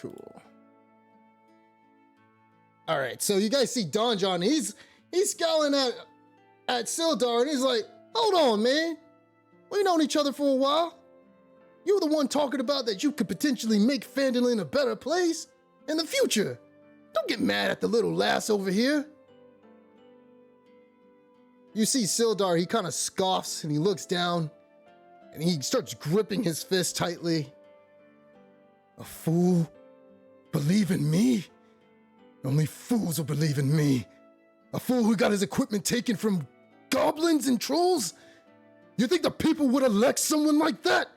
Cool. All right, so you guys see Don John. He's scowling at Sildar, and he's like, "Hold on, man. We've known each other for a while. You were the one talking about that you could potentially make Phandalin a better place in the future. Don't get mad at the little lass over here." You see Sildar, he kind of scoffs and he looks down and he starts gripping his fist tightly. "A fool? Believe in me? Only fools will believe in me. A fool who got his equipment taken from goblins and trolls? You think the people would elect someone like that?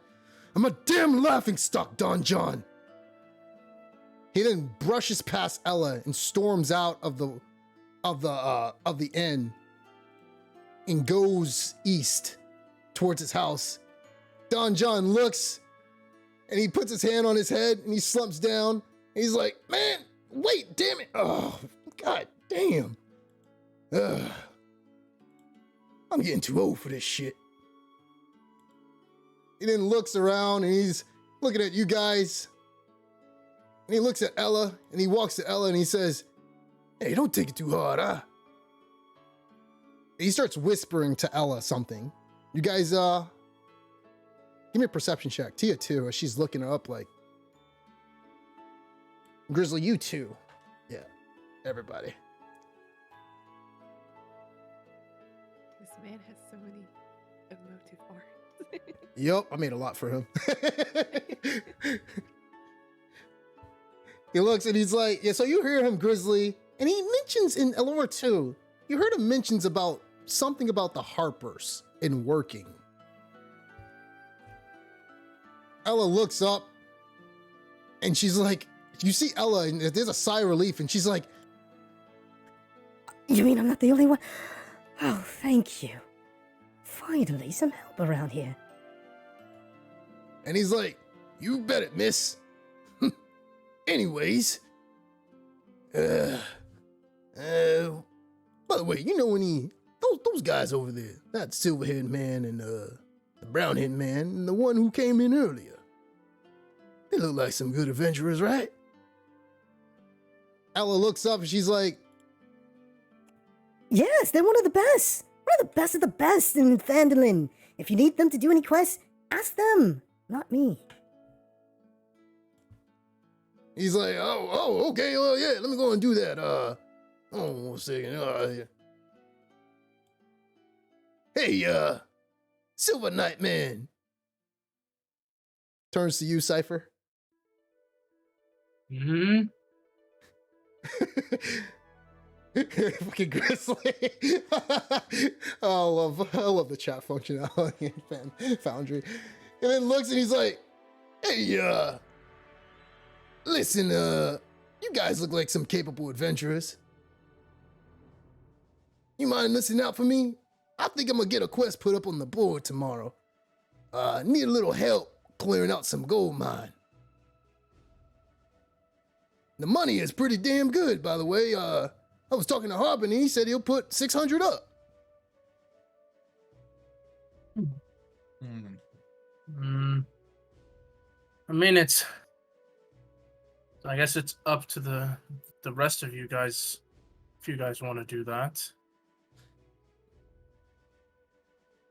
I'm a damn laughingstock, Don John." He then brushes past Ella and storms out of the inn and goes east towards his house. Don John looks and he puts his hand on his head and he slumps down. He's like, "Man, wait, damn it. Oh, god damn. Ugh. I'm getting too old for this shit." He then looks around and he's looking at you guys. And he looks at Ella and he walks to Ella and he says, "Hey, don't take it too hard, huh?" He starts whispering to Ella something. You guys, give me a perception check. Tia too, as she's looking her up like. Grizzly, you too. Yeah, everybody. This man has so many emotive arms. Yep, I made a lot for him. He looks and he's like, "Yeah, so you hear him, Grizzly." And he mentions in Elora too, you heard him mentions about something about the Harpers in working. Ella looks up and she's like, you see Ella and there's a sigh of relief and she's like, "You mean I'm not the only one? Oh, thank you. Finally, some help around here." and he's like, "You bet it, miss." Anyways, by the way, you know any those guys over there, that silver-haired man and the brown-haired man and the one who came in earlier? They look like some good adventurers, right? Ella looks up and she's like, "Yes, they're one of the best. One of the best of the best in Phandalin. If you need them to do any quests, ask them, not me." he's like, oh, okay, well, yeah, let me go and do that. Hold on 1 second. Hey, Silver Knight Man. Turns to you, Cypher. Hmm. Fucking Grizzly. I love the chat functionality in Foundry. And then looks and he's like, "Hey, listen, you guys look like some capable adventurers. You mind listening out for me? I think I'm gonna get a quest put up on the board tomorrow. Need a little help clearing out some gold mine. The money is pretty damn good, by the way. I was talking to Harbin, and he said he'll put 600 up." I mean, I guess it's up to the rest of you guys, if you guys want to do that.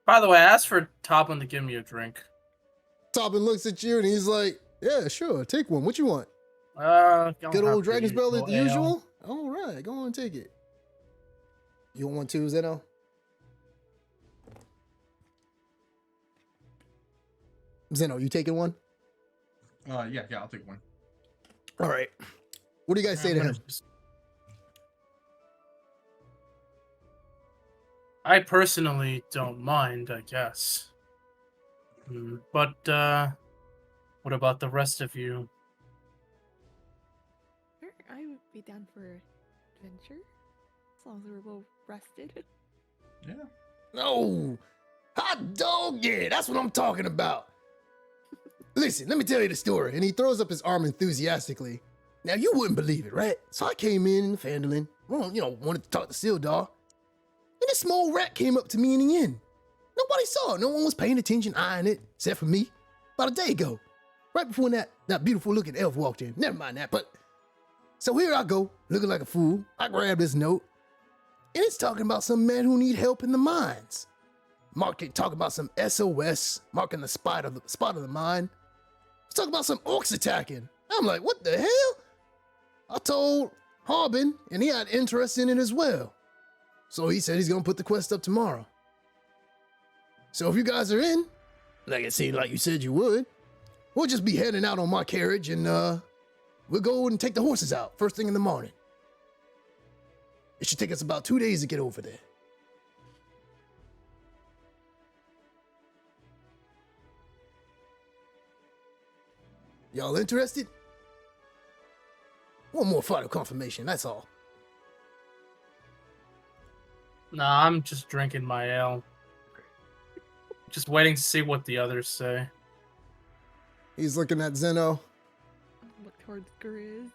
By the way, I asked for Toppin to give me a drink. Toppin looks at you and he's like, "Yeah, sure, take one. What you want? Good old Dragon's Belly at the usual? All right, go on and take it. You want one too, Zeno?" Zeno, you taking one? Yeah, I'll take one. All right. What do you guys say to him? I personally don't mind, I guess. But what about the rest of you? Sure, I would be down for adventure, as long as we're well rested. Yeah. No, hot dog, yeah, that's what I'm talking about. Listen, let me tell you the story. And he throws up his arm enthusiastically. Now, you wouldn't believe it, right? So I came in Phandalin, wanted to talk to Sildar. And this small rat came up to me in the inn. Nobody saw it. No one was paying attention, eyeing it, except for me, about a day ago. right before that beautiful looking elf walked in. Never mind that, but so here I go, looking like a fool. I grab this note, and it's talking about some men who need help in the mines. Talking about some SOS, marking the spot of the mine. It's talking about some orcs attacking. I'm like, what the hell? I told Harbin, and he had interest in it as well. So he said he's gonna put the quest up tomorrow. So if you guys are in, like it seemed like you said you would, we'll just be heading out on my carriage, and we'll go and take the horses out first thing in the morning. It should take us about 2 days to get over there. Y'all interested? One more final confirmation, that's all. Nah, I'm just drinking my ale. Just waiting to see what the others say. He's looking at Zeno. Look towards Grizz.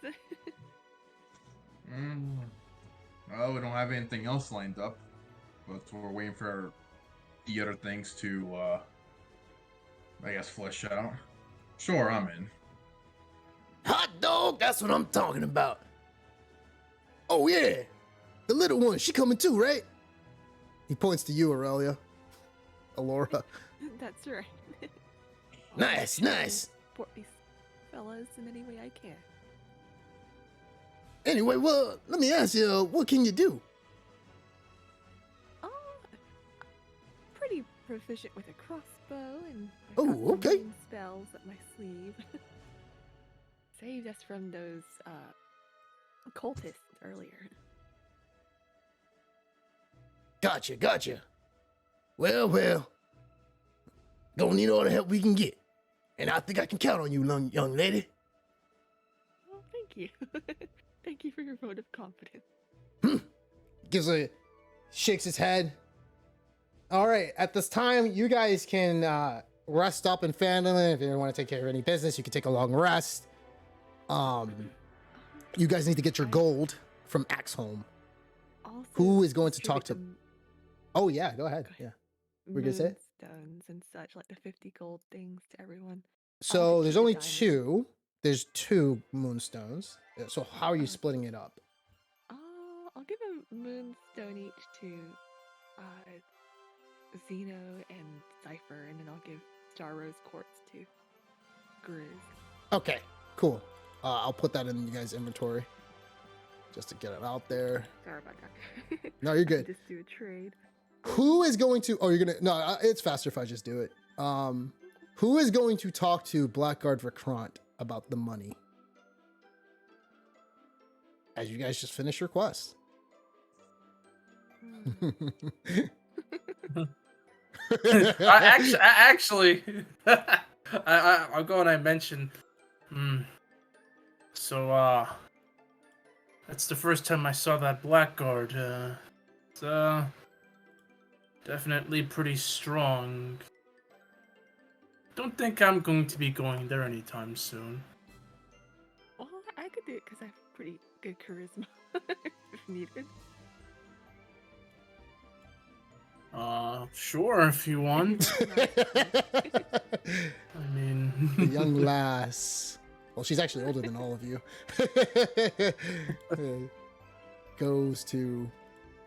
Well, we don't have anything else lined up, but we're waiting for the other things to, I guess, flesh out. Sure, I'm in. Hot dog, that's what I'm talking about. Oh yeah, the little one, she coming too, right? He points to you, Aurelia. Alora. That's right. Nice, nice. Support these fellas in any way I can. Anyway, well, let me ask you, what can you do? Oh, pretty proficient with a crossbow and I've Oh, got some okay. healing spells up my sleeve. Saved us from those cultists earlier. Gotcha. Well, gonna need all the help we can get. And I think I can count on you, young lady. Well, thank you. Thank you for your vote of confidence. Shakes his head. All right, at this time, you guys can rest up in Phandalin. If you don't want to take care of any business, you can take a long rest. You guys need to get your gold from Axholm. Also, Who is going to talk to? distribute Oh yeah, go ahead. Yeah. the We're gonna say it? moonstones and such, like the 50 gold things to everyone. So take there's the only diamond. two. There's 2 moonstones. So how are you splitting it up? I'll give a moonstone each to Zeno and Cypher, and then I'll give Star Rose Quartz to Grizz. Okay, cool. I'll put that in you guys' inventory just to get it out there. Sorry about that. No, you're good. Just do a trade. Who is going to? Oh, you're gonna. No, it's faster if I just do it. Who is going to talk to Blackguard Recrunt about the money? As you guys just finish your quest. I'll go and I mention. So, that's the first time I saw that Blackguard. It's definitely pretty strong. Don't think I'm going to be going there anytime soon. Well, I could do it because I have pretty good charisma if needed. Sure, if you want. I mean, The young lass. Well, she's actually older than all of you. Goes to.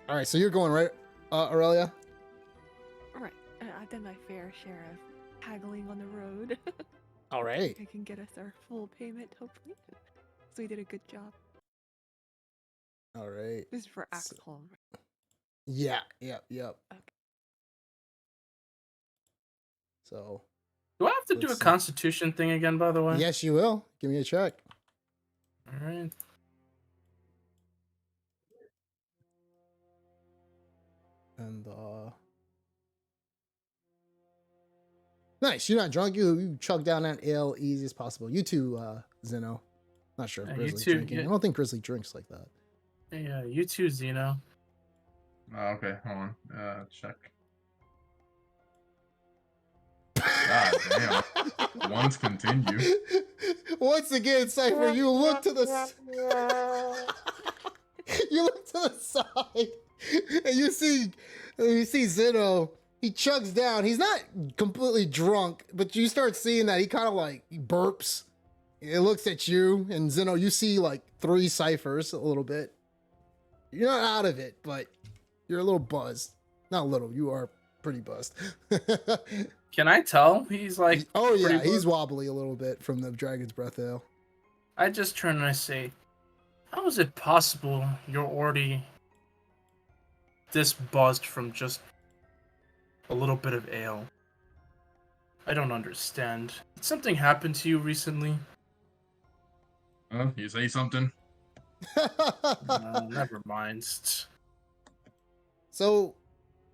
All right, so you're going right, Aurelia. All right, I've done my fair share of haggling on the road. All right. It can get us our full payment, hopefully. So we did a good job. All right. This is for So- Axholm. Yeah. Yep. Okay. So do I have to do a Let's see. Constitution thing again? By the way. yes, you will. Give me a check. All right. And nice. You're not drunk. You chug down that ale easy as possible. You too, Zeno. Not sure if You Grizzly's too, drinking. yeah. I don't think Grizzly drinks like that. Yeah, you too, Zeno. Oh, okay, hold on. Check. God damn. Ones continue. Once again, Cypher, you look to the you look to the side, and you see Zeno he chugs down. He's not completely drunk, but you start seeing that he kind of like burps. It looks at you, and Zeno, you see like 3 ciphers a little bit. You're not out of it, but you're a little buzzed. Not a little, you are pretty buzzed. Can I tell he's like? Oh yeah, pretty he's buzzed? wobbly a little bit from the Dragon's Breath Ale. I just turn and I say, "How is it possible you're already this buzzed from just a little bit of ale? I don't understand. Did something happen to you recently?" You say something? Never mind. So,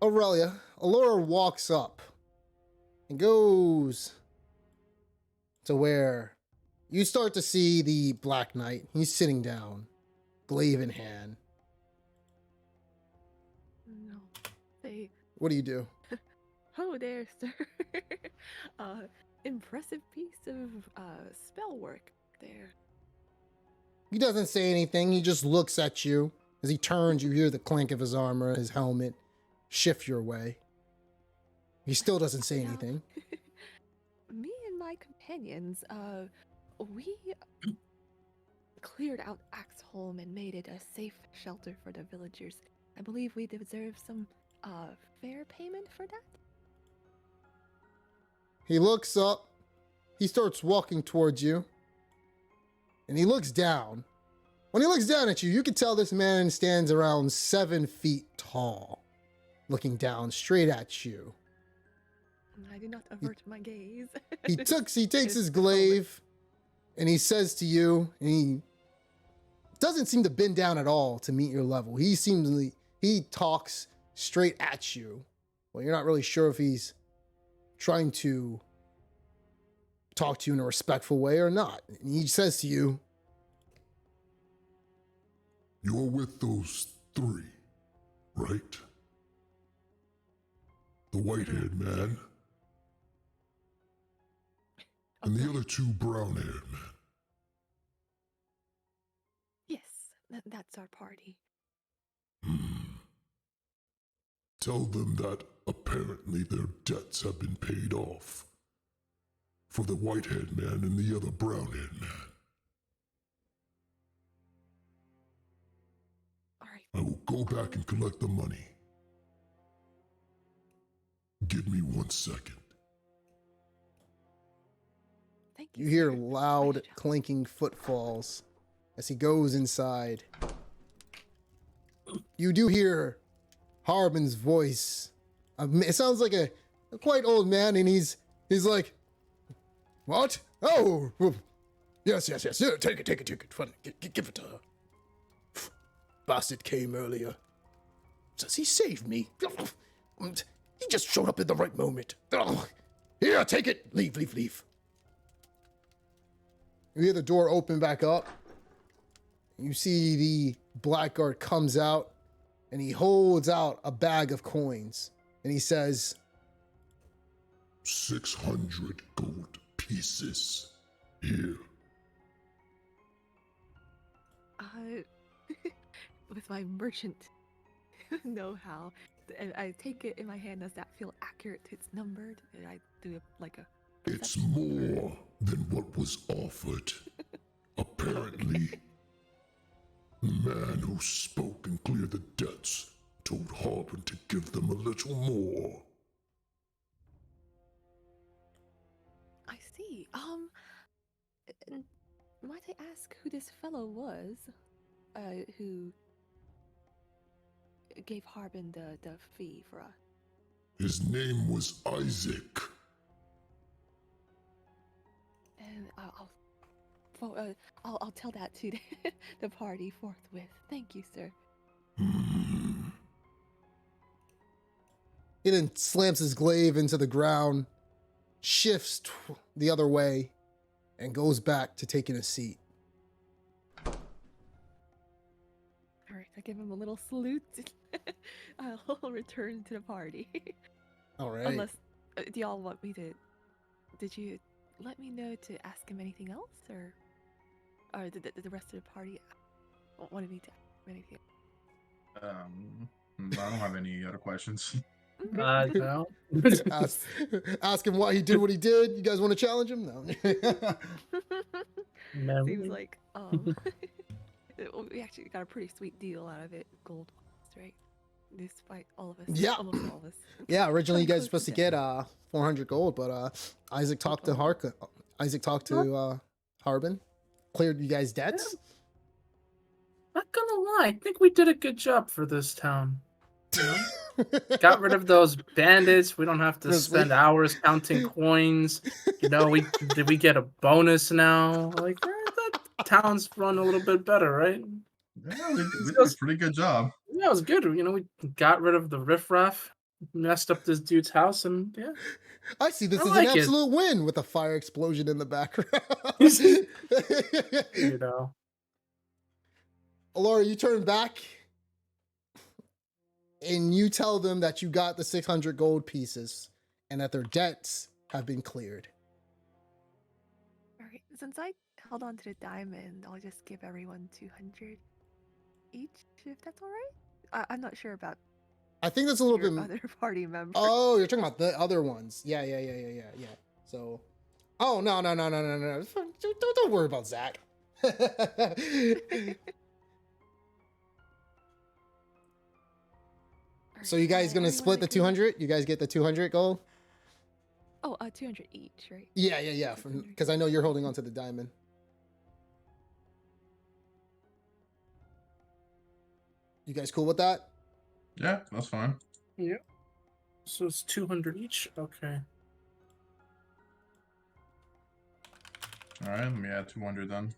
Aurelia, Allura walks up and goes to where you start to see the Black Knight. He's sitting down, glaive in hand. No. Say, What do you do? oh there, sir. Impressive piece of spell work there. He doesn't say anything. He just looks at you. As he turns, you hear the clink of his armor, his helmet shift your way. He still doesn't say Now, anything. Me and my companions, we cleared out Axholm and made it a safe shelter for the villagers. I believe we deserve some fair payment for that. He looks up. He starts walking towards you. And he looks down. When he looks down at you, you can tell this man stands around 7 feet tall, looking down straight at you. I do not avert my gaze. He takes It's his cold. glaive and he says to you, and he doesn't seem to bend down at all to meet your level. He talks straight at you. Well, you're not really sure if he's trying to talk to you in a respectful way or not. And he says to you, You're with those 3, right? The white-haired man and the other 2 brown-haired men. Yes, that's our party. Tell them that apparently their debts have been paid off for the white-haired man and the other brown-haired man. All right. I will go back and collect the money. Give me 1 second. Thank you. you hear sir. loud Nice job. clinking footfalls as he goes inside. You do hear Harbin's voice. It sounds like a quite old man, and he's like, "What? Oh, yes. Yeah, take it. Fine, give it to her. Bastard came earlier. Says he saved me. He just showed up at the right moment. Here, take it. Leave. You hear the door open back up. You see the blackguard comes out, and he holds out a bag of coins, and he says, 600 gold pieces. Here. With my merchant know-how, and I take it in my hand. Does that feel accurate? It's numbered. And I do like a. It's perception? more than what was offered. Apparently, the man who spoke and cleared the debts told Harbin to give them a little more. I see. And might I ask who this fellow was? Who gave Harbin the fee for us? His name was Isaac. And I'll tell that to the party forthwith. Thank you, sir. He then slams his glaive into the ground, shifts the other way, and goes back to taking a seat. All right, I give him a little salute. I'll return to the party. All right. Unless, do y'all want me to? Did you let me know to ask him anything else, or did the rest of the party wanted me to ask him anything? I don't have any other questions. No. ask, ask him why he did what he did. You guys want to challenge him? No. No. Seems like we actually got a pretty sweet deal out of it, gold wise, right? Despite all of us. Yeah. Almost all of us. Yeah, originally you guys were Close supposed to death. get 400 gold, but Isaac talked to Harbin, cleared you guys' debts. Not gonna lie, I think we did a good job for this town. You know? Got rid of those bandits. We don't have to Grizzly. spend hours counting coins. You know, we get a bonus now? Like that town's run a little bit better, right? Yeah, we did a pretty good job. Yeah, it was good. You know, we got rid of the riffraff, messed up this dude's house, and yeah. I see this I as like an it. absolute win with a fire explosion in the background. You know. Laura, you turn back and you tell them that you got the 600 gold pieces and that their debts have been cleared. Alright, since I held on to the diamond, I'll just give everyone 200 each, if that's alright? I'm not sure about I think that's a little your bit. other party members. Oh, you're talking about the other ones. Yeah. So, oh no. Don't worry about Zach. So you guys gonna split the 200? You guys get the 200 gold? Oh, 200 each, right? Yeah. Because I know you're holding on to the diamond. You guys cool with that? Yeah, that's fine. Yeah. So it's 200 each? Okay. Alright, let me add 200 then.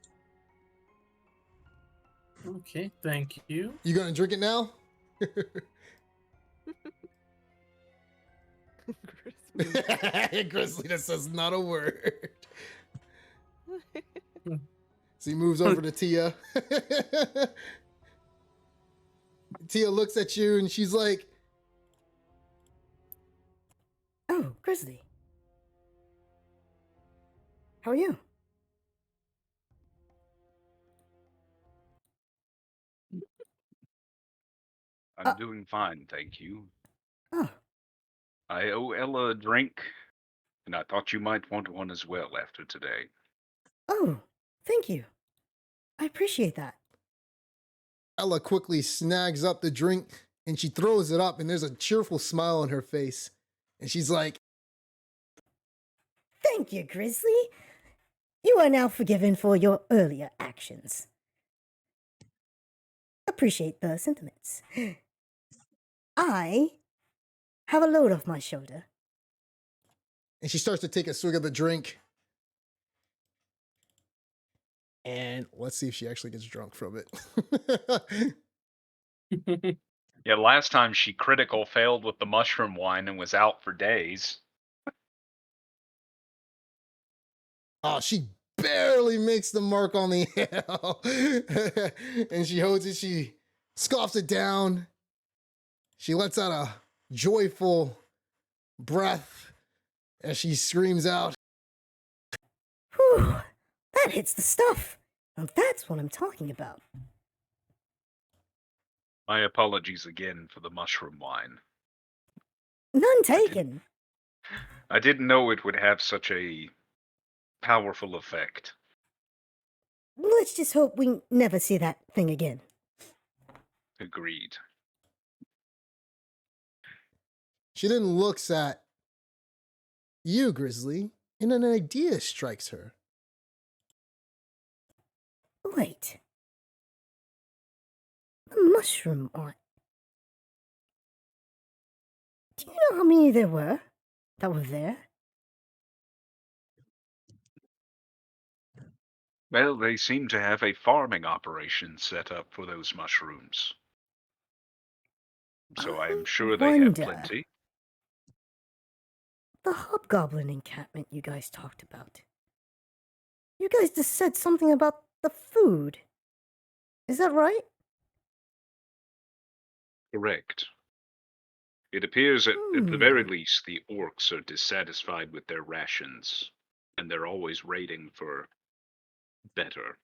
Okay, thank you. You gonna drink it now? Grizzly that says not a word. So he moves over to Tia. Tia looks at you and she's like, Oh, Grizzly. How are you? I'm doing fine, thank you. Oh, I owe Ella a drink, and I thought you might want one as well after today. oh, thank you. I appreciate that. Ella quickly snags up the drink and she throws it up and there's a cheerful smile on her face. And she's like, Thank you, Grizzly. You are now forgiven for your earlier actions. Appreciate the sentiments. I have a load off my shoulder. and she starts to take a swig of the drink. And let's see if she actually gets drunk from it. Yeah, last time she critical failed with the mushroom wine and was out for days. Oh, she barely makes the mark on the L. And she holds it, she scoffs it down. She lets out a joyful breath as she screams out, Whew, that hits the stuff. Now that's what I'm talking about. My apologies again for the mushroom wine. None taken. I didn't know it would have such a powerful effect. Let's just hope we never see that thing again. Agreed. she then looks at you, Grizzly, and an idea strikes her. Wait. The mushroom art. Do you know how many there were that were there? Well, they seem to have a farming operation set up for those mushrooms. So I am sure they have wonder. plenty. The hobgoblin encampment you guys talked about. You guys just said something about the food. Is that right? Correct. It appears at the very least the orcs are dissatisfied with their rations, and they're always raiding for better.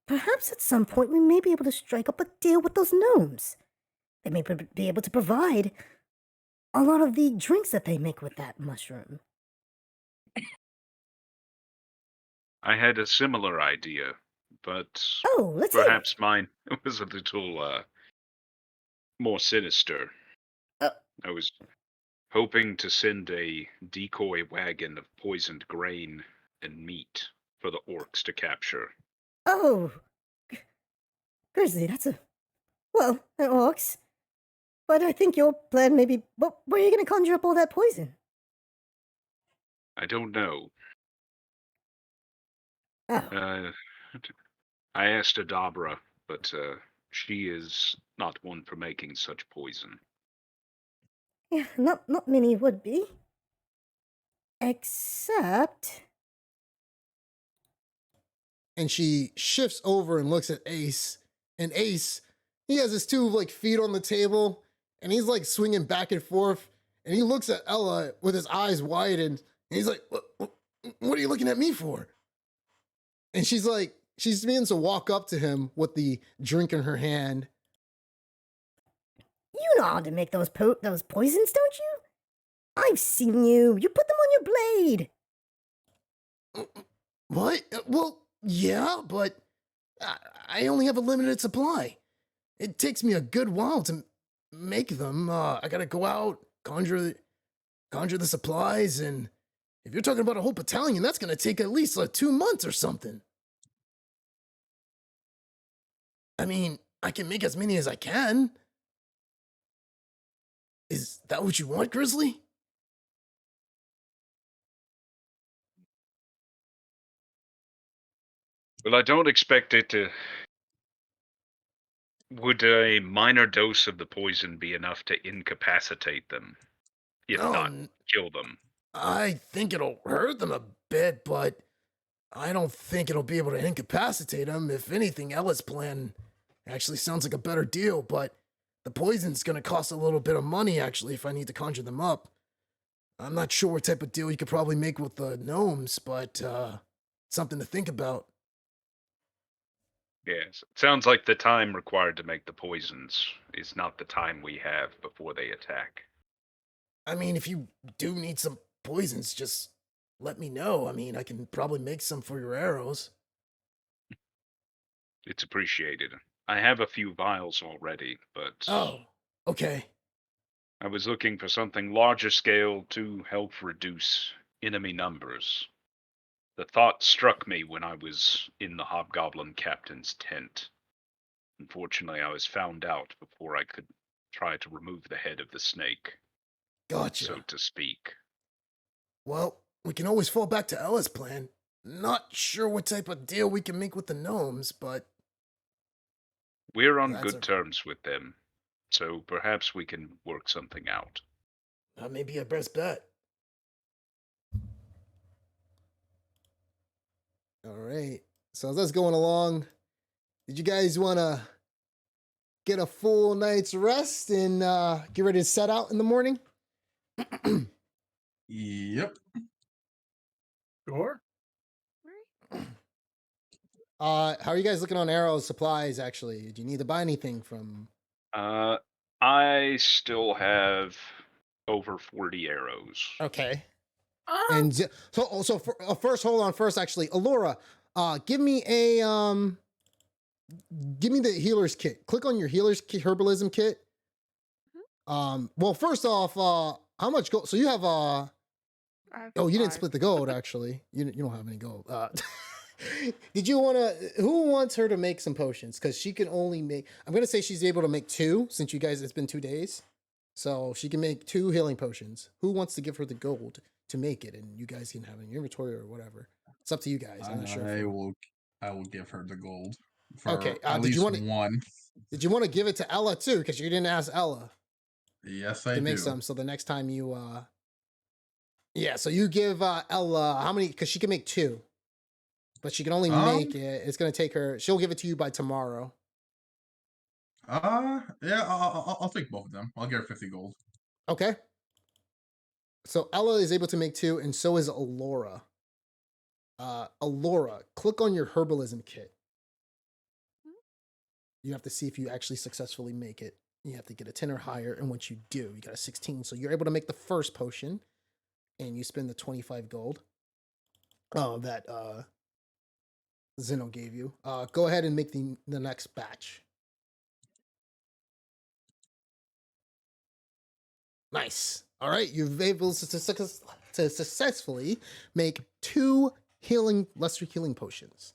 Perhaps at some point we may be able to strike up a deal with those gnomes. They may be able to provide a lot of the drinks that they make with that mushroom. I had a similar idea, but Oh, let's hear it. perhaps mine was a little more sinister. Uh, I was hoping to send a decoy wagon of poisoned grain and meat for the orcs to capture. oh, Grizzly, that's a... Well, that works. But I think your plan may be... But where are you going to conjure up all that poison? I don't know. Oh, Uh, I asked Adabra, but she is not one for making such poison. yeah, not many would be. Except... And she shifts over and looks at Ace. And Ace, he has his two like feet on the table, and he's like swinging back and forth. And he looks at Ella with his eyes widened, and he's like, what are you looking at me for?" And she's like, she begins to walk up to him with the drink in her hand. You know how to make those poisons, don't you? I've seen you. You put them on your blade. What? Well, yeah, but I only have a limited supply. It takes me a good while to make them. I gotta go out, conjure the supplies, and if you're talking about a whole battalion, that's gonna take at least 2 months or something. I mean, I can make as many as I can. Is that what you want, Grizzly? Well, I don't expect it to. Would a minor dose of the poison be enough to incapacitate them, if No, not kill them? I think it'll hurt them a bit, but I don't think it'll be able to incapacitate them. If anything, Ella's plan actually sounds like a better deal, but the poison's gonna cost a little bit of money, actually, if I need to conjure them up. I'm not sure what type of deal you could probably make with the gnomes, but something to think about. Yes. It sounds like the time required to make the poisons is not the time we have before they attack. I mean, if you do need some poisons, just let me know. I mean, I can probably make some for your arrows. It's appreciated. I have a few vials already, but Oh, okay. I was looking for something larger scale to help reduce enemy numbers. The thought struck me when I was in the Hobgoblin captain's tent. Unfortunately, I was found out before I could try to remove the head of the snake, Gotcha. so to speak. Well, we can always fall back to Ella's plan. Not sure what type of deal we can make with the gnomes, but We're on That's good a- terms with them, so perhaps we can work something out. that may be our best bet. All right. So as that's going along, did you guys want to get a full night's rest and get ready to set out in the morning? Yep. Sure. How are you guys looking on arrow supplies, actually? Do you need to buy anything from... I still have over 40 arrows. Okay. And first, hold on. First, actually, Alora, give me the healer's kit. Click on your healer's kit, herbalism kit. Well, first off, how much gold? So you have I have oh, you didn't 5. split the gold, actually. You don't have any gold. Did you want to? Who wants her to make some potions? Because she can only make. I'm gonna say she's able to make 2 since you guys. It's been 2 days, so she can make 2 healing potions. Who wants to give her the gold to make it, and you guys can have it in your inventory or whatever. It's up to you guys. I'm not sure. I will give her the gold. Okay, At did least you wanna- one. Did you want to give it to Ella too? Because you didn't ask Ella Yes, I to do. make some. So the next time you, yeah. So you give Ella how many? Because she can make 2, but she can only make it. It's gonna take her. She'll give it to you by tomorrow. Yeah, I'll take both of them. I'll get her 50 gold. Okay. So Ella is able to make 2, and so is Alora. Alora, click on your herbalism kit. You have to see if you actually successfully make it. You have to get a 10 or higher, and once you do, you got a 16. So you're able to make the first potion, and you spend the 25 gold that Zeno gave you. Go ahead and make the next batch. Nice. All right, you've been able to successfully make 2 lesser healing potions.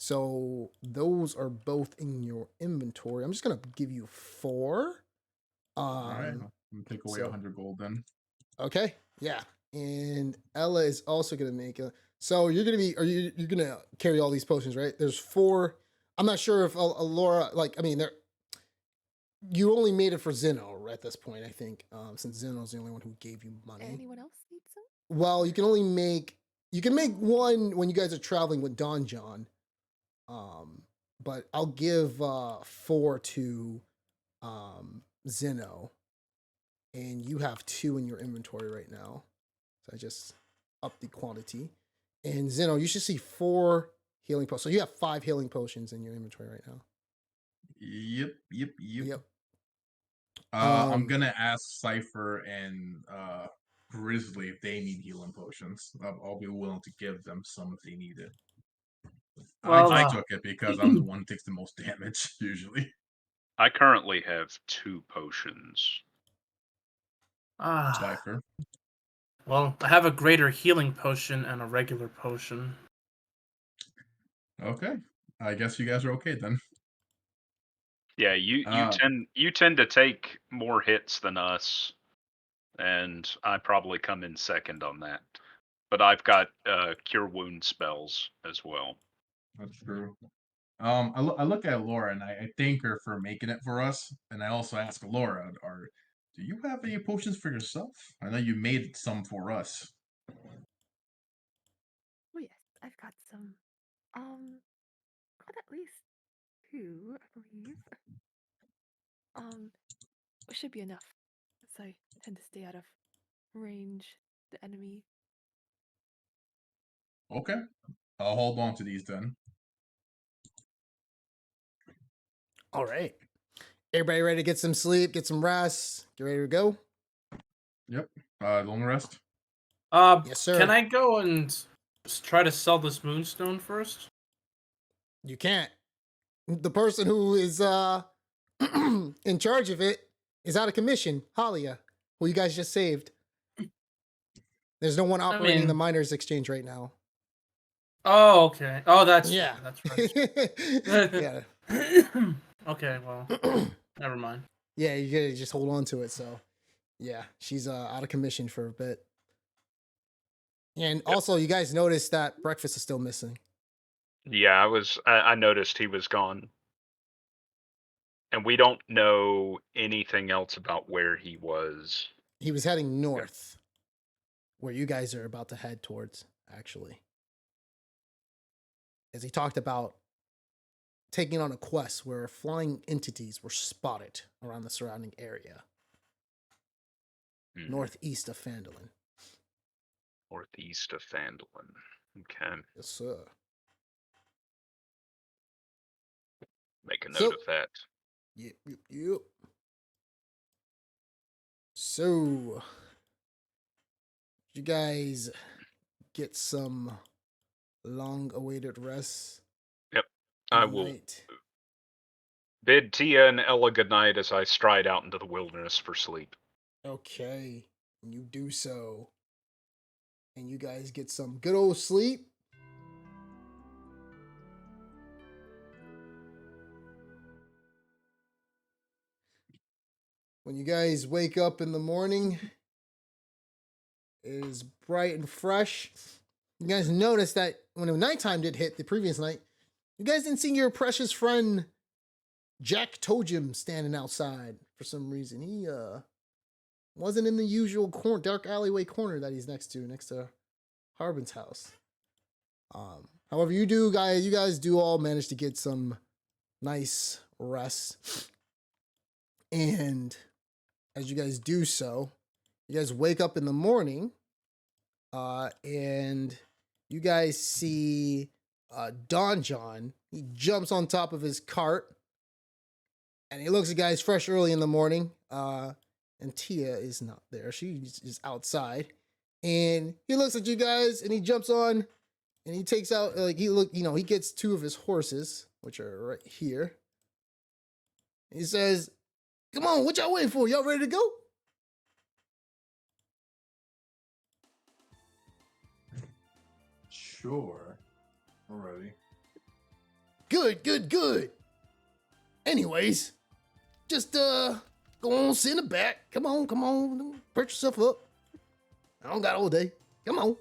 So those are both in your inventory. I'm just gonna give you 4. All right, I'm gonna take away so- 100 gold then. Okay, yeah. And Ella is also gonna make a. So you're gonna be, you're gonna carry all these potions, right? There's 4. I'm not sure if Laura, you only made it for Zeno at this point, I think, since Zeno's the only one who gave you money. Anyone else need some? Well, you can make one when you guys are traveling with Don John. But I'll give 4 to Zeno, and you have 2 in your inventory right now. So I just up the quantity. And Zeno, you should see 4 healing potions. So you have 5 healing potions in your inventory right now. Yep. I'm gonna ask Cypher and Grizzly if they need healing potions. I'll be willing to give them some if they need it. Well, I just took it because I'm the one who takes the most damage usually. I currently have 2 potions. Cypher. Well, I have a greater healing potion and a regular potion. Okay, I guess you guys are okay then. Yeah, you tend to take more hits than us, and I probably come in second on that. But I've got cure wound spells as well. That's true. I look at Laura and I thank her for making it for us, and I also ask Laura, do you have any potions for yourself? I know you made some for us. Oh yes, I've got some. Got at least 2, I believe. It should be enough, as I tend to stay out of range the enemy. Okay, I'll hold on to these then. All right. Everybody ready to get some sleep, get some rest, get ready to go? Yep. Long rest. Yes, sir. Can I go and try to sell this moonstone first? You can't. The person who is in charge of it is out of commission, Halia, who you guys just saved. There's no one operating the miners exchange right now. Oh, okay. Oh, that's Yeah. true, that's right. Yeah. Okay, well, never mind. Yeah, you gotta just hold on to it. So, yeah, she's out of commission for a bit. And also, you guys noticed that breakfast is still missing. Yeah, I noticed he was gone. And we don't know anything else about where he was. He was heading north, where you guys are about to head towards, actually. As he talked about taking on a quest where flying entities were spotted around the surrounding area, northeast of Phandalin. Northeast of Phandalin. Okay. Yes, sir. Make a note of that. Yep. So, you guys get some long-awaited rest. Yep. I will tonight? bid Tia and Ella good night as I stride out into the wilderness for sleep. Okay, you do so. And you guys get some good old sleep. When you guys wake up in the morning, it is bright and fresh. You guys notice that when the nighttime did hit the previous night, you guys didn't see your precious friend Jack Tojim standing outside for some reason. He wasn't in the usual dark alleyway corner that he's next to Harbin's house. However, you guys do all manage to get some nice rest. And as you guys do so, you guys wake up in the morning, and you guys see Don John, he jumps on top of his cart and he looks at guys fresh early in the morning. And Tia is not there. She's just outside. And he looks at you guys and he jumps on and he takes out, he gets 2 of his horses, which are right here. He says, "Come on, what y'all waiting for? Y'all ready to go?" Sure. Alrighty. Good. Anyways, just go on, sit in the back. Come on. Perch yourself up. I don't got all day. Come on.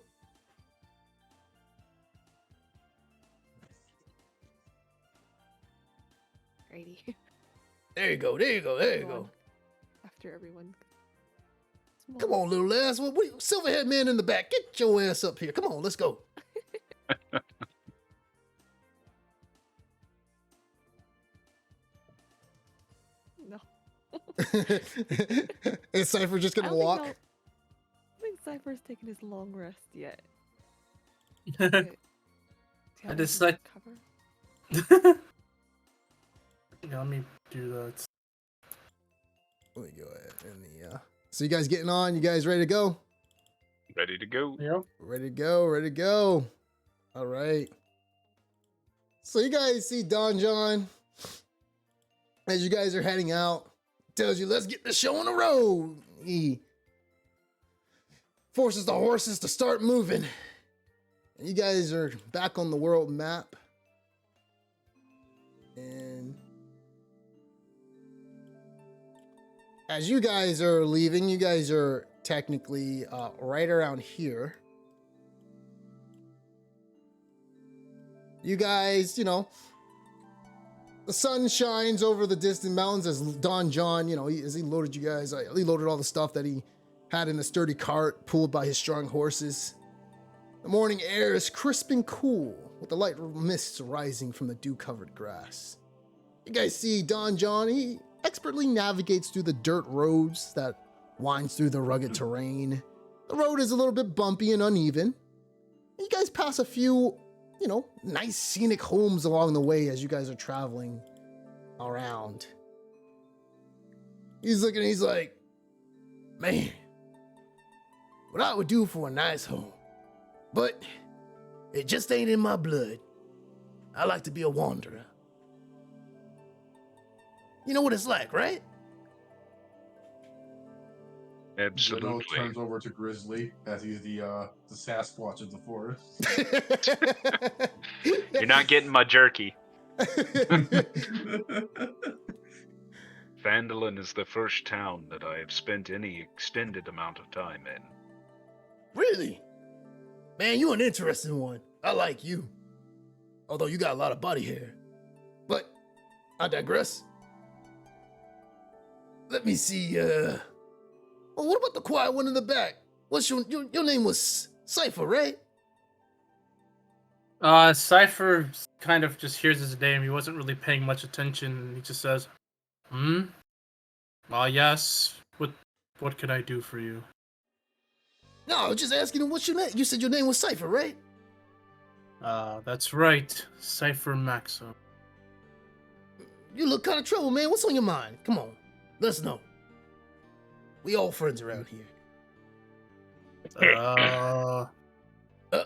Righty. There you go. After everyone. Small. Come on, little ass. Silverhead man in the back. Get your ass up here. Come on, let's go. No. Is Cypher just gonna walk? I don't think Cypher's taken his long rest yet. I just like. cover. Yeah, let me do that. Let me go ahead and So you guys getting on? You guys ready to go? Ready to go. Yeah. Ready to go. All right. So you guys see Don John as you guys are heading out. Tells you, let's get the show on the road. He forces the horses to start moving. And you guys are back on the world map. And as you guys are leaving, you guys are technically right around here. You guys, the sun shines over the distant mountains as Don John, as he loaded you guys, he loaded all the stuff that he had in the sturdy cart pulled by his strong horses. The morning air is crisp and cool, with the light mists rising from the dew-covered grass. You guys see Don John, he expertly navigates through the dirt roads that winds through the rugged terrain. The road is a little bit bumpy and uneven. You guys pass a few, nice scenic homes along the way as you guys are traveling around. He's looking, he's like, man, what I would do for a nice home, but it just ain't in my blood. I like to be a wanderer. You know what it's like, right? Absolutely. Turns over to Grizzly as he's the Sasquatch of the forest. You're not getting my jerky. Phandalin is the first town that I have spent any extended amount of time in. Really? Man, you an interesting one. I like you. Although you got a lot of body hair. But I digress. Let me see, well, what about the quiet one in the back? What's your name was Cypher, right? Cypher kind of just hears his name. He wasn't really paying much attention. He just says, yes. What can I do for you? No, I was just asking him what's your name. You said your name was Cypher, right? That's right. Cypher Maxim. You look kind of troubled, man. What's on your mind? Come on, let's know. We all friends around here.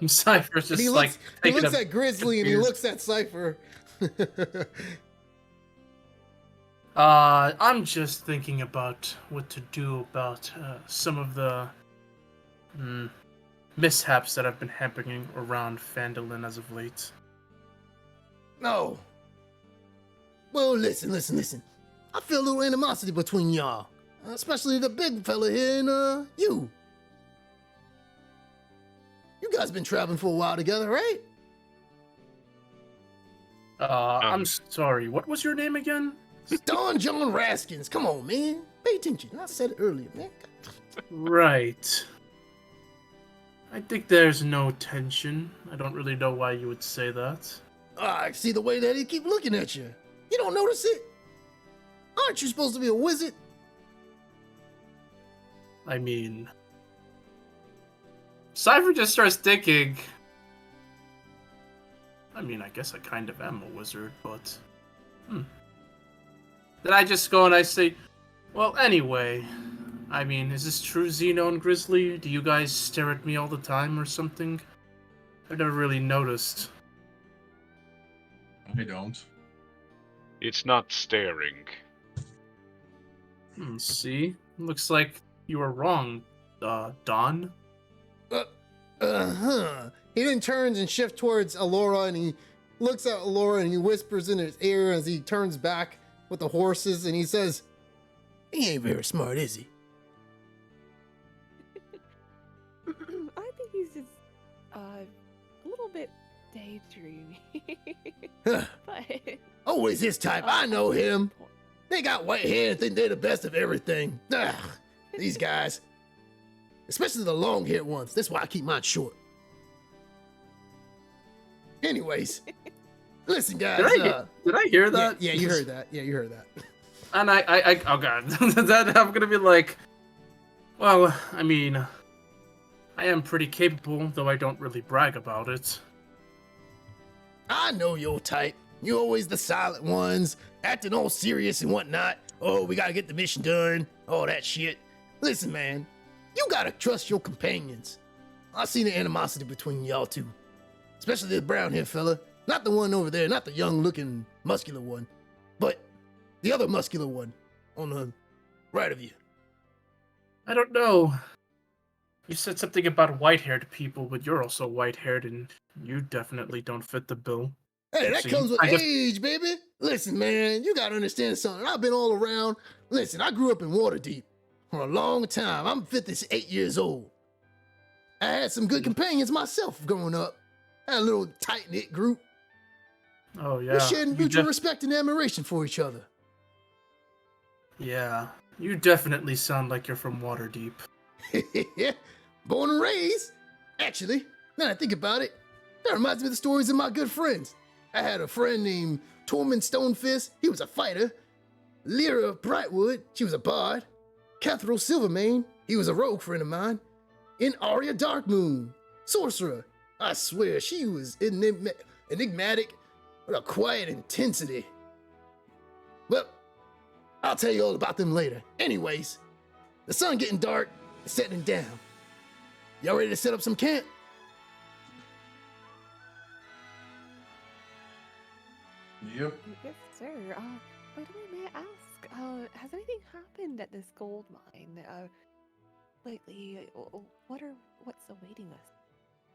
Cypher's just he like looks at Grizzly and he looks at Cypher. I'm just thinking about what to do about some of the mishaps that have been happening around Phandalin as of late. No. Well, listen. I feel a little animosity between y'all. Especially the big fella here and you. You guys been traveling for a while together, right? I'm sorry. What was your name again? Don John Raskins. Come on, man. Pay attention. I said it earlier, man. Right. I think there's no tension. I don't really know why you would say that. I see the way that he keep looking at you. You don't notice it? Aren't you supposed to be a wizard? I mean, Cypher just starts thinking, I mean, I guess I kind of am a wizard, but... Then I just go and I say, well, anyway, I mean, is this true, Xeno and Grizzly? Do you guys stare at me all the time or something? I've never really noticed. I don't. It's not staring. See? Looks like you were wrong, Don. He then turns and shifts towards Alora, and he looks at Alora and he whispers in his ear as he turns back with the horses, and he says, "He ain't very smart, is he?" I think he's just a little bit daydreamy. Huh. But Always his type. I know him. They got white hair and think they're the best of everything. These guys. Especially the long-haired ones. That's why I keep mine short. Anyways. Listen, guys. Did I hear that? Yeah, you heard that. Yeah, you heard that. And I oh god, that I'm gonna be like, well, I mean, I am pretty capable, though I don't really brag about it. I know your type. You always the silent ones, acting all serious and whatnot. Oh, we gotta get the mission done. All that shit. Listen, man. You gotta trust your companions. I seen the animosity between y'all two. Especially this brown-haired fella. Not the one over there, not the young-looking, muscular one. But the other muscular one on the right of you. I don't know. You said something about white-haired people, but you're also white-haired, and you definitely don't fit the bill. Hey, that So comes you- with I guess- age, baby. Listen, man, you gotta understand something. I've been all around. Listen, I grew up in Waterdeep for a long time. I'm 58 years old. I had some good companions myself growing up. Had a little tight-knit group. Oh yeah. We shared you mutual def- respect and admiration for each other. Yeah, you definitely sound like you're from Waterdeep. Born and raised. Actually, now that I think about it, that reminds me of the stories of my good friends. I had a friend named Tormund Stonefist. He was a fighter. Lyra Brightwood. She was a bard. Cathedral Silvermane. He was a rogue friend of mine. And Arya Darkmoon. Sorcerer. I swear, she was enigmatic with a quiet intensity. Well, I'll tell you all about them later. Anyways, the sun getting dark, it's setting down. Y'all ready to set up some camp? Yep. yes, sir. By the way, may I ask, has anything happened at this gold mine lately? What's awaiting us?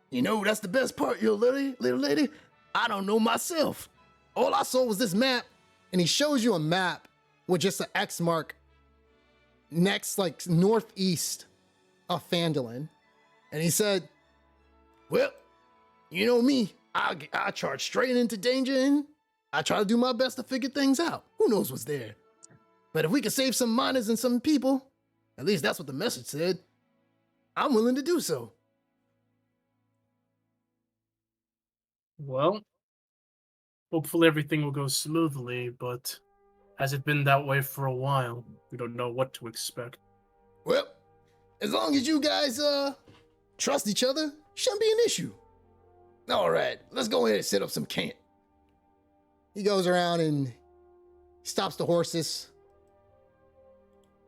You know, that's the best part, you little lady. I don't know myself. All I saw was this map, and he shows you a map with just an X mark next, like, northeast of Phandalin. And he said, well, you know me, I charge straight into danger, and I try to do my best to figure things out. Who knows what's there? But if we can save some miners and some people, at least that's what the message said, I'm willing to do so. Well, hopefully everything will go smoothly, but has it been that way for a while? We don't know what to expect. Well, as long as you guys trust each other, shouldn't be an issue. All right, let's go ahead and set up some camp. He goes around and stops the horses,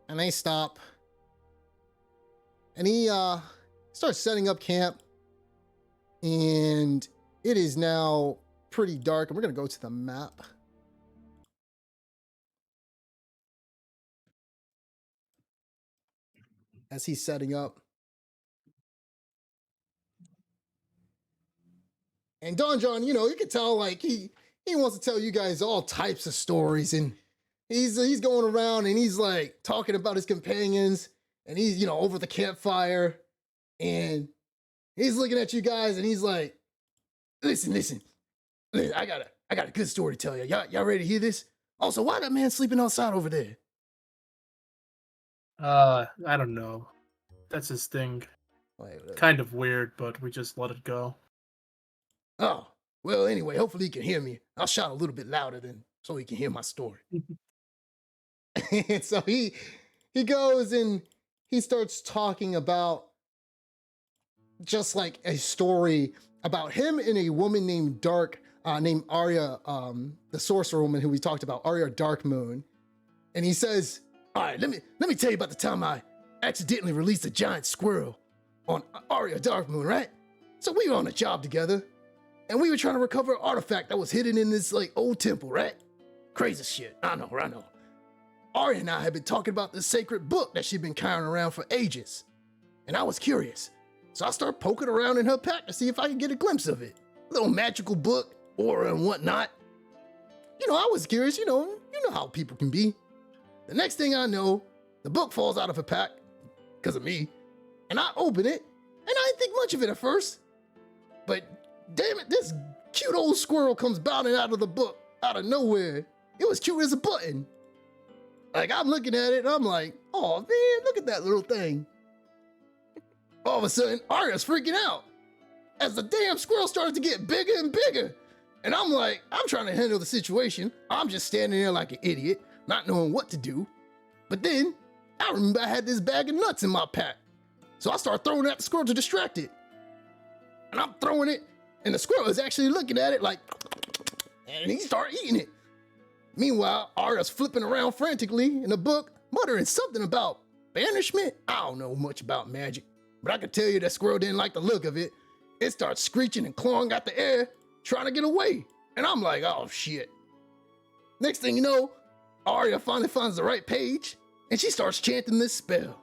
and they stop. And he starts setting up camp, and it is now pretty dark, and we're gonna go to the map. As he's setting up. And Don John, you know, you can tell like he wants to tell you guys all types of stories, and he's going around and he's like talking about his companions, and he's, you know, over the campfire, and he's looking at you guys and he's like, listen, I got a good story to tell you. Y'all ready to hear this? Also, why that man sleeping outside over there? I don't know. That's his thing. Wait. Kind of weird, but we just let it go. Oh, well, anyway, hopefully he can hear me. I'll shout a little bit louder then so he can hear my story. And so he goes and he starts talking about just like a story about him and a woman named Dark named Arya, the sorcerer woman who we talked about, Arya Darkmoon. And he says, all right, let me tell you about the time I accidentally released a giant squirrel on Arya Darkmoon, right? So we were on a job together, and we were trying to recover an artifact that was hidden in this like old temple, right? Crazy shit. I know. Arya and I had been talking about this sacred book that she'd been carrying around for ages. And I was curious. So I started poking around in her pack to see if I could get a glimpse of it. A little magical book, aura and whatnot. I was curious, you know how people can be. The next thing I know, the book falls out of her pack, because of me, and I open it, and I didn't think much of it at first. But damn it, this cute old squirrel comes bounding out of the book, out of nowhere. It was cute as a button. Like, I'm looking at it, and I'm like, oh man, look at that little thing. All of a sudden, Arya's freaking out as the damn squirrel started to get bigger and bigger. And I'm like, I'm trying to handle the situation. I'm just standing there like an idiot, not knowing what to do. But then, I remember I had this bag of nuts in my pack. So I started throwing it at the squirrel to distract it. And I'm throwing it, and the squirrel is actually looking at it like, and he started eating it. Meanwhile, Arya's flipping around frantically in the book, muttering something about banishment. I don't know much about magic, but I can tell you that squirrel didn't like the look of it. It starts screeching and clawing at the air, trying to get away. And I'm like, oh shit. Next thing you know, Arya finally finds the right page, and she starts chanting this spell.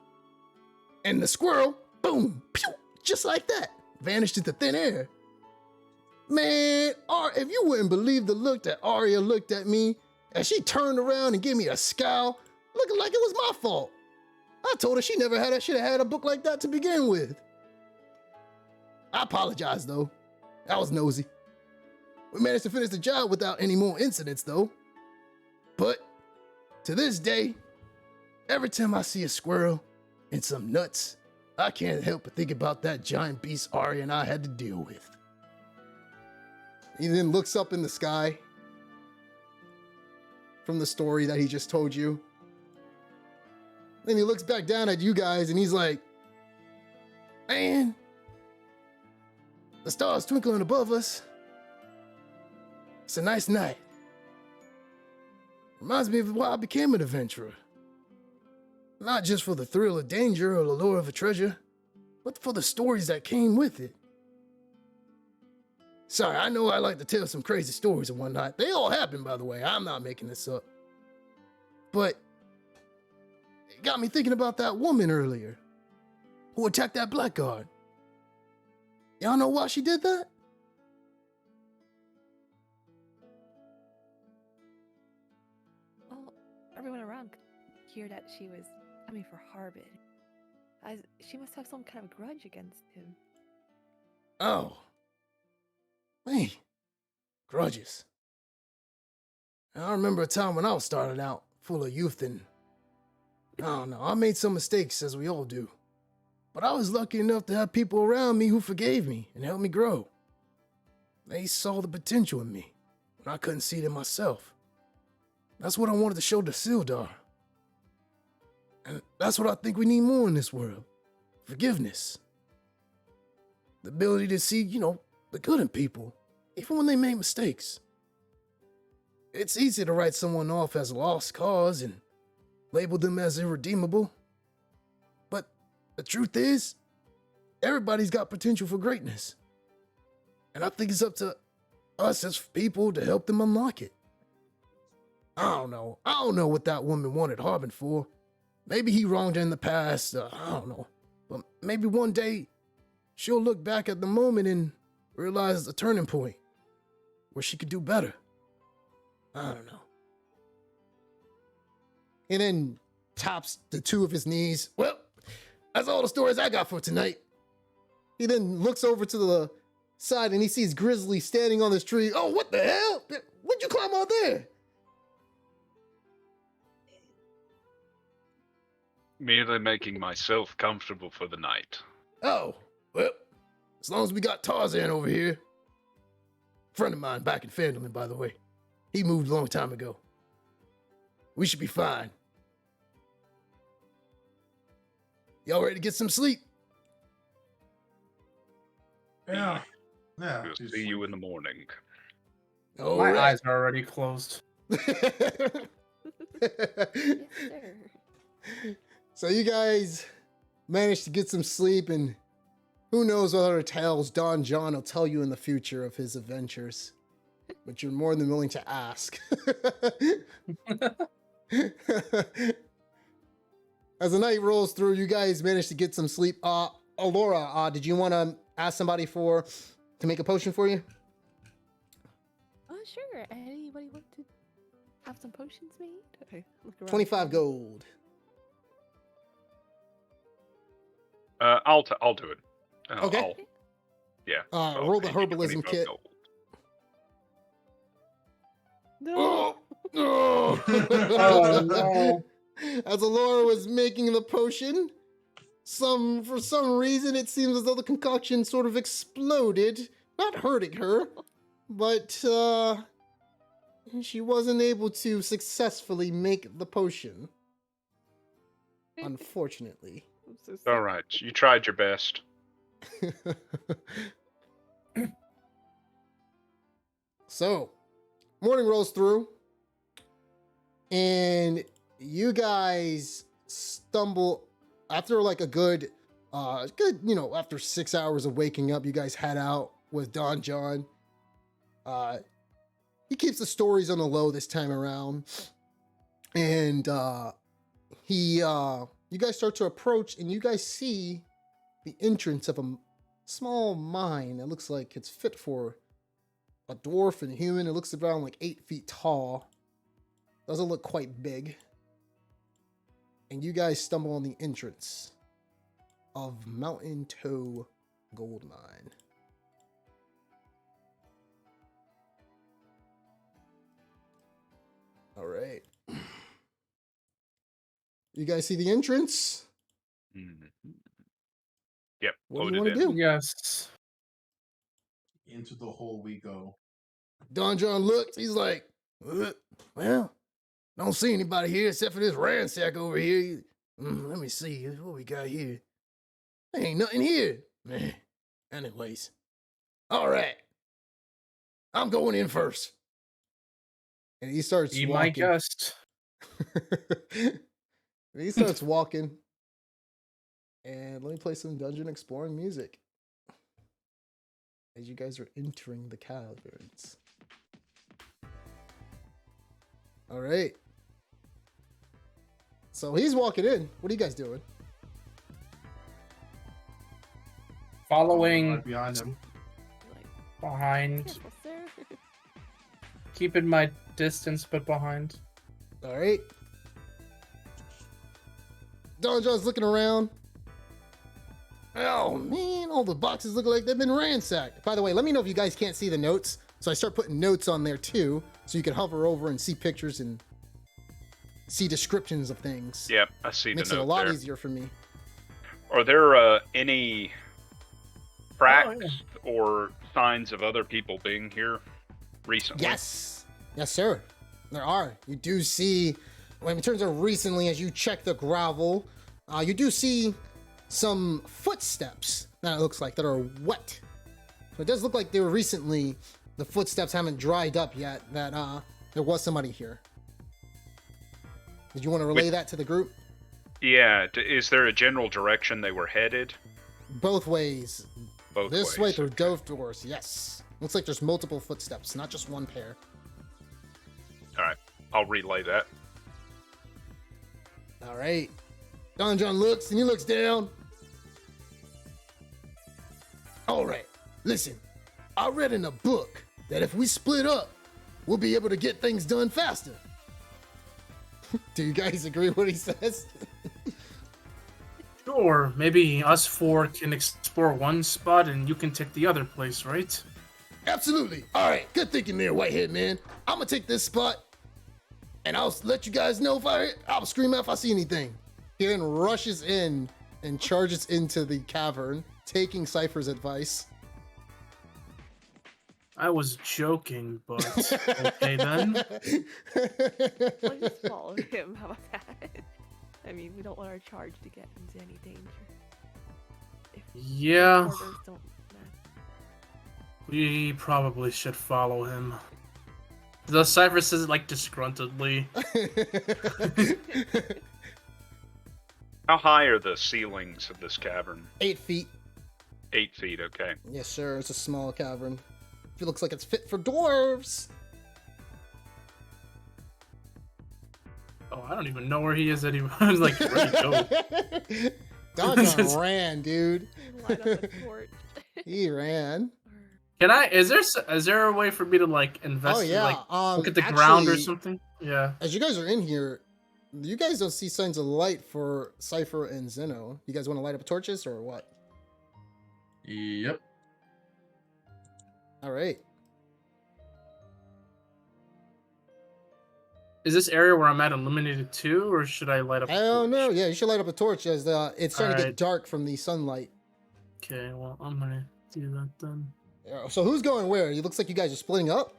And the squirrel, boom, pew, just like that, vanished into thin air. Man, if you wouldn't believe the look that Arya looked at me, as she turned around and gave me a scowl, looking like it was my fault. I told her she never should have had a book like that to begin with. I apologize though. I was nosy. We managed to finish the job without any more incidents though. But to this day, every time I see a squirrel and some nuts, I can't help but think about that giant beast Arya and I had to deal with. He then looks up in the sky from the story that he just told you. Then he looks back down at you guys and he's like, man, the stars twinkling above us. It's a nice night. Reminds me of why I became an adventurer. Not just for the thrill of danger or the lure of a treasure, but for the stories that came with it. Sorry, I know I like to tell some crazy stories and whatnot. They all happen, by the way. I'm not making this up. But it got me thinking about that woman earlier who attacked that blackguard. Y'all know why she did that? Well, everyone around could hear that she was coming for Harbin. She must have some kind of grudge against him. Oh. Man, grudges. I remember a time when I was starting out, full of youth, and I don't know, I made some mistakes, as we all do. But I was lucky enough to have people around me who forgave me and helped me grow. They saw the potential in me when I couldn't see it in myself. That's what I wanted to show to Sildar. And that's what I think we need more in this world. Forgiveness. The ability to see, the good in people, even when they make mistakes. It's easy to write someone off as a lost cause and label them as irredeemable. But the truth is, everybody's got potential for greatness. And I think it's up to us as people to help them unlock it. I don't know what that woman wanted Harbin for. Maybe he wronged her in the past, I don't know. But maybe one day, she'll look back at the moment and realize a turning point where she could do better. I don't know. And then taps the two of his knees. Well, that's all the stories I got for tonight. He then looks over to the side and he sees Grizzly standing on this tree. Oh, what the hell? What'd you climb out there? Merely making myself comfortable for the night. Oh, well, as long as we got Tarzan over here. Friend of mine back in Phandalin, by the way. He moved a long time ago. We should be fine. Y'all ready to get some sleep? Yeah. We'll see you in the morning. All My right. eyes are already closed. Yes, sir. So you guys managed to get some sleep, and who knows what other tales Don John will tell you in the future of his adventures. But you're more than willing to ask. As the night rolls through, you guys manage to get some sleep. Alora, did you want to ask somebody to make a potion for you? Oh, sure. Anybody want to have some potions made? Okay, look around. 25 gold. I'll do it. Okay. Yeah. Roll the pay me herbalism 25 kit. gold. No. Oh, Oh no. As Alora was making the potion, for some reason it seems as though the concoction sort of exploded, not hurting her, but she wasn't able to successfully make the potion. Unfortunately. I'm so All sorry. right, you tried your best. So, morning rolls through, and you guys stumble after like a good, after 6 hours of waking up. You guys head out with Don John. He keeps the stories on the low this time around, and you guys start to approach, and you guys see the entrance of a small mine that looks like it's fit for a dwarf and human. It looks around like 8 feet tall. Doesn't look quite big. And you guys stumble on the entrance of Mountain Toe Gold Mine. All right. You guys see the entrance? Mhm. Yep. What do you loaded want to in. do? Yes. Into the hole we go. Don John looks. He's like, well, don't see anybody here except for this ransack over here. Let me see what we got here. There ain't nothing here. Anyways, all right. I'm going in first. And he starts Be my walking. guest. He starts walking. And let me play some dungeon exploring music as you guys are entering the caverns. All right. So he's walking in. What are you guys doing? Following Right behind him. Like, behind. careful, sir. Keeping my distance, but behind. All right. Don John's looking around. Oh, man, all the boxes look like they've been ransacked. By the way, let me know if you guys can't see the notes. So I start putting notes on there, too, so you can hover over and see pictures and see descriptions of things. Yep, I see Makes the it note a lot there. easier for me. Are there any tracks yeah. or signs of other people being here recently? Yes. Yes, sir. There are. You do see, in terms of recently, as you check the gravel, you do see some footsteps that it looks like that are wet. So it does look like they were recently, the footsteps haven't dried up yet, that there was somebody here. Did you want to relay that to the group? Yeah, is there a general direction they were headed? Way ways. Both This ways. way through both doors, yes. Looks like there's multiple footsteps, not just one pair. Alright, I'll relay that. All right. Don John looks and he looks down. All right. Listen, I read in a book that if we split up, we'll be able to get things done faster. Do you guys agree with what he says? Sure, maybe us four can explore one spot and you can take the other place, right? Absolutely. All right. Good thinking there, Whitehead man. I'm gonna take this spot, and I'll let you guys know I'll scream out if I see anything. He then rushes in and charges into the cavern, taking Cypher's advice. I was joking, but okay then. I'll just follow him. How about that? I mean, we don't want our charge to get into any danger. If Yeah, orders don't match. we probably should follow him. The Cypher says it like disgruntledly. How high are the ceilings of this cavern? 8 feet. 8 feet, okay. Yes, sir. It's a small cavern. It looks like it's fit for dwarves. Oh, I don't even know where he is anymore. I was like, where'd he go? Don ran, dude. Light up a torch. He ran. Can I? Is there a way for me to like invest? Oh yeah. Like, look at the ground or actually, something. Yeah. As you guys are in here, you guys don't see signs of light for Cypher and Zeno. You guys want to light up torches or what? Yep. All right. Is this area where I'm at illuminated too, or should I light up? I don't know. Yeah, you should light up a torch as it's starting to get Alright. dark from the sunlight. Okay, well I'm gonna do that then. Yeah, so who's going where? It looks like you guys are splitting up.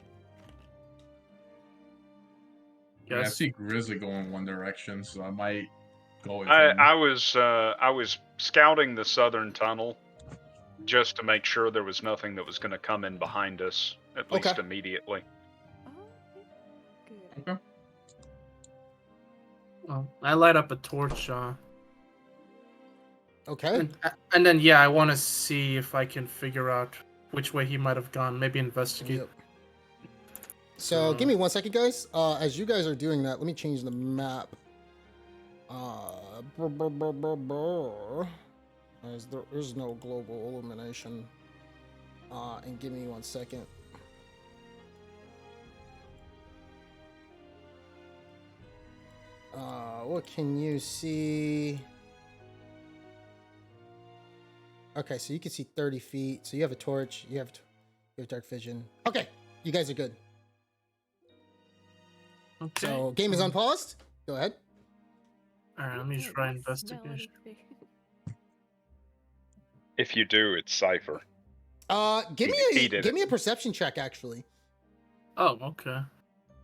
Yeah, I Yes. see Grizzly going one direction, so I might go with I, him. I was scouting the southern tunnel just to make sure there was nothing that was going to come in behind us, at least Okay. immediately. Oh, good. Okay. Well, I light up a torch. Okay. And then yeah, I want to see if I can figure out which way he might have gone. Maybe investigate. Yep. So give me 1 second, guys. As you guys are doing that, let me change the map. As there is no global illumination. And give me 1 second. What can you see? Okay, so you can see 30 feet. So you have a torch. You have dark vision. Okay, you guys are good. Okay. So game is unpaused. Go ahead. All right, let me Can't try smell investigation. anything. If you do, it's Cypher. Give He did me a perception check actually. Oh, okay.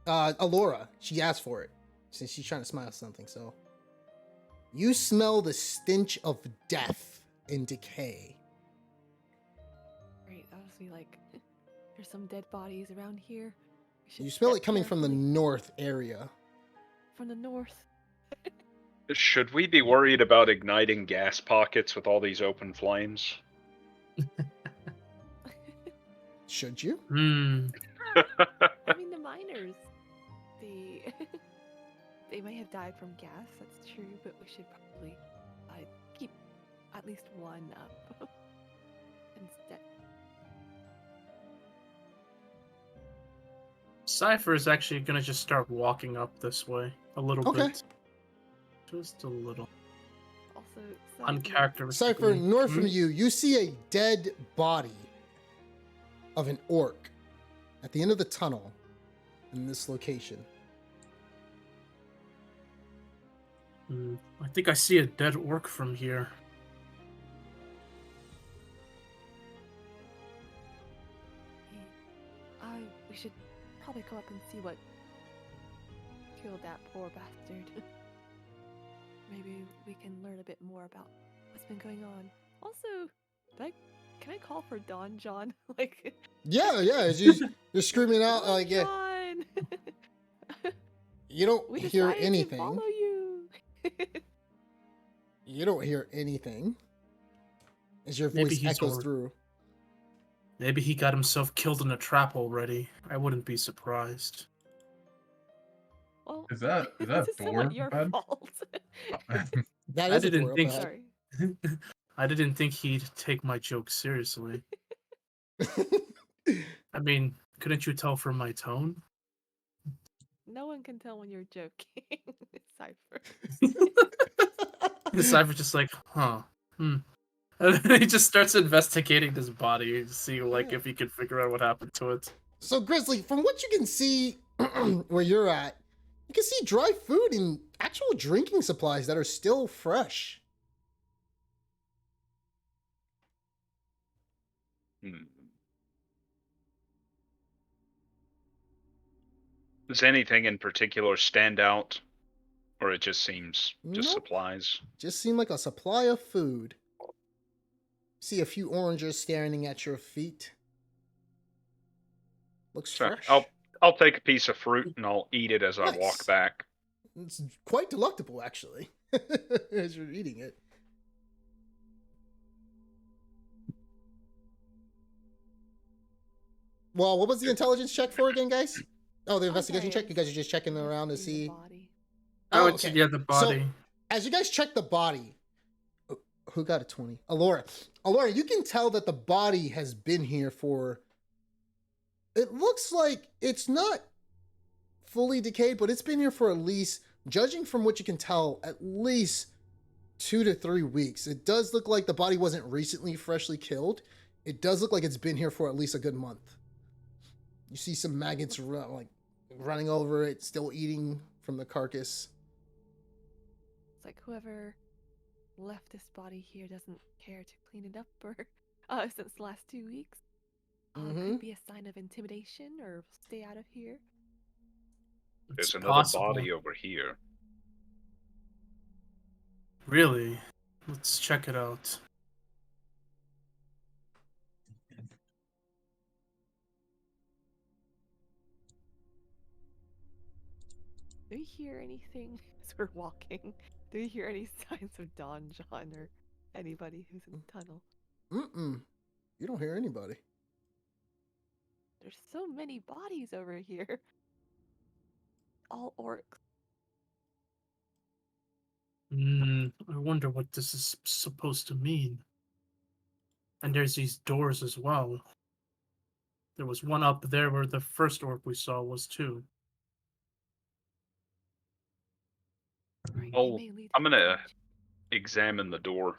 Alora, she asked for it since she's trying to smile something. So you smell the stench of death and decay. Great, I'll just be like, there's some dead bodies around here. We should You smell step it coming from the carefully." north area. From the north. Should we be worried about igniting gas pockets with all these open flames? Should you? Hmm. I mean, the miners, they may have died from gas. That's true, but we should probably keep at least one up instead. Cypher is actually gonna just start walking up this way a little Okay. bit. Just a little. Also, Uncharacteristic. Cypher, north from you, you see a dead body of an orc at the end of the tunnel in this location. I think I see a dead orc from here. we should probably go up and see what killed that poor bastard. Maybe we can learn a bit more about what's been going on. Also, can I call for Don John? Like, Yeah, you're screaming out Don like, yeah, John! you don't We hear decided to anything. follow you. You don't hear anything as your Maybe voice he's echoes over- through. Maybe he got himself killed in a trap already. I wouldn't be surprised. Well, Is that a this is somewhat door, your bud? fault. That I is a didn't door up think- ahead. Sorry. I didn't think he'd take my joke seriously. I mean, couldn't you tell from my tone? No one can tell when you're joking, Cypher. The Cypher's just like, huh. And then he just starts investigating this body to see like Yeah. if he can figure out what happened to it. So, Grizzly, from what you can see where you're at, you can see dry food and actual drinking supplies that are still fresh. Hmm. Does anything in particular stand out? Or it just seems just Nope. supplies? Just seemed like a supply of food. See a few oranges standing at your feet. Looks Sure. fresh. I'll I'll take a piece of fruit and I'll eat it as I Nice. walk back. It's quite delectable, actually, as you're eating it. Well, what was the intelligence check for again, guys? Oh, the investigation check? You guys are just checking around to see. Body. I would okay. say, yeah, the body. So, as you guys check the body, who got a 20? Alora. Alora, you can tell that the body has been here for. It looks like it's not fully decayed, but it's been here for at least, judging from what you can tell, at least 2 to 3 weeks. It does look like the body wasn't recently freshly killed. It does look like it's been here for at least a good month. You see some maggots running over it, still eating from the carcass. It's like whoever left this body here doesn't care to clean it up for since the last 2 weeks. Mhm. Could be a sign of intimidation or stay out of here. There's It's another possible. body over here. Really? Let's check it out. Do you hear anything as we're walking? Do you hear any signs of Don John or anybody who's in the tunnel? Mm-mm. You don't hear anybody. There's so many bodies over here. All orcs. I wonder what this is supposed to mean. And there's these doors as well. There was one up there where the first orc we saw was too. Right, they Oh, may lead I'm to gonna dungeon. examine the door.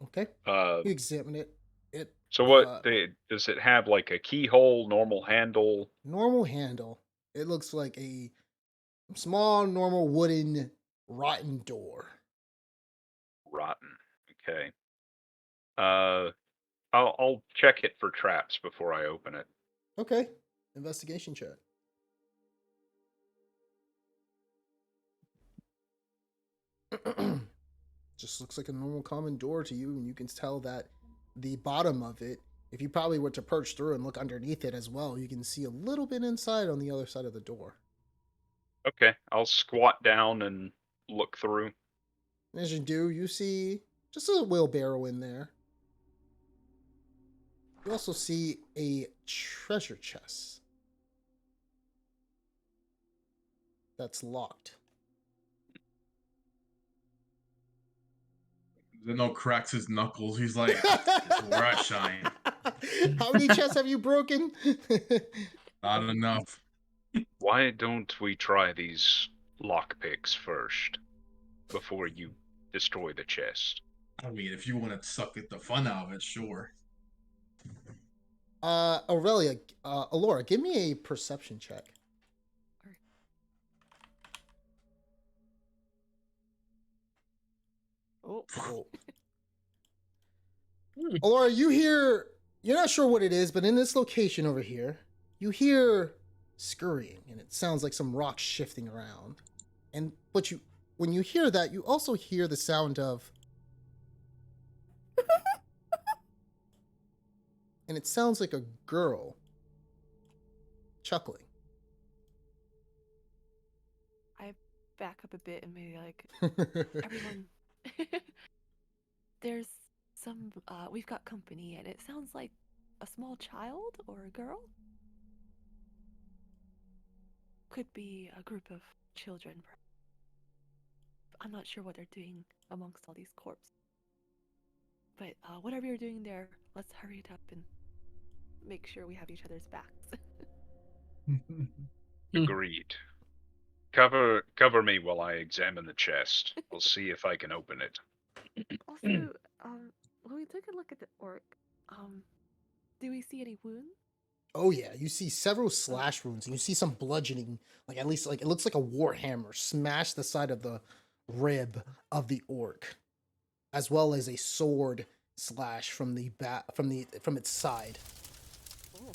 Okay. Uh, You examine it. so what? Does it have like a keyhole, normal handle? Normal handle. It looks like a small, normal wooden, rotten door. Rotten. Okay. I'll check it for traps before I open it. Okay. Investigation check. Just looks like a normal common door to you, and you can tell that the bottom of it, if you probably were to perch through and look underneath it as well, you can see a little bit inside on the other side of the door. Okay, I'll squat down and look through. As you do, you see just a wheelbarrow in there. You also see a treasure chest that's locked. Zeno cracks his knuckles. He's like, where I shine. How many chests have you broken? Not enough. Why don't we try these lockpicks first before you destroy the chest? I mean, if you want to suck at the fun out of it, sure. Aurelia, Alora, give me a perception check. Oh. Alora, you're not sure what it is, but in this location over here, you hear scurrying, and it sounds like some rocks shifting around. When you hear that, you also hear the sound of, and it sounds like a girl chuckling. I back up a bit and maybe like everyone. There's some. We've got company, and it sounds like a small child or a girl. Could be a group of children. I'm not sure what they're doing amongst all these corpses. But whatever you're doing there, let's hurry it up and make sure we have each other's backs. Agreed. Cover me while I examine the chest. We'll see if I can open it. Also, when we took a look at the orc, do we see any wounds? Oh yeah, you see several slash wounds, and you see some bludgeoning, like at least like it looks like a war hammer smash the side of the rib of the orc, as well as a sword slash from from its side. Oh.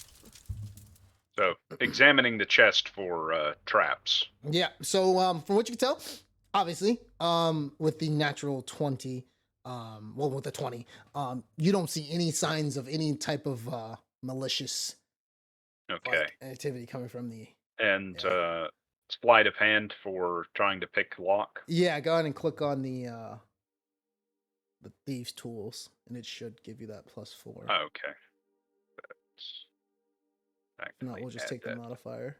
So, examining the chest for traps. Yeah. So from what you can tell, obviously, with the natural 20, with the 20, you don't see any signs of any type of malicious Okay. activity coming from the. And Yeah. sleight of hand for trying to pick lock. Yeah, go ahead and click on the thieves tools, and it should give you that +4. Okay. If not, we'll just add take the that. modifier.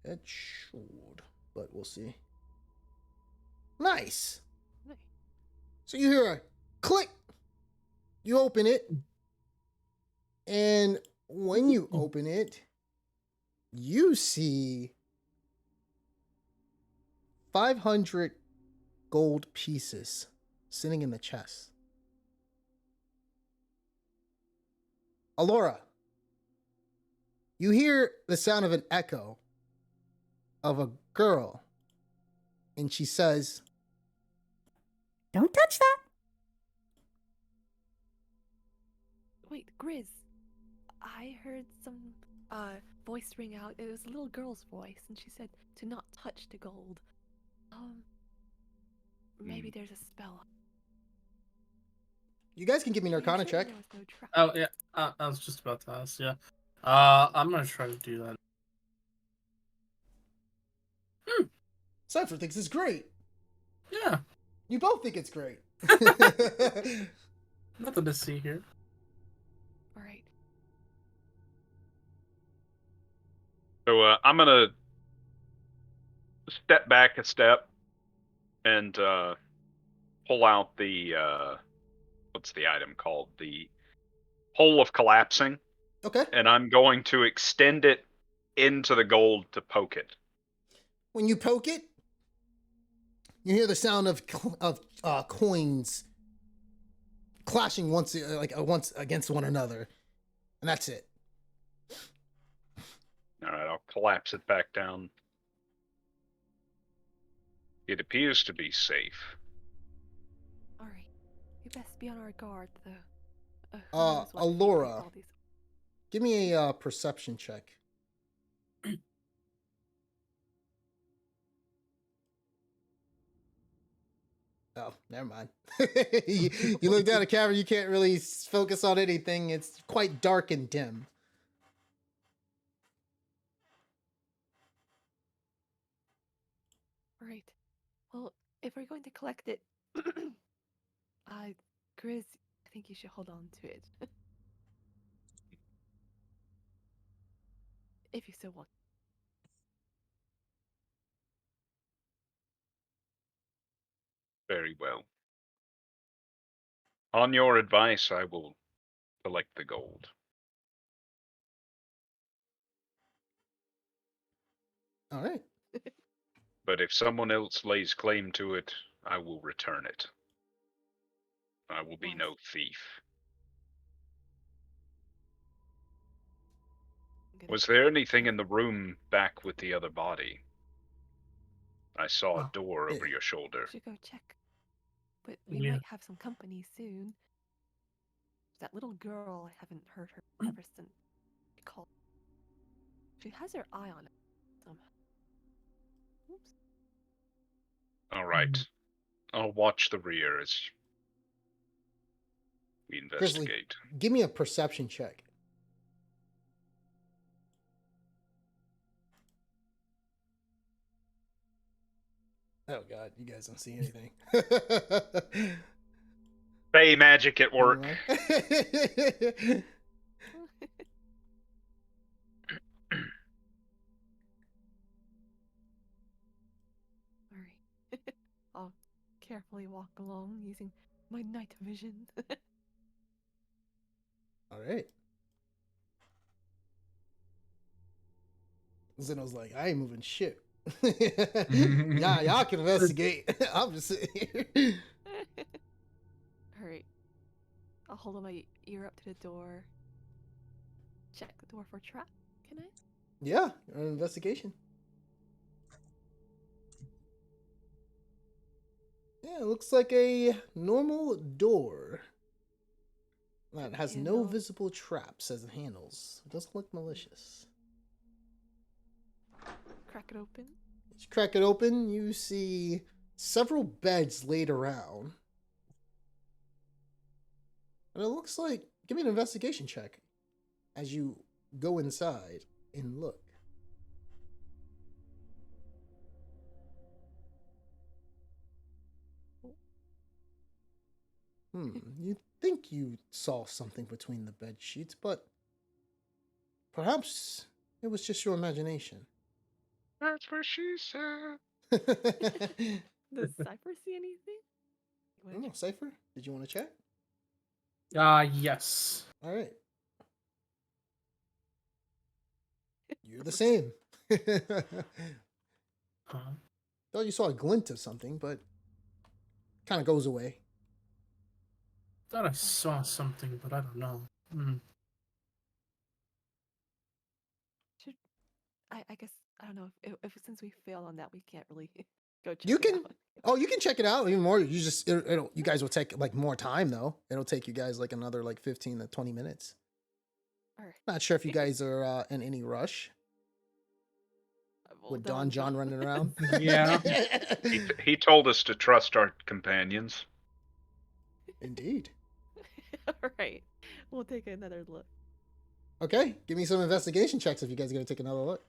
It should, but we'll see. Nice. Nice. So you hear a click. You open it, and when you open it, you see 500 gold pieces sitting in the chest. Alora, you hear the sound of an echo of a girl, and she says, Don't touch that. Wait, Grizz. I heard some voice ring out. It was a little girl's voice, and she said to not touch the gold. Maybe there's a spell. you guys can give me an Are you Arcana sure check. there was no trap? Oh yeah, I was just about to ask. Yeah, I'm gonna try to do that. Cypher thinks it's great. Yeah, You both think it's great. nothing to see here. All right. So I'm gonna step back a step and pull out the what's the item called? The hole of collapsing, Okay. and I'm going to extend it into the gold to poke it. When you poke it, you hear the sound of coins clashing once against one another, and that's it. All right, I'll collapse it back down. It appears to be safe. All right. We best be on our guard, though. Who Uh, knows what Alora. all these- Give me a perception check. Oh, never mind. you look down at the camera, you can't really focus on anything. It's quite dark and dim. All right. Well, if we're going to collect it, Grizz, I think you should hold on to it. If you so want. Very well. On your advice, I will collect the gold. All right. But if someone else lays claim to it, I will return it. I will be Wise. no thief. I'm gonna Was there anything go- in the room back with the other body? I saw a Oh, door over yeah. your shoulder. should go check. But we Yeah. might have some company soon. That little girl, I haven't heard her ever since we called. She has her eye on it somehow. Oops. All right. I'll watch the rear as we Grizzly, investigate. give me a perception check. Oh god, you guys don't see anything. Fey magic at work. All right. I'll carefully walk along using my night vision. All right. Zeno's like, I ain't moving shit. Y'all can investigate. I'm just sitting here. All right. I'll hold my ear up to the door. Check the door for trap. Can I? Yeah, an investigation. Yeah, it looks like a normal door. That has no Handle. visible traps as it handles. It doesn't look malicious. Crack it open. As you crack it open, you see several beds laid around. And it looks like, give me an investigation check as you go inside and look. You think you saw something between the bed sheets, but perhaps it was just your imagination. That's what she said. Does Cypher see anything? You wanna Oh, check? Cypher, did you want to check? Yes. All right. You're the same. Huh. Thought you saw a glint of something, but kind of goes away. Thought I saw something, but I don't know. Hmm. I guess I don't know if since we failed on that, we can't really go check You it can. out. Oh, you can check it out even more. You just you guys will take like more time though. It'll take you guys like another like 15 to 20 minutes. All right. Not sure if you guys are in any rush Well, with Don John running around. Yeah. He told us to trust our companions. Indeed. All right. We'll take another look. Okay, give me some investigation checks if you guys are gonna take another look.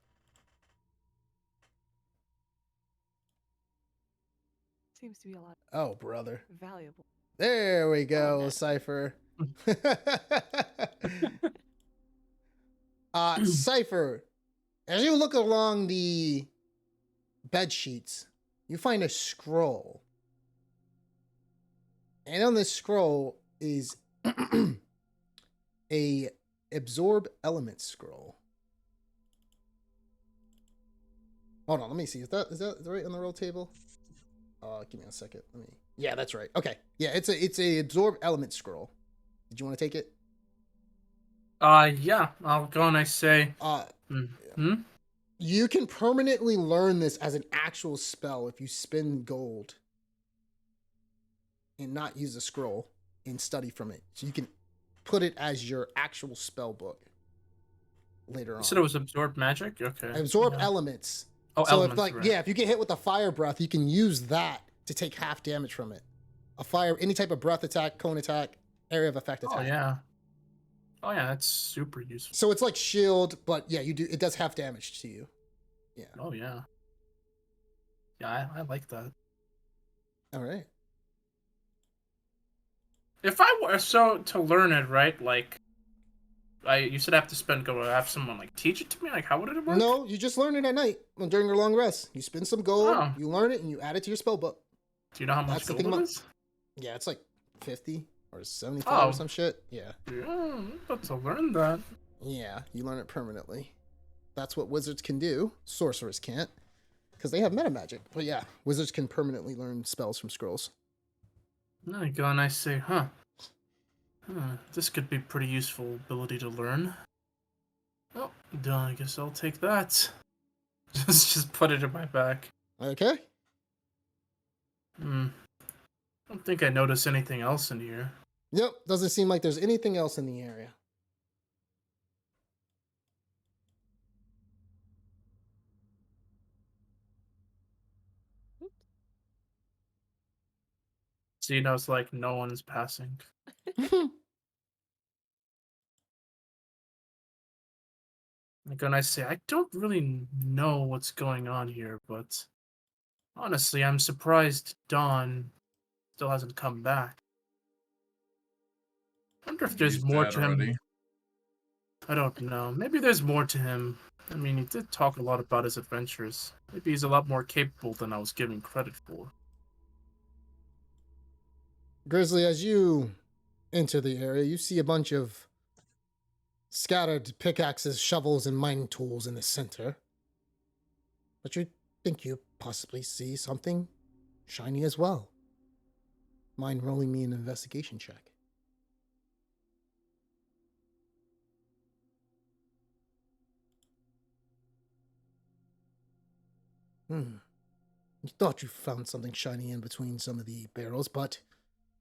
Seems to be a lot Oh, brother. valuable. There we go, nice. Cypher. Cypher, as you look along the bed sheets, you find a scroll. And on this scroll is a absorb element scroll. Hold on, let me see. Is that right on the roll table? Give me a second. Yeah, that's right. Okay. Yeah, it's a absorb element scroll. Did you want to take it? Yeah. I'll go and I say. Hmm. You can permanently learn this as an actual spell if you spend gold and not use the scroll and study from it. So you can put it as your actual spell book later on. You said it was absorb magic. Okay. Absorb Yeah. elements. Oh, So elements. if like right. yeah, if you get hit with a fire breath, you can use that to take half damage from it. Any type of breath attack, cone attack, area of effect attack. Oh yeah. Oh yeah, that's super useful. So it's like shield, but yeah, it does half damage to you. Yeah. Oh yeah. Yeah, I like that. All right. If I were to learn it, right? Like, you said I have to have someone like teach it to me. Like, how would it work? No, you just learn it at night during your long rest. You spend some gold, Oh. you learn it, and you add it to your spell book. Do you know how much That's the gold thing it about- is? Yeah, it's like 50 or 75 or some shit. Yeah. Yeah, I'm about to learn that. Yeah, you learn it permanently. That's what wizards can do. Sorcerers can't, because they have meta magic. But yeah, wizards can permanently learn spells from scrolls. Then I go and I say, this could be pretty useful ability to learn. Oh, done. I guess I'll take that. Just put it in my back. Okay. I don't think I notice anything else in here. Yep, doesn't seem like there's anything else in the area. So you know, it's like no one's passing. I go and I say, I don't really know what's going on here, but honestly, I'm surprised Dawn still hasn't come back. I wonder if there's He's more dead to him. already. I don't know. Maybe there's more to him. I mean, he did talk a lot about his adventures. Maybe he's a lot more capable than I was giving credit for. Grizzly, as you enter the area, you see a bunch of scattered pickaxes, shovels, and mining tools in the center. But you think you possibly see something shiny as well. Mind rolling me an investigation check? You thought you found something shiny in between some of the barrels, but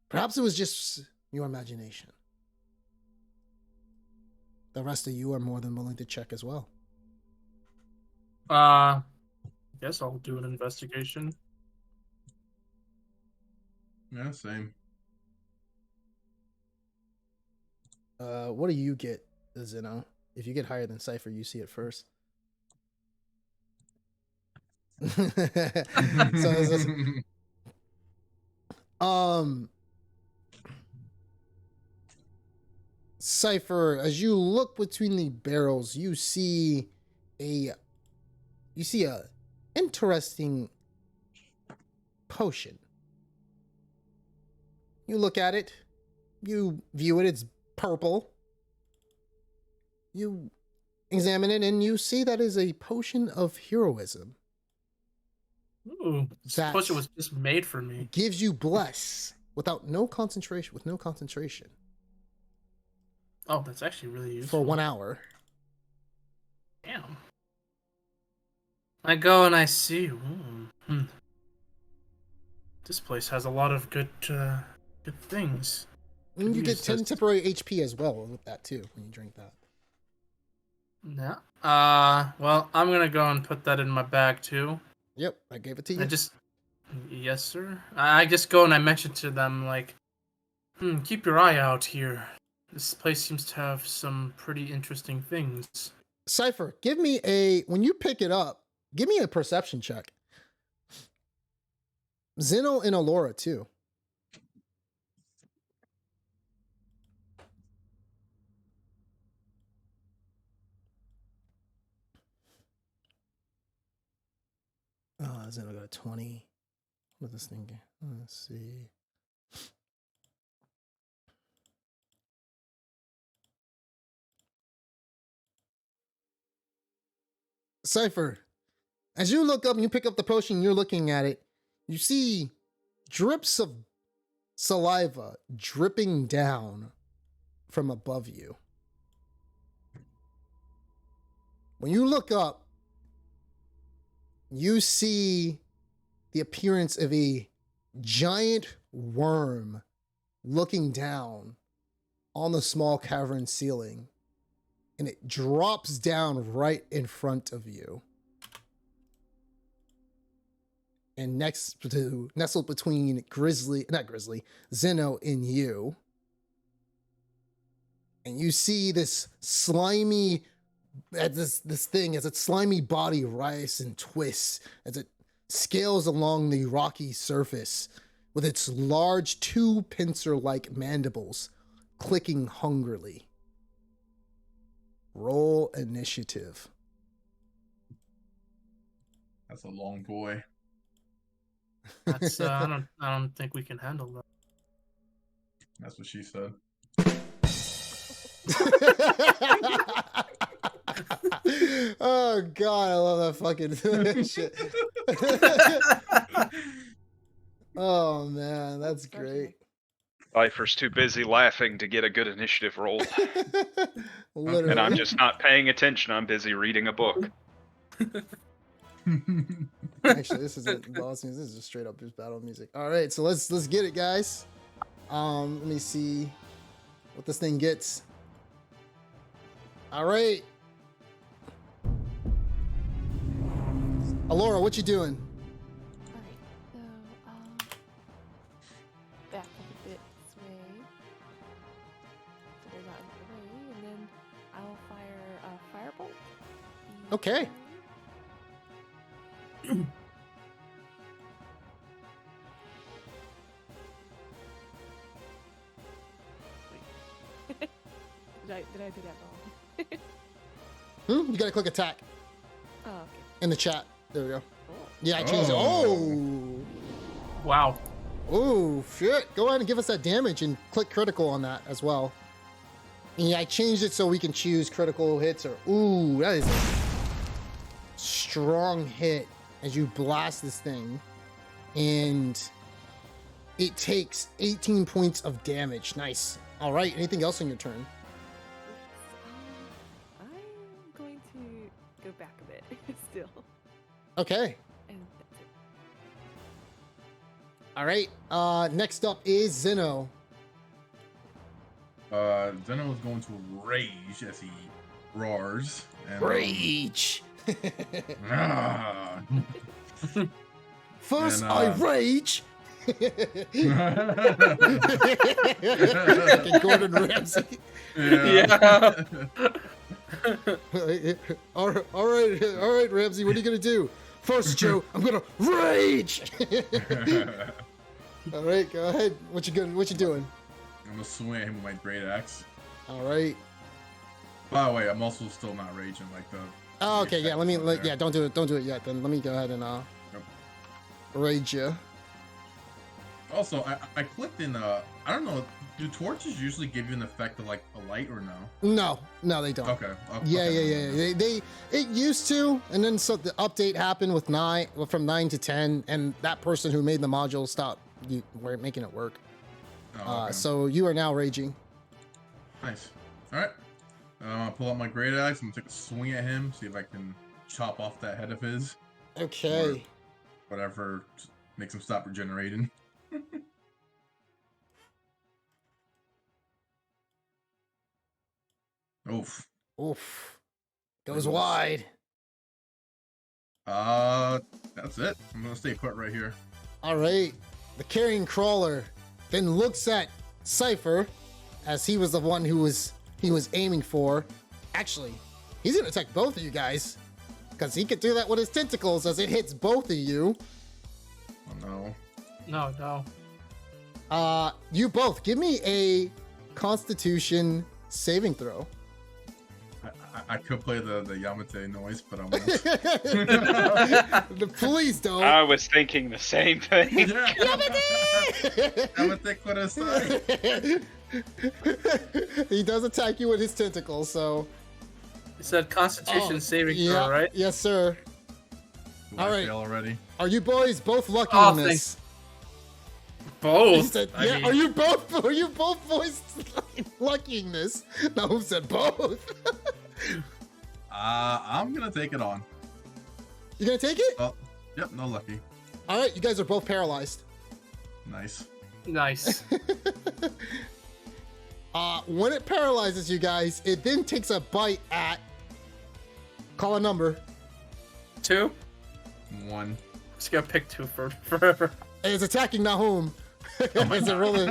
perhaps it was just your imagination. The rest of you are more than willing to check as well. Guess I'll do an investigation. Yeah, same. What do you get, Zeno? If you get higher than Cypher, you see it first. So it's just, Cypher, as you look between the barrels, you see a interesting potion. You look at it, you view it, it's purple. You examine it and you see that is a potion of heroism. Ooh, this That- potion was just made for me. Gives you bless with no concentration. Oh, that's actually really useful. For 1 hour. Damn. I go and I see. This place has a lot of good things. And you Use get 10 this. temporary HP as well with that too when you drink that. Yeah. Well, I'm gonna go and put that in my bag too. Yep, I gave it to you. Yes, sir. I just go and I mention to them like, keep your eye out here. This place seems to have some pretty interesting things. Cypher, when you pick it up, give me a perception check. Zeno and Alora too. Zeno got a 20. What does this thing get? Let's see. Cypher, as you look up and you pick up the potion, you're looking at it, you see drips of saliva dripping down from above you. When you look up, you see the appearance of a giant worm looking down on the small cavern ceiling. And it drops down right in front of you. And nestled between Zeno and you. And you see this slimy, this thing as its slimy body writhes and twists as it scales along the rocky surface with its large pincer-like mandibles clicking hungrily. Roll initiative. That's a long boy. That's I don't think we can handle that. That's what she said. Oh god, I love that fucking shit. Oh man, that's great. Cypher's too busy laughing to get a good initiative roll. Literally. And I'm just not paying attention. I'm busy reading a book. Actually, this isn't boss music. This is just straight up just battle music. All right, so let's get it, guys. Let me see what this thing gets. All right, Alora, what you doing? Alright, so, back up a bit this way. So they're not in the way, and then I'll fire a firebolt. Okay. Did I do that wrong? You gotta click attack Oh, okay. in the chat. There we go. Cool. Yeah, I changed it. Oh. Wow. Oh, shit. Go ahead and give us that damage and click critical on that as well. And yeah, I changed it so we can choose critical hits or... Ooh, that is a strong hit as you blast this thing. And it takes 18 points of damage. Nice. All right, anything else on your turn? I'm going to go back a bit still. Okay. And that's it. All right. Next up is Zeno. Zeno is going to rage as he roars. And, Rage. Ah. First, And, I rage. Fucking Gordon Ramsay. Yeah. all right, Ramsey. What are you gonna do? First, Joe, I'm gonna rage. All right, go ahead. What you doing? I'm gonna swing at him with my great axe. All right. By the way, I'm also still not raging like the. Oh, okay. Yeah. Let me. effect Yeah. Don't do it. Don't do it yet. Then let me go ahead and Yep. rage you. Also, I clicked in. I don't know. Do torches usually give you an effect of like a light or no? No, they don't. Okay. Yeah. Okay. They it used to, and then so the update happened with from 9 to 10, and that person who made the module stopped making it work. Oh, okay. So you are now raging. Nice. All right. I'll pull out my great axe. I'm gonna take a swing at him. See if I can chop off that head of his. Okay. Whatever makes him stop regenerating. Oof. Oof. Goes Nice. wide. That's it. I'm gonna stay put right here. All right. The carrion crawler then looks at Cypher, as he was the one he was aiming for. Actually, he's gonna attack both of you guys, because he could do that with his tentacles as it hits both of you. Oh no. No. You both give me a Constitution saving throw. I could play the Yamate noise, but I won't. Please don't. I was thinking the same thing. Yamate kudasai. He does attack you with his tentacles, so. You said Constitution saving yeah, throw, right? Yes, sir. Do All I right. fail already? Are you boys both lucky Oh, on this? He Both. said, I yeah. mean, Are you both boys lucky in this? No, who said both? I'm gonna take it on. You gonna take it? Oh, yep, no lucky. All right, you guys are both paralyzed. Nice. Nice. When it paralyzes you guys, it then takes a bite at. Call a number. 2? 1. Just gonna pick 2 for forever. And it's attacking Nahum. It's a really.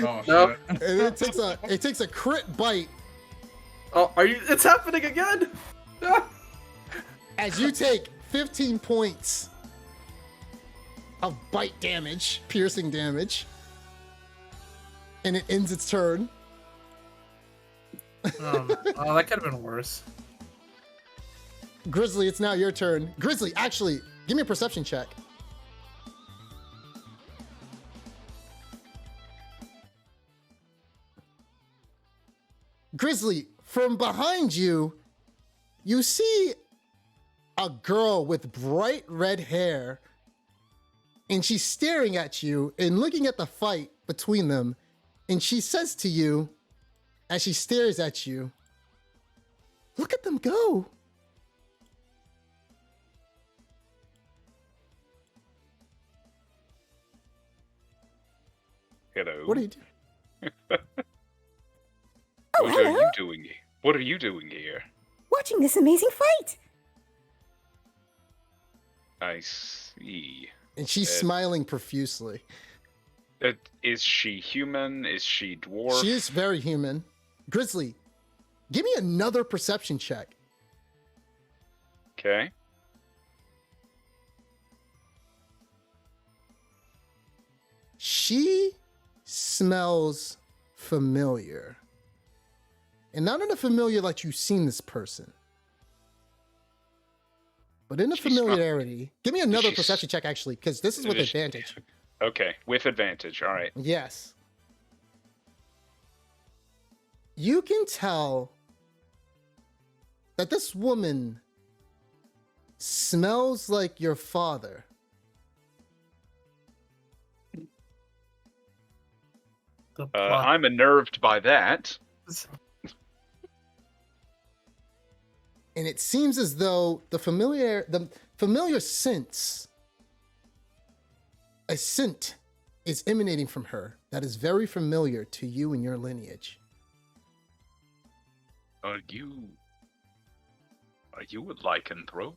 Oh Nope. shit. And it takes a crit bite Oh, are you? It's happening again. as you take 15 points of bite damage, piercing damage, and it ends its turn. Oh, that could have been worse. Grizzly, it's now your turn. Grizzly, actually, give me a perception check. Grizzly, from behind you, you see a girl with bright red hair, and she's staring at you and looking at the fight between them, and she says to you, as she stares at you, "Look at them go." Hello. What are you doing? Oh, What hello. are you doing? What are you doing here? Watching this amazing fight. I see. And she's smiling profusely. Is she human? Is she dwarf? She is very human. Grizzly, give me another perception check. Okay. She smells familiar. And not in a familiar like you've seen this person, but in a She smell- familiarity. Give me another She's- perception check, actually, because this is with Is- advantage. Okay, with advantage. All right. Yes. You can tell that this woman smells like your father. The plot. I'm unnerved by that. And it seems as though the familiar scent, a scent is emanating from her that is very familiar to you and your lineage. Are you a lycanthrope?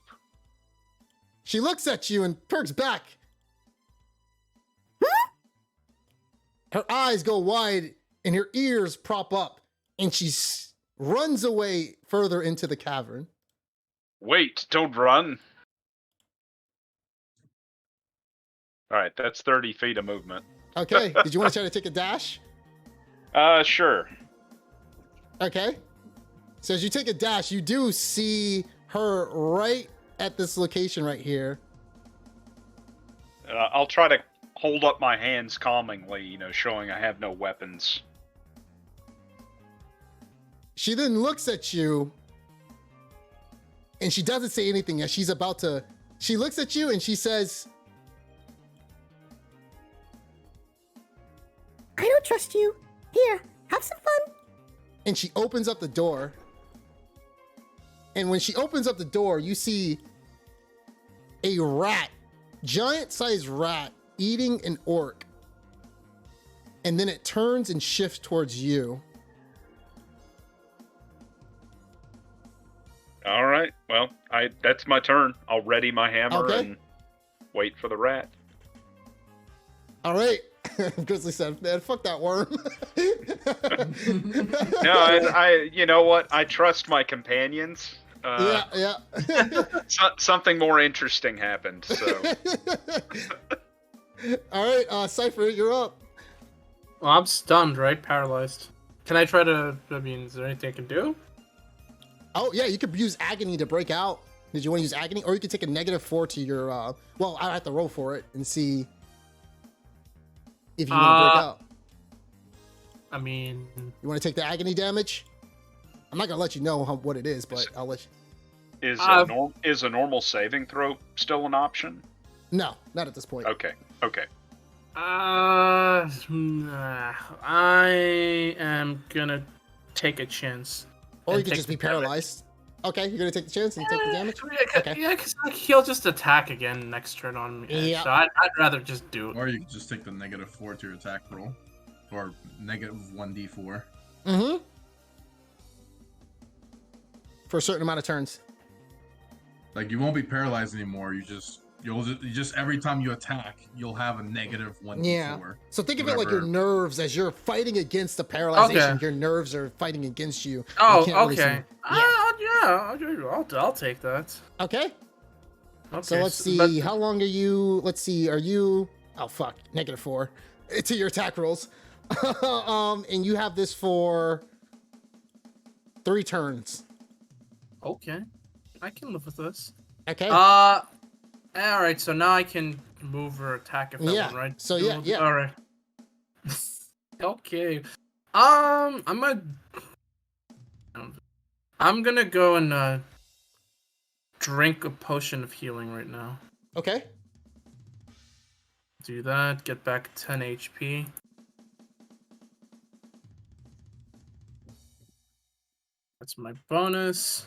She looks at you and perks back. Her eyes go wide and her ears prop up And she runs away further into the cavern. Wait, don't run. All right, that's 30 feet of movement. Okay. Did you want to try to take a dash? Sure. Okay. So as you take a dash, you do see her right at this location right here. I'll try to hold up my hands calmingly, showing I have no weapons. She then looks at you and she doesn't say anything as she's about to. She looks at you and she says, I don't trust you. Here, have some fun. and she opens up the door. And when she opens up the door, you see a rat, giant-sized rat, eating an orc. And then it turns and shifts towards you. All right. Well, that's my turn. I'll ready my hammer Okay. and wait for the rat. All right. Grizzly said, man, fuck that worm. No, I you know what? I trust my companions. Yeah. Something more interesting happened, so. All right, Cypher, you're up. Well, I'm stunned, right? Paralyzed. Can I try to? I mean, is there anything I can do? Oh, yeah, you could use agony to break out. Did you want to use agony? Or you could take a -4 to your, well, I have to roll for it and see if you want to break out. I mean, You want to take the agony damage? I'm not going to let you know what it is, but I'll let you. Is a normal saving throw still an option? No, not at this point. Okay. I am gonna take a chance. Or you and could take just be the damage. paralyzed. Okay, you're going to take the chance and take the damage? Okay. Yeah, because he'll just attack again next turn on me. Yeah. So I'd rather just do it. Or you can just take the -4 to your attack roll. Or -1d4. Mm-hmm. For a certain amount of turns. Like, you won't be paralyzed anymore. You'll just every time you attack, you'll have a -1d4. Yeah. So think of it like your nerves as you're fighting against the paralyzation. Okay. Your nerves are fighting against you. Oh, You can't really okay. I'll take that. Okay. Okay. So let's see. but- How long are you? Let's see. Are you? Oh fuck. -4 to your attack rolls. And you have this for 3 turns. Okay. I can live with this. Okay. All right. So now I can move or attack if I Yeah, want, right? so yeah. All right. Okay. I'm gonna go and drink a potion of healing right now. Okay. Do that. Get back 10 HP. That's my bonus.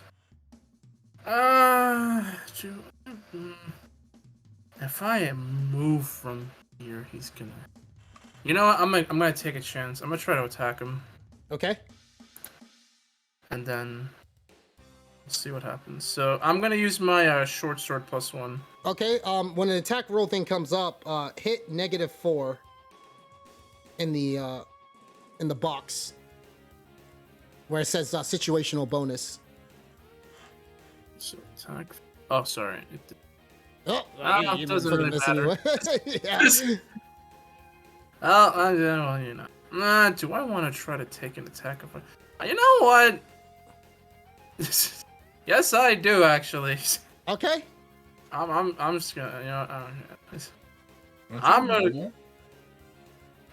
If I move from here, he's gonna. You know what? I'm gonna take a chance. I'm gonna try to attack him, Okay. and then see what happens. So I'm gonna use my short sword +1. Okay. When an attack roll thing comes up, hit -4 in the box where it says situational bonus. So attack. Oh, sorry. Oh, It you doesn't fucking really miss matter. anyway. Yeah. Oh, well, you know. Do I want to try to take an attack of? You know what? Yes, I do actually. Okay. I'm just gonna, Don't I'm you gonna- roll?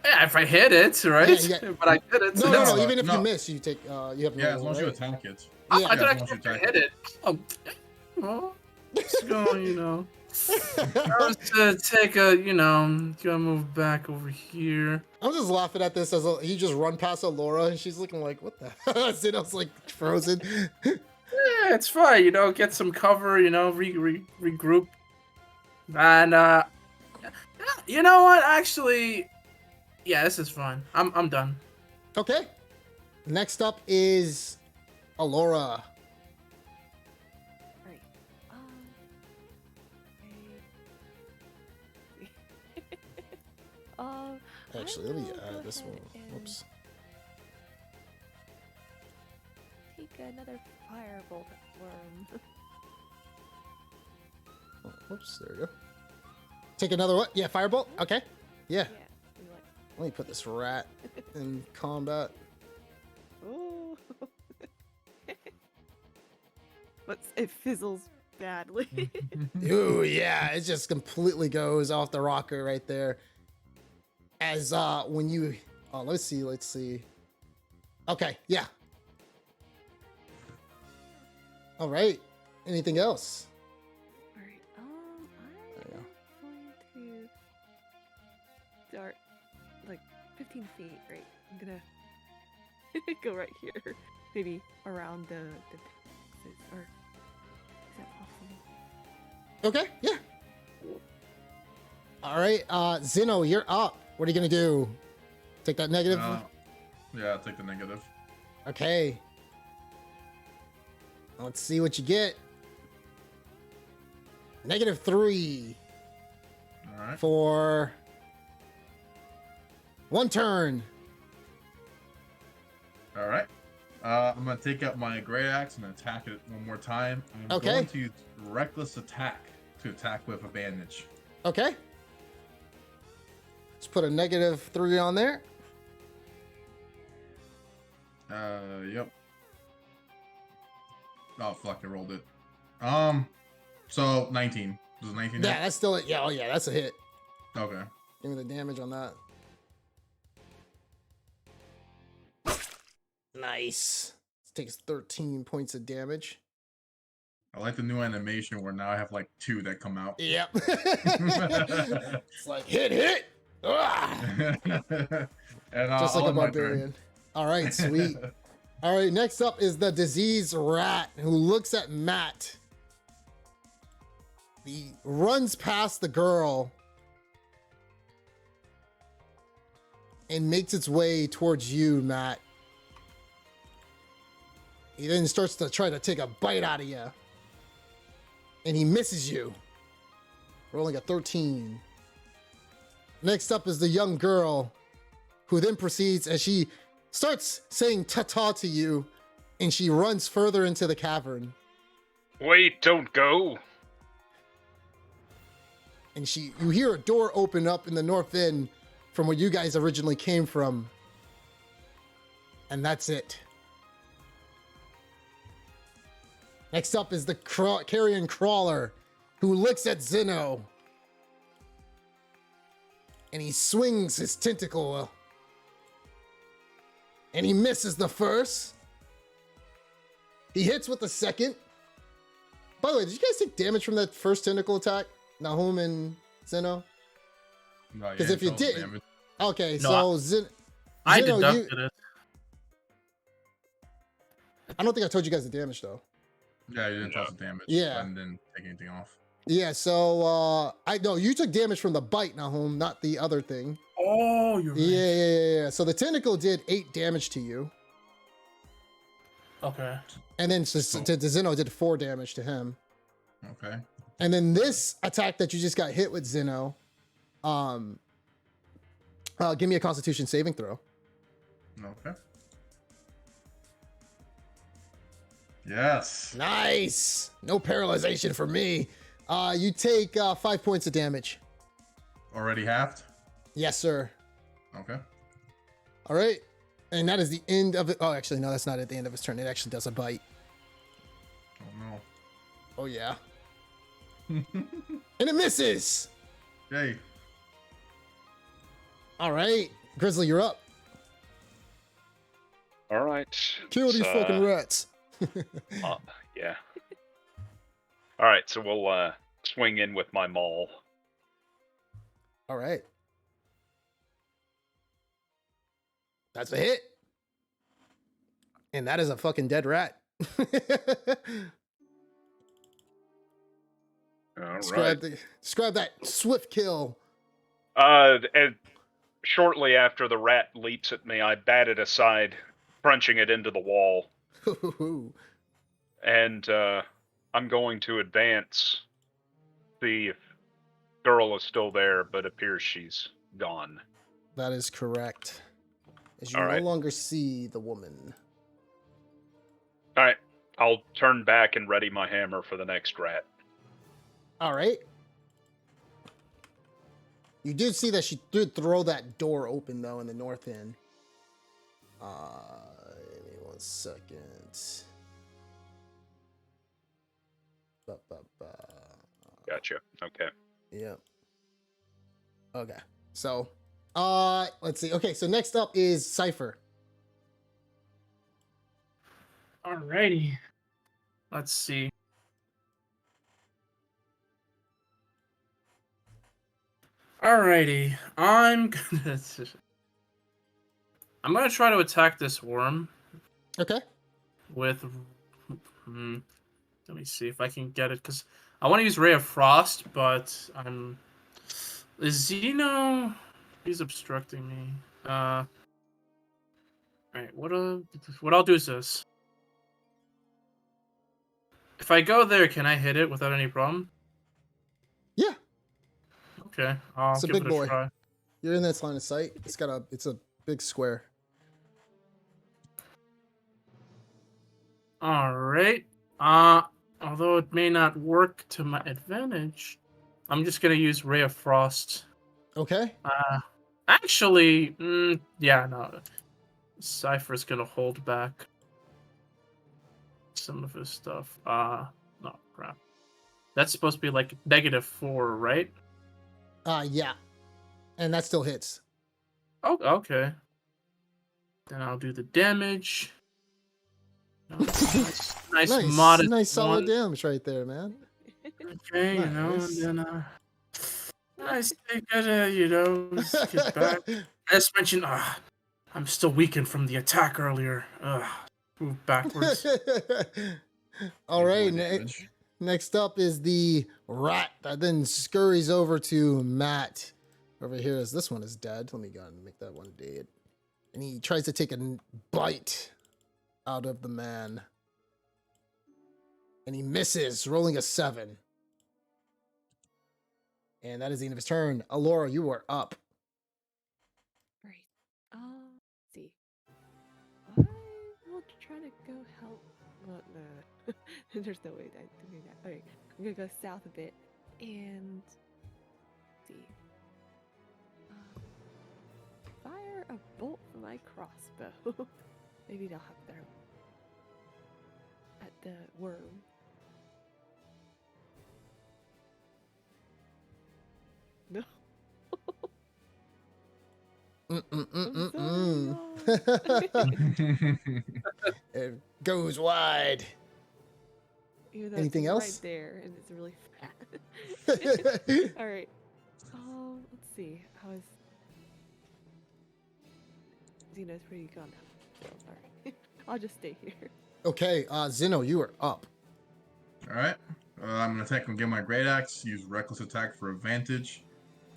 Yeah, if I hit it, right? Yeah, yeah. But I did it. No, No, even if you no. miss, you take. You have no Yeah, as roll, long as you right? attack it. I Yeah. thought I as long as you could attack hit it. Oh, let's go. I was to take gonna move back over here. I'm just laughing at this as he just run past Alora and she's looking like, what the hell? Zeno's like frozen. Yeah, it's fine. Get some cover. Regroup. And you know what? Actually, yeah, this is fine. I'm done. Okay. Next up is Alora. Right. Actually, let me add this one. Whoops. another firebolt worm. Oh, whoops, there we go. Take another what? Yeah, firebolt? Okay. Yeah. Yeah. We like, Let me put this rat in combat. oh. But it fizzles badly. Ooh, yeah, it just completely goes off the rocker right there. As when you let's see. Okay, yeah. All right. Anything else? Alright, There you I'm going to dart like 15 feet, right? I'm gonna go right here. Maybe around the pixels, or is that possible? Okay, yeah. All right, Zeno, you're up. What are you gonna do? Take that negative? Yeah, I'll take the negative. Okay. Let's see what you get. -3 All right. for 1 turn. All right. I'm gonna take out my great axe and attack it one more time. I'm Okay. going to use reckless attack to attack with advantage. Okay. Let's put a -3 on there. Yep. Oh fuck! I rolled it. So 19. Does 19 Yeah, hit? that's still it. Yeah, oh yeah, that's a hit. Okay. Give me the damage on that. Nice. This takes 13 points of damage. I like the new animation where now I have like 2 that come out. Yep. It's like hit. Ah! And Just like I'll a end my turn. barbarian. All right, sweet. All right, next up is the diseased rat who looks at Matt. He runs past the girl and makes its way towards you, Matt. He then starts to try to take a bite out of you. And he misses you. Rolling a 13. Next up is the young girl who then proceeds as she starts saying ta-ta to you, and she runs further into the cavern. Wait, don't go. And you hear a door open up in the north end from where you guys originally came from. And that's it. Next up is the carrion crawler who looks at Zeno. And he swings his tentacle. And he misses the first. He hits with the second. By the way, did you guys take damage from that first tentacle attack? Nahum and Zeno? No, Because yeah, if you it's all did, damage. okay, No, so I Zeno, deducted it. I don't think I told you guys the damage though. Yeah, you didn't toss the damage. Yeah. And didn't take anything off. Yeah, so I know you took damage from the bite, Nahum, not the other thing. Oh, you're right. Yeah. So the tentacle did 8 damage to you, Okay. and then Zeno did 4 damage to him. Okay. And then this attack that you just got hit with, Zeno, give me a Constitution saving throw. Okay. Yes. Nice. No paralyzation for me. You take 5 points of damage. Already halved? Yes, sir. Okay. All right. And that is the end of it. Oh, actually, no, that's not at the end of his turn. It actually does a bite. Oh no. Oh, yeah. And it misses. Yay. All right. Grizzly, you're up. All right. Kill these so, fucking rats. Yeah. All right, so we'll swing in with my maul. All right. That's a hit. And that is a fucking dead rat. All describe, right. describe that swift kill. And shortly after the rat leaps at me, I bat it aside, crunching it into the wall. And I'm going to advance. See if girl is still there, but appears she's gone. That is correct. As you All no right. longer see the woman. All right, I'll turn back and ready my hammer for the next rat. All right. You did see that she did throw that door open though in the north end. Give me 1 second. Gotcha. Okay. Yep. Okay. So, let's see. Okay, so next up is Cypher. Alrighty. Let's see. Alrighty. I'm gonna try to attack this worm Okay. with. Let me see if I can get it, because I want to use Ray of Frost, but I'm. Is Xeno? He's obstructing me. Alright, what I'll do is this. If I go there, can I hit it without any problem? Yeah. Okay, I'll It's a give big it a boy. try. You're in this line of sight. It's a big square. Alright. Although it may not work to my advantage, I'm just gonna use Ray of Frost. Okay. Actually, yeah, no. Cypher's gonna hold back some of his stuff. No, crap. That's supposed to be like -4, right? Yeah. And that still hits. Oh, okay. Then I'll do the damage. Nice modest nice solid one. damage right there, man. Okay, Nice. and then I still gotta, just get back. As mentioned, I'm still weakened from the attack earlier. Move backwards. All right. Damage. Next up is the rat that then scurries over to Matt. Over here is this one is dead. Let me go and make that one dead. And he tries to take a bite out of the man. And he misses, rolling a 7. And that is the end of his turn. Alora, you are up. Right. Let's see. I will try to go help. Well, no. There's no way to do that. Okay, I'm gonna go south a bit and see. Fire a bolt from my crossbow. Maybe they'll have their at the worm. No. It goes wide. Even though Anything it's else? right there, and it's really fat. All right. Let's see. How is Xeno's pretty gone now. So, all right. I'll just stay here. Okay, Zeno, you are up. Alright. I'm gonna attack and get my great axe, use reckless attack for advantage.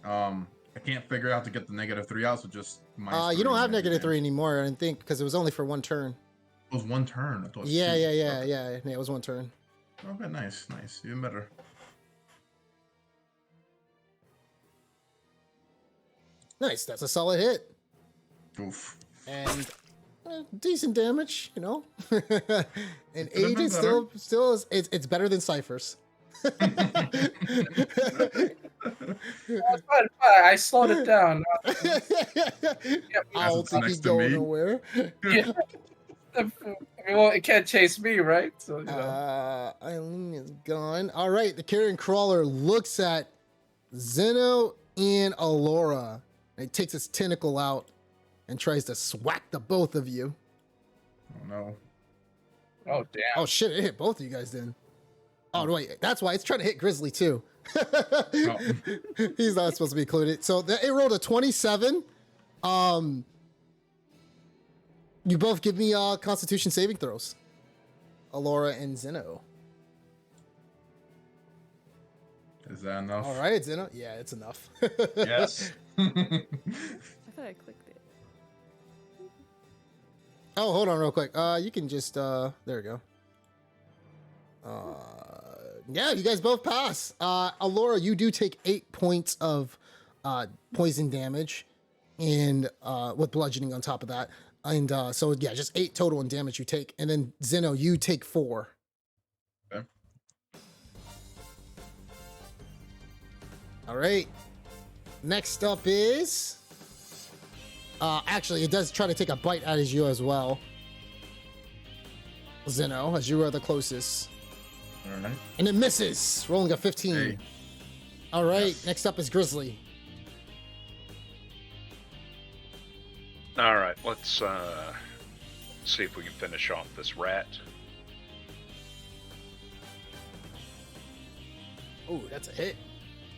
I can't figure out to get the -3 out, so just -3 you don't have on every -3 damage. anymore, I didn't think, because it was only for one turn. It was one turn. I thought it was Yeah, two. yeah. Okay. It was one turn. Okay, nice. Even better. Nice, that's a solid hit. Oof. And decent damage, you know. And Could've 8 been is still is it's better than Cypher's. Fine. I slowed it down. I don't think next he's to going me. nowhere. Yeah. Well, it can't chase me, right? So, Eileen is gone. All right, the carrion crawler looks at Zeno and Alora. And it takes its tentacle out and tries to swack the both of you. Oh no. Oh, damn. Oh shit, it hit both of you guys then. Oh wait, that's why it's trying to hit Grizzly too. He's not supposed to be included. So it rolled a 27. You both give me Constitution saving throws. Alora and Zeno. Is that enough? All right, Zeno. Yeah, it's enough. Yes. I thought I clicked it. Oh, hold on real quick. You can just there we go. Yeah, you guys both pass. Alora, you do take 8 points of poison damage and with bludgeoning on top of that. And so yeah, just 8 total in damage you take, and then Zeno, you take 4. Okay. All right. Next up is actually, it does try to take a bite out of you as well, Zeno, as you are the closest. All right. And it misses, rolling a 15. Hey. All right, Yes. next up is Grizzly. All right, let's see if we can finish off this rat. Oh, that's a hit.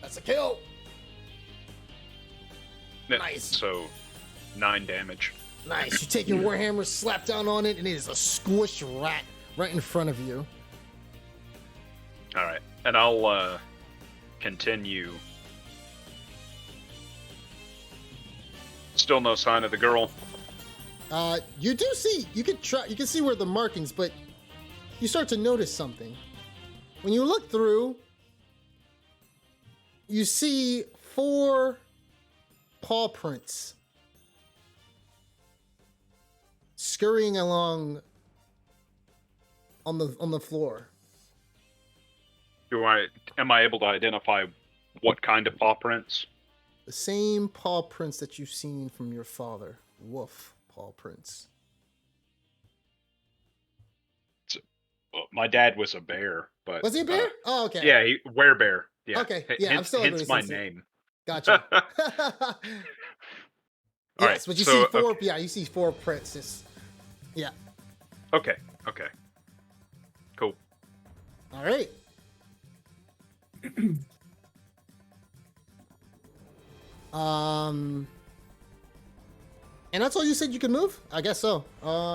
That's a kill. Yeah, Nice. So, 9 damage. Nice. You take your warhammer, slap down on it, and it is a squished rat right in front of you. All right, and I'll continue. Still no sign of the girl. You do see, you can see where the markings, but you start to notice something. When you look through, you see 4 paw prints scurrying along on the floor. Am I able to identify what kind of paw prints? The same paw prints that you've seen from your father. Wolf paw prints. Well, my dad was a bear, but Was he a bear? Oh, okay. yeah, werebear. Yeah. Okay, yeah, I'm still hence my listening. name. Gotcha. All Yes, right, but you so, see 4. okay. Yeah, you see 4 prints. Yeah. Okay. Cool. All right. And that's all you said you could move? I guess so.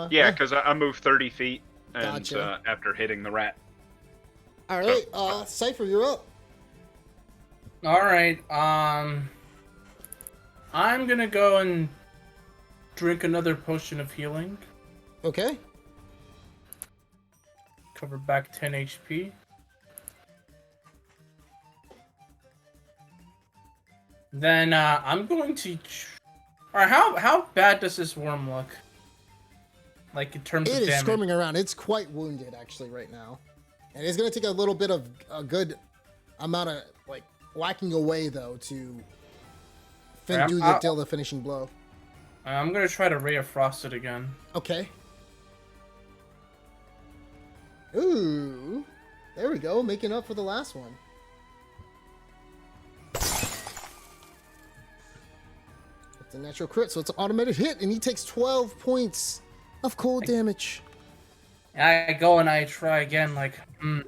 Yeah, because I moved 30 feet and Gotcha. after hitting the rat. All right. Cypher, you're up. All right. I'm gonna go and drink another potion of healing. Okay. Cover back 10 HP. Then I'm going to. Alright, how bad does this worm look? Like in terms It of is damage? squirming around. It's quite wounded actually right now, and it's gonna take a little bit of a good amount of like whacking away though to Right, deal the finishing blow. I'm gonna try to Ray of Frost it again. Okay. Ooh, there we go, making up for the last one. It's a natural crit, so it's an automated hit, and he takes 12 points of cold damage. And I go and I try again, like, you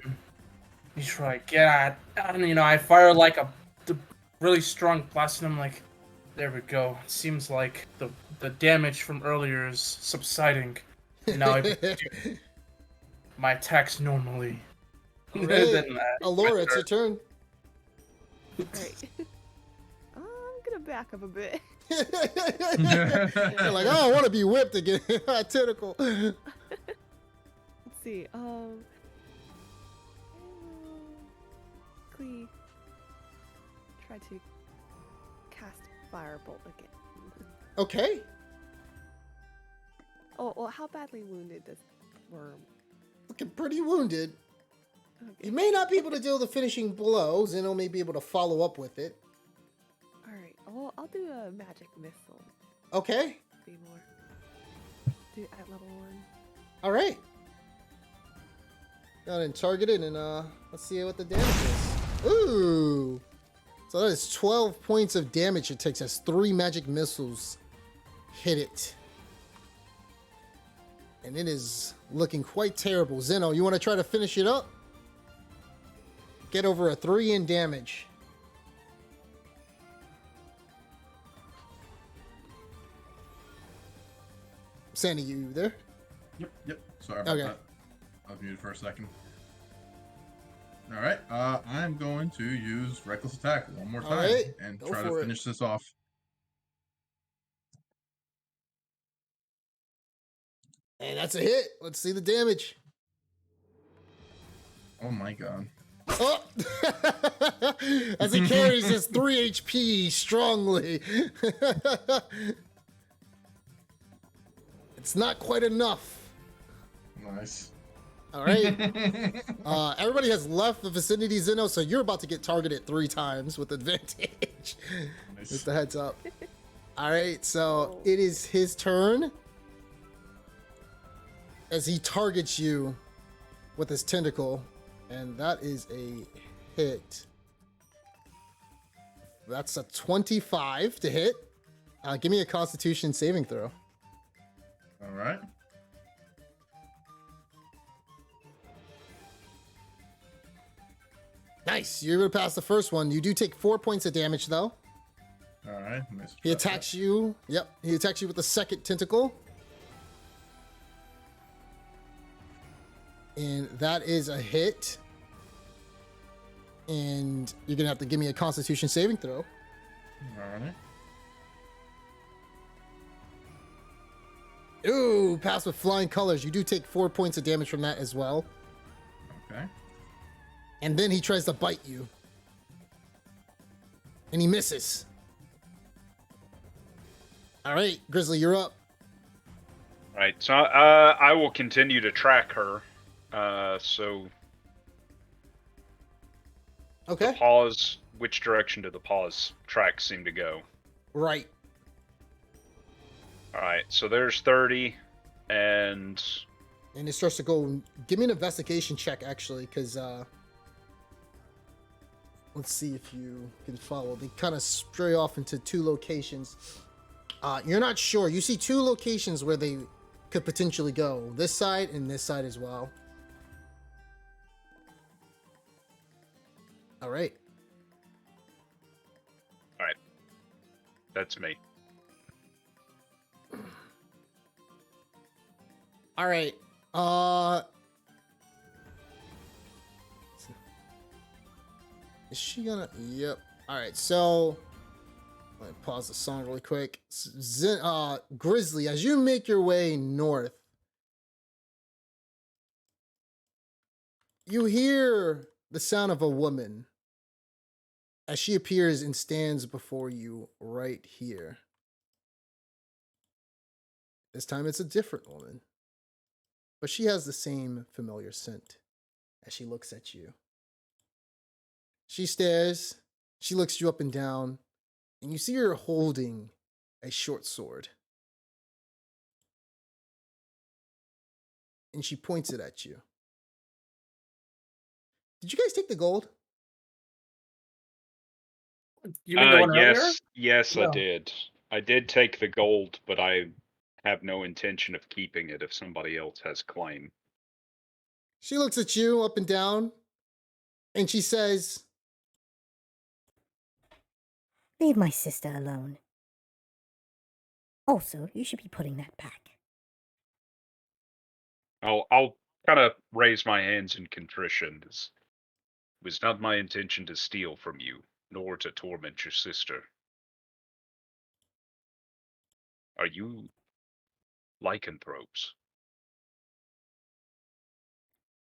try again. And, I fire like the really strong blast, and I'm like, there we go. It seems like the damage from earlier is subsiding. And now I do my attacks normally. Great. Then, Alora, it's your turn. Right. I'm gonna back up a bit. You're like, oh, I want to be whipped again. Tentacle. Let's see. Quickly try to cast Firebolt again. Okay. Oh, well, how badly wounded does worm? Looking pretty wounded. Okay. You may not be able to deal the finishing blow. Zeno may be able to follow up with it. All right. Well, I'll do a magic missile. Okay. Be more. Do it at level 1. All right. Go ahead and target it, and let's see what the damage is. Ooh. So that is 12 points of damage it takes as 3 magic missiles hit it. And it is looking quite terrible. Zeno, you want to try to finish it up? Get over a 3 in damage. Sandy, you there? Yep. Sorry about Okay. that. I was muted for a second. All right. I'm going to use Reckless Attack one more All time right, and go try for to it. finish this off. And that's a hit. Let's see the damage. Oh my god. Oh! As he carries his 3 HP strongly. It's not quite enough. Nice. All right. Everybody has left the vicinity, Zeno, so you're about to get targeted 3 times with advantage. Nice. Just a heads up. All right, so Oh. it is his turn as he targets you with his tentacle, and that is a hit. That's a 25 to hit. Give me a Constitution saving throw. All right. Nice. You're able to pass the first one. You do take 4 points of damage, though. All right. Nice. He attacks you. Yep. He attacks you with the second tentacle. And that is a hit. And you're going to have to give me a Constitution saving throw. All right. Ooh, pass with flying colors. You do take 4 points of damage from that as well. Okay. And then he tries to bite you. And he misses. All right, Grizzly, you're up. All right, so I will continue to track her. So Okay. the paws. Which direction do the paws tracks seem to go? Right. All right, so there's 30, and And it starts to go. Give me an investigation check, actually, because let's see if you can follow. They kind of stray off into 2 locations. You're not sure. You see 2 locations where they could potentially go. This side and this side as well. All right. that's me. All right. Is she gonna? Yep. All right. So let me pause the song really quick. Grizzly, as you make your way north, you hear the sound of a woman as she appears and stands before you right here. This time it's a different woman, but she has the same familiar scent as she looks at you. She stares, she looks you up and down, and you see her holding a short sword. And she points it at you. Did you guys take the gold? You mean the one earlier? Yes, I No. did. I did take the gold, but I have no intention of keeping it if somebody else has claim. She looks at you up and down, and she says, Leave my sister alone. Also, you should be putting that back. I'll kind of raise my hands in contrition. It was not my intention to steal from you, nor to torment your sister. Are you lycanthropes?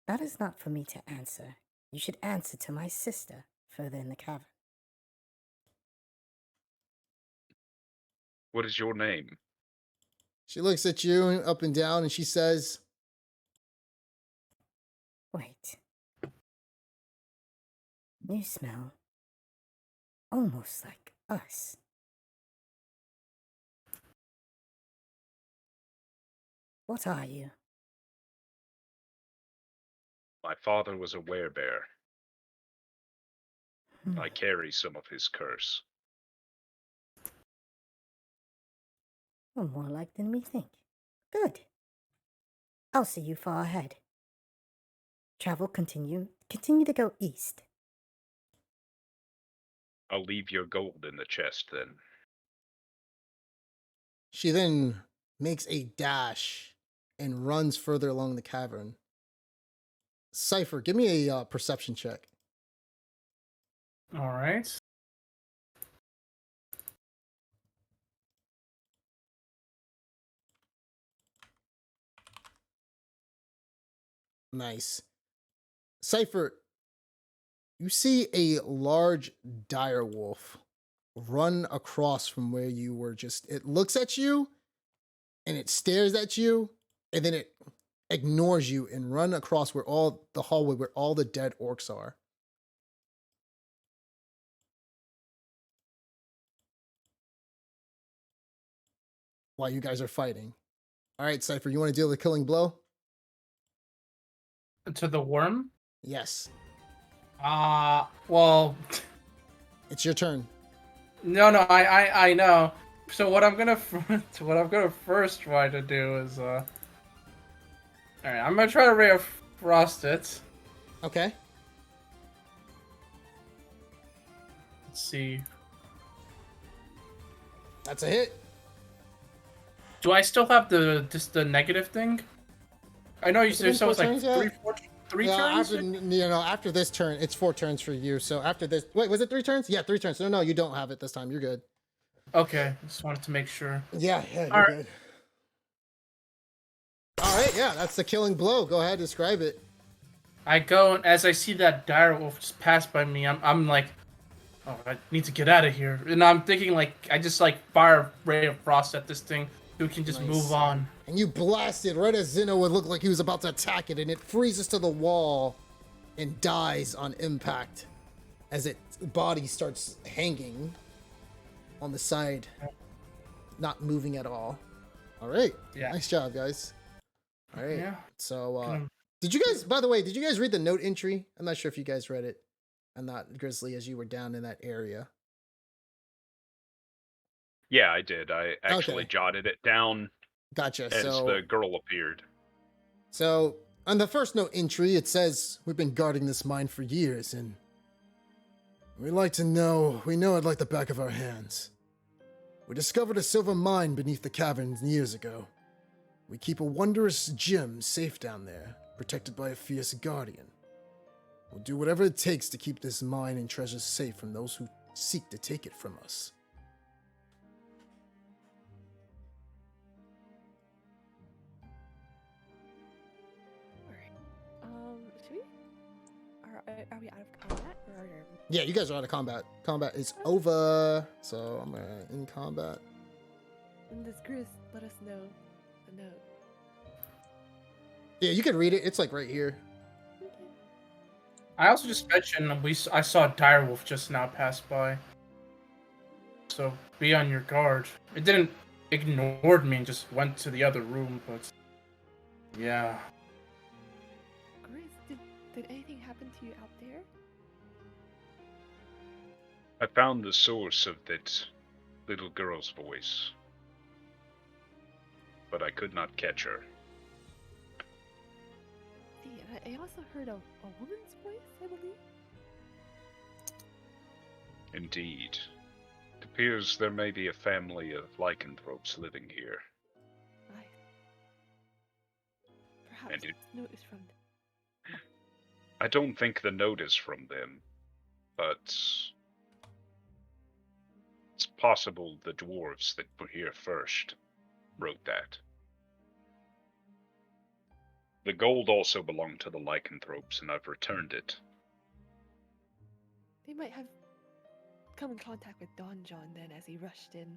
That is not for me to answer. You should answer to my sister further in the cavern. What is your name? she looks at you up and down, and she says, Wait. You smell almost like us. What are you? My father was a werebear. Hmm. I carry some of his curse. Well, more like than we think. Good. I'll see you far ahead. Continue to go east. I'll leave your gold in the chest then. she then makes a dash and runs further along the cavern. Cypher, give me a perception check. All right. Nice. Cypher, you see a large dire wolf run across from where you were just. It looks at you and it stares at you, and then it ignores you and run across where all the hallway where all the dead orcs are. While you guys are fighting. All right, Cypher, you want to deal the killing blow? To the worm? Yes. Well, It's your turn. no, I know. So what I'm gonna first try to do is all right. I'm gonna try to Ray of Frost it. Okay. Let's see. That's a hit. Do I still have the negative thing? I know you Has it said been so. It's 4 like turns yet? three Yeah, turns. after this turn, it's 4 turns for you. So after this, wait, was it 3 turns? Yeah, 3 turns. No, you don't have it this time. You're good. Okay, just wanted to make sure. Yeah, you're All right. good. All right, yeah, that's the killing blow. Go ahead, describe it. I go, and as I see that dire wolf just pass by me, I'm like, oh, I need to get out of here. And I'm thinking like, I just like fire a Ray of Frost at this thing, so we can just Nice. move on. And you blast it right as Zeno would look like he was about to attack it, and it freezes to the wall and dies on impact as its body starts hanging on the side, not moving at all. All right. Yeah. Nice job, guys. All right. Yeah. So, did you guys, by the way, did you guys read the note entry? I'm not sure if you guys read it. I'm not, Grizzly, as you were down in that area. Yeah, I did. I actually Okay. jotted it down Gotcha. as So, the girl appeared. So, on the first note entry, it says, we've been guarding this mine for years, and we know it like the back of our hands. We discovered a silver mine beneath the caverns years ago. We keep a wondrous gem safe down there, protected by a fierce guardian. We'll do whatever it takes to keep this mine and treasure safe from those who seek to take it from us. Should we? Are we out of combat or? Yeah, you guys are out of combat. Combat is over, so I'm in combat. And this Grizz let us know the note. Yeah, you can read it. It's like right here. Okay. I also just mentioned I saw a direwolf just now pass by. So be on your guard. It didn't ignore me and just went to the other room, but yeah. Grizz, did anything happen to you out there? I found the source of that little girl's voice, but I could not catch her. See, I also heard a woman's voice, I believe. Indeed. It appears there may be a family of lycanthropes living here. Nice. Perhaps And this note is from them. I don't think the note is from them, but it's possible the dwarves that were here first wrote that. The gold also belonged to the lycanthropes, and I've returned it. They might have come in contact with Don John then as he rushed in.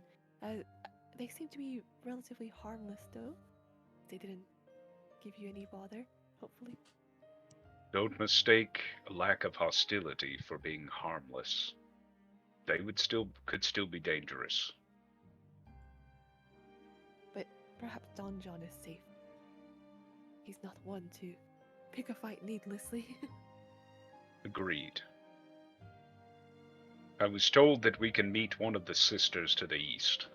They seem to be relatively harmless though. They didn't give you any bother, hopefully. Don't mistake a lack of hostility for being harmless. They could still be dangerous. But perhaps Don John is safe. He's not one to pick a fight needlessly. Agreed. I was told that we can meet one of the sisters to the east.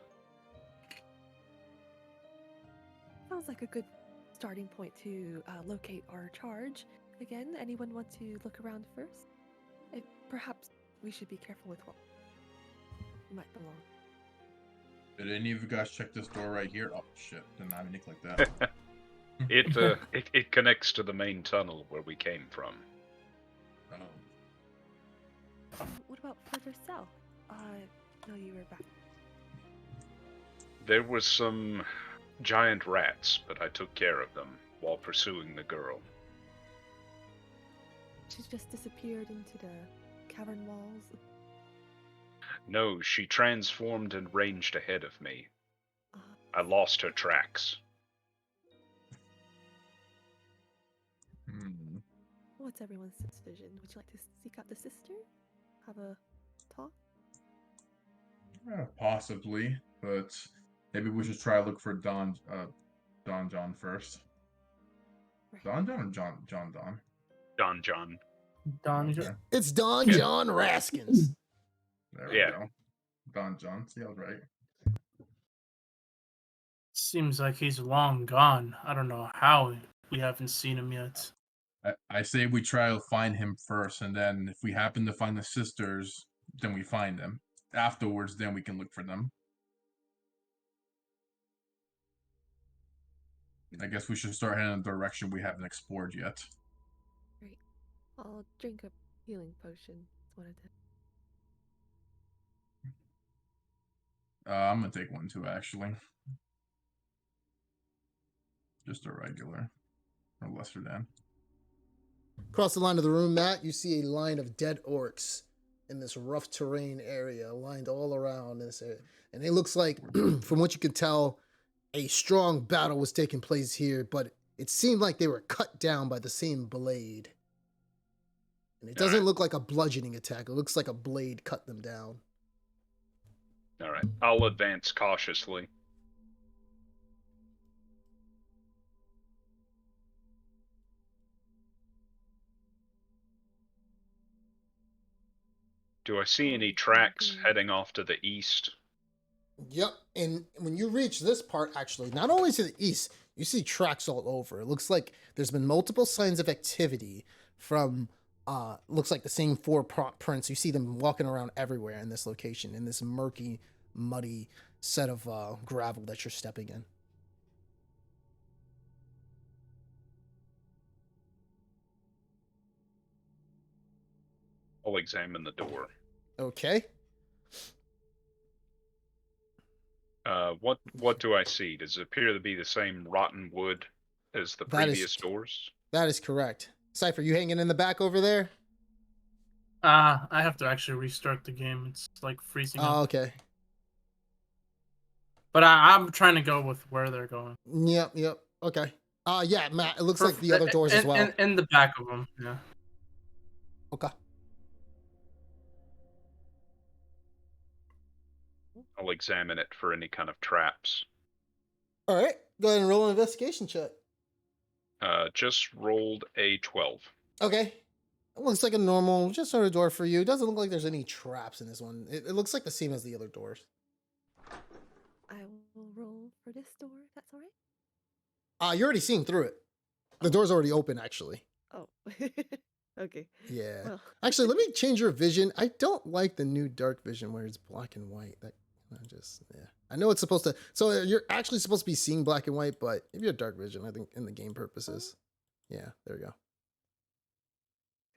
Sounds like a good starting point to locate our charge. Again, anyone want to look around first? Perhaps we should be careful with what might belong. Did any of you guys check this door right here? Oh shit! Didn't have anything like that. It connects to the main tunnel where we came from. Oh. What about further south? No, you were back. There were some giant rats, but I took care of them while pursuing the girl. She's just disappeared into the cavern walls. No, she transformed and ranged ahead of me. I lost her tracks. What's everyone's decision? Would you like to seek out the sister? Have a talk? Possibly, but maybe we should try to look for Don John first. Right. Don John or John Don? John. Don, Okay. It's Don Yeah. John Raskins. There we Yeah. go. Don John. See, I was right. seems like he's long gone. I don't know how we haven't seen him yet. I say we try to find him first, and then if we happen to find the sisters, then we find them. Afterwards, then we can look for them. I guess we should start heading in a direction we haven't explored yet. Great. I'll drink a healing potion. It's one of the. I'm gonna take one too, actually. Just a regular, or lesser than. Across the line of the room, Matt, you see a line of dead orcs in this rough terrain area, lined all around this area. And it looks like, from what you can tell, a strong battle was taking place here, but it seemed like they were cut down by the same blade. And it doesn't look like a bludgeoning attack. It looks like a blade cut them down. All right. I'll advance cautiously. Do I see any tracks heading off to the east? Yep, and when you reach this part, actually, not only to the east, you see tracks all over. It looks like there's been multiple signs of activity from, looks like the same four prints. You see them walking around everywhere in this location, in this murky, muddy set of gravel that you're stepping in. I'll examine the door. Okay. What do I see? Does it appear to be the same rotten wood as the That is- previous doors? That is correct. Cypher, you hanging in the back over there? I have to actually restart the game. It's like freezing up. Oh, okay. But I'm trying to go with where they're going. Yep. Okay. Yeah, Matt, it looks like the other doors as well. In the back of them, yeah. Okay. I'll examine it for any kind of traps. All right. Go ahead and roll an investigation check. Just rolled a 12. Okay. It looks like a normal, just sort of door for you. It doesn't look like there's any traps in this one. It looks like the same as the other doors. I will roll for this door. If that's all right. You're already seeing through it. The door's already open, actually. Oh. Okay. Yeah. Well. Actually, let me change your vision. I don't like the new dark vision where it's black and white. I know it's supposed to. So you're actually supposed to be seeing black and white, but if you're dark vision, I think in the game purposes. Yeah, there we go.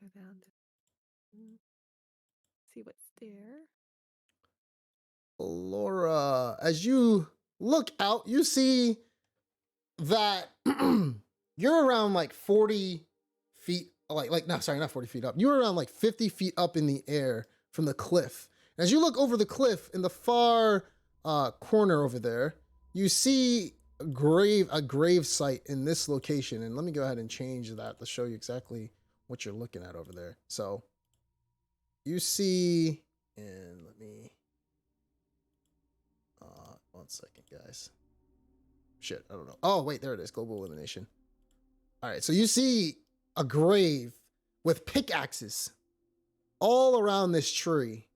Go down to see what's there. Laura, as you look out, you see that you're around like 40 feet, not 40 feet up. You're around like 50 feet up in the air from the cliff. As you look over the cliff in the far corner over there, you see a grave site in this location. And let me go ahead and change that to show you exactly what you're looking at over there. So you see, and let me, 1 second, guys. Shit, I don't know. Oh, wait, there it is. Global elimination. All right, so you see a grave with pickaxes all around this tree.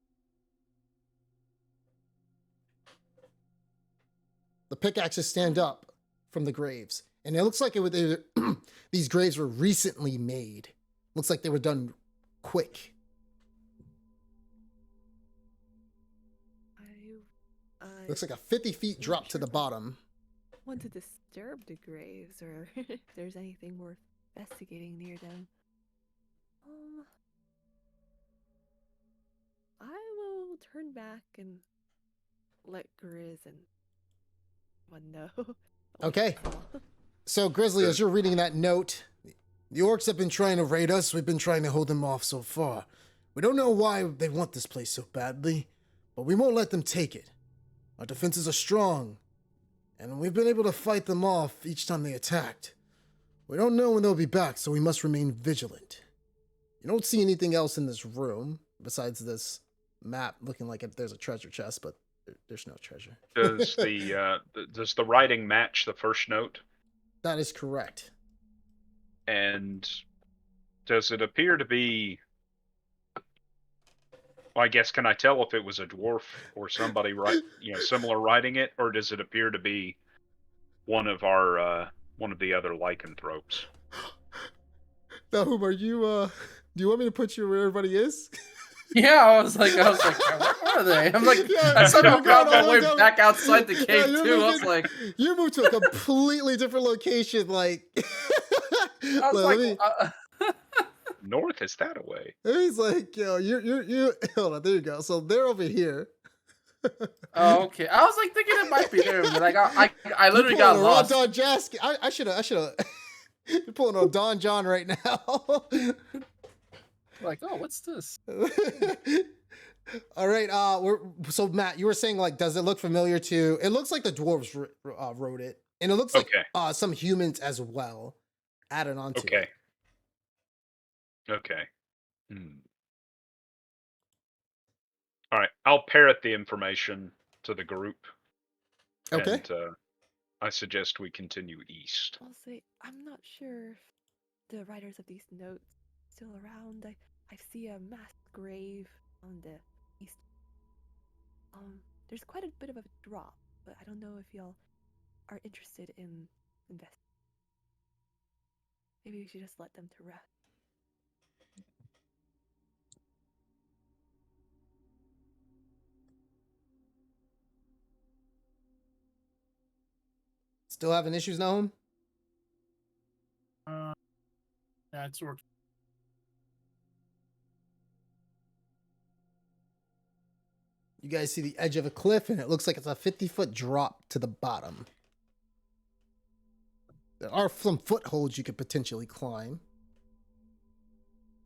The pickaxes stand up from the graves. And it looks like these graves were recently made. Looks like they were done quick. Looks like a 50 feet drop to the bottom. Want to disturb the graves, or if there's anything worth investigating near them. I will turn back and let Grizz and one know. Okay. So, Grizzly, as you're reading that note, the orcs have been trying to raid us. We've been trying to hold them off so far. We don't know why they want this place so badly, but we won't let them take it. Our defenses are strong, And we've been able to fight them off each time they attacked. We don't know when they'll be back, so we must remain vigilant. You don't see anything else in this room besides this map looking like there's a treasure chest, but there's no treasure. Does the writing match the first note? That is correct. And does it appear to be? Well, I guess, can I tell if it was a dwarf or somebody similar writing it, or does it appear to be one of the other lycanthropes? Now, whom are you? Do you want me to put you where everybody is? Yeah, I was like, where are they? I'm like, Yeah, I somehow you're found going my all way the way back outside the cave you're too. I was moving- like, you moved to a completely different location. Like, I was let me- North is that away? he's like, yo, you. Hold on, there you go. So they're over here. oh, okay. I was like thinking it might be there, but I literally You're got pulling a lost. Don Jask. I should have. You're pulling a Don John right now. Like, oh, what's this? All right. So Matt, you were saying, like, does it look familiar to? It looks like the dwarves wrote it, and it looks like some humans as well added on to it. Okay. All right. I'll parrot the information to the group. Okay. And I suggest we continue east. I'll say I'm not sure if the writers of these notes still around. I see a mass grave on the east. There's quite a bit of a drop, but I don't know if y'all are interested in investing. Maybe we should just let them to rest. Still having issues, Nahum? Yeah, it's working. You guys see the edge of a cliff, and it looks like it's a 50-foot drop to the bottom. There are some footholds you could potentially climb,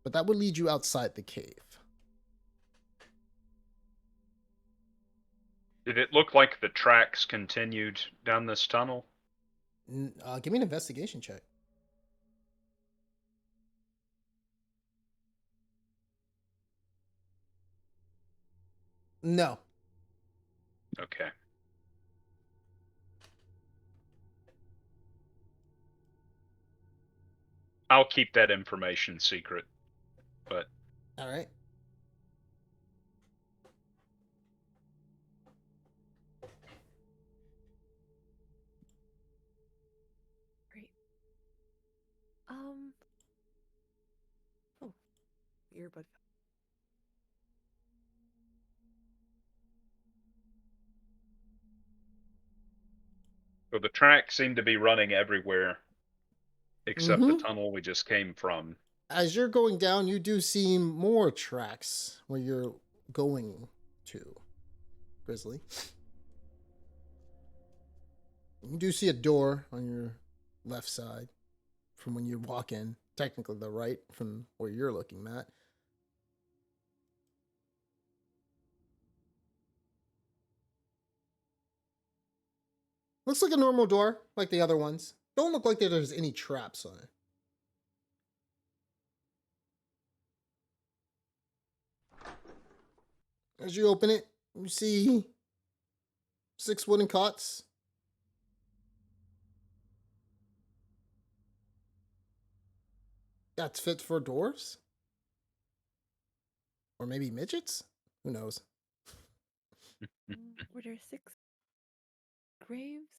but that would lead you outside the cave. Did it look like the tracks continued down this tunnel? Give me an investigation check. No. Okay. I'll keep that information secret, but... All right. Great. Oh, earbud. So the tracks seem to be running everywhere, except the tunnel we just came from. As you're going down, you do see more tracks where you're going to, Grizzly. You do see a door on your left side from when you walk in. Technically the right from where you're looking, Matt. Looks like a normal door, like the other ones. Don't look like there's any traps on it. As you open it, you see 6 wooden cots. That's fit for dwarves? Or maybe midgets? Who knows? Were there 6 graves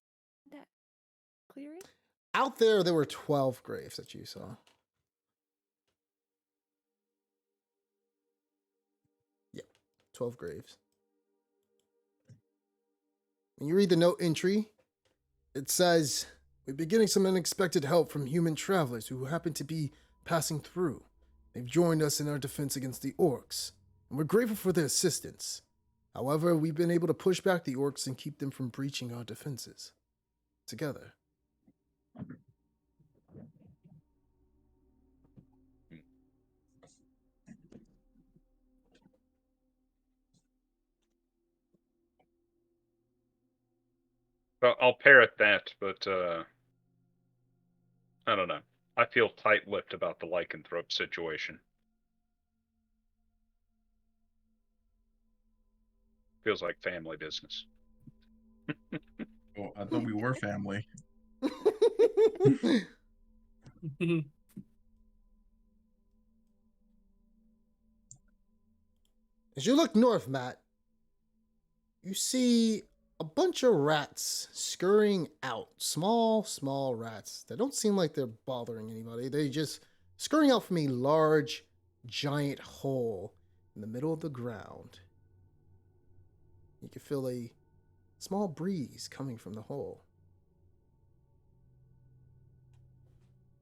in that clearing? Out there were 12 graves that you saw. Yep, 12 graves. When you read the note entry, it says, "We've been getting some unexpected help from human travelers who happen to be passing through. They've joined us in our defense against the orcs, and we're grateful for their assistance. However, we've been able to push back the orcs and keep them from breaching our defenses. Together." I'll parrot that, but I don't know. I feel tight-lipped about the lycanthrope situation. Feels like family business. Oh, I thought we were family. As you look north, Matt, you see a bunch of rats scurrying out. Small rats that don't seem like they're bothering anybody. They just scurrying out from a large, giant hole in the middle of the ground. You can feel a small breeze coming from the hole.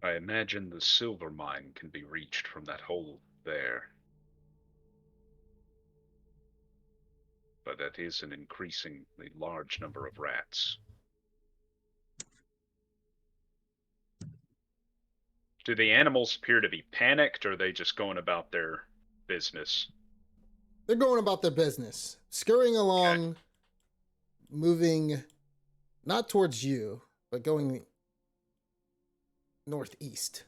I imagine the silver mine can be reached from that hole there. But that is an increasingly large number of rats. Do the animals appear to be panicked, or are they just going about their business? They're going about their business, scurrying along, Okay. moving not towards you, but going northeast.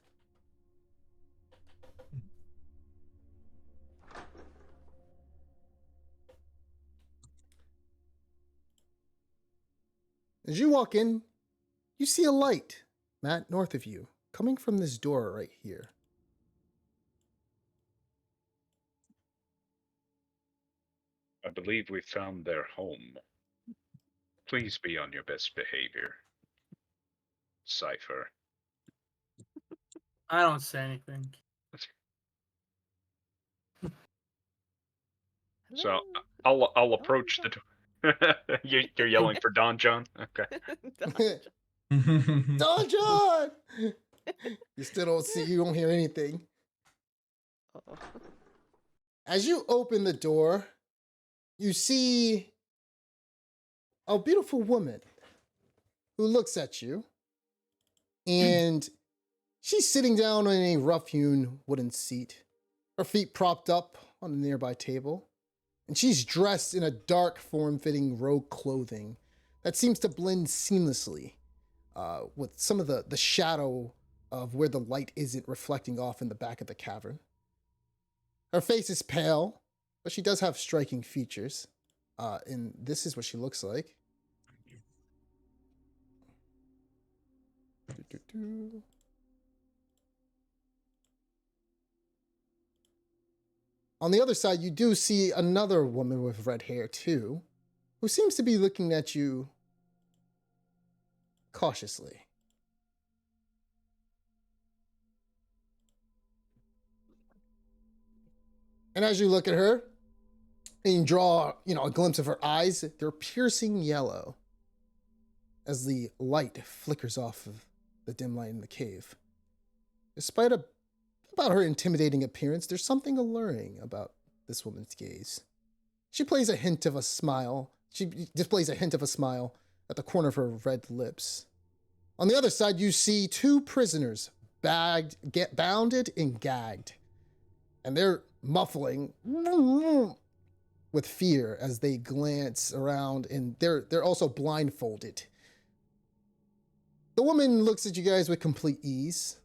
As you walk in, you see a light, Matt, north of you, coming from this door right here. I believe we found their home. Please be on your best behavior, Cypher. I don't say anything. So Hello? I'll Don approach the John. door. You're yelling for Don John? Okay. Don Don John! You still don't see, you don't hear anything. Uh-oh. As you open the door, you see a beautiful woman who looks at you, and she's sitting down on a rough-hewn wooden seat, her feet propped up on a nearby table, and she's dressed in a dark, form-fitting rogue clothing that seems to blend seamlessly with some of the shadow of where the light isn't reflecting off in the back of the cavern. Her face is pale, but she does have striking features, and this is what she looks like. Doo-doo-doo. On the other side, you do see another woman with red hair, too, who seems to be looking at you cautiously. And as you look at her, and you draw, a glimpse of her eyes, they're piercing yellow as the light flickers off of the dim light in the cave. Despite about her intimidating appearance, there's something alluring about this woman's gaze. She displays a hint of a smile at the corner of her red lips. On the other side, you see two prisoners bounded and gagged, and they're muffling with fear as they glance around, and they're also blindfolded. The woman looks at you guys with complete ease,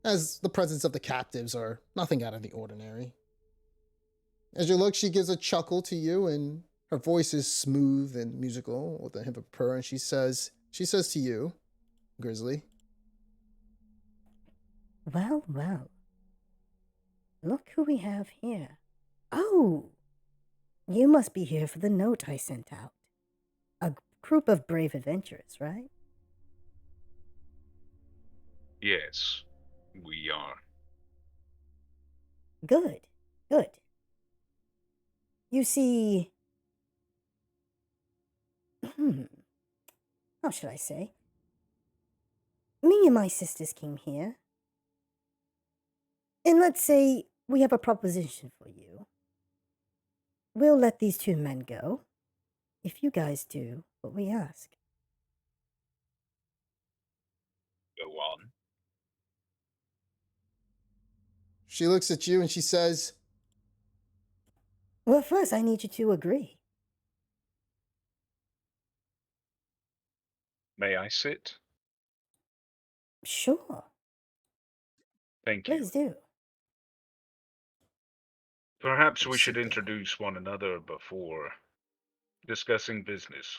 as the presence of the captives are nothing out of the ordinary. As you look, she gives a chuckle to you, and her voice is smooth and musical with a hint of purr, and she says to you, Grizzly, Well, well. Look who we have here. Oh! You must be here for the note I sent out. A group of brave adventurers, right? Yes, we are. Good, good. You see... How should I say? Me and my sisters came here. And let's say we have a proposition for you. We'll let these two men go, if you guys do what we ask. Go on. she looks at you and she says, Well, first I need you to agree. May I sit? Sure, Thank you. please do. Perhaps we Sit should down. introduce one another before discussing business.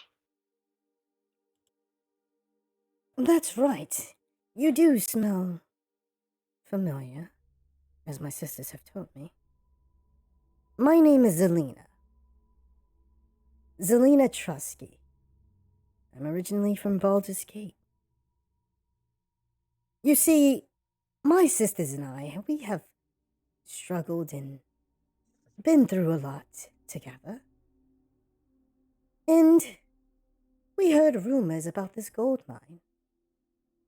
That's right. You do smell familiar, as my sisters have told me. My name is Zelina. Zelina Trusky. I'm originally from Baldur's Gate. You see, my sisters and I, we have struggled and been through a lot together. And we heard rumors about this gold mine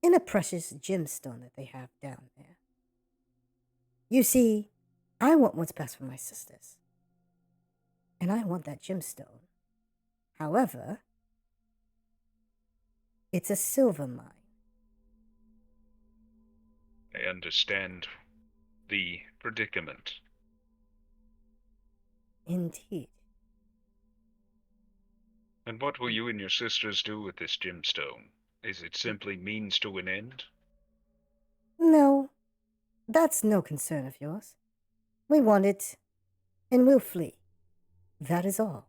and a precious gemstone that they have down there. You see, I want what's best for my sisters. And I want that gemstone. However, it's a silver mine. I understand the predicament. Indeed. And what will you and your sisters do with this gemstone? Is it simply means to an end? No, that's no concern of yours. We want it, and we'll flee. That is all.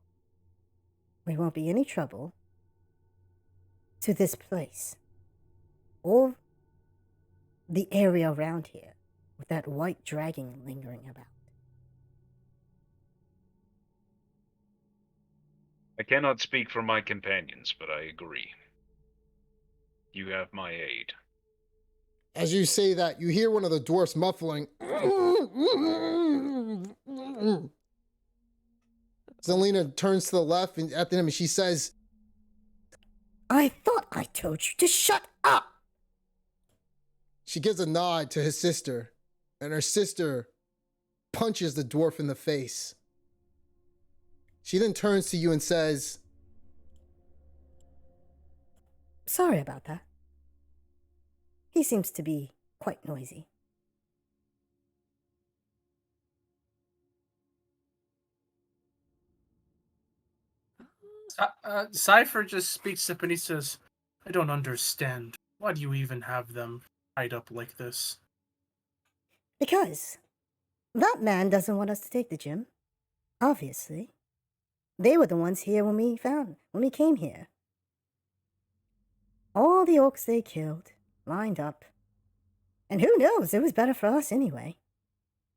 We won't be any trouble to this place, or the area around here with that white dragon lingering about. I cannot speak for my companions, but I agree. You have my aid. As you say that, you hear one of the dwarfs muffling. Zelina turns to the left and at them and she says, I thought I told you to shut up! she gives a nod to his sister, and her sister punches the dwarf in the face. She then turns to you and says, Sorry about that. He seems to be quite noisy. Cypher just speaks up and he says, I don't understand. Why do you even have them tied up like this? Because that man doesn't want us to take the gym. Obviously. They were the ones here when we came here. All the orcs they killed, lined up. And who knows, it was better for us anyway.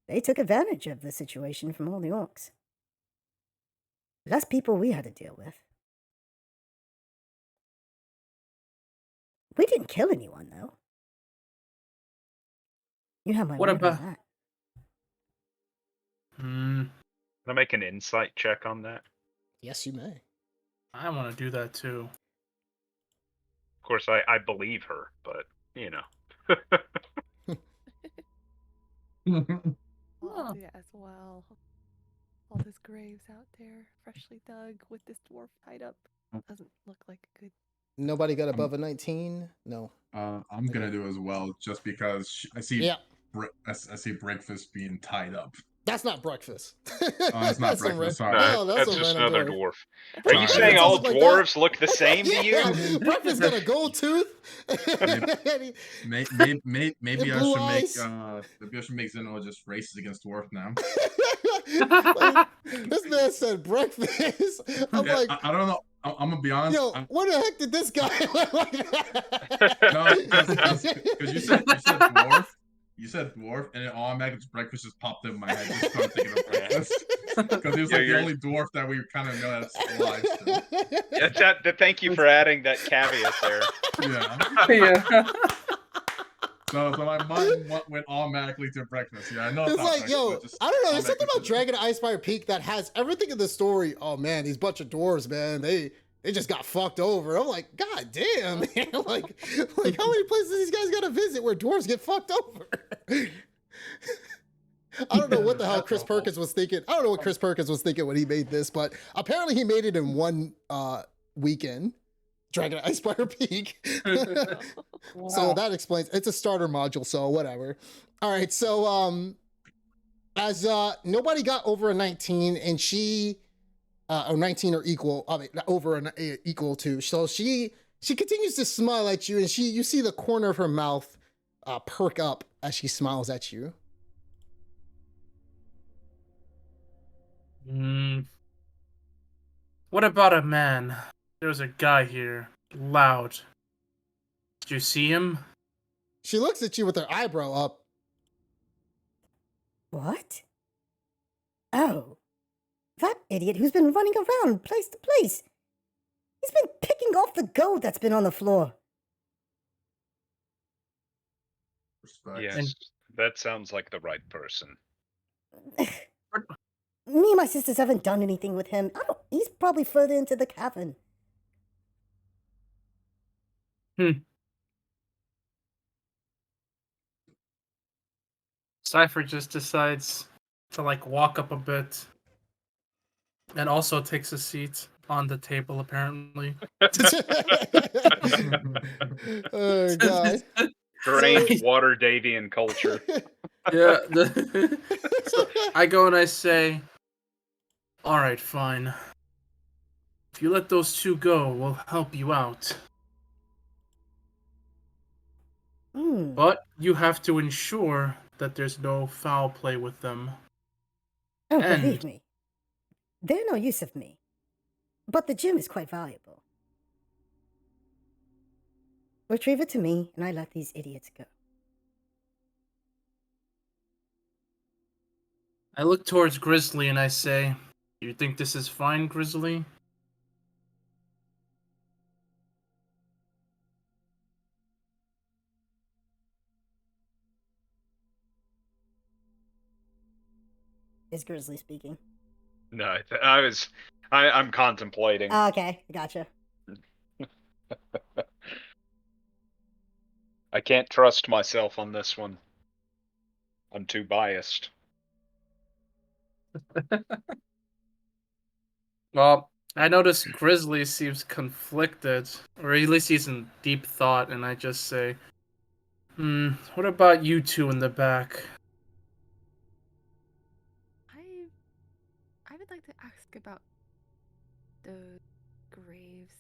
They took advantage of the situation from all the orcs. Less people we had to deal with. We didn't kill anyone, though. You have my What word about- on that. Can I make an insight check on that? yes, you may. I want to do that too. Of course, I believe her, but, you know. I'll do that as well. All those graves out there, freshly dug, with this dwarf tied up. Doesn't look like a good. Nobody got above a 19? No. I'm gonna do as well, just because I see Yeah, I see breakfast being tied up. that's not breakfast. Oh, it's not That's some breakfast. ran- Sorry. No, that's some just random another dwarf. Are Sorry. you It saying doesn't all look like dwarves look the same to you? Yeah, breakfast got a gold tooth. Maybe I blue should make eyes. maybe I should make Zeno just racist against dwarf now. Like, this man said breakfast. I'm Yeah, like, I don't know. I'm gonna be honest. yo, where the heck did this guy look like that? No, because you said dwarf. You said dwarf, and it automatically breakfast just popped in my head. Just started thinking of breakfast because he was Yeah, like the you're- only dwarf that we kind of know that's alive still. Thank you for adding that caveat there. Yeah. Yeah. So my mind went automatically to breakfast. Yeah, I know It's not like, breakfast, yo, but just I don't know. There's something automatically about Dragon Icespire Peak that has everything in the story. Oh man, these bunch of dwarves, man, they just got fucked over. I'm like, god damn, man. like how many places these guys gotta visit where dwarves get fucked over? I don't know what the hell That's Chris awful. Perkins was thinking. I don't know what Chris Perkins was thinking when he made this, but apparently he made it in one weekend. Dragon Icespire Peak. So that explains. It's a starter module, so whatever. All right, so as nobody got over a 19, and she or 19 or equal, I mean over an equal to, so she She continues to smile at you, and you see the corner of her mouth perk up as she smiles at you. What about a man? There's a guy here. Loud. Did you see him? She looks at you with her eyebrow up. What? Oh, that idiot who's been running around place to place. He's been picking off the gold that's been on the floor. Respect. Yes, that sounds like the right person. Me and my sisters haven't done anything with him. He's probably further into the cavern. Cypher just decides to like walk up a bit and also takes a seat on the table apparently. Oh, God. Strange water Davian culture. Yeah. So I go and I say, all right, fine. If you let those two go, we'll help you out. But you have to ensure that there's no foul play with them. Oh, believe me. They're no use of me. But the gem is quite valuable. Retrieve it to me, and I let these idiots go. I look towards Grizzly and I say, you think this is fine, Grizzly? Is Grizzly speaking? No, I'm contemplating. Okay, gotcha. I can't trust myself on this one. I'm too biased. Well, I notice Grizzly seems conflicted, or at least he's in deep thought, and I just say, what about you two in the back? I would like to ask about the graves.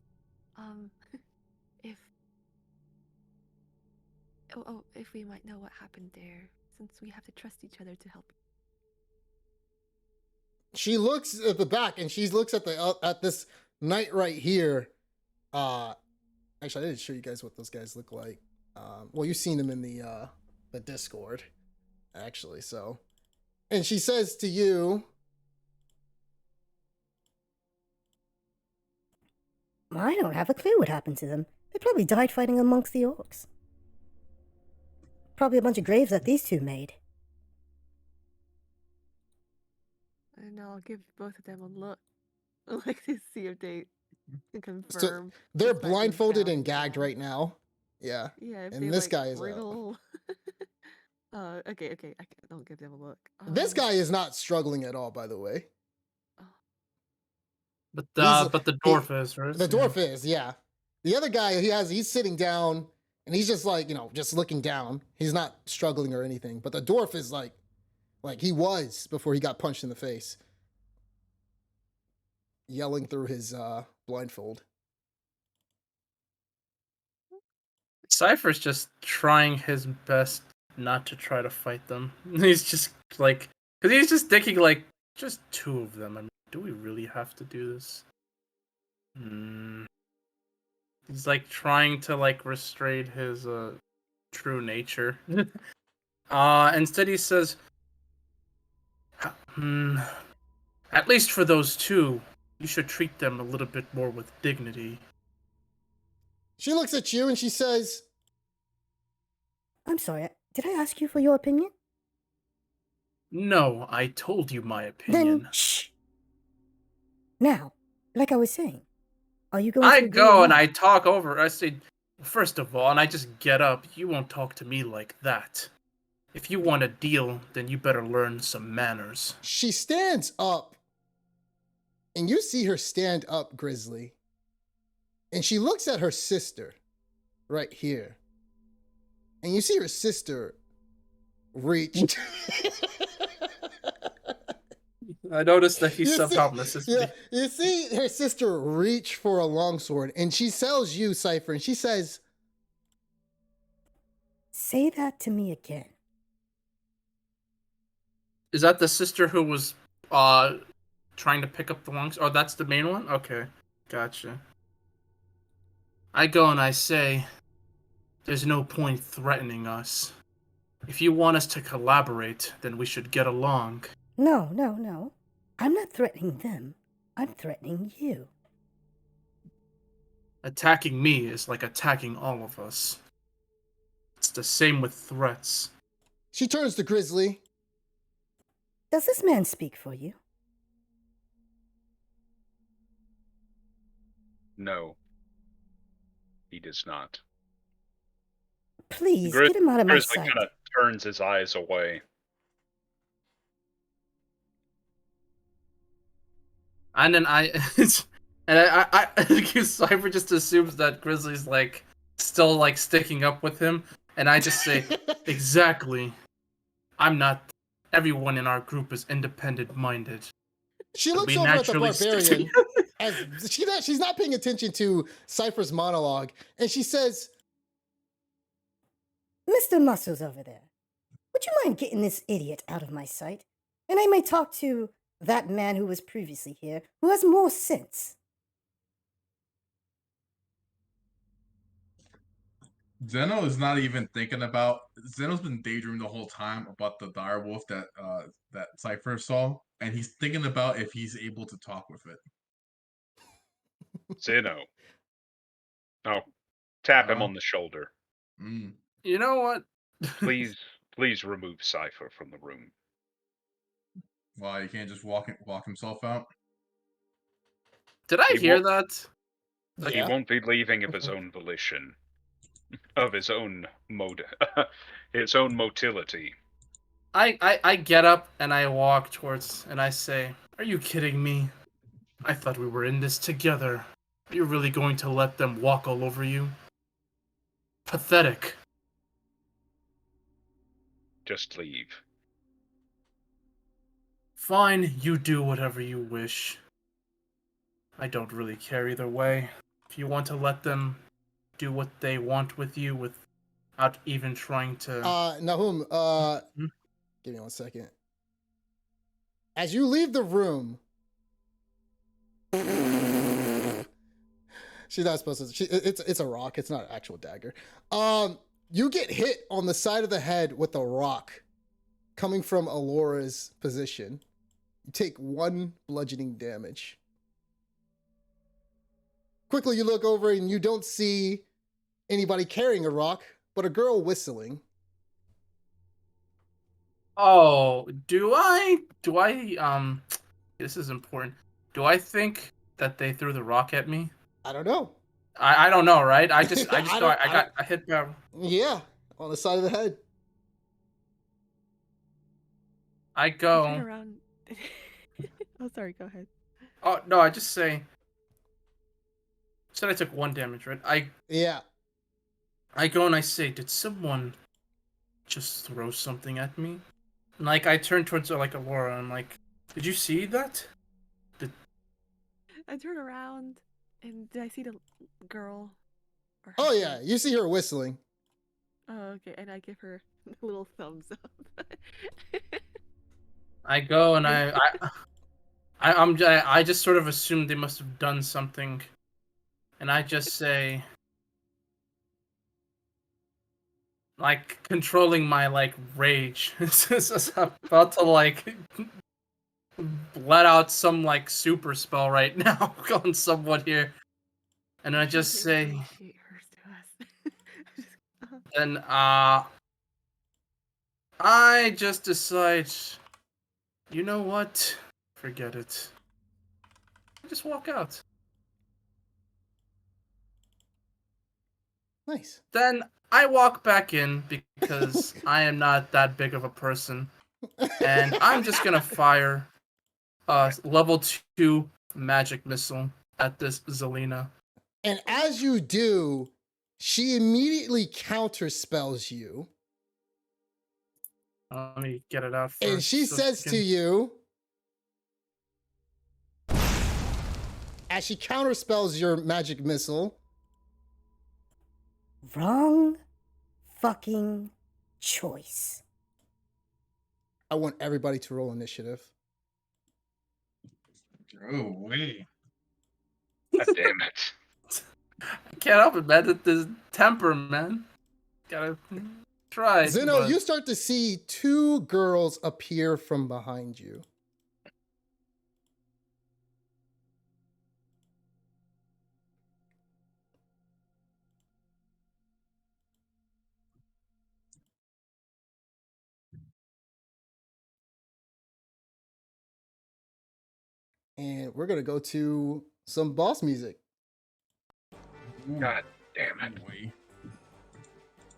If we might know what happened there, since we have to trust each other to help. She looks at the back, and she looks at this knight right here. Actually, I didn't show you guys what those guys look like. Well, you've seen them in the Discord, actually. So, and she says to you, I don't have a clue what happened to them. They probably died fighting amongst the orcs. Probably a bunch of graves that these two made. And I'll give both of them a look. I like to see if they can confirm. so they're despite being blindfolded bound and gagged down. right now. Yeah. Yeah, if And they this like guy is wriggle. Okay, don't give them a look. This guy is not struggling at all, by the way. But the dwarf is, right? The dwarf is, yeah. The other guy, he's sitting down, and he's just like, just looking down. He's not struggling or anything. But the dwarf is like he was before he got punched in the face, yelling through his blindfold. Cypher's just trying his best not to try to fight them. He's just like, because he's just thinking like, just two of them. I mean, do we really have to do this? He's like trying to like restrain his true nature. Instead he says, at least for those two, you should treat them a little bit more with dignity. She looks at you and she says, I'm sorry, did I ask you for your opinion? No, I told you my opinion. Then, shh! Now, like I was saying, are you going I to go and I talk over. I say, first of all, and I just get up. You won't talk to me like that. If you want a deal, then you better learn some manners. She stands up, and you see her stand up, Grizzly. And she looks at her sister right here. And you see her sister reach. I noticed that he You somehow see, misses yeah, me. you see her sister reach for a longsword, and she tells you, Cypher, and she says, Say that to me again. Is that the sister who was trying to pick up the lungs? Oh, that's the main one? Okay. Gotcha. I go and I say, there's no point threatening us. If you want us to collaborate, then we should get along. No, no, no. I'm not threatening them. I'm threatening you. Attacking me is like attacking all of us. It's the same with threats. she turns to Grizzly. Does this man speak for you? No, he does not. Please, get him out of my Grizzly sight. kind of turns his eyes away. And then I Cypher just assumes that Grizzly's like still like sticking up with him, and I just say, exactly. I'm not. Everyone in our group is independent-minded. She looks We over at the naturally stick barbarian together. as she's not paying attention to Cypher's monologue, and she says, Mr. Muscles over there, would you mind getting this idiot out of my sight? And I may talk to that man who was previously here, who has more sense. Zeno is not even thinking about. Zeno's been daydreaming the whole time about the direwolf that Cypher saw, and he's thinking about if he's able to talk with it. Zeno. Oh, tap him Uh-huh. on the shoulder. Mm. You know what? Please remove Cypher from the room. Why you can't just walk himself out? Did I He hear won't- that? He "Yeah." won't be leaving of his own volition. Of his own his own motility. I get up and I walk towards and I say, are you kidding me? I thought we were in this together. Are you really going to let them walk all over you? Pathetic. Just leave. Fine, you do whatever you wish. I don't really care either way. If you want to let them do what they want with you without even trying to... Nahum, Hmm? give me 1 second. As you leave the room, she's not supposed to. It's a rock. It's not an actual dagger. You get hit on the side of the head with a rock, coming from Alora's position. You take 1 bludgeoning damage. Quickly, you look over and you don't see anybody carrying a rock, but a girl whistling. Oh, do I, this is important. Do I think that they threw the rock at me? I don't know. I don't know, right? I just I know don't- I hit by... Yeah, on the side of the head. I I turn go... around. Oh, sorry. Go ahead. Oh, no, I just say... Said I took 1 damage, right? Yeah. I go and I say, did someone just throw something at me? And like I turn towards like Aurora and I'm like, did you see that? I turn around, and did I see the girl? Or her Oh friend? yeah, you see her whistling. Oh, okay. And I give her a little thumbs up. I go and I just sort of assumed they must have done something, and I just say, like controlling my like rage. I'm about to like let out some like super spell right now on someone here, and I just say, She hers to us. then I just decide, you know what? Forget it. I just walk out. Nice. Then I walk back in because I am not that big of a person, and I'm just gonna fire a level 2 magic missile at this Zelina. And as you do, she immediately counterspells you. Let me get it out first. And she so says can- to you, as she counterspells your magic missile. Wrong fucking choice. I want everybody to roll initiative. Oh, wait. God damn it. I can't help it, man. The temper, man. Gotta try. Zeno, but- you start to see two girls appear from behind you. And we're going to go to some boss music. Ooh, God damn it. boy.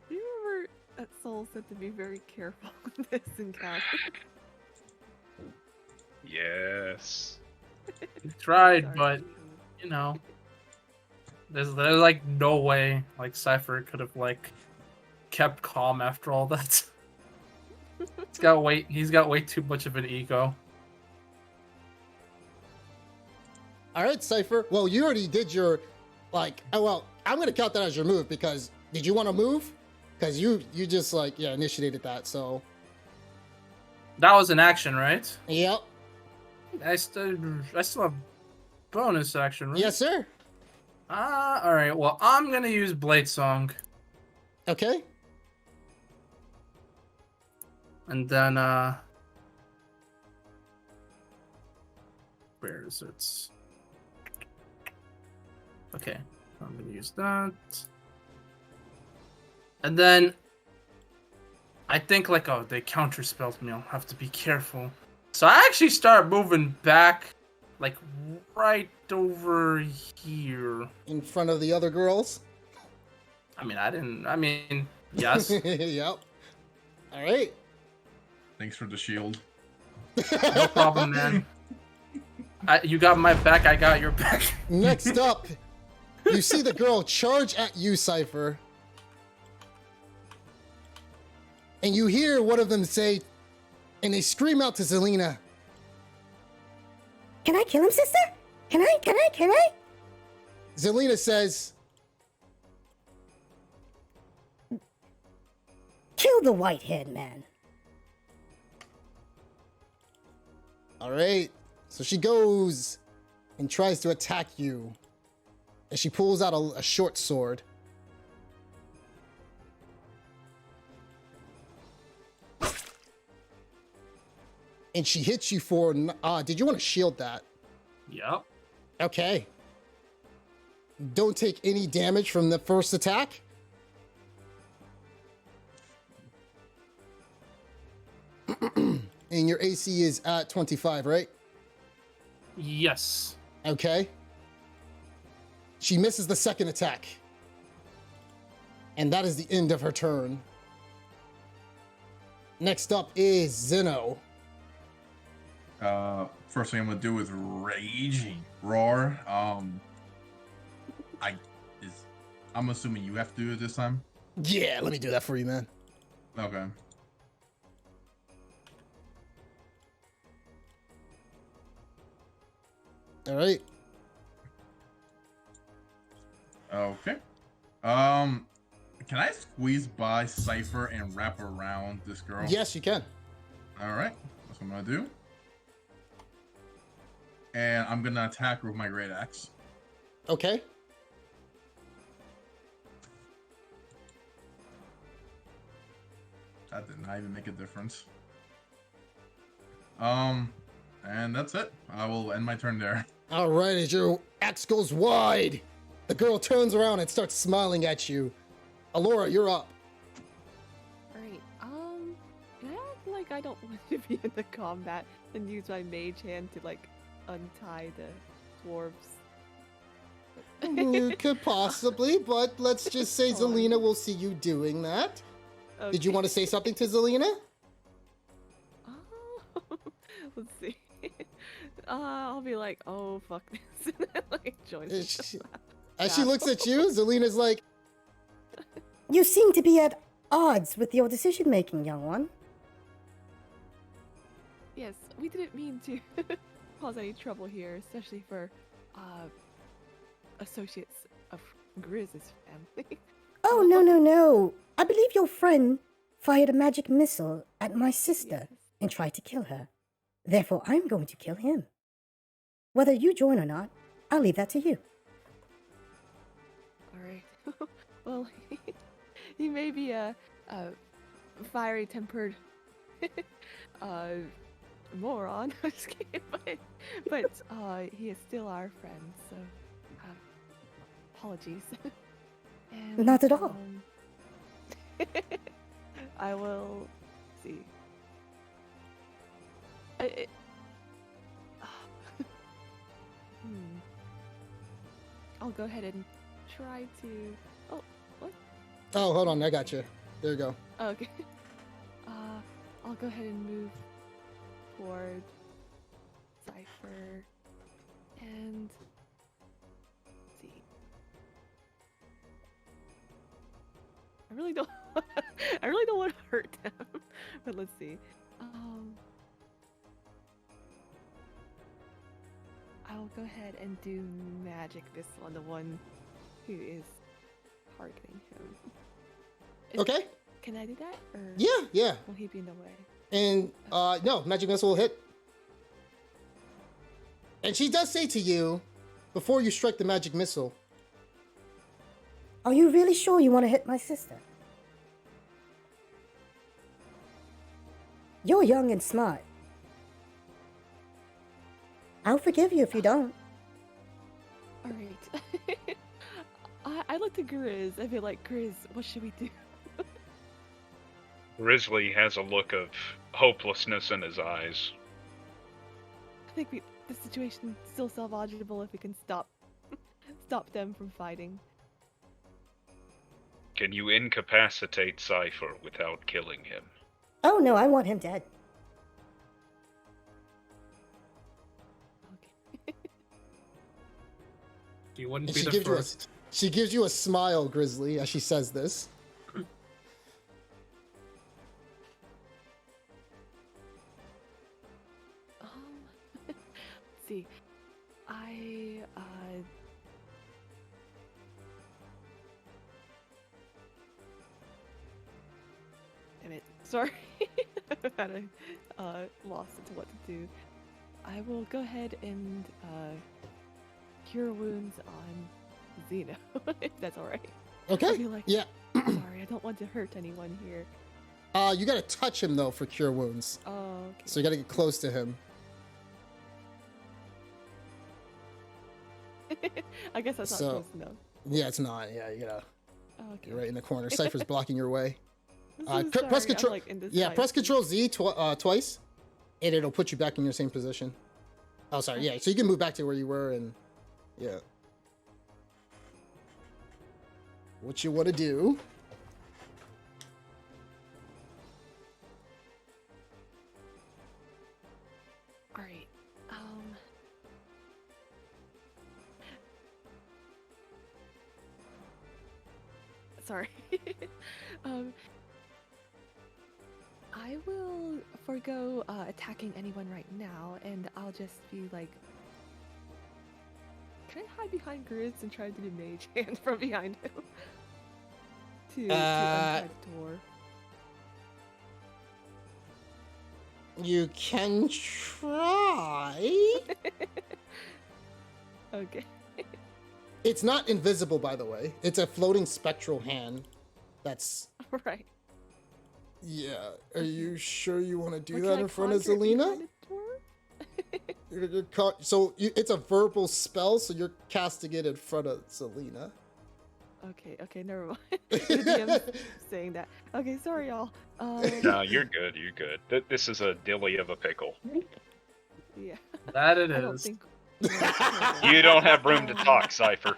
Do you remember that Soul said to be very careful with this encounter? Yes. tried, Sorry. but you know, there's like no way like Cypher could have like kept calm after all that. He's got way too much of an ego. All right, Cypher. Well, you already did your, like, oh, well, I'm going to count that as your move because did you want to move? Because you just, like, yeah, initiated that, so. That was an action, right? Yep. I still have bonus action, right? Yes, sir. All right. Well, I'm gonna use Blade Song, Okay. and then where is it? Okay, I'm gonna use that, and then I think like, oh, they counterspelled me. I'll have to be careful. So I actually start moving back, like right over here. In front of the other girls. I mean, yes. Yep. All right. Thanks for the shield. No problem, man. You got my back, I got your back. Next up, you see the girl charge at you, Cypher. And you hear one of them say, and they scream out to Zelina. Can I kill him, sister? Can I? Zelina says, Kill the white-haired man. all right. So she goes and tries to attack you. And she pulls out a short sword. And she hits you for, did you want to shield that? Yep. Okay. Don't take any damage from the first attack. And your AC is at 25, right? Yes. Okay. She misses the second attack. And that is the end of her turn. Next up is Zeno. First thing I'm gonna do is raging roar. I'm assuming you have to do it this time. Yeah, let me do that for you, man. Okay. All right. Okay. Can I squeeze by Cypher and wrap around this girl? Yes, you can. All right. That's what I'm gonna do. And I'm gonna attack her with my great axe. Okay. That did not even make a difference. And that's it. I will end my turn there. All right, as your axe goes wide, the girl turns around and starts smiling at you. Alora, you're up. Alright, can I act like I don't want to be in the combat and use my mage hand to, like, untie the dwarves? You could possibly, but let's just say Fine. Zelina will see you doing that. Did you Okay. want to say something to Zelina? Oh, let's see. I'll be like, oh, fuck this. Like, join the She- As she looks at you, Zelina's like, You seem to be at odds with your decision-making, young one. Yes, we didn't mean to cause any trouble here, especially for associates of Grizz's family. Oh, no, no, no. I believe your friend fired a magic missile at my sister Yes. and tried to kill her. Therefore, I'm going to kill him. Whether you join or not, I'll leave that to you. All right. Well, he may be a fiery-tempered moron. I'm just kidding, but he is still our friend. So, apologies. And, Not at all. I will see. I'll go ahead and try to. Oh, what? Oh, hold on, I got you. There you go. Oh, okay. I'll go ahead and move toward Cypher and see. I really don't. I really don't want to hurt them, but let's see. I'll go ahead and do magic missile on the one who is targeting him. Okay. Can I do that? Or Yeah. will he be in the way? And no, magic missile will hit. And she does say to you, before you strike the magic missile, Are you really sure you want to hit my sister? You're young and smart. I'll forgive you if you don't. All right. I look to Grizz. I feel like, Grizz, what should we do? Grizzly has a look of hopelessness in his eyes. I think the situation's still salvageable if we can stop them from fighting. Can you incapacitate Cypher without killing him? Oh no, I want him dead. Okay. You wouldn't and be she the gives first. she gives you a smile, Grizzly, as she says this. Let's see. Damn it. Sorry. I've had a lost into what to do. I will go ahead and cure wounds on Xeno, if that's alright. I Okay. feel like, Yeah. sorry, I don't want to hurt anyone here. You gotta touch him though for cure wounds. Oh, okay. So you gotta get close to him. I guess that's not So- close enough. Yeah, it's not. Yeah, you gotta. Oh, okay. You're right in the corner. Cypher's blocking your way. I'm Press sorry, I'm, Control. like, Yeah, indecisive. press Control Z twice, and it'll put you back in your same position. Oh, sorry. Yeah, so you can move back to where you were, and yeah. What you want to do? All right. Sorry. I will forego attacking anyone right now, and I'll just be like, can I hide behind Grizz and try to do the mage hand from behind him? to untie the door. You can try. Okay. It's not invisible, by the way. It's a floating spectral hand. That's Right. yeah. Are you sure you want to do Or that can I in front of conjure it Zelina? behind the door? It's a verbal spell, so you're casting it in front of Zelina. Okay, never mind. The DM's saying that. Okay, sorry, y'all. No, you're good. You're good. This is a dilly of a pickle. Yeah. That it I don't is. think. You don't have room to talk, Cypher.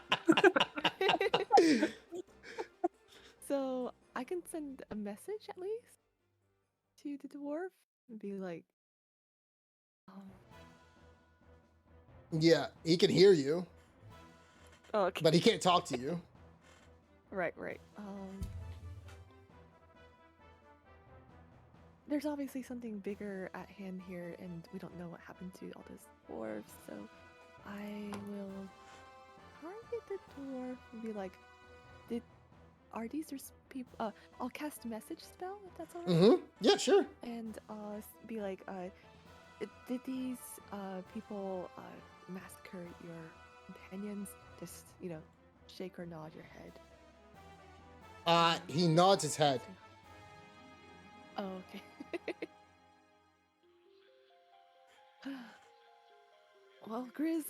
So I can send a message at least to the dwarf and be like, Yeah, he can hear you, oh, okay. but he can't talk to you. Right. There's obviously something bigger at hand here, and we don't know what happened to all those dwarves, so I will target the dwarf and be like, are these people? I'll cast a message spell if that's alright. Mm-hmm. Yeah, sure. And be like, did these people massacre your companions? Just shake or nod your head. He nods his head. Oh, okay. Well, Grizz,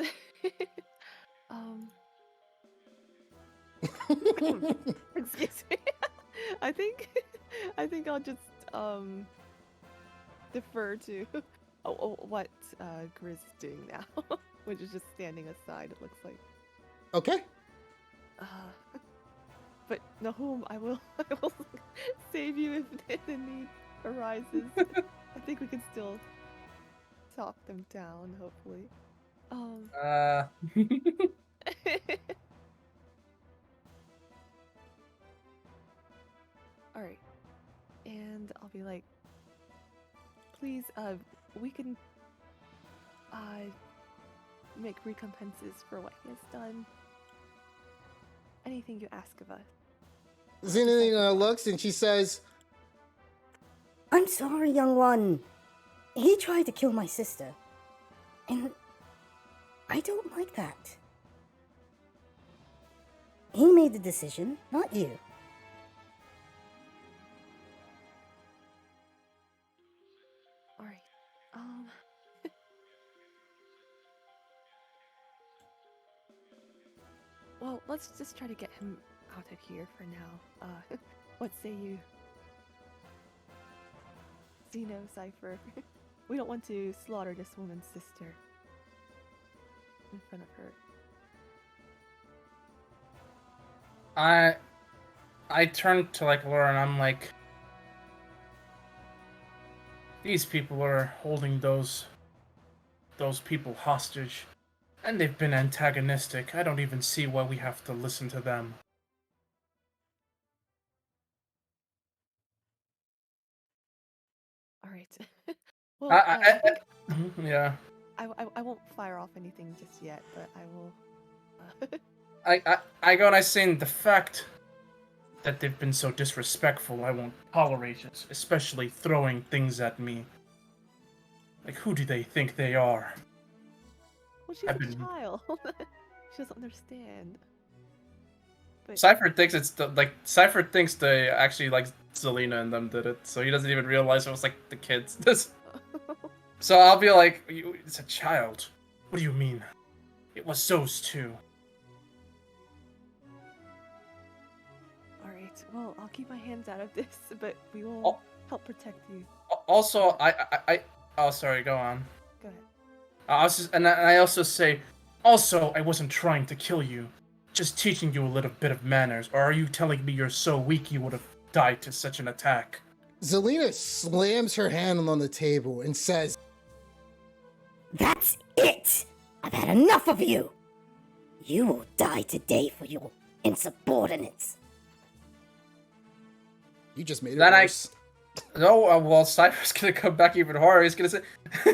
excuse me. I think I'll just defer to what Grizz is doing now, which is just standing aside. It looks like. Okay. But Nahum, I will save you if the need arises. I think we can still talk them down, hopefully. Alright. And I'll be like, please, we can make recompenses for what he has done. Anything you ask of us. Xena looks and she says, I'm sorry, young one. He tried to kill my sister. And I don't like that. He made the decision, not you. Alright. Well, let's just try to get him out of here for now. What say you? Xeno, Cypher. We don't want to slaughter this woman's sister in front of her. I turn to Laura and I'm like, these people are holding those people hostage, and they've been antagonistic. I don't even see why we have to listen to them. All right. Well, I think yeah. I won't fire off anything just yet, but I will. I go and I say, the fact that they've been so disrespectful, I won't tolerate it, especially throwing things at me. Like, who do they think they are? Well, she's a child. She doesn't understand. But Cypher thinks Cypher thinks they actually like Zelina and them did it, so he doesn't even realize it was like the kids. So I'll be like, it's a child. What do you mean? It was those two. Alright, well, I'll keep my hands out of this, but we will help protect you. Also, oh, sorry, go on. Go ahead. I also say, also, I wasn't trying to kill you. Just teaching you a little bit of manners, or are you telling me you're so weak you would have died to such an attack? Zelina slams her hand on the table and says, That's it! I've had enough of you! You will die today for your insubordinates. You just made it Then worse. No, well, Cypher's gonna come back even harder. He's gonna say,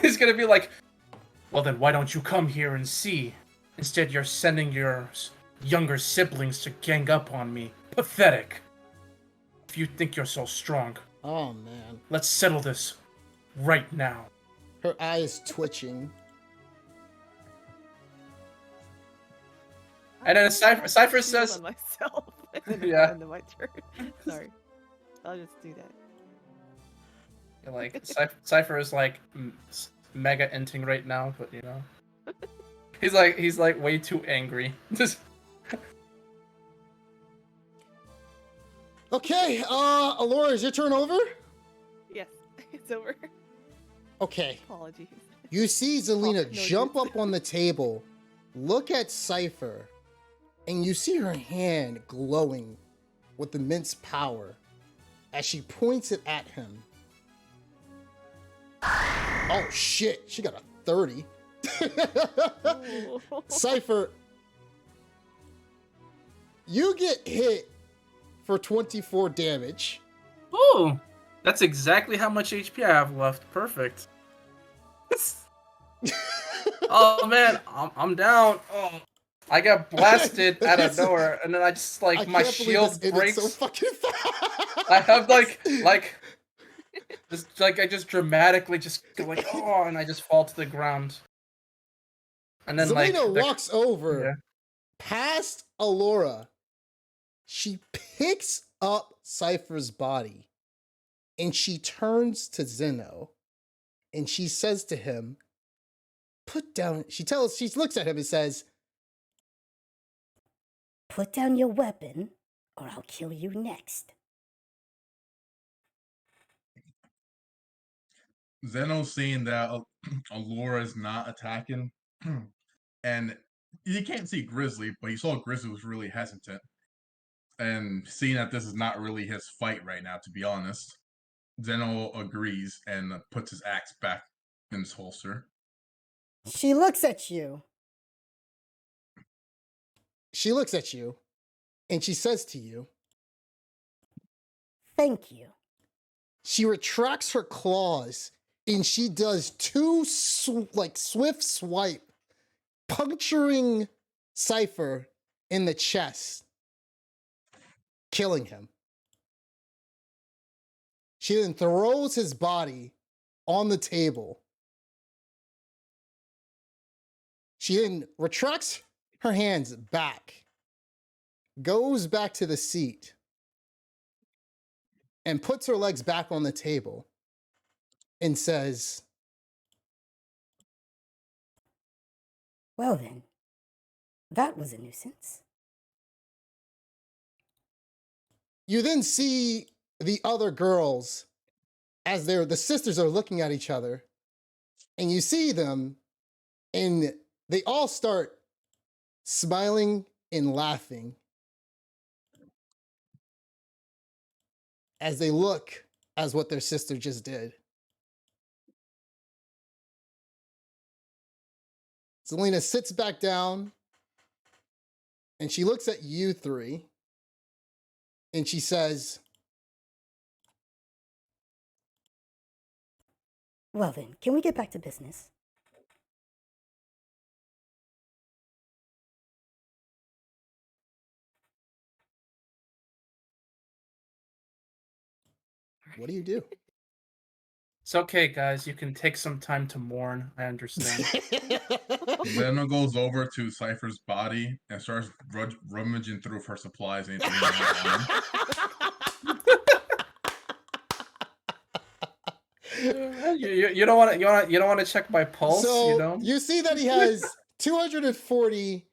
he's gonna be like, well then why don't you come here and see? Instead you're sending your younger siblings to gang up on me. Pathetic. If you think you're so strong. Oh, man. Let's settle this right now. Her eyes twitching. And then Cypher says, on myself. And then Yeah. Into my turn. Sorry. I'll just do that. like, Cypher is like mega inting right now, but you know. He's like way too angry. Okay, Alora, is your turn over? Yes, it's over. Okay. Apologies. You see Zelina no, jump you- up on the table, look at Cypher, and you see her hand glowing with immense power as she points it at him. Oh shit, she got a 30. Ooh. Cypher, you get hit for 24 damage. Ooh, that's exactly how much HP I have left. Perfect. Oh man, I'm down. Oh, I got blasted out of This is- nowhere, and then I just I like my can't believe this shield ended breaks. so fucking fast. I have like just like I just dramatically just go like oh, and I just fall to the ground. And then like Zelena walks over yeah. past Alora. She picks up Cypher's body and she turns to Zeno and she says to him, put down, she looks at him and says, Put down your weapon, or I'll kill you next. Zeno's seeing that Alora's not attacking, and you can't see Grizzly, but you saw Grizzly was really hesitant. And seeing that this is not really his fight right now, to be honest, Zeno agrees and puts his axe back in his holster. She looks at you. she looks at you and she says to you, Thank you. she retracts her claws and she does two swift swipe, puncturing Cypher in the chest, killing him. She then throws his body on the table. She then retracts her hands back, goes back to the seat, and puts her legs back on the table and says, Well then, that was a nuisance. you then see the other girls as the sisters are looking at each other, and you see them and they all start smiling and laughing as they look as what their sister just did. Zelena sits back down and she looks at you three and she says, Well then, can we get back to business? what do you do? It's okay, guys. You can take some time to mourn. I understand. Zeno goes over to Cypher's body and starts rummaging through her supplies. And you don't want to check my pulse. So you know. you see that he has 240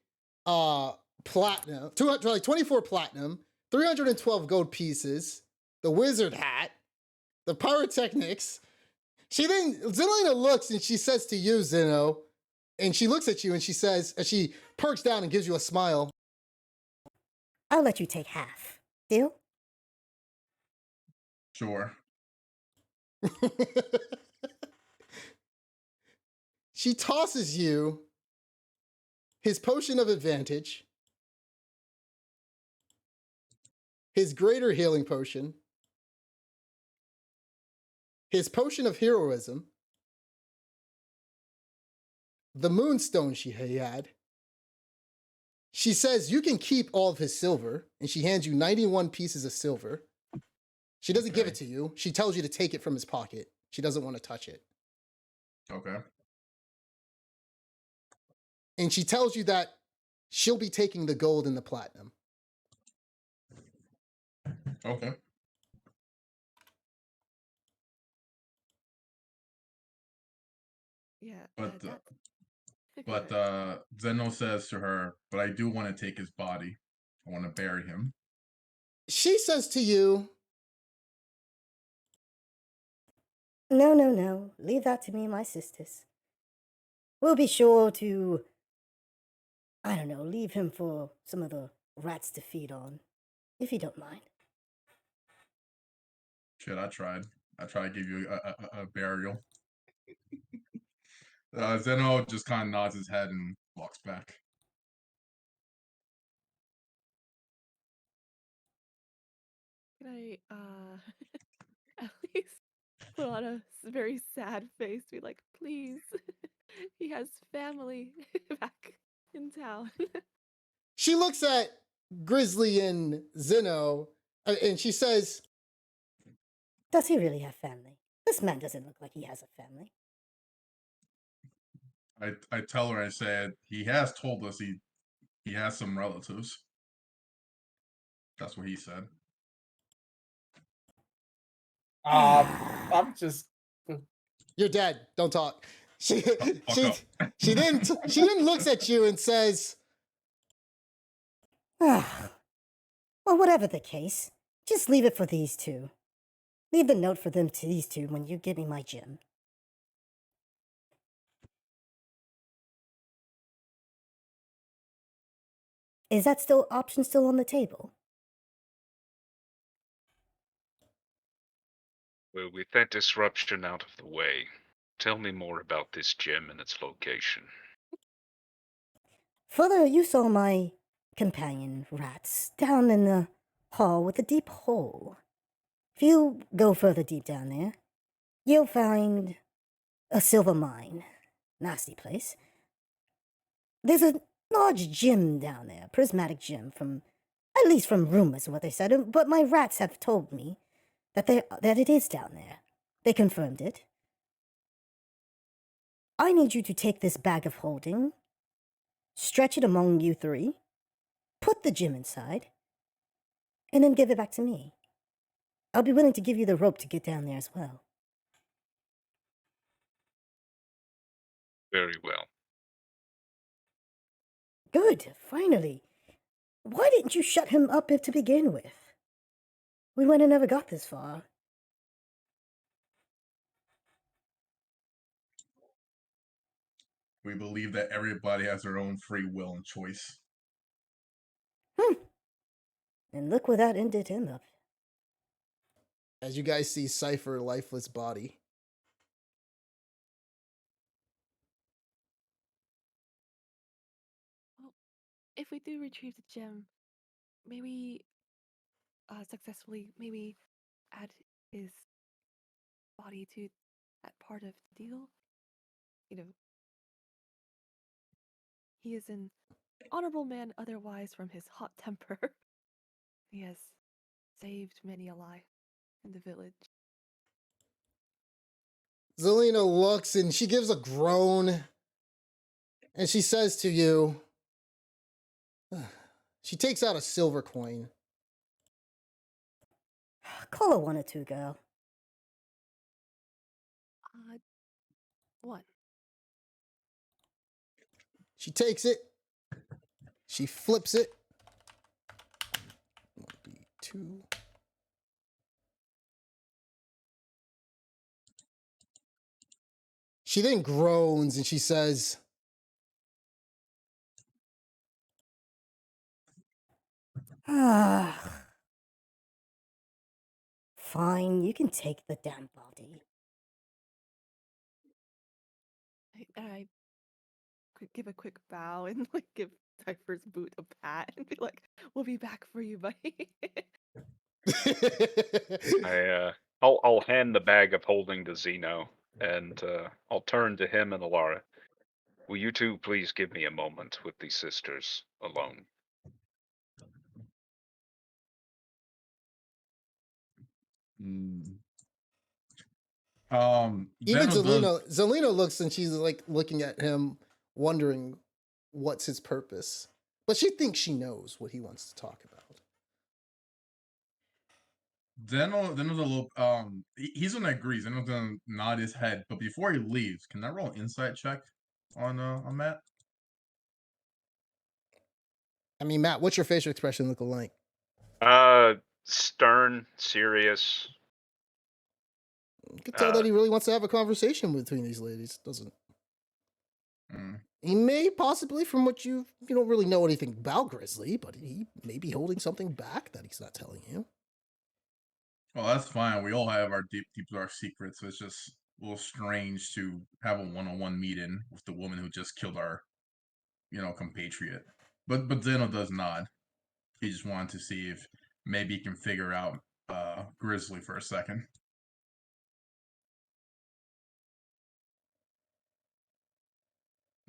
platinum, 24 platinum, 312 gold pieces, the wizard hat, the pyrotechnics. Zelena looks and she says to you, Zeno, and she looks at you and she says, as she perks down and gives you a smile, I'll let you take half. Deal? Sure. she tosses you his potion of advantage, his greater healing potion, his potion of heroism, the moonstone he had. She says you can keep all of his silver, and she hands you 91 pieces of silver. She doesn't give it to you. She tells you to take it from his pocket. She doesn't want to touch it. Okay. And she tells you that she'll be taking the gold and the platinum. Okay. Yeah. But that's- Zeno says to her, "But I do want to take his body. I want to bury him." She says to you, No, no, no. Leave that to me and my sisters. We'll be sure to, I don't know, leave him for some of the rats to feed on, if you don't mind. Shit, I tried. I tried to give you a burial. Zeno just kind of nods his head and walks back. Can I at least put on a very sad face, be like, please, he has family back in town. She looks at Grizzly and Zeno, and she says, Does he really have family? This man doesn't look like he has a family. I tell her, I said, he has told us he has some relatives. That's what he said. I'm just. "You're dead. Don't talk." She Fuck up. she then looks at you and says, Well, whatever the case, just leave it for these two. Leave the note for them to these two when you give me my gem. Is that option still on the table? Well, with that disruption out of the way, tell me more about this gem and its location. Further, you saw my companion rats down in the hall with a deep hole. If you go further deep down there, you'll find a silver mine. Nasty place. There's a large gem down there, prismatic gem, at least from rumors of what they said, but my rats have told me that it is down there. They confirmed it. I need you to take this bag of holding, stretch it among you three, put the gem inside, and then give it back to me. I'll be willing to give you the rope to get down there as well. Very well. Good, finally. Why didn't you shut him up to begin with? We might have never got this far. We believe that everybody has their own free will and choice. And look where that ended him up. as you guys see Cypher lifeless body. Well, if we do retrieve the gem, may we successfully maybe add his body to that part of the deal? You know, he is an honorable man otherwise from his hot temper. He has saved many a life in the village. Zelina looks and she gives a groan and she says to you, she takes out a silver coin. Call a 1 or 2, girl. One. She takes it. She flips it. 2. She then groans and she says, Fine, you can take the damn body. I could give a quick bow and like give Cypher's boot a pat and be like, "We'll be back for you, buddy." I'll hand the bag of holding to Zeno, and I'll turn to him and Alara. Will you two please give me a moment with these sisters alone? even Zeno does. Zelina looks and she's like looking at him, wondering what's his purpose. But she thinks she knows what he wants to talk about. Zeno's a little. He's gonna agree. Zeno's gonna nod his head, but before he leaves, can I roll an insight check on Matt? I mean, Matt, what's your facial expression look like? Stern, serious. You can tell that he really wants to have a conversation between these ladies, doesn't? He may possibly, from what you don't really know anything about Grizzly, but he may be holding something back that he's not telling you. Well, that's fine. We all have our deep dark secrets. So it's just a little strange to have a one-on-one meeting with the woman who just killed our, compatriot. But Zeno does nod. He just wanted to see if maybe he can figure out Grizzly for a second.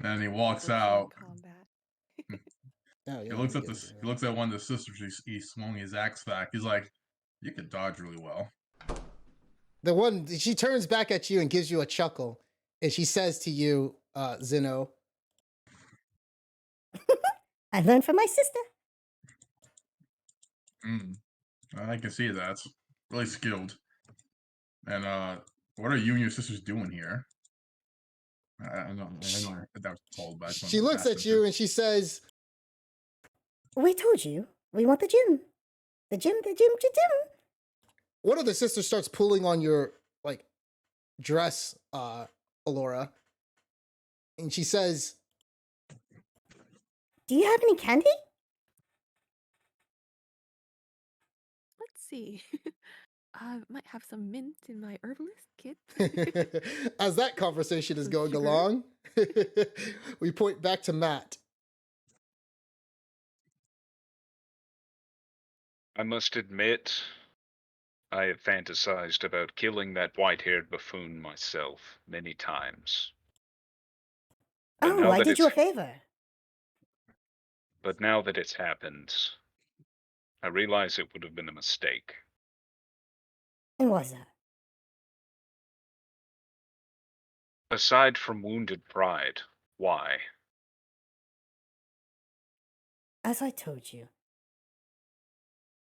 And he walks Butcher in out. combat. Oh, He yeah, looks let me at get this. into He looks at one of the sisters. He swung his axe back. He's like, "You can dodge really well." The one, she turns back at you and gives you a chuckle. And she says to you, Zeno, I learned from my sister. Mm, I can see that. Really skilled. And what are you and your sisters doing here? I know that was told, but I just she wanted to looks ask at them you and she says, We told you we want the gym. The gym, the gym, the gym. one of the sisters starts pulling on your like dress, Alora, and she says, Do you have any candy? Let's see. I might have some mint in my herbalist kit. as that conversation is Some going sugar. along, we point back to Matt. I must admit, I have fantasized about killing that white-haired buffoon myself many times. But Oh, now I that did you a it's favor. but now that it's happened, I realize it would have been a mistake. And was that? Aside from wounded pride, why? As I told you.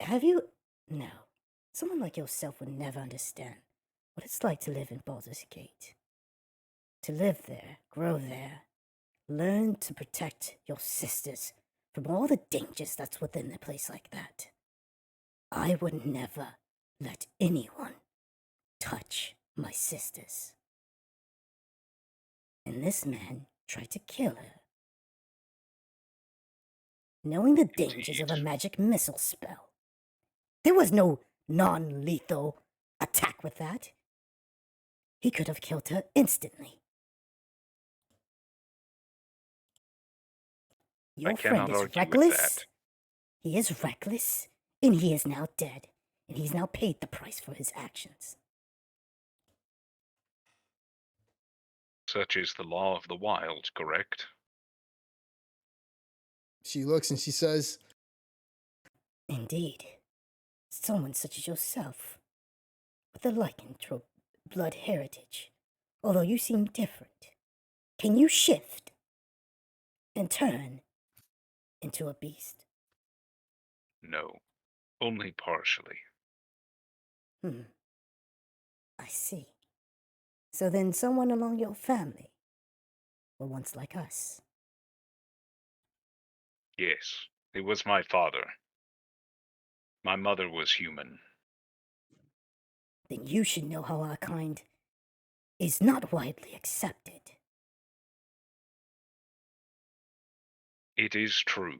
Have you? No. Someone like yourself would never understand what it's like to live in Baldur's Gate. To live there, grow there, learn to protect your sisters from all the dangers that's within a place like that. I would never let anyone touch my sisters. And this man tried to kill her. Knowing the dangers of a Indeed. magic missile spell. There was no non-lethal attack with that. He could have killed her instantly. I Your friend cannot is argue with reckless. that. He is reckless, and he is now dead, and he's now paid the price for his actions. Such is the law of the wild, correct? She looks and she says, Indeed, someone such as yourself, with a lycanthrope blood heritage, although you seem different, can you shift and turn into a beast? No, only partially. I see. So then someone along your family were once like us. Yes, it was my father. My mother was human. Then you should know how our kind is not widely accepted. It is true.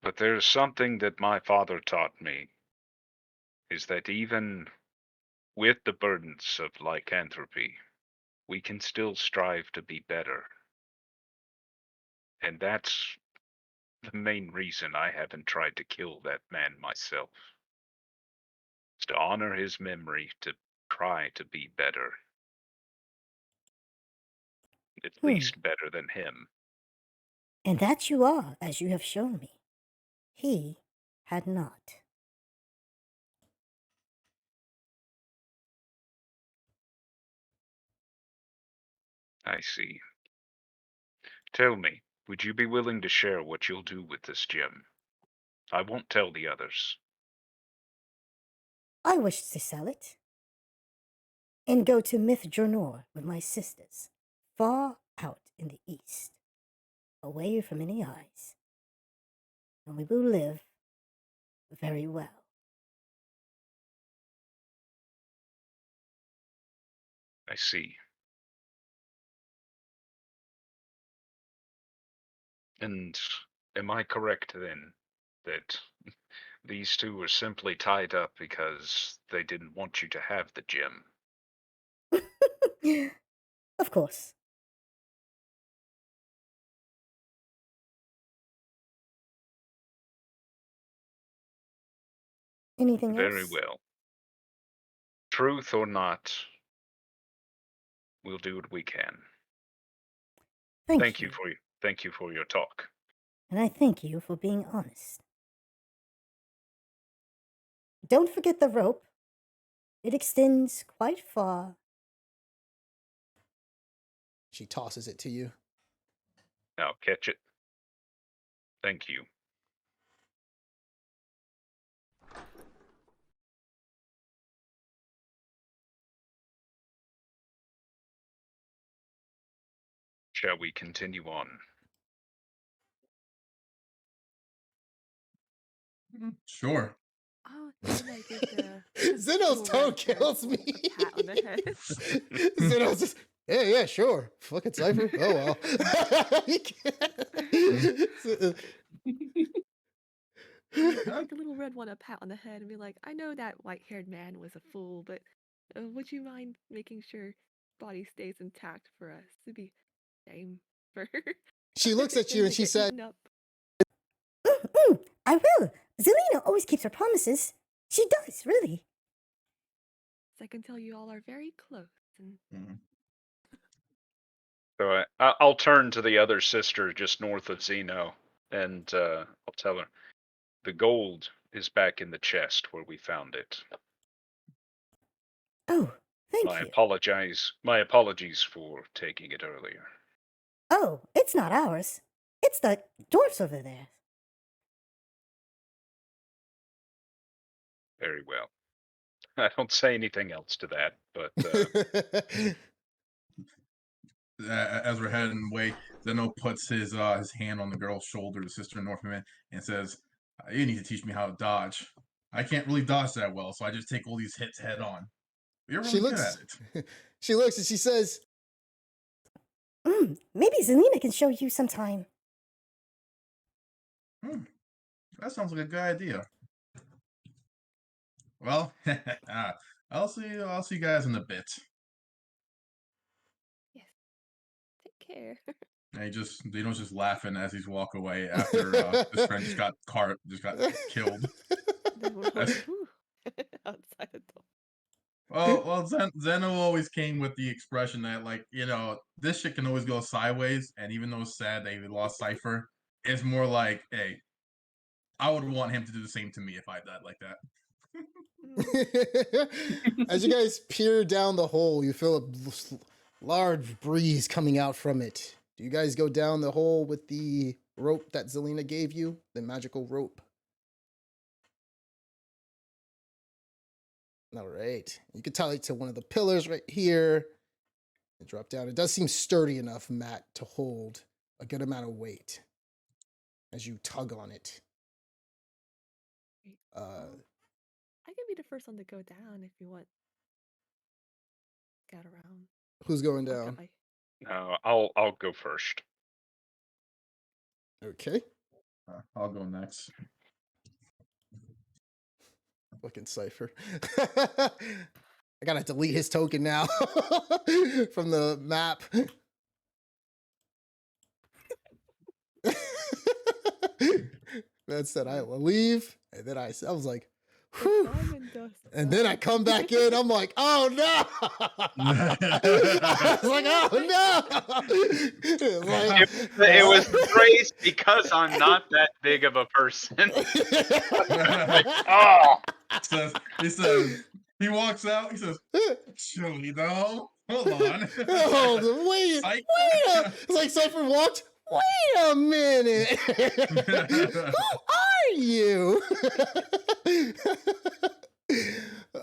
But there's something that my father taught me, is that even with the burdens of lycanthropy, we can still strive to be better. And that's the main reason I haven't tried to kill that man myself. Is to honor his memory, to try to be better. At least better than him. And that you are, as you have shown me. He had not. I see. Tell me, would you be willing to share what you'll do with this gem? I won't tell the others. I wish to sell it and go to Myth Jernor with my sisters, far out in the east, away from any eyes, and we will live very well. I see. And am I correct then that these two were simply tied up because they didn't want you to have the gem? Of course. Anything Very else? well. Truth or not, we'll do what we can. Thank you. Thank you for your talk. and I thank you for being honest. Don't forget the rope. It extends quite far. She tosses it to you. I'll catch it. Thank you. Shall we continue on? Sure. Oh, and I give the Zeno's little tone red haired kills boy me. a pat on the head. Zeno's just, yeah, sure. Fucking Cypher. Oh, well. You can't- Give the little red one a pat on the head and be like, I know that white-haired man was a fool, but would you mind making sure body stays intact for us? It'd be shame for She looks at him you to and she get said, eaten up. I will. Zelina always keeps her promises. She does, really. So I can tell you all are very close. And Mhm. So I'll turn to the other sister just north of Zeno, and I'll tell her the gold is back in the chest where we found it. Oh, thank My you. apologies for taking it earlier. Oh, it's not ours. It's the dwarfs over there. Very well. I don't say anything else to that, but As we're heading away, Zeno puts his hand on the girl's shoulder, the sister in Northman, and says, "You need to teach me how to dodge. I can't really dodge that well, so I just take all these hits head on. You're she really good at looks, it." she looks and she says, Maybe Zelina can show you sometime. That sounds like a good idea. Well, I'll see you guys in a bit. yes, take care. And Dino's just laughing as he's walk away after his friend just got killed. Then we're That's- like, whew, outside the door. Well, Zeno always came with the expression that, like, this shit can always go sideways, and even though it's sad that he lost Cypher, it's more like, hey, I would want him to do the same to me if I died like that. as you guys peer down the hole, you feel a large breeze coming out from it. Do you guys go down the hole with the rope that Zelina gave you? The magical rope? All right. You can tie it to one of the pillars right here and drop down. It does seem sturdy enough, Matt, to hold a good amount of weight as you tug on it. Great. I can be the first one to go down if you want. Scout around. Who's going I've got down? my no, I'll go first. Okay. I'll go next. Fucking Cypher. I gotta delete his token now from the map. Man said I will leave, and then I was like, whew. diamond dust. And then I come back in, I'm like, oh no! I was like, oh no! Like, It was praised because I'm not that big of a person. Oh, He says, he walks out, he says, "Chili though. Hold on." Hold on, wait, Psych. it's like Cypher walked. Wait a minute. Who are you?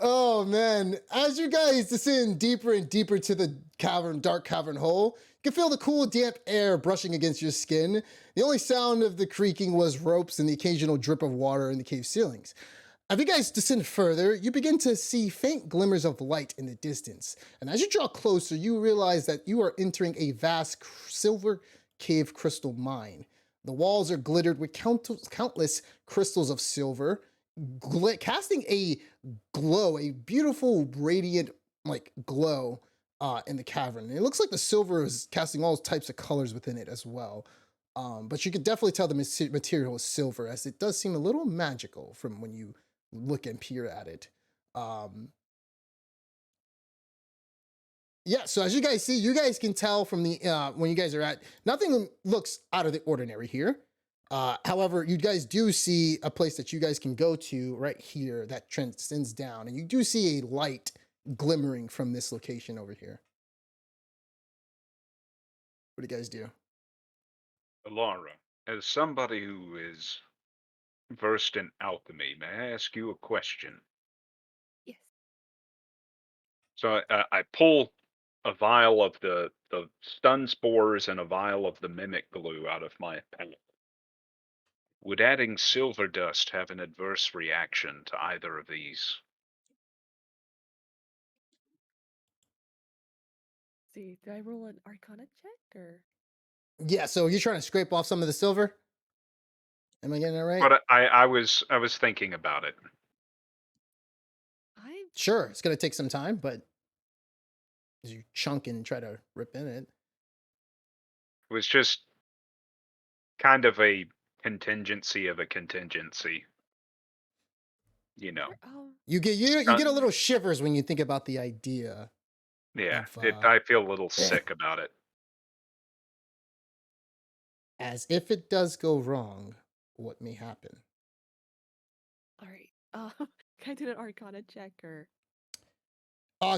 Oh man. As you guys descend deeper and deeper to the dark cavern hole, you can feel the cool, damp air brushing against your skin. The only sound of the creaking was ropes and the occasional drip of water in the cave ceilings. As you guys descend further, you begin to see faint glimmers of light in the distance. And as you draw closer, you realize that you are entering a vast silver cave crystal mine. The walls are glittered with countless crystals of silver, casting a glow, a beautiful, radiant, glow in the cavern. And it looks like the silver is casting all types of colors within it as well. But you can definitely tell the material is silver, as it does seem a little magical from when you look and peer at it. Yeah, so as you guys see, you guys can tell from the when you guys are at, nothing looks out of the ordinary here. However, you guys do see a place that you guys can go to right here that transcends down, and you do see a light glimmering from this location over here. What do you guys do? Laura, as somebody who is versed in alchemy, may I ask you a question? Yes. So I pull a vial of the stun spores and a vial of the mimic glue out of my pack. Would adding silver dust have an adverse reaction to either of these? See, do I roll an Arcana check or? Yeah, so you're trying to scrape off some of the silver? Am I getting it right? But I was thinking about it. I Sure, it's gonna take some time, but as you chunk and try to rip in it. It was just kind of a contingency of a contingency. You know. sure. You get a Stun- little shivers when you think about the idea Yeah, of I feel a little sick about it. as if it does go wrong, what may happen. All right. Can I do an Arcana check or?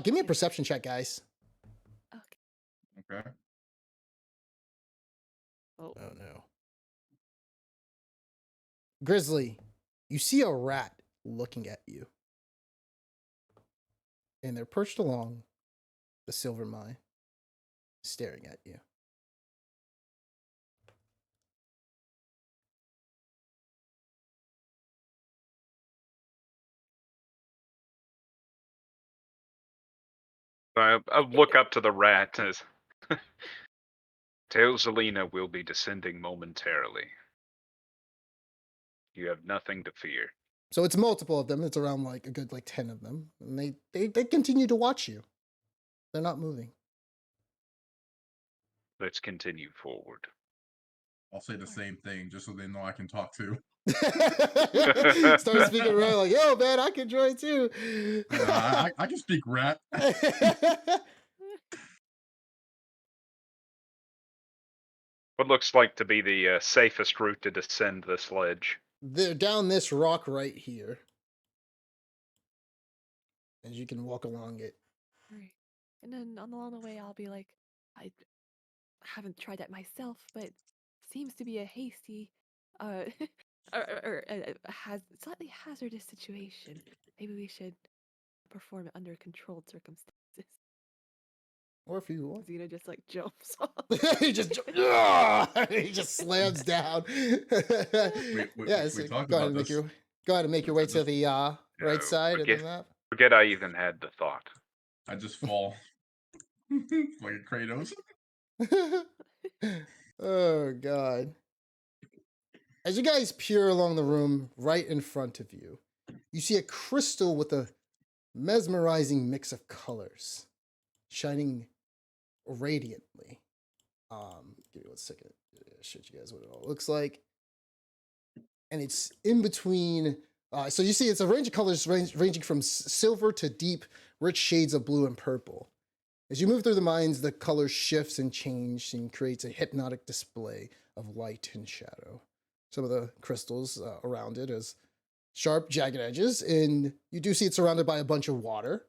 Give me a Yeah. perception check, guys. Okay. Okay. Oh. Oh no. Grizzly, you see a rat looking at you. And they're perched along the silver mine, staring at you. I look up to the rat as tell Zelina will be descending momentarily. You have nothing to fear. So it's multiple of them. It's around like a good 10 of them. And they continue to watch you. They're not moving. Let's continue forward. I'll say the same thing just so they know I can talk too. Start speaking around like, yo, man, I can join too. I can speak rat. What looks like to be the safest route to descend this ledge. They're down this rock right here. As you can walk along it. Right. And then along the way, I'll be like, I haven't tried that myself, but seems to be a hasty, or has slightly hazardous situation. Maybe we should perform it under controlled circumstances. Or if you want. Xena just like jumps off. he just he just slams down. We So talked go ahead about and make this. your go ahead and make your way to the right No, side of the map. Forget I even had the thought. I just fall like a Kratos. Oh god. As you guys peer along the room right in front of you, you see a crystal with a mesmerizing mix of colors, shining radiantly. Give me 1 second. Show you guys what it all looks like. And it's in between. So you see, it's a range of colors ranging from silver to deep, rich shades of blue and purple. As you move through the mines, the color shifts and changes and creates a hypnotic display of light and shadow. Some of the crystals around it as sharp, jagged edges, and you do see it surrounded by a bunch of water.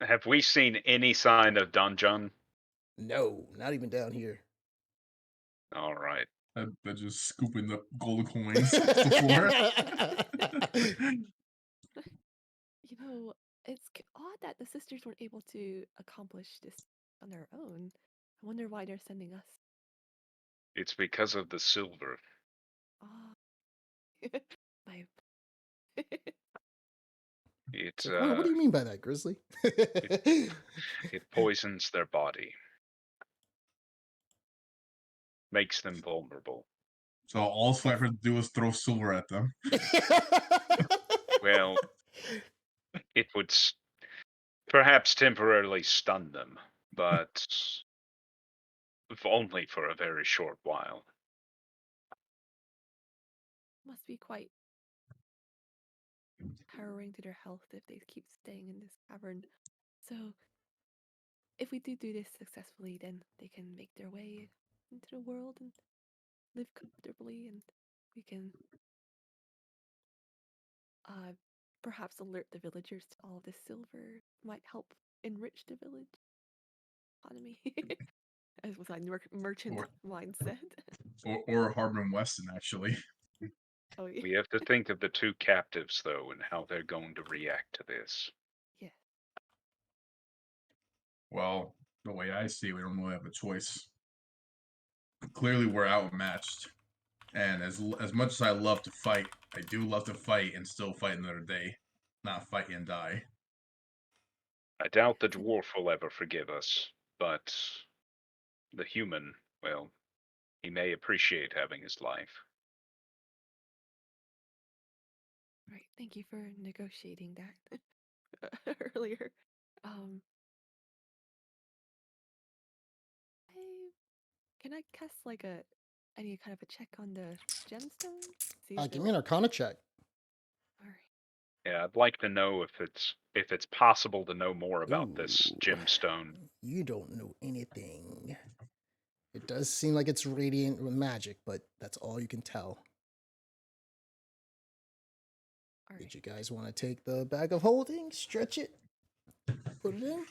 Have we seen any sign of dungeon? No, not even down here. All right. They're just scooping up gold coins before. You know, it's odd that the sisters weren't able to accomplish this on their own. I wonder why they're sending us. It's because of the silver. Ah, my. It What do you mean by that, Grizzly? it poisons their body. Makes them vulnerable. So all Swiper do is throw silver at them. Well, it would perhaps temporarily stun them, but only for a very short while. Must be quite harrowing to their health if they keep staying in this cavern. So, if we do this successfully, then they can make their way into the world and live comfortably, and we can perhaps alert the villagers to all this silver. Might help enrich the village economy. As was my merchant Or mindset. or Harbin Weston actually. Oh yeah. We have to think of the two captives, though, and how they're going to react to this. Yeah. Well, the way I see it, we don't really have a choice. Clearly, we're outmatched, and as much as I love to fight, I do love to fight and still fight another day, not fight and die. I doubt the dwarf will ever forgive us, but the human, well, he may appreciate having his life. Right. Thank you for negotiating that earlier. Um, can I cast like any kind of a check on the gemstone? See if Give me an it'll. Arcana check. All right. Yeah, I'd like to know if it's possible to know more about this Ooh, gemstone. you don't know anything. It does seem like it's radiant with magic, but that's all you can tell. All Did right. you guys want to take the bag of holding, stretch it, put it in?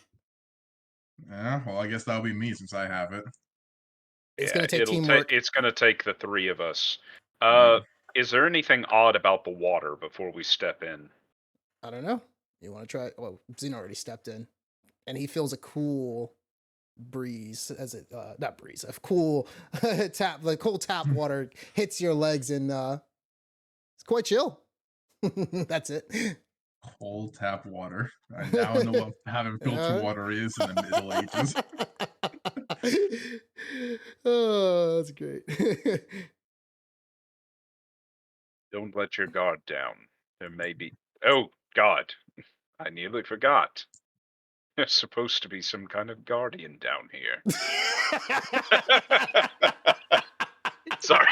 Yeah, well, I guess that'll be me since I have it. It's Yeah, going to take teamwork. it's gonna take the three of us. Yep. Is there anything odd about the water before we step in? I don't know. You want to try? Well, Zine already stepped in, and he feels a cool breeze as it not breeze, a cool tap, like cold tap water hits your legs, and it's quite chill. That's it. Cold tap water. I now know what having filtered water is in the Middle Ages. Oh, that's great. Don't let your guard down. There may be. Oh, God. I nearly forgot. There's supposed to be some kind of guardian down here. Sorry.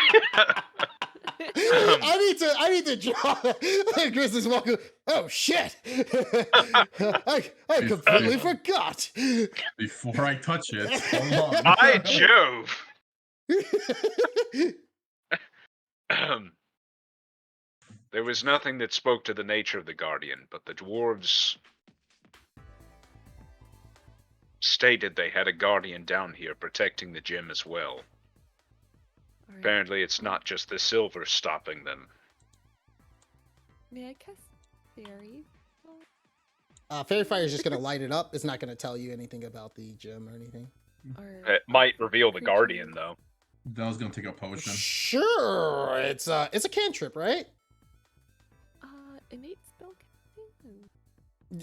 I need to draw Chris is walking. Oh shit! I completely forgot. Before I touch it, hold on. By Jove! There was nothing that spoke to the nature of the guardian, but the dwarves stated they had a guardian down here protecting the gem as well. All right. Apparently, it's not just the silver stopping them. May I cast fairy? Fairy Fire is just going to light it up. It's not going to tell you anything about the gem or anything. Or It might reveal the creature? guardian, though. Dell's gonna take a potion. Sure, it's a cantrip, right? Innate spell casting.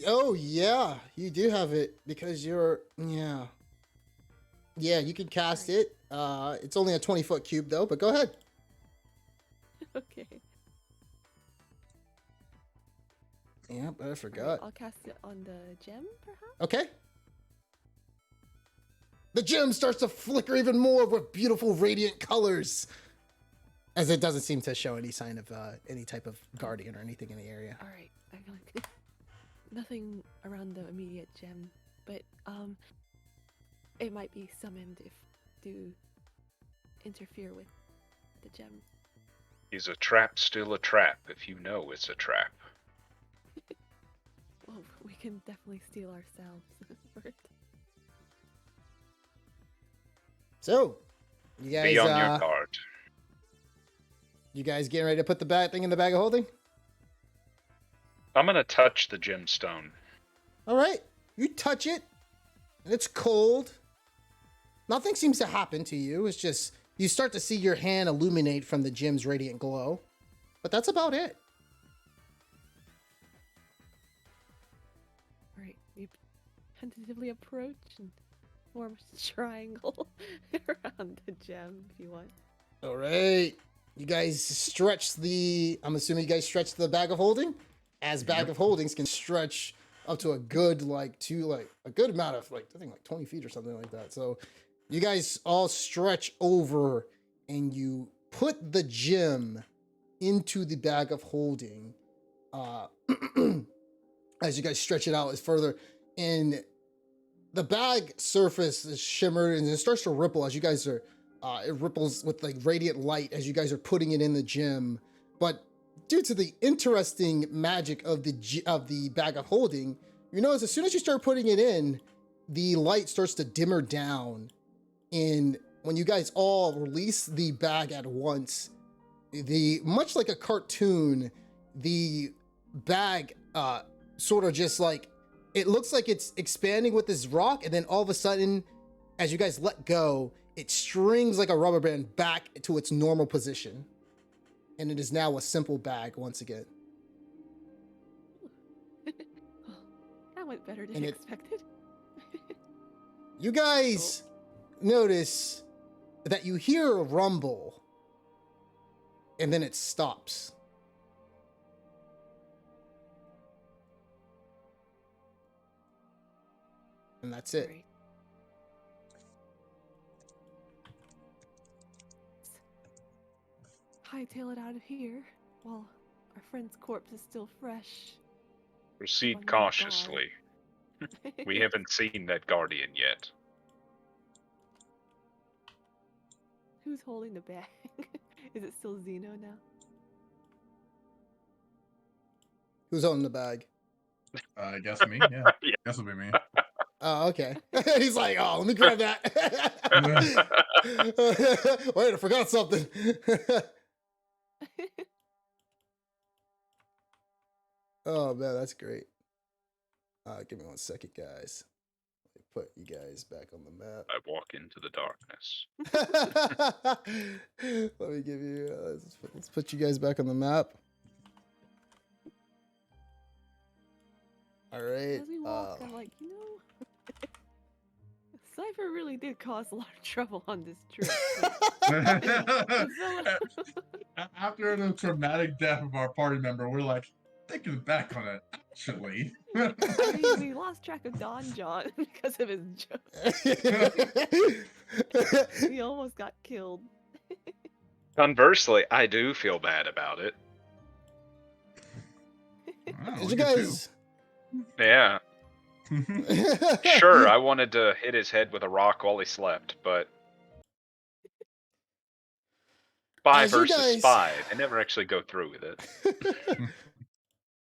Oh yeah, you do have it because you're yeah. You can cast it. It's only a 20-foot cube though, but go ahead. Okay. Yeah, but I All right, forgot. I'll cast it on the gem, perhaps. Okay. The gem starts to flicker even more with beautiful radiant colors, as it doesn't seem to show any sign of any type of guardian or anything in the area. All right. I feel like nothing around the immediate gem, but it might be summoned if do interfere with the gem. Is a trap still a trap if you know it's a trap? Well, we can definitely steel ourselves for it. So, you guys, Be on your guard. you guys getting ready to put the thing in the bag of holding? I'm gonna touch the gemstone. All right, you touch it, and it's cold. Nothing seems to happen to you. It's just you start to see your hand illuminate from the gem's radiant glow, but that's about it. All right. You tentatively approach and form a triangle around the gem if you want. All right, you guys stretch I'm assuming you guys stretch the bag of holding, as bag of holdings can stretch up to a good a good amount of I think 20 feet or something like that. So you guys all stretch over and you put the gem into the bag of holding. As you guys stretch it out as further, and the bag surface is shimmered and it starts to ripple as you guys are It ripples with like radiant light as you guys are putting it in the gem. But due to the interesting magic of the bag of holding, you notice as soon as you start putting it in, the light starts to dimmer down. And when you guys all release the bag at once, much like a cartoon, the bag sort of just like, it looks like it's expanding with this rock, and then all of a sudden, as you guys let go, it strings like a rubber band back to its normal position. And it is now a simple bag once again. That went better than And expected. You guys notice that you hear a rumble, and then it stops. And that's it. Great. Hightail it out of here while our friend's corpse is still fresh. Proceed One more cautiously. We haven't seen that guardian yet. Who's holding the bag? Is it still Zeno now? Who's on the bag? I guess me. Yeah, Yeah. guess it'll be me. Oh, okay. He's like, oh, let me grab that. Wait, I forgot something. Oh, man, that's great. Give me 1 second, guys. Let me put you guys back on the map. I walk into the darkness. Let me give you. Let's put you guys back on the map. All right. As we walk, I'm like, Cypher really did cause a lot of trouble on this trip. After the traumatic death of our party member, we're like thinking back on it. Actually, I mean, we lost track of Don John because of his joke. We almost got killed. Conversely, I do feel bad about it. Wow, As you look at guys. Yeah. Sure, I wanted to hit his head with a rock while he slept, but 5 As you versus guys- 5, I never actually go through with it.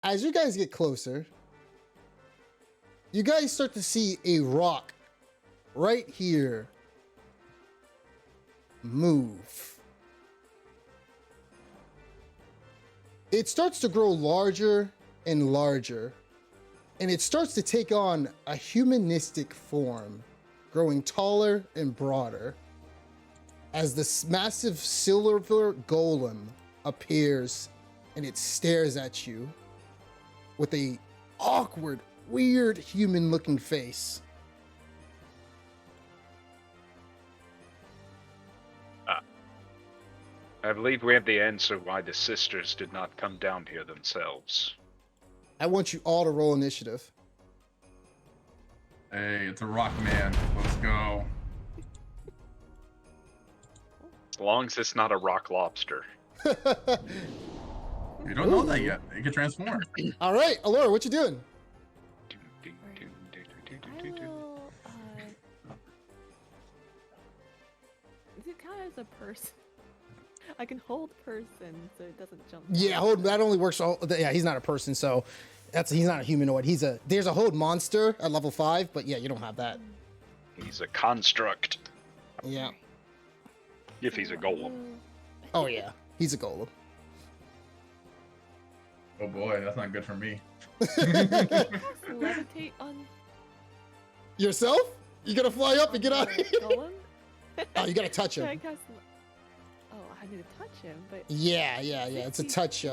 As you guys get closer, you guys start to see a rock right here move. It starts to grow larger and larger, and it starts to take on a humanistic form, growing taller and broader as this massive silver golem appears, and it stares at you with a awkward, weird human-looking face. I believe we have the answer why the sisters did not come down here themselves. I want you all to roll initiative. Hey, it's a rock man. Let's go. As long as it's not a rock lobster. You don't know that yet. It can transform. All right, Allura, what you doing? I will, does it count as a person? I can hold person so it doesn't jump. Yeah, hold. That only works. Yeah, he's not a person, so he's not a humanoid. There's a hold monster at level 5, but yeah, you don't have that. He's a construct. Yeah. If he's a golem. Oh yeah, he's a golem. Oh boy, that's not good for me. Levitate on Yourself? You gonna fly up and get out of here? Golem? Oh, you gotta touch Can I him. cast I need to touch him, but Yeah. It's a touch.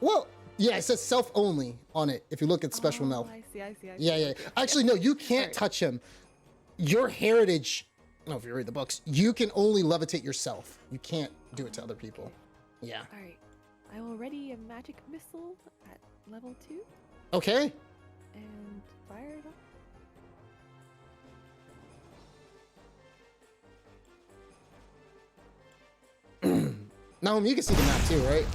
Well, yeah, it says self only on it. If you look at special mouth. I see. Yeah. Actually, no, you can't Alright. touch him. Your heritage. I don't know if you read the books. You can only levitate yourself. You can't do it to other people. Yeah. Alright. I will ready a magic missile at level 2 Okay. and fire it up. Naomi, you can see the map too, right?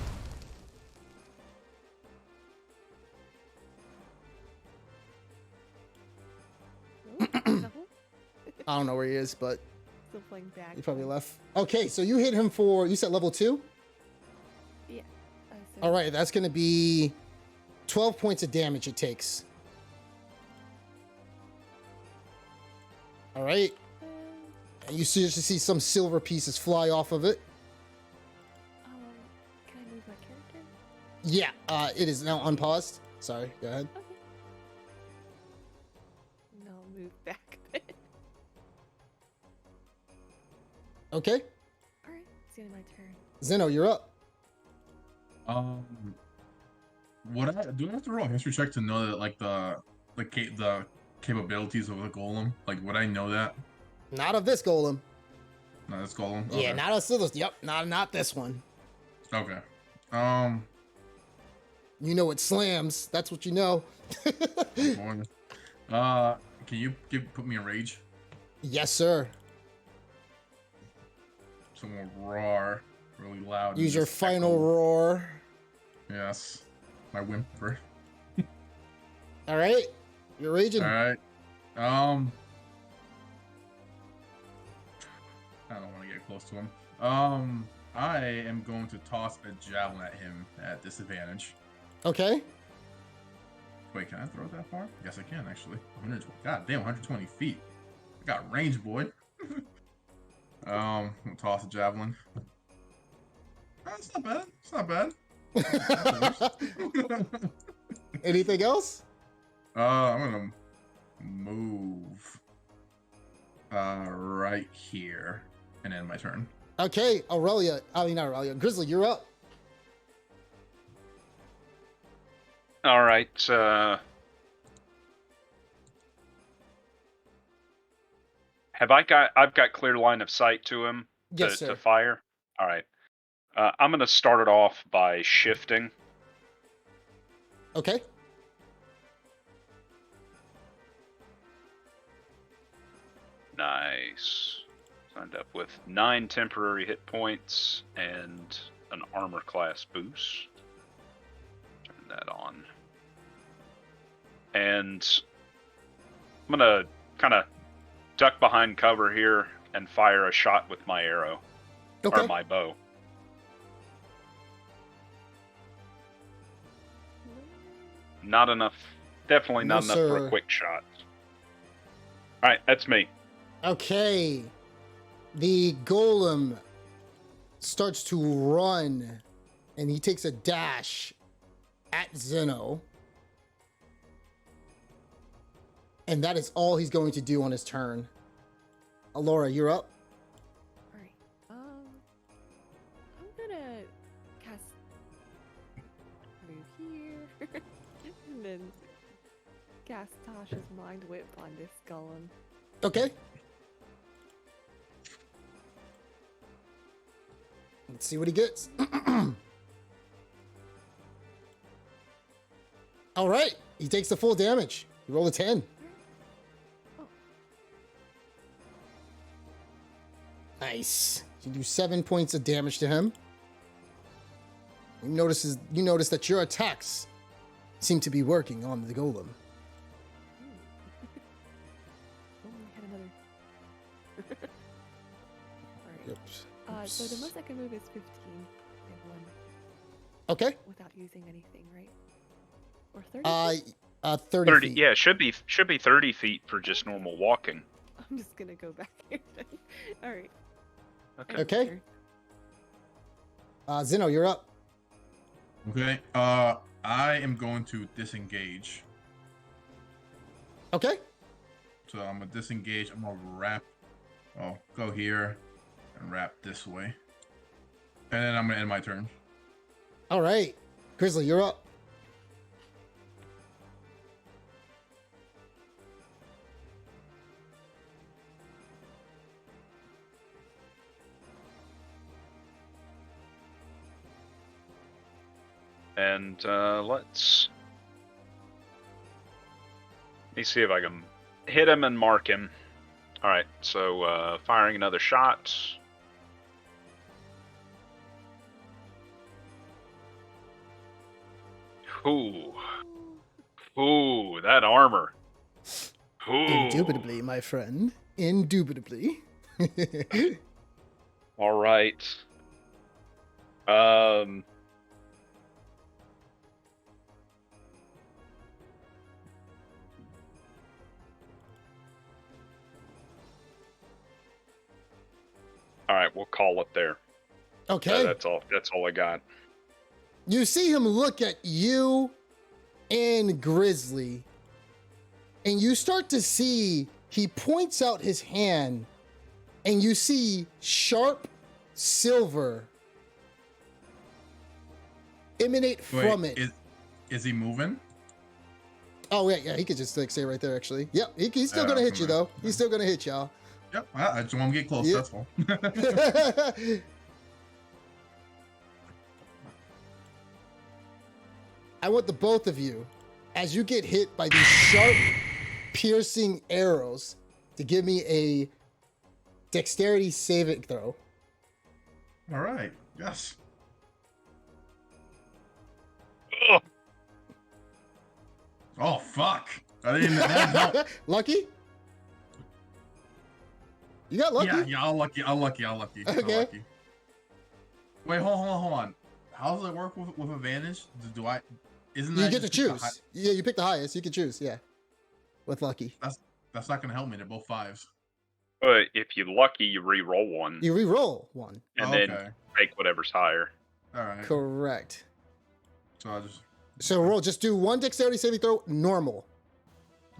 No? I don't know where he is, but Still playing back. He probably left. Okay, so you hit him for, you said level 2? Yeah. So All right, that's going to be 12 points of damage it takes. All right. And you just see some silver pieces fly off of it. Can I move my character? Yeah, it is now unpaused. Sorry, go ahead. Okay. No, I'll move back. Okay. All right, it's the end of my turn. Zeno, you're up. Do I have to roll a history check to know that like the capabilities of the golem? Like, would I know that? Not of this golem. No, that's golem. Yeah, Okay. not of this. Yep, not this one. Okay. You know it slams. That's what you know. Can you put me in rage? Yes, sir. So I'm gonna roar really loud. Use and your just final echo. roar. Yes. My whimper. All right, you're raging. All right. I don't want to get close to him. I am going to toss a javelin at him at disadvantage. Okay. Wait, can I throw it that far? Yes, I can actually. 120. God damn, 120 feet. I got range, boy. I'm gonna toss a javelin. It's not bad. It's not bad. Anything else? I'm gonna move right here and end my turn. Okay, Aurelia. I mean, not Aurelia. Grizzly, you're up. All right. I've got clear line of sight to him Yes, sir. to fire. All right. I'm gonna start it off by shifting. Okay. Nice. Signed up with 9 temporary hit points and an armor class boost. Turn that on. And I'm gonna kind of duck behind cover here and fire a shot with my arrow. Okay. Or my bow. Not enough. Definitely not No, enough for sir. a quick shot. Alright, that's me. Okay. The golem starts to run, and he takes a dash at Zeno. And that is all he's going to do on his turn. Alora, you're up. All right. I'm gonna cast move here, and then cast Tasha's Mind Whip on this golem. Okay. Let's see what he gets. All right. He takes the full damage. He rolled a 10. Oh. Nice. You do 7 points of damage to him. You notice that your attacks seem to be working on the golem. Oh, we had another. All right. Yep. So the most I can move is 15. I have one Okay. without using anything, right? Or 30? 30 30. feet. Yeah, should be 30 feet for just normal walking. I'm just gonna go back here then. All right. Okay. Okay. Zeno, you're up. Okay. I am going to disengage. Okay. So I'm gonna disengage. I'm gonna wrap. Oh, go here and wrap this way, and then I'm gonna end my turn. All right. Grizzly, you're up. And let me see if I can hit him and mark him. All right, so firing another shot. Ooh, that armor. Ooh. Indubitably, my friend. Indubitably. All right. All right, we'll call it there. Okay. That's all. That's all I got. You see him look at you and Grizzly, and you start to see he points out his hand, and you see sharp silver emanate from it. Is he moving? Oh yeah, he could just like stay right there. Actually, yep, he's still gonna hit you though. He's still gonna hit y'all. Yep, I just want to get close. Yep. That's all. I want the both of you, as you get hit by these sharp, piercing arrows, to give me a dexterity saving throw. All right. Yes. Ugh. Oh fuck! I didn't. That help. Lucky? You got lucky? Yeah. I'll lucky. Okay. I'll lucky. Wait, hold on. How does it work with advantage? Do I? Isn't that You get to just pick the choose. Yeah, you pick the highest. You can choose. Yeah, with lucky. That's not gonna help me. They're both 5s. But if you're lucky, you re-roll one, You re-roll one. and then take whatever's higher. All right. Correct. So I just. So roll. Just do one dexterity saving throw. Normal.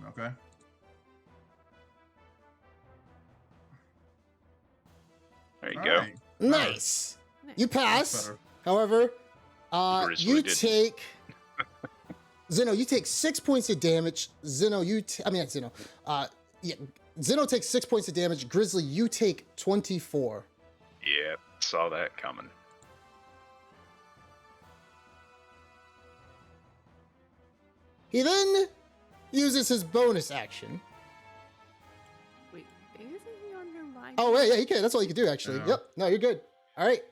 Okay. There you All go. right. Nice. You That's pass. better. However, Grizzly you didn't. take. Zeno, you take 6 points of damage. Zeno, Zeno. Yeah, Zeno takes 6 points of damage. Grizzly, you take 24. Yeah, saw that coming. He then uses his bonus action. Wait, isn't he on your mind? Oh, wait, yeah, he can. That's all you can do, actually. Yeah. Yep. No, you're good. All right.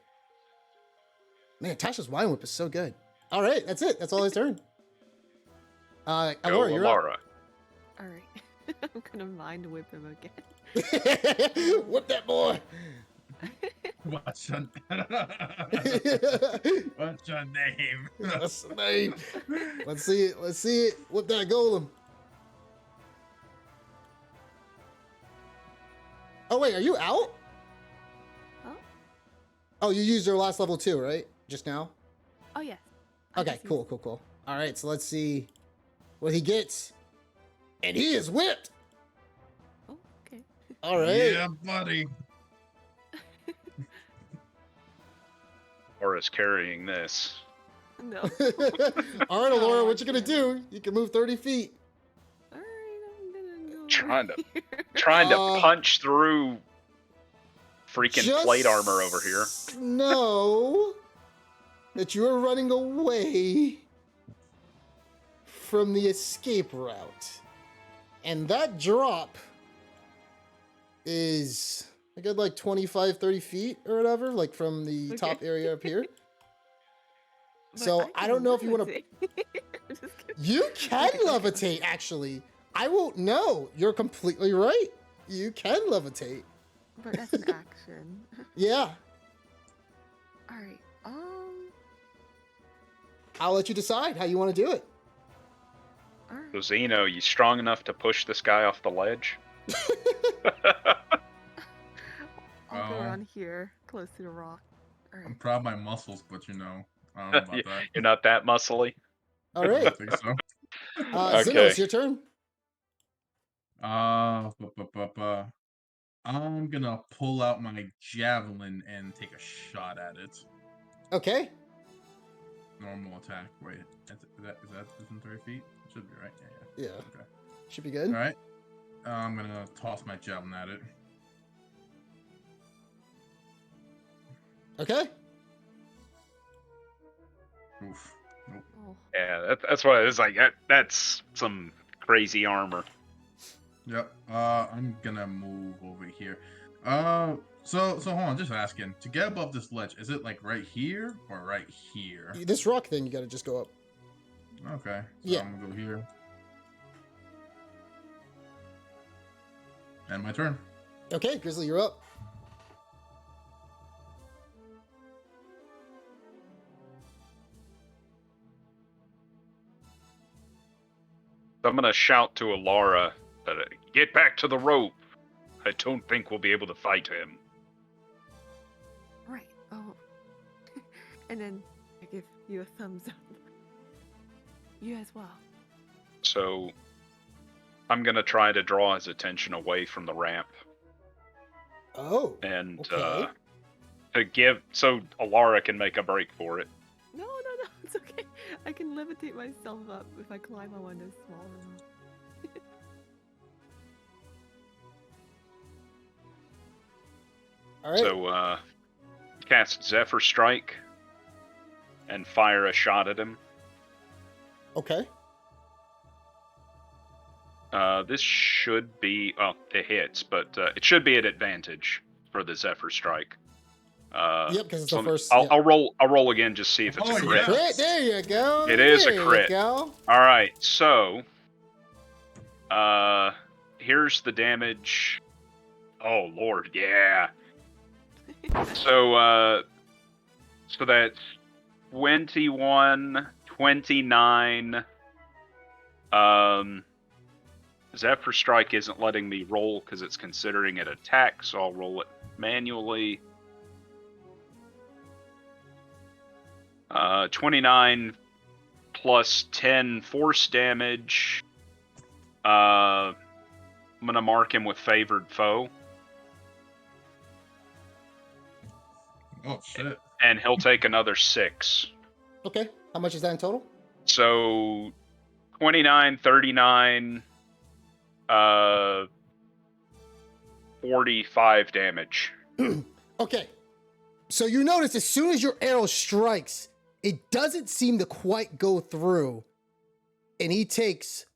Man, Tasha's wine whip is so good. All right, that's it. That's all his turn. Go, Alora, you're up. Laura. All right. I'm gonna mind whip him again. Whip that boy. What's your What's your name? That's the name. Let's see it. Let's see it. Whip that golem. Oh, wait, are you out? Huh? Oh, you used your last level too, right? Just now? Oh yes. I Okay, just used- cool. All right, so let's see what he gets. And he is whipped. Oh, okay. All right. Yeah, buddy. Laura's carrying this. No. All right, Alora, No, what you gonna I can't. do? You can move 30 feet. All right, I'm gonna go. Trying over to- here. Trying to punch through freaking plate armor over here. Know that you are running away from the escape route. And that drop is a good like 25, 30 feet or whatever, like from the top Okay. area up here. But So I can don't know if you want to. levitate. Just kidding. You can levitate, actually. I won't know. You're completely right. You can levitate. But that's an action. Yeah. All right. I'll let you decide how you want to do it. All right. So Zeno, you strong enough to push this guy off the ledge? I'll go Oh. around here, close to the rock. All I'm right. proud of my muscles, but I don't know about that. You're not that muscly? All I right. don't think so. Zeno, Okay. it's your turn. I'm gonna pull out my javelin and take a shot at it. Okay. Normal attack. Wait, is that within 30 feet? It should be right. Yeah. Yeah. Okay. Should be good. All right. I'm gonna toss my javelin at it. Okay. Oof. Nope. Oh, Yeah, that's why it's like that's some crazy armor. Yep. I'm gonna move over here. So hold on, just asking. To get above this ledge, is it like right here or right here? This rock thing, you got to just go up. Okay. So Yeah. I'm gonna go here. And my turn. Okay, Grizzly, you're up. I'm gonna shout to Alara, get back to the rope. I don't think we'll be able to fight him. Right. Oh. And then I give you a thumbs up. You as well. So I'm gonna try to draw his attention away from the ramp. Oh. And okay. so Alara can make a break for it. No, it's okay. I can levitate myself up if I climb on one that's small enough. All right. So cast Zephyr Strike and fire a shot at him. Okay. This should be it hits, but it should be at advantage for the Zephyr Strike. Yep, because it's the first. I'll roll again, just see if it's a Oh, crit. yeah. Crit. There you go. It is a There crit. You go. All right, so here's the damage. Oh Lord, yeah. So that's 21, 29. Zephyr Strike isn't letting me roll because it's considering it attack, so I'll roll it manually. 29 plus 10 force damage. I'm gonna mark him with favored foe. Oh shit. And he'll take another 6. Okay. How much is that in total? So 29, 39, 45 damage. Okay. So you notice as soon as your arrow strikes, it doesn't seem to quite go through, and he takes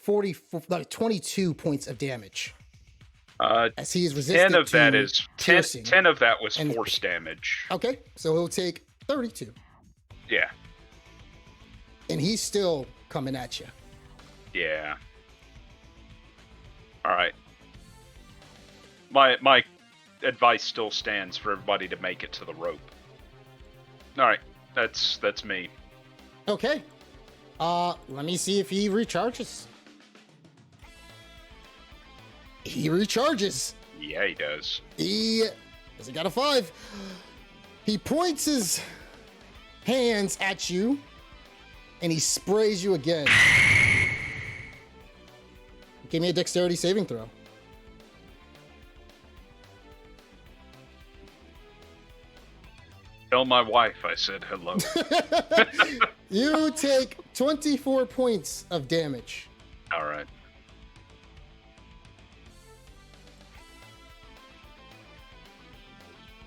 22 points of damage. As he is resistant 10 of that to is piercing. 10 of that was And- force damage. Okay, so he'll take 32, Yeah. and he's still coming at you. Yeah. All right. My advice still stands for everybody to make it to the rope. All right, that's me. Okay. Let me see if he recharges. He recharges. Yeah, he does. He got a 5. He points his hands at you, and he sprays you again. Give me a dexterity saving throw. Tell my wife I said hello. You take 24 points of damage. All right.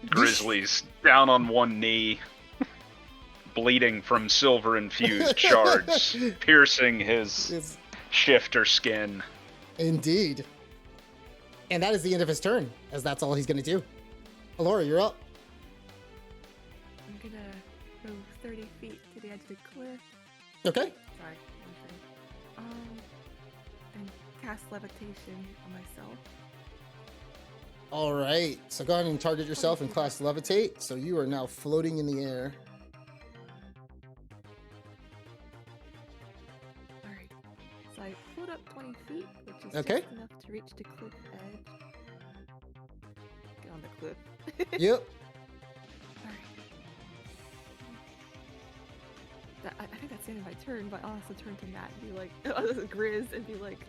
Grizzly's down on one knee, bleeding from silver-infused shards, piercing his It's- shifter skin. Indeed. And that is the end of his turn, as that's all he's going to do. Alora, you're up. I'm gonna go 30 feet to the edge of the cliff. Okay. Sorry, and cast levitation on myself. All right. So go ahead and target yourself and class levitate. So you are now floating in the air. All right. So I float up 20 feet, which is Okay. just enough to reach the cliff edge. Get on the cliff. Yep. All right. I think that's the end of my turn, but I'll also turn to Matt and be like, Grizz, and be like,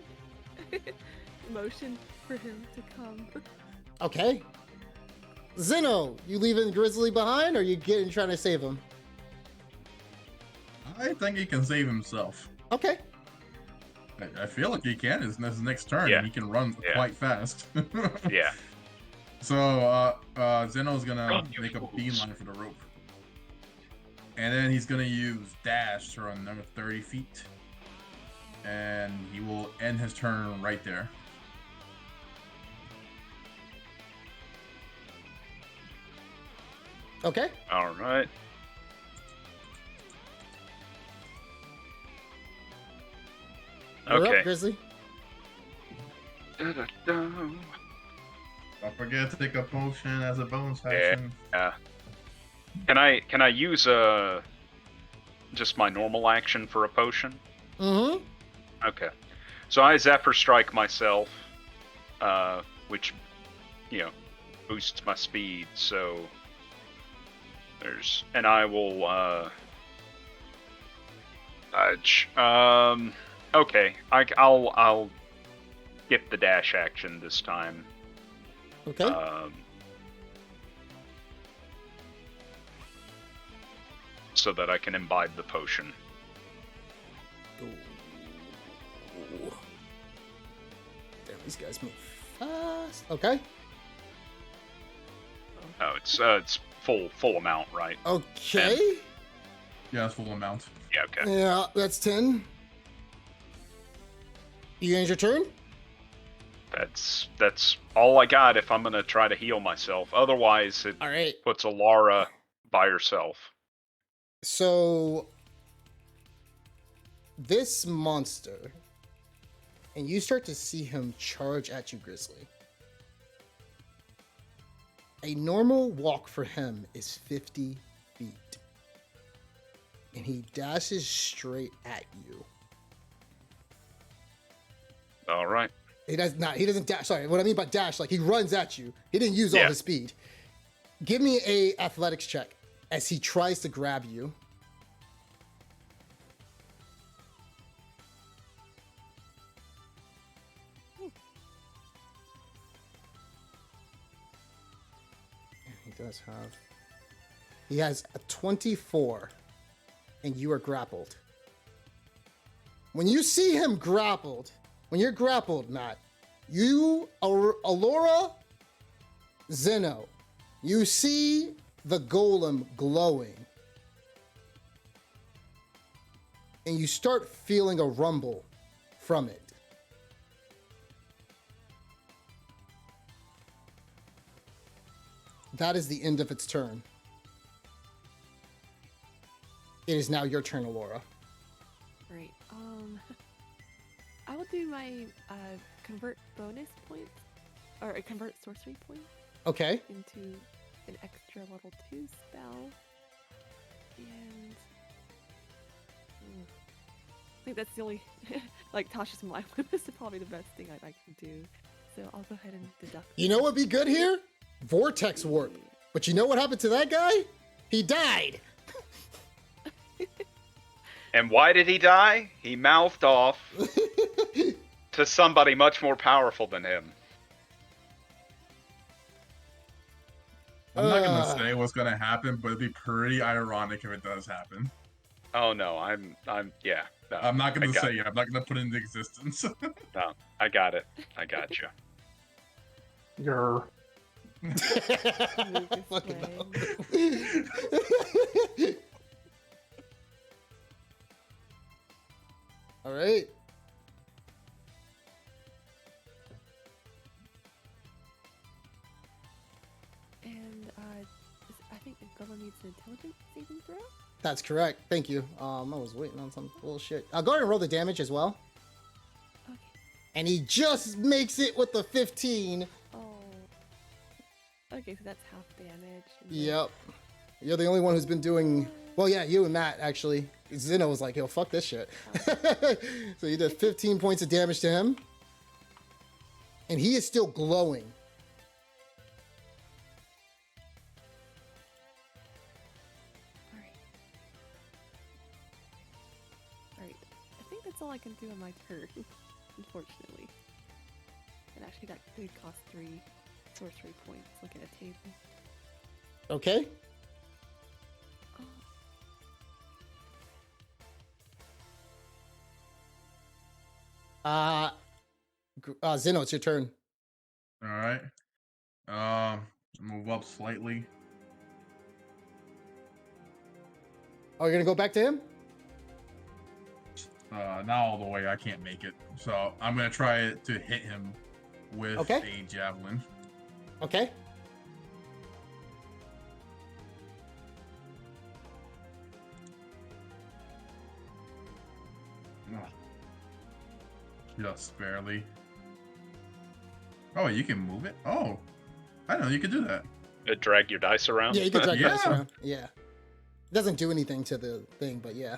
motion for him to come. Okay. Zeno, you leaving Grizzly behind, or you trying to save him? I think he can save himself. Okay. I feel like he can. It's his next turn, Yeah. and he can run Yeah. quite fast. Yeah. So Zeno's gonna Run, you make a fools. beeline for the rope, and then he's gonna use dash to run another 30 feet, and he will end his turn right there. Okay. All right. You're Okay. up, Grizzly. Da-da-da. Don't forget to take a potion as a bonus Yeah. action. Can I use just my normal action for a potion? Mm-hmm. Okay. So I Zephyr Strike myself, which, boosts my speed. So and I will dodge. Okay. I'll skip the dash action this time. Okay. So that I can imbibe the potion. Ooh. Damn, these guys move fast. Okay. Oh, it's full amount, right? Okay. Yeah, it's full amount. Yeah, okay. Yeah, that's 10. You end your turn? That's all I got if I'm gonna try to heal myself. Otherwise, it All right. puts Alara by herself. So this monster, and you start to see him charge at you, Grizzly. A normal walk for him is 50 feet. And he dashes straight at you. All right. He doesn't dash. Sorry, what I mean by dash, like he runs at you. He didn't use all his speed. Give me a athletics check as he tries to grab you. He has a 24, and you are grappled. When you see him grappled, when you're grappled, Matt, you, Alora, Zeno, you see the golem glowing. And you start feeling a rumble from it. That is the end of its turn. It is now your turn, Alora. Right. I will do my convert bonus points, or convert sorcery points Okay. into an extra level 2 spell. And I think that's the only, like Tasha's mind is probably the best thing I can do. So I'll go ahead and deduct. You know what would be good here? Vortex warp. But you know what happened to that guy? He died. And why did he die? He mouthed off to somebody much more powerful than him. I'm not gonna say what's gonna happen, but it'd be pretty ironic if it does happen. Oh no, yeah. No, I'm not gonna say it. I'm not gonna put it into existence. No, I got it. I got you. You're. Fucking hell. All right. And I think the goblin needs an intelligence saving throw. That's correct. Thank you. I was waiting on some bullshit. I'll go ahead and roll the damage as well. Okay. And he just makes it with the 15. Oh. Okay, so that's half damage. Yep. You're the only one who's been doing... Well, yeah, you and Matt, actually. Zeno was like, yo, fuck this shit. So you did 15 points of damage to him. And he is still glowing. Alright. I think that's all I can do on my turn, unfortunately. And actually that did cost 3 sorcery points, looking at a table. Okay. Zeno, it's your turn. All right. Move up slightly. Oh, you're gonna go back to him? Not all the way. I can't make it. So I'm gonna try to hit him with a javelin. Okay. Just barely. Oh, you can move it? Oh, I didn't know you could do that. Drag your dice around? Yeah, you can drag Yeah. dice around. Yeah. It doesn't do anything to the thing, but yeah.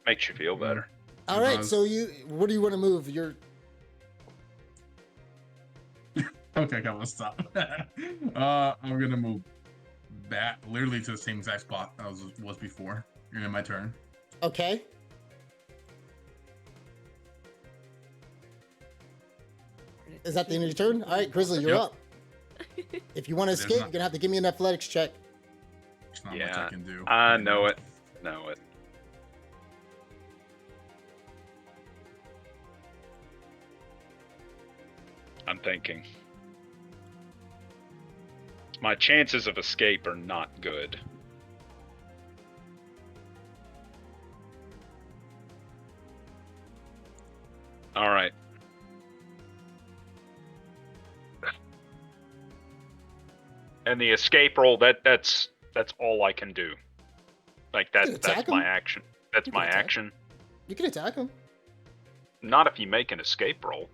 Makes you feel better. All right, so what do you want to move? You're Okay, come on, stop. I'm gonna move back, literally to the same exact spot I was before. And my turn. okay. Is that the end of your turn? All right, Grizzly, you're Yep. up. If you want to There's escape, not- you're gonna have to give me an athletics check. There's not much Yeah, I can do. I know it. Know it. I'm thinking. My chances of escape are not good. All right. And the escape roll, that's all I can do. Like You can attack that's my him. action. That's You can my attack. action. You can attack him. Not if you make an escape roll.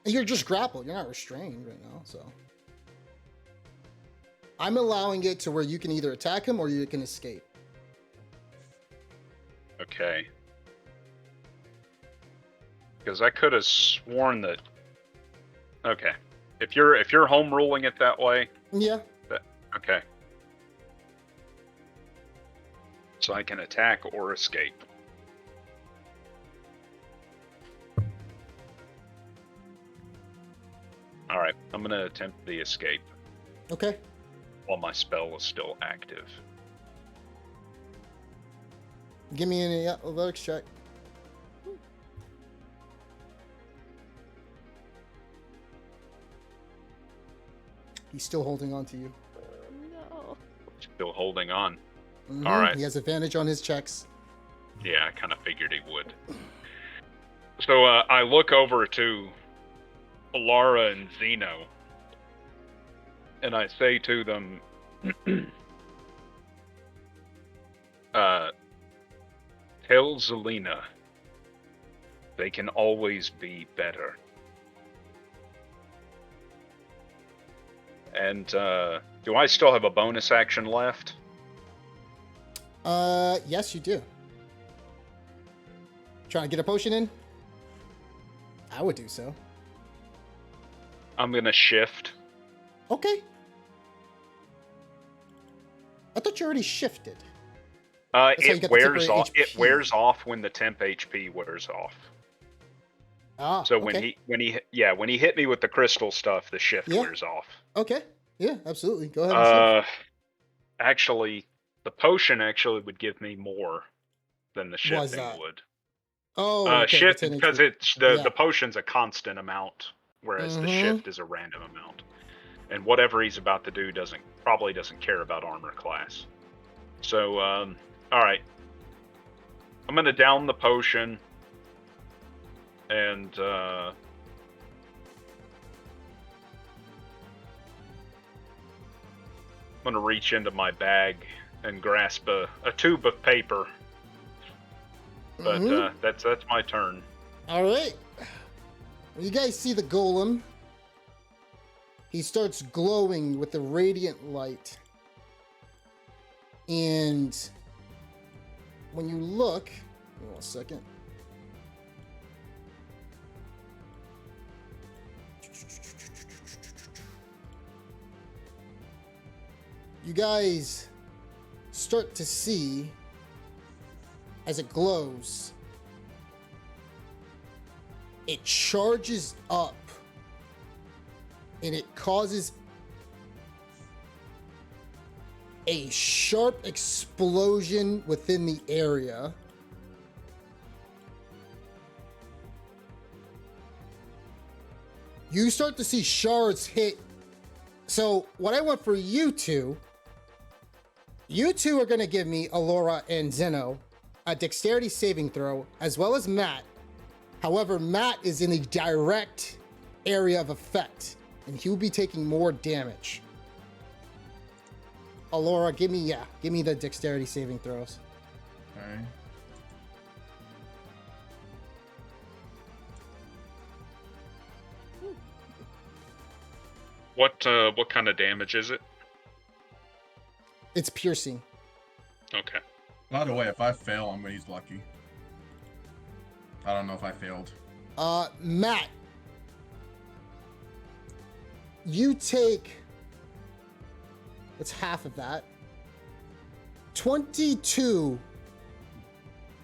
You're just grappled. You're not restrained right now, so. I'm allowing it to where you can either attack him or you can escape. Okay. Because I could have sworn that. Okay. If you're home ruling it that way, Yeah. okay. So I can attack or escape. All right, I'm gonna attempt the escape Okay. while my spell is still active. Give me an athletics check. He's still holding on to you. No. Still holding on. Mhm, All right. He has advantage on his checks. Yeah, I kind of figured he would. So I look over to Alara and Zeno, and I say to them, tell Zelina they can always be better. And do I still have a bonus action left? Yes, you do. Trying to get a potion in? I would do so. I'm gonna shift. Okay. I thought you already shifted. That's how you It get the wears temporary off. It HP. wears off when the temp HP wears off. Ah, So okay. when he hit me with the crystal stuff, the shift Yeah. wears off. Okay. Yeah, absolutely. Go ahead and shift. Actually, the potion actually would give me more than the Why is shifting that? would. Oh, okay. Shift the 10 because HP. it's Yeah. the potion's a constant amount, whereas the Mhm. shift is a random amount. And whatever he's about to do probably doesn't care about armor class. So all right, I'm gonna down the potion, and I'm gonna reach into my bag and grasp a tube of paper. But Mhm. that's my turn. All right. When you guys see the golem, he starts glowing with the radiant light. And when you look, give me 1 second. You guys start to see as it glows, it charges up and it causes a sharp explosion within the area. You start to see shards hit. So what I want for you two are going to give me, Alora and Zeno, a dexterity saving throw, as well as Matt. However, Matt is in the direct area of effect, and he'll be taking more damage. Alora, give me the dexterity saving throws. Okay. What kind of damage is it? It's piercing. Okay. By the way, if I fail, I'm gonna use lucky. I don't know if I failed. Matt, you take, it's half of that, 22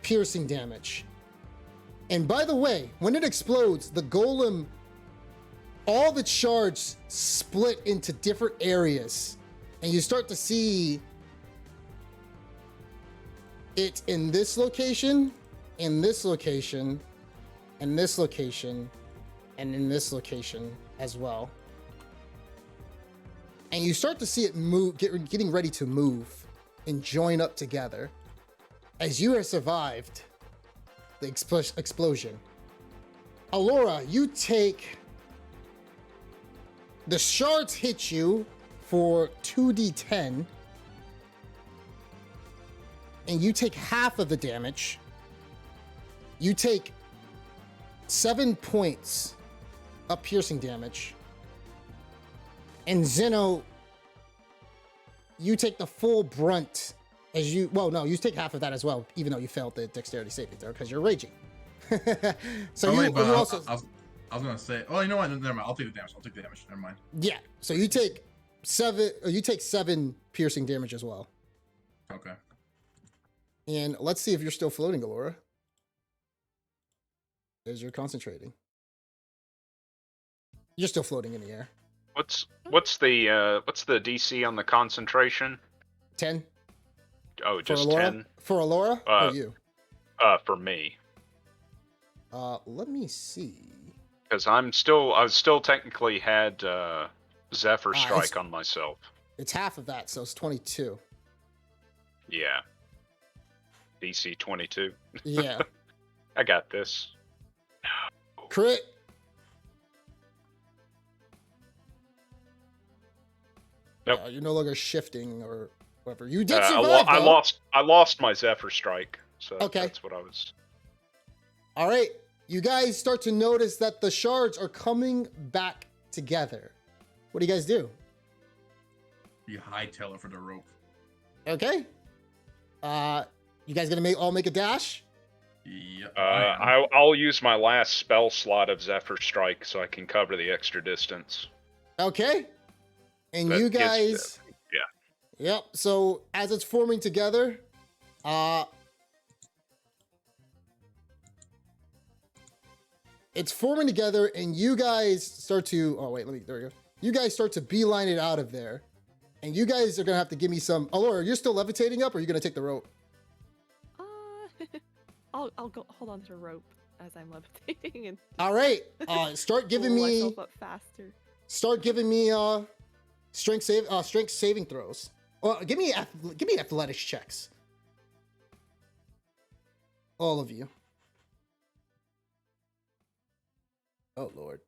piercing damage. And by the way, when it explodes, the golem, all the shards split into different areas, and you start to see it in this location, in this location, in this location, and in this location as well. And you start to see it move, getting ready to move and join up together as you have survived the explosion. Alora, you take, the shards hit you for 2d10, and you take half of the damage. You take 7 points of piercing damage. And Zeno, you take the full brunt as you, well, no, you take half of that as well, even though you failed the dexterity saving throw because you're raging. So you also, I was gonna say, oh, you know what? Never mind. I'll take the damage. Never mind. Yeah. So you take 7 piercing damage as well. Okay. And let's see if you're still floating, Alora. As you're concentrating. You're still floating in the air. What's the DC on the concentration? 10. Oh, just Alora? 10? For Alora or you? For me. Let me see. Because I was still technically had Zephyr Strike on myself. It's half of that, so it's 22. Yeah. DC 22. Yeah. I got this. Crit. Nope. You're no longer shifting or whatever. You did survive, I though. lost my Zephyr Strike, so okay. That's what I was. All right, you guys start to notice that the shards are coming back together. What do you guys do? You hightail it for the rope. Okay. You guys gonna all make a dash? Yeah. I'll use my last spell slot of Zephyr Strike so I can cover the extra distance. Okay. And That you gives guys. Yeah. Yep. So as it's forming together, it's forming together, and you guys start to. Oh wait, there we go. You guys start to beeline it out of there, and you guys are gonna have to give me some. Alora, you're still levitating up, or are you gonna take the rope? I'll go hold on to the rope as I'm levitating and. All right. Start giving pull me. myself up faster. Start giving me strength saving throws. Well, give me athletics checks. All of you. Oh Lord.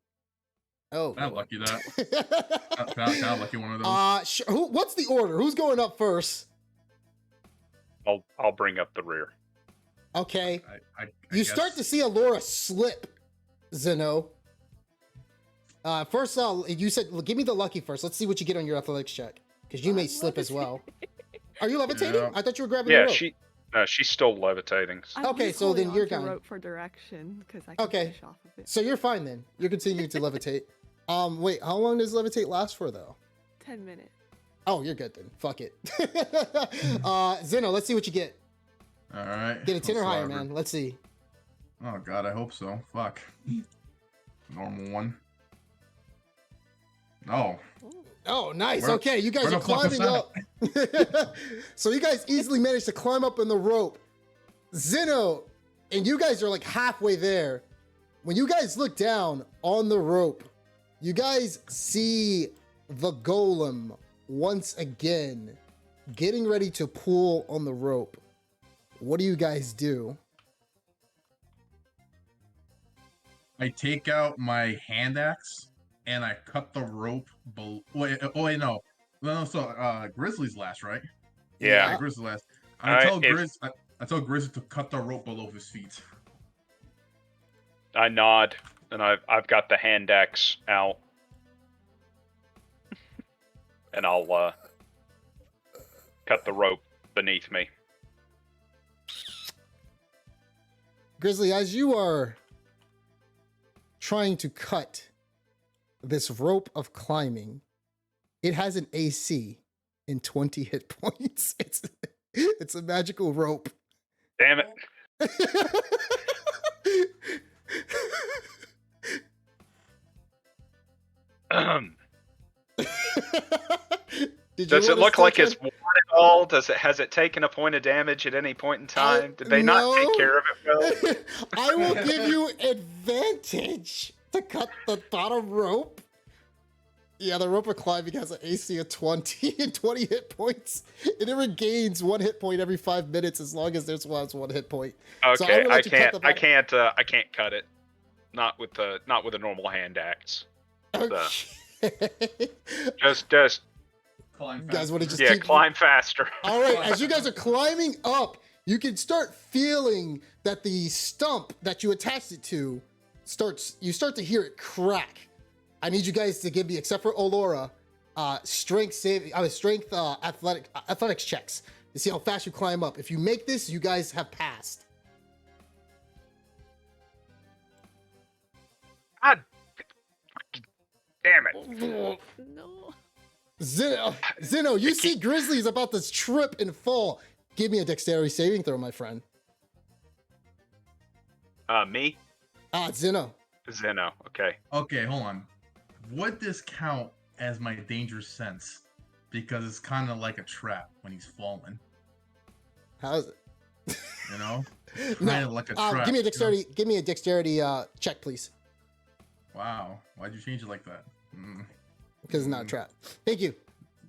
Oh. Not lucky that. Not lucky one of those. What's the order? Who's going up first? I'll bring up the rear. Okay. I you guess. start to see Alora slip, Zeno. First, you said, well, give me the lucky first. Let's see what you get on your athletics check. Because you may slip as well. Are you levitating? Yeah. I thought you were grabbing the rope. She's still levitating. I'm Okay, just so then holding you're onto gone. rope for direction because I can push off of it. So you're fine then. You're continuing to levitate. Wait, how long does levitate last for though? 10 minutes. Oh, you're good then. Fuck it. Zeno, let's see what you get. All right. Get a 10 or higher, Whatsoever. man. Let's see. Oh God, I hope so. Fuck. Normal one. Oh. Oh, nice. Where- Okay, you guys where are the fuck was climbing up. So you guys easily managed to climb up in the rope. Zeno, and you guys are like halfway there. When you guys look down on the rope, you guys see the golem once again getting ready to pull on the rope. What do you guys do? I take out my hand axe and I cut the rope. Wait, no. So Grizzly's last, right? Yeah. Grizzly's last. I tell Grizzly to cut the rope below his feet. I nod, and I've got the hand axe out, and I'll cut the rope beneath me. Grizzly, as you are trying to cut this rope of climbing, it has an AC in 20 hit points. It's a magical rope. Damn it. Does it look like it's worn at all? Has it taken a point of damage at any point in time? Did they not take care of it well? I will give you advantage to cut the bottom rope. Yeah, the rope of climbing has an AC of 20 and 20 hit points. And it regains 1 hit point every 5 minutes as long as there's one hit point. Okay, So I can't cut it. Not with a normal hand axe. Okay. Just Climb You guys fast. want to just keep... climb faster. All right, as you guys are climbing up, you can start feeling that the stump that you attached it to you start to hear it crack. I need you guys to give me, except for Olora, athletics checks to see how fast you climb up. If you make this, you guys have passed. God damn it. No. Zeno, you see Grizzly is about to trip and fall. Give me a dexterity saving throw, my friend. Me? Zeno. Zeno, okay. Okay, hold on. Would this count as my dangerous sense? Because it's kind of like a trap when he's falling. How's it? You know? No, Kind of like a trap. give me a you know? dexterity. Give me a dexterity check, please. Wow. Why'd you change it like that? Because it's not a trap. Thank you.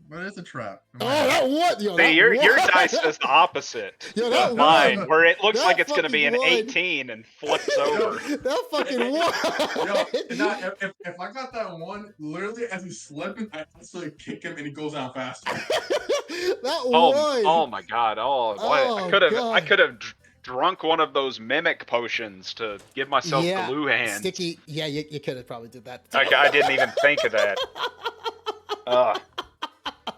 But it's a trap. Oh, that what? Yo, See, that your one- dice does the opposite. Yo, that of mine, one- where it looks that like it's going to be an fucking one- 18 and flips over. That fucking Yo, one. if I got that one, literally as he's slipping, I actually kick him and he goes down faster. That Oh one. my god! Oh, Oh, I God. could have drunk one of those mimic potions to give myself glue hands. Sticky. Yeah, you could have probably did that. I didn't even think of that.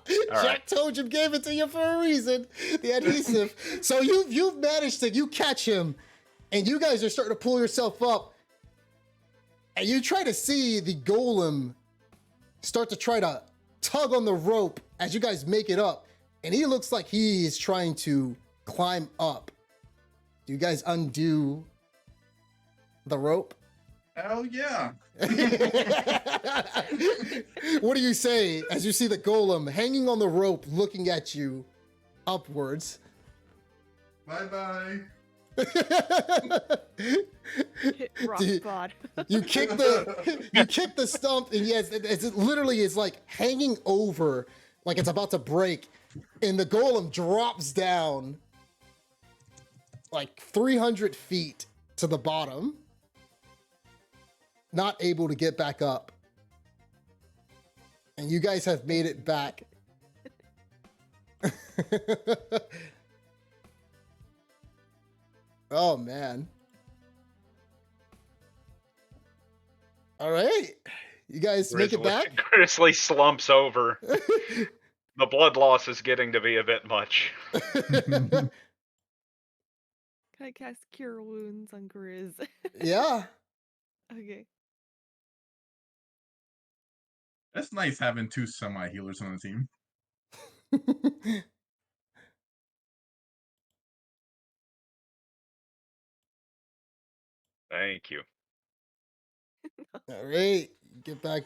Jack right. told you, gave it to you for a reason. The adhesive. So you've managed to catch him, and you guys are starting to pull yourself up, and you try to see the golem start to try to tug on the rope as you guys make it up, and he looks like he is trying to climb up. Do you guys undo the rope? Hell yeah. What do you say as you see the golem hanging on the rope looking at you upwards? Bye-bye. Hit rock Do you- bottom. You kick the stump, and yes, it literally is like hanging over, like it's about to break, and the golem drops down like 300 feet to the bottom, not able to get back up. And you guys have made it back. Oh, man. All right. You guys make it back? Grizzly slumps over. The blood loss is getting to be a bit much. Can I cast Cure Wounds on Grizz? Yeah. Okay. That's nice having 2 semi-healers on the team. Thank you. All right. Get back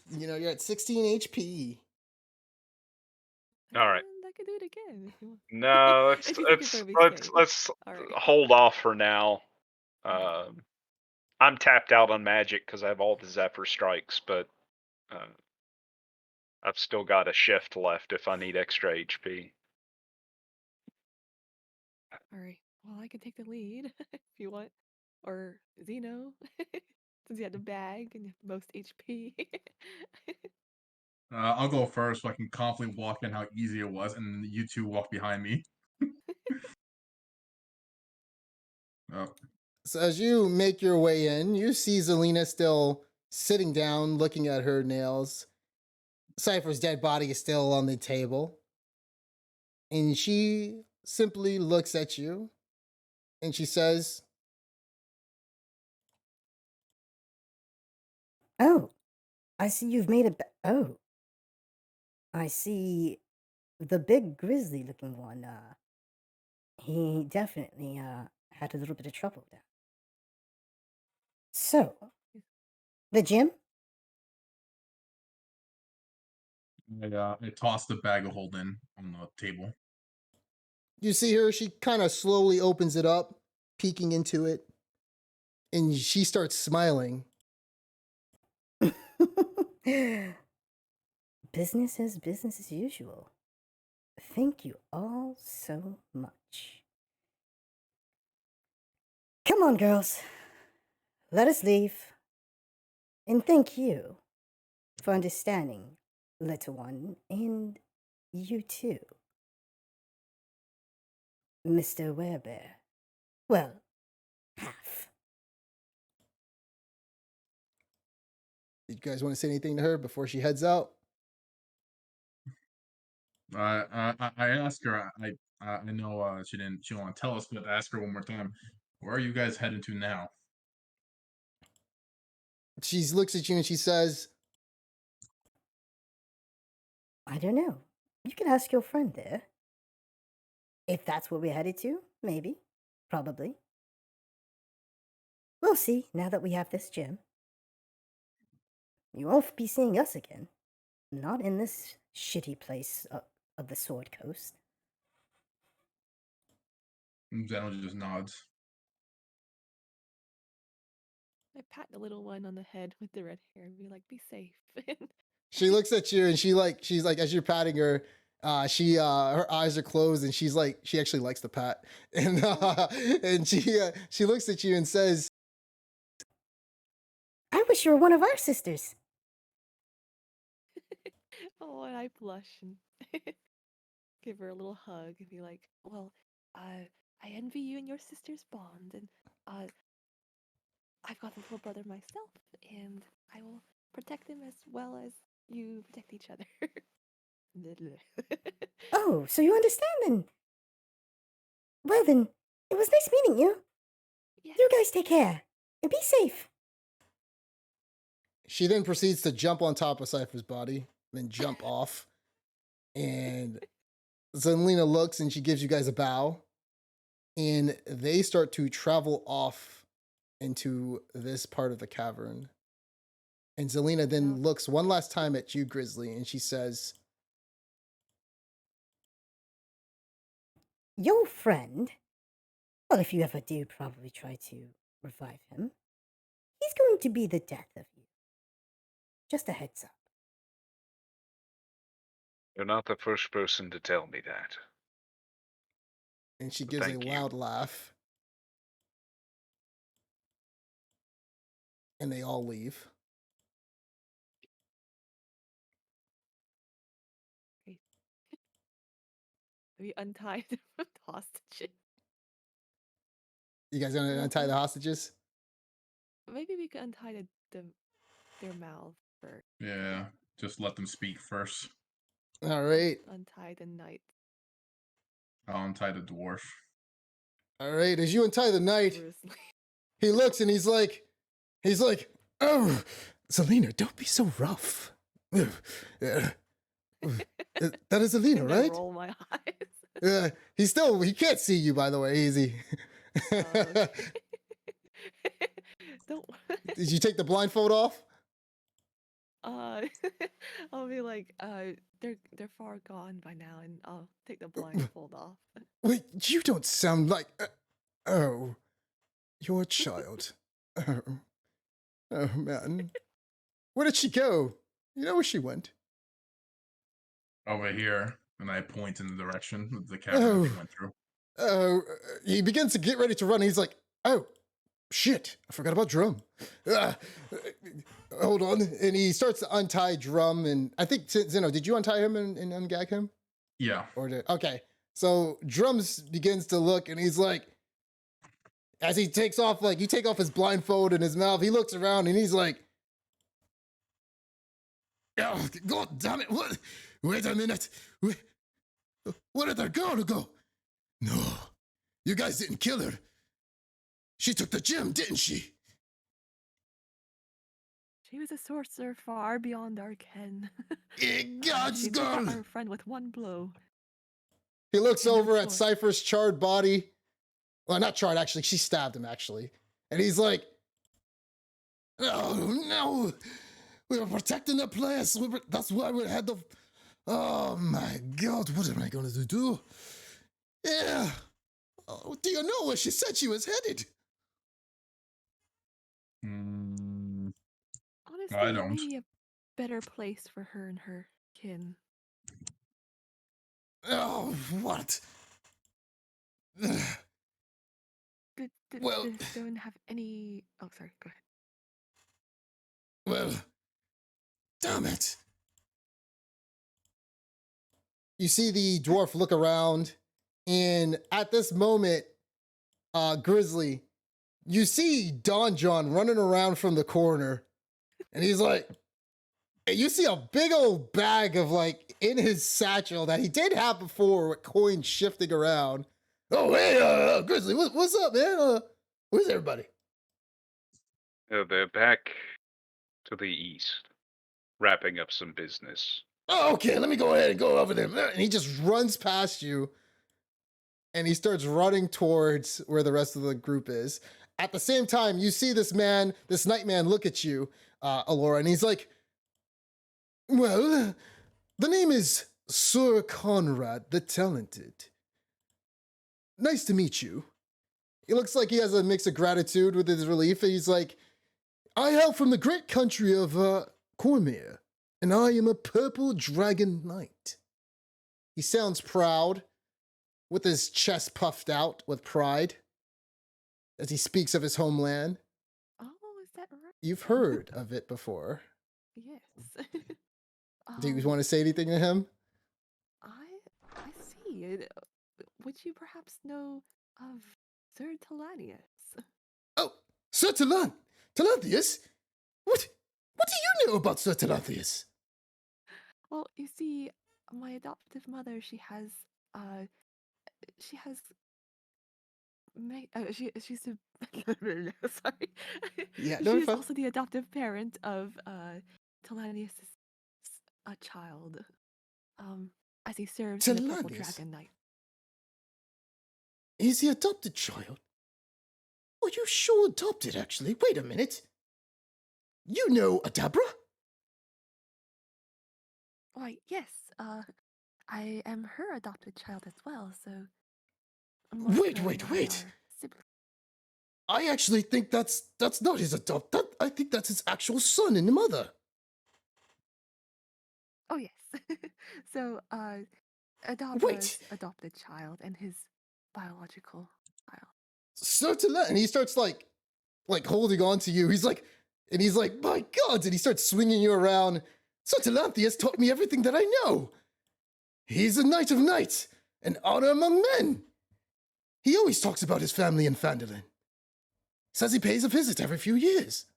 you're at 16 HP. All right. And I can do it again if you want. No, If you think it's let's gonna be let's safe. let's All right. hold off for now. I'm tapped out on magic because I have all the Zephyr strikes, but I've still got a shift left if I need extra HP. All right. Well, I can take the lead if you want, or Zeno, since you had the bag and you have the most HP. I'll go first so I can confidently walk in how easy it was, and then you 2 walk behind me. Oh. So as you make your way in, you see Zelina still sitting down, looking at her nails. Cypher's dead body is still on the table. And she simply looks at you and she says, Oh, I see you've made a. Oh, I see the big grizzly looking one. He definitely had a little bit of trouble with that. So, the gym? I tossed the bag of holding on the table. You see her, she kind of slowly opens it up, peeking into it, and she starts smiling. Business as usual. Thank you all so much. Come on, girls. Let us leave. And thank you for understanding, little one, and you too, Mr. Werebear. Well, half. You guys want to say anything to her before she heads out? I asked her. I know she didn't. She don't want to tell us, but I asked her one more time. Where are you guys heading to now? She looks at you and she says, I don't know. You can ask your friend there. If that's where we're headed to, maybe. Probably. We'll see now that we have this gym. You won't be seeing us again. Not in this shitty place of the Sword Coast. Zeno just nods. I pat the little one on the head with the red hair and be like, be safe. she looks at you and she's like, as you're patting her, her eyes are closed and she's like, she actually likes the pat. And she looks at you and says, I wish you were one of our sisters. Oh, and I blush and give her a little hug and be like, well, I envy you and your sister's bond, and I've got a little brother myself, and I will protect him as well as you protect each other. Oh, so you understand then? Well then, it was nice meeting you. Yes. You guys take care and be safe. she then proceeds to jump on top of Cypher's body, then jump off. And Zelina looks and she gives you guys a bow. And they start to travel off into this part of the cavern. And Zelina then looks one last time at you, Grizzly, and she says, Your friend, well, if you ever do probably try to revive him, he's going to be the death of you. Just a heads up. You're not the first person to tell me that. and she gives a Thank you. loud laugh. And they all leave. We untie the hostages. You guys gonna untie the hostages? Maybe we could untie their mouth first. Yeah, just let them speak first. All right. Untie the knight. I'll untie the dwarf. All right. As you untie the knight, Grizzly. he looks and he's like, oh, Zelina, don't be so rough. That is Zelina, And right? roll my eyes. He can't see you, by the way. Easy. Oh, okay. Don't. Did you take the blindfold off? I'll be like, they're far gone by now, and I'll take the blindfold off. Wait, you don't sound like. Oh, you're a child. Oh man. Where did she go? You know where she went? Over here, and I point in the direction of the cavern they went through. Oh, he begins to get ready to run. And he's like, oh, shit, I forgot about Drum. Hold on. And he starts to untie Drum. And I think, Zeno, did you untie him and ungag him? Yeah. Okay. So Drums begins to look and he's like, as he takes off, like, you take off his blindfold and his mouth, he looks around and he's like, oh, God damn it. What? Wait a minute. Where did that girl go? No, you guys didn't kill her. She took the gem, didn't she? She was a sorcerer far beyond our ken. God's She took out gone. our friend with one blow. He looks End of over at story. Cypher's charred body. Well, not charred, actually. She stabbed him, actually. And he's like, oh, no. We were protecting the place. That's why we had the... Oh, my God. What am I going to do? Yeah. Oh, do you know where she said she was headed? Honestly, I it don't. may be a better place for her and her kin. Oh, what? Did Well- the stone have any... Oh, sorry, go ahead. Well, damn it. You see the dwarf look around, and at this moment, Grizzly, you see Don John running around from the corner, and he's like, and you see a big old bag of like in his satchel that he did have before with coins shifting around. Oh, hey, Grizzly, what's up, man? Where's everybody? They're back to the east, wrapping up some business. Oh, okay, let me go ahead and go over there. And he just runs past you, and he starts running towards where the rest of the group is. At the same time, you see this man, this night man, look at you, Alora, and he's like, well, the name is Sir Conrad the Talented. Nice to meet you. He looks like he has a mix of gratitude with his relief. He's like, I hail from the great country of Cormyr, and I am a purple dragon knight. He sounds proud, with his chest puffed out with pride, as he speaks of his homeland. Oh, is that right? You've heard of it before. Yes. Do you want to say anything to him? I see. Would you perhaps know of Sir Talanius? Oh, Sir Talanthius? What do you know about Sir Talanthius? Well, you see, my adoptive mother, she has she's the sorry. Yeah, no, She is fine. also the adoptive parent of Talanius' child. As he serves in the Purple Talanius? Dragon Knight. He's the adopted child. Are you sure adopted, actually? Wait a minute. You know Adabra? Why, yes, I am her adopted child as well, so... Wait. Marco and I are siblings. I actually think that's not his I think that's his actual son and mother. Oh, yes. So, Adabra's Wait. adopted child and his biological child. Sir Talent, and he starts like holding on to you. He's like, my God, and he starts swinging you around. Sir Talanthius taught me everything that I know. He's a knight of knights, an honor among men. He always talks about his family in Phandalin. Says he pays a visit every few years.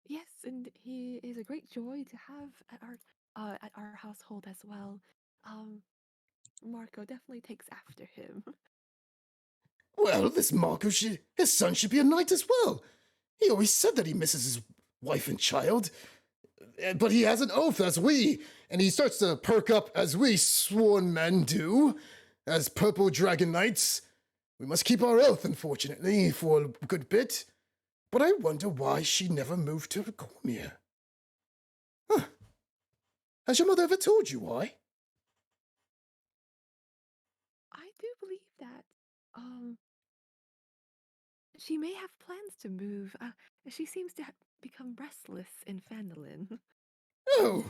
Yes, and he is a great joy to have at our household as well. Marco definitely takes after him. Well, this Marco, his son should be a knight as well. He always said that he misses his wife and child. But he has an oath as we, and he starts to perk up as we sworn men do, as purple dragon knights. We must keep our oath, unfortunately, for a good bit. But I wonder why she never moved to Cormyr. Huh. Has your mother ever told you why? I do believe that. She may have plans to move. She seems to have become restless in Phandalin. Oh,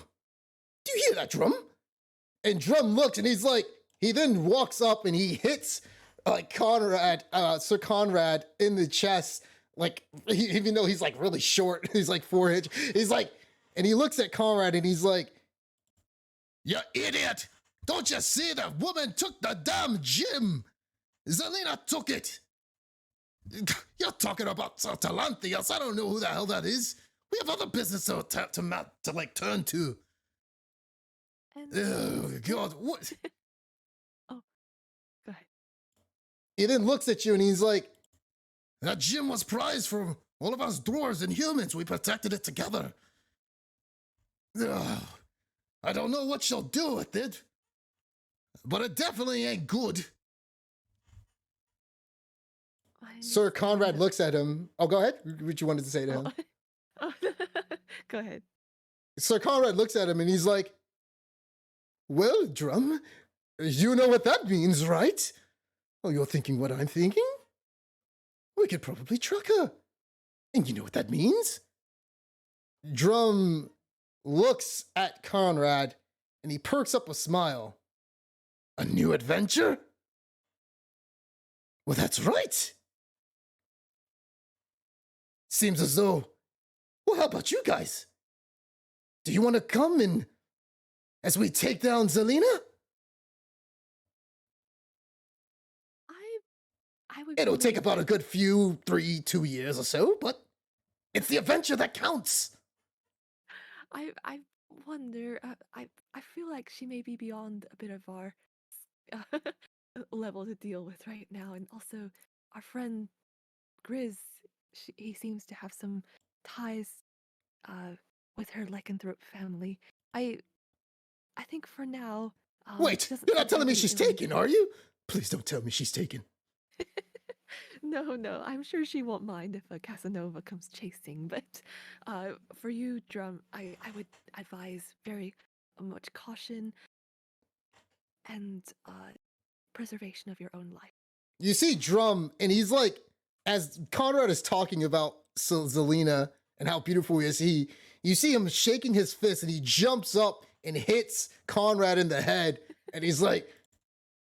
do you hear that, Drum? And Drum looks, and he's like, he then walks up and he hits Sir Conrad in the chest, like, even though he's like really short, he's like 4 inch. He's like, and he looks at Conrad and he's like, you idiot! Don't you see the woman took the damn gym? Zelina took it. You're talking about Sir Talanthius. I don't know who the hell that is. We have other business to turn to. And Oh, God, what? Oh, go ahead. He then looks at you and he's like, that gym was prized for All of us dwarves and humans, we protected it together. Ugh, I don't know what she'll do with it, but it definitely ain't good. I Sir Conrad understand. looks at him. Oh, go ahead. What you wanted to say to him? Oh. Go ahead. Sir Conrad looks at him and he's like, well, Drum, you know what that means, right? Oh, you're thinking what I'm thinking? We could probably truck her. And you know what that means? Drum looks at Conrad and he perks up a smile. A new adventure? Well, that's right. Seems as though. Well, how about you guys? Do you want to come in as we take down Zelina? I would. It'll take believe about a that- good 2 years or so, but it's the adventure that counts. I wonder. I feel like she may be beyond a bit of our level to deal with right now, and also our friend Grizz. He seems to have some ties with her lycanthrope family. I think for now. Wait, she doesn't you're seem not to telling have me any she's ill taken, intent. are you? Please don't tell me she's taken. No, I'm sure she won't mind if a Casanova comes chasing, but for you, Drum, I would advise very much caution and preservation of your own life. You see Drum, and he's like, as Conrad is talking about Zelina and how beautiful he is, you see him shaking his fist, and he jumps up and hits Conrad in the head, and he's like,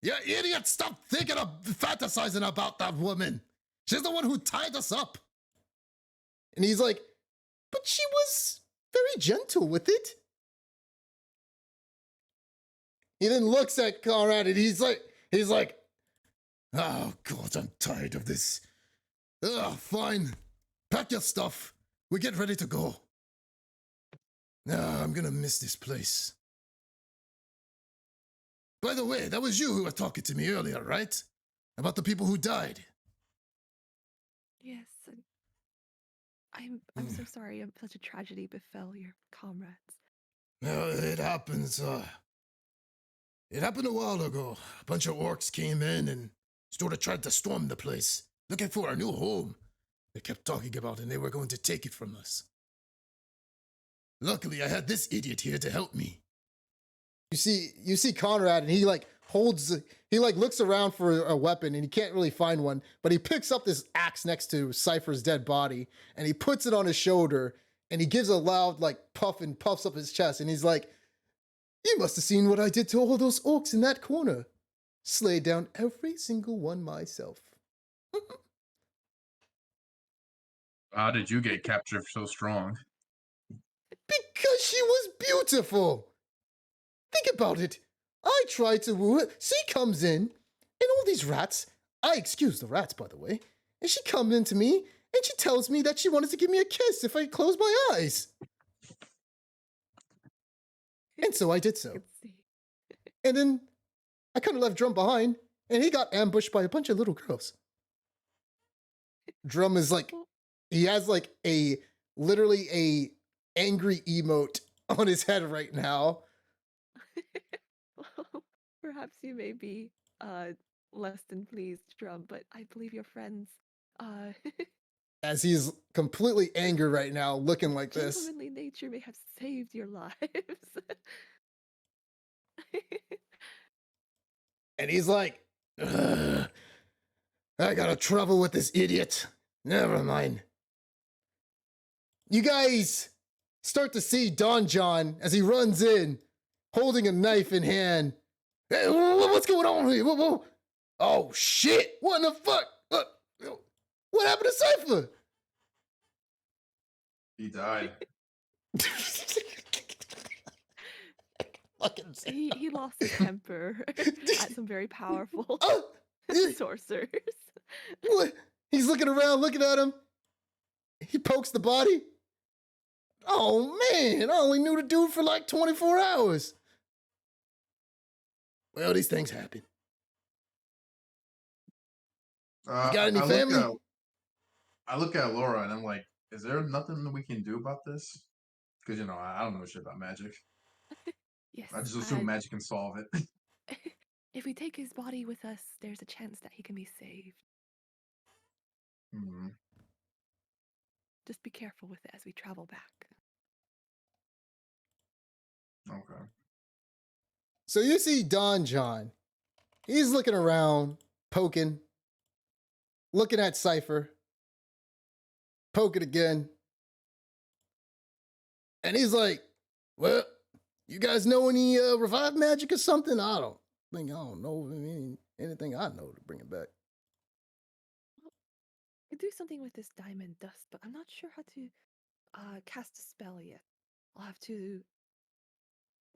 "You idiot! Stop thinking of fantasizing about that woman. She's the one who tied us up." And he's like, "But she was very gentle with it." He then looks at Conrad, and he's like, "Oh God, I'm tired of this. Fine. Pack your stuff. We get ready to go. I'm gonna miss this place. By the way, that was you who were talking to me earlier, right? About the people who died." Yes, and I'm so sorry. Such a tragedy befell your comrades. No, it happens. It happened a while ago. A bunch of orcs came in and sort of tried to storm the place, looking for a new home. They kept talking about it, and they were going to take it from us. Luckily, I had this idiot here to help me. You see Conrad, and he looks around for a weapon, and he can't really find one, but he picks up this axe next to Cypher's dead body, and he puts it on his shoulder, and he gives a loud puff and puffs up his chest, and he's like, "You must have seen what I did to all those orcs in that corner. Slayed down every single one myself." How did you get captured so strong? Because she was beautiful. Think about it. I tried to woo her. She comes in, and all these rats. I excuse the rats, by the way. And she comes into me, and she tells me that she wanted to give me a kiss if I close my eyes. And so I did so. Let's see. And then I kind of left Drum behind, and he got ambushed by a bunch of little girls. Drum is like, he has literally a angry emote on his head right now. Well, perhaps you may be less than pleased, Drum, but I believe your friends As he's completely angered right now, looking like this. gentlemanly nature may have saved your lives. And he's like, "Ugh, I gotta travel with this idiot. Never mind." You guys start to see Don John as he runs in, holding a knife in hand. "Hey, what's going on here? Whoa. Oh, shit. What in the fuck? What happened to Cypher?" He died. Fucking he lost his temper at some very powerful sorcerers. What? He's looking around, looking at him. He pokes the body. Oh, man. I only knew the dude for 24 hours. Well, these things happen. You got any family? I look at Laura and I'm like, is there nothing that we can do about this? Because I don't know shit about magic. Yes. I just assume magic can solve it. If we take his body with us, there's a chance that he can be saved. Hmm. Just be careful with it as we travel back. Okay. So you see Don John. He's looking around, poking, looking at Cypher, poking again. And he's like, well, you guys know any revive magic or something? I don't know anything I know to bring it back. I could do something with this diamond dust, but I'm not sure how to cast a spell yet. I'll have to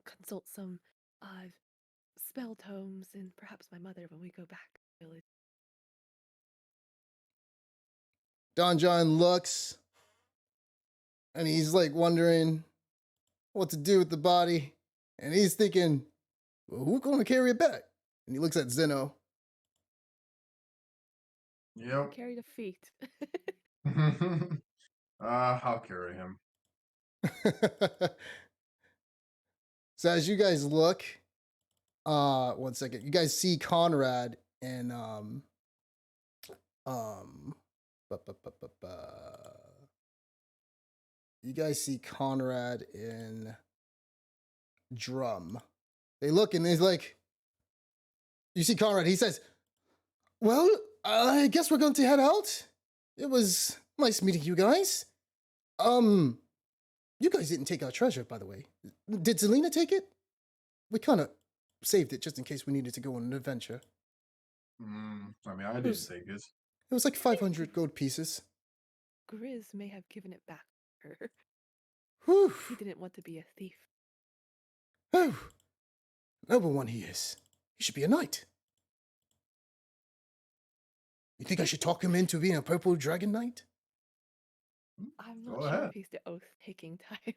consult some spell tomes and perhaps my mother when we go back to the village. Don John looks and he's like wondering what to do with the body. And he's thinking, well, who's going to carry it back? And he looks at Zeno. Yep. Carry the feet. I'll carry him. So as you guys look, 1 second, you guys see Conrad and you guys see Conrad in Drum. They look and he's like, you see Conrad, he says, well, I guess we're going to head out. It was nice meeting you guys. You guys didn't take our treasure, by the way. Did Zelina take it? We kind of saved it just in case we needed to go on an adventure. I mean, I didn't take it. It was like 500 gold pieces. Grizz may have given it back to her. Whew. He didn't want to be a thief. Oh, noble one he is. He should be a knight. You think I should talk him into being a purple dragon knight? I'm Go not sure ahead. if he's the oath-taking type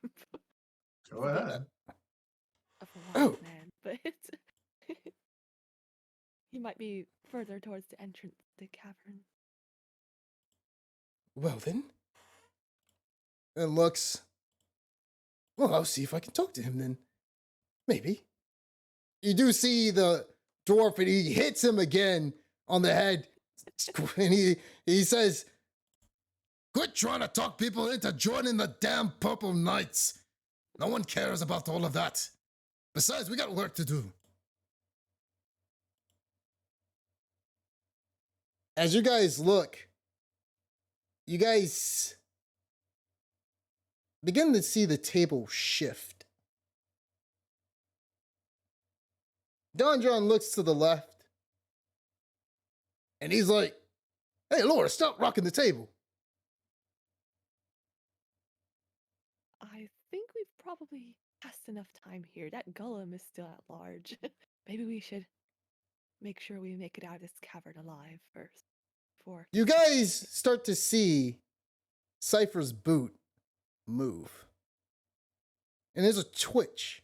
Go ahead. of a wise Oh. man, but he might be further towards the entrance to the cavern. Well then. And looks. Well, I'll see if I can talk to him then. Maybe. You do see the dwarf and he hits him again on the head. And he says, quit trying to talk people into joining the damn Purple Knights. No one cares about all of that. Besides, we got work to do. As you guys look, you guys begin to see the table shift. Don John looks to the left, and he's like, hey, Laura, stop rocking the table. I think we've probably passed enough time here. That golem is still at large. Maybe we should make sure we make it out of this cavern alive first. Before You guys start to see Cypher's boot move. And there's a twitch.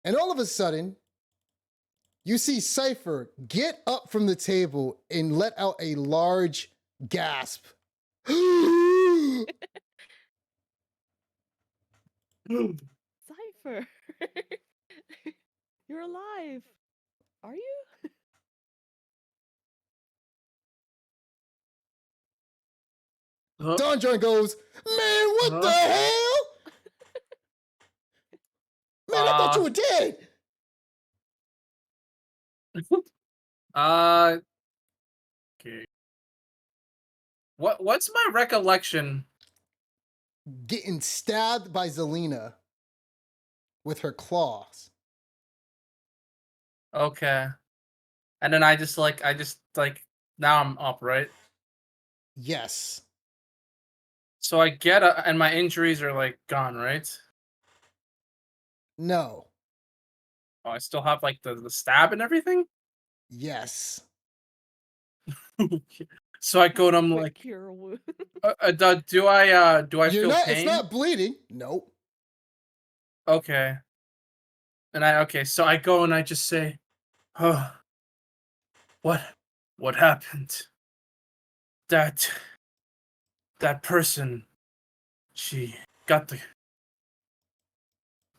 And all of a sudden, you see Cypher get up from the table and let out a large gasp. Cypher, you're alive. Are you? Don John goes, man, what the hell? Man, I thought you were dead. Okay. What's my recollection? Getting stabbed by Zelina with her claws. Okay. And then I just now I'm up, right? Yes. So I get and my injuries are like gone, right? No. Oh, I still have like the stab and everything? Yes. So I go and I'm Quick like, cure wound. do I You're feel not, pain? it's not bleeding. Nope. Okay. And so I go and I just say, oh, what happened? that person, she got the.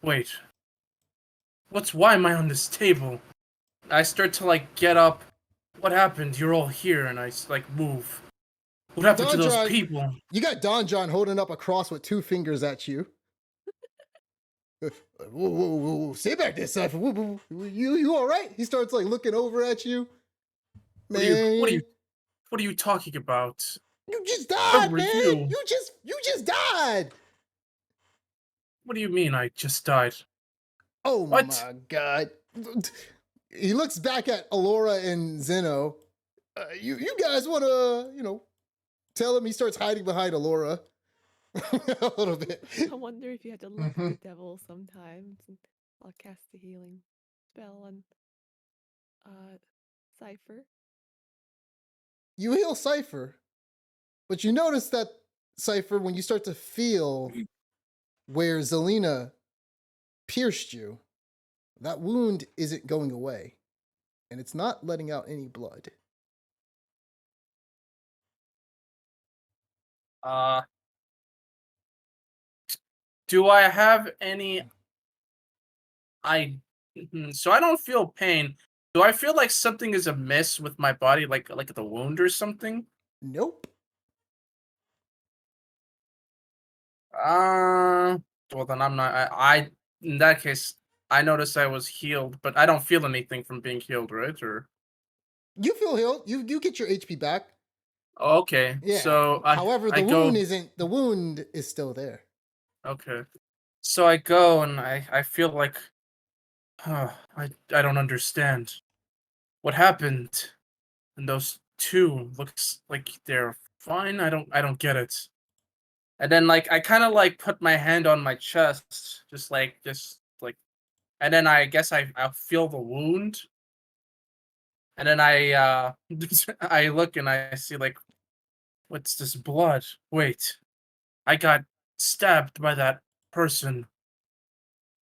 Wait, why am I on this table? I start to like get up. What happened? You're all here, and I like move. What happened to Don those John, people? you got Don John holding up a cross with 2 fingers at you. Whoa, whoa, whoa, whoa. Stay back there, Cypher. Whoa, whoa, whoa. You all right? He starts like looking over at you. What are you? Man, What are you talking about? you just Where died, were man. you? You just died. What do you mean I just died? Oh What? my god. He looks back at Alora and Zeno. You guys want to, tell him? He starts hiding behind Alora a little bit. I wonder if you had to look at the devil sometimes. And I'll cast the healing spell on Cypher. You heal Cypher, but you notice that Cypher, when you start to feel where Zelina pierced you, that wound isn't going away, and it's not letting out any blood. Do I have any? So I don't feel pain. Do I feel like something is amiss with my body, like the wound or something? Nope. Well then I'm not. I in that case, I noticed I was healed, but I don't feel anything from being healed, right? Or You feel healed. You get your HP back. okay, Yeah. so However, I the go. wound is still there. Okay, so I go and I feel like, I don't understand what happened. And those two looks like they're fine. I don't get it. And then like I kind of like put my hand on my chest, just like, and then I guess I feel the wound, and then I I look and I see like, what's this blood? Wait, I got stabbed by that person.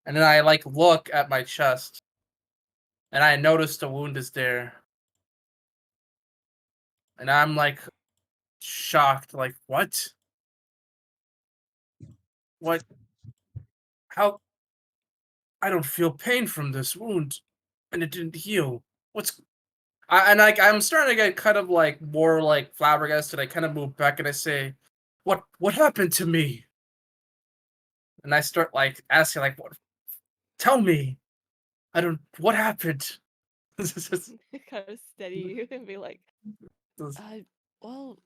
And then I like look at my chest, and I notice the wound is there, and I'm like shocked, like what? What? How? I don't feel pain from this wound, and it didn't heal. What's and like I'm starting to get kind of like more like flabbergasted. I kind of move back and I say, "What happened to me?" And I start like asking, like, "What? Tell me. I don't. What happened?" This is- Kind of steady you and be like, this- well,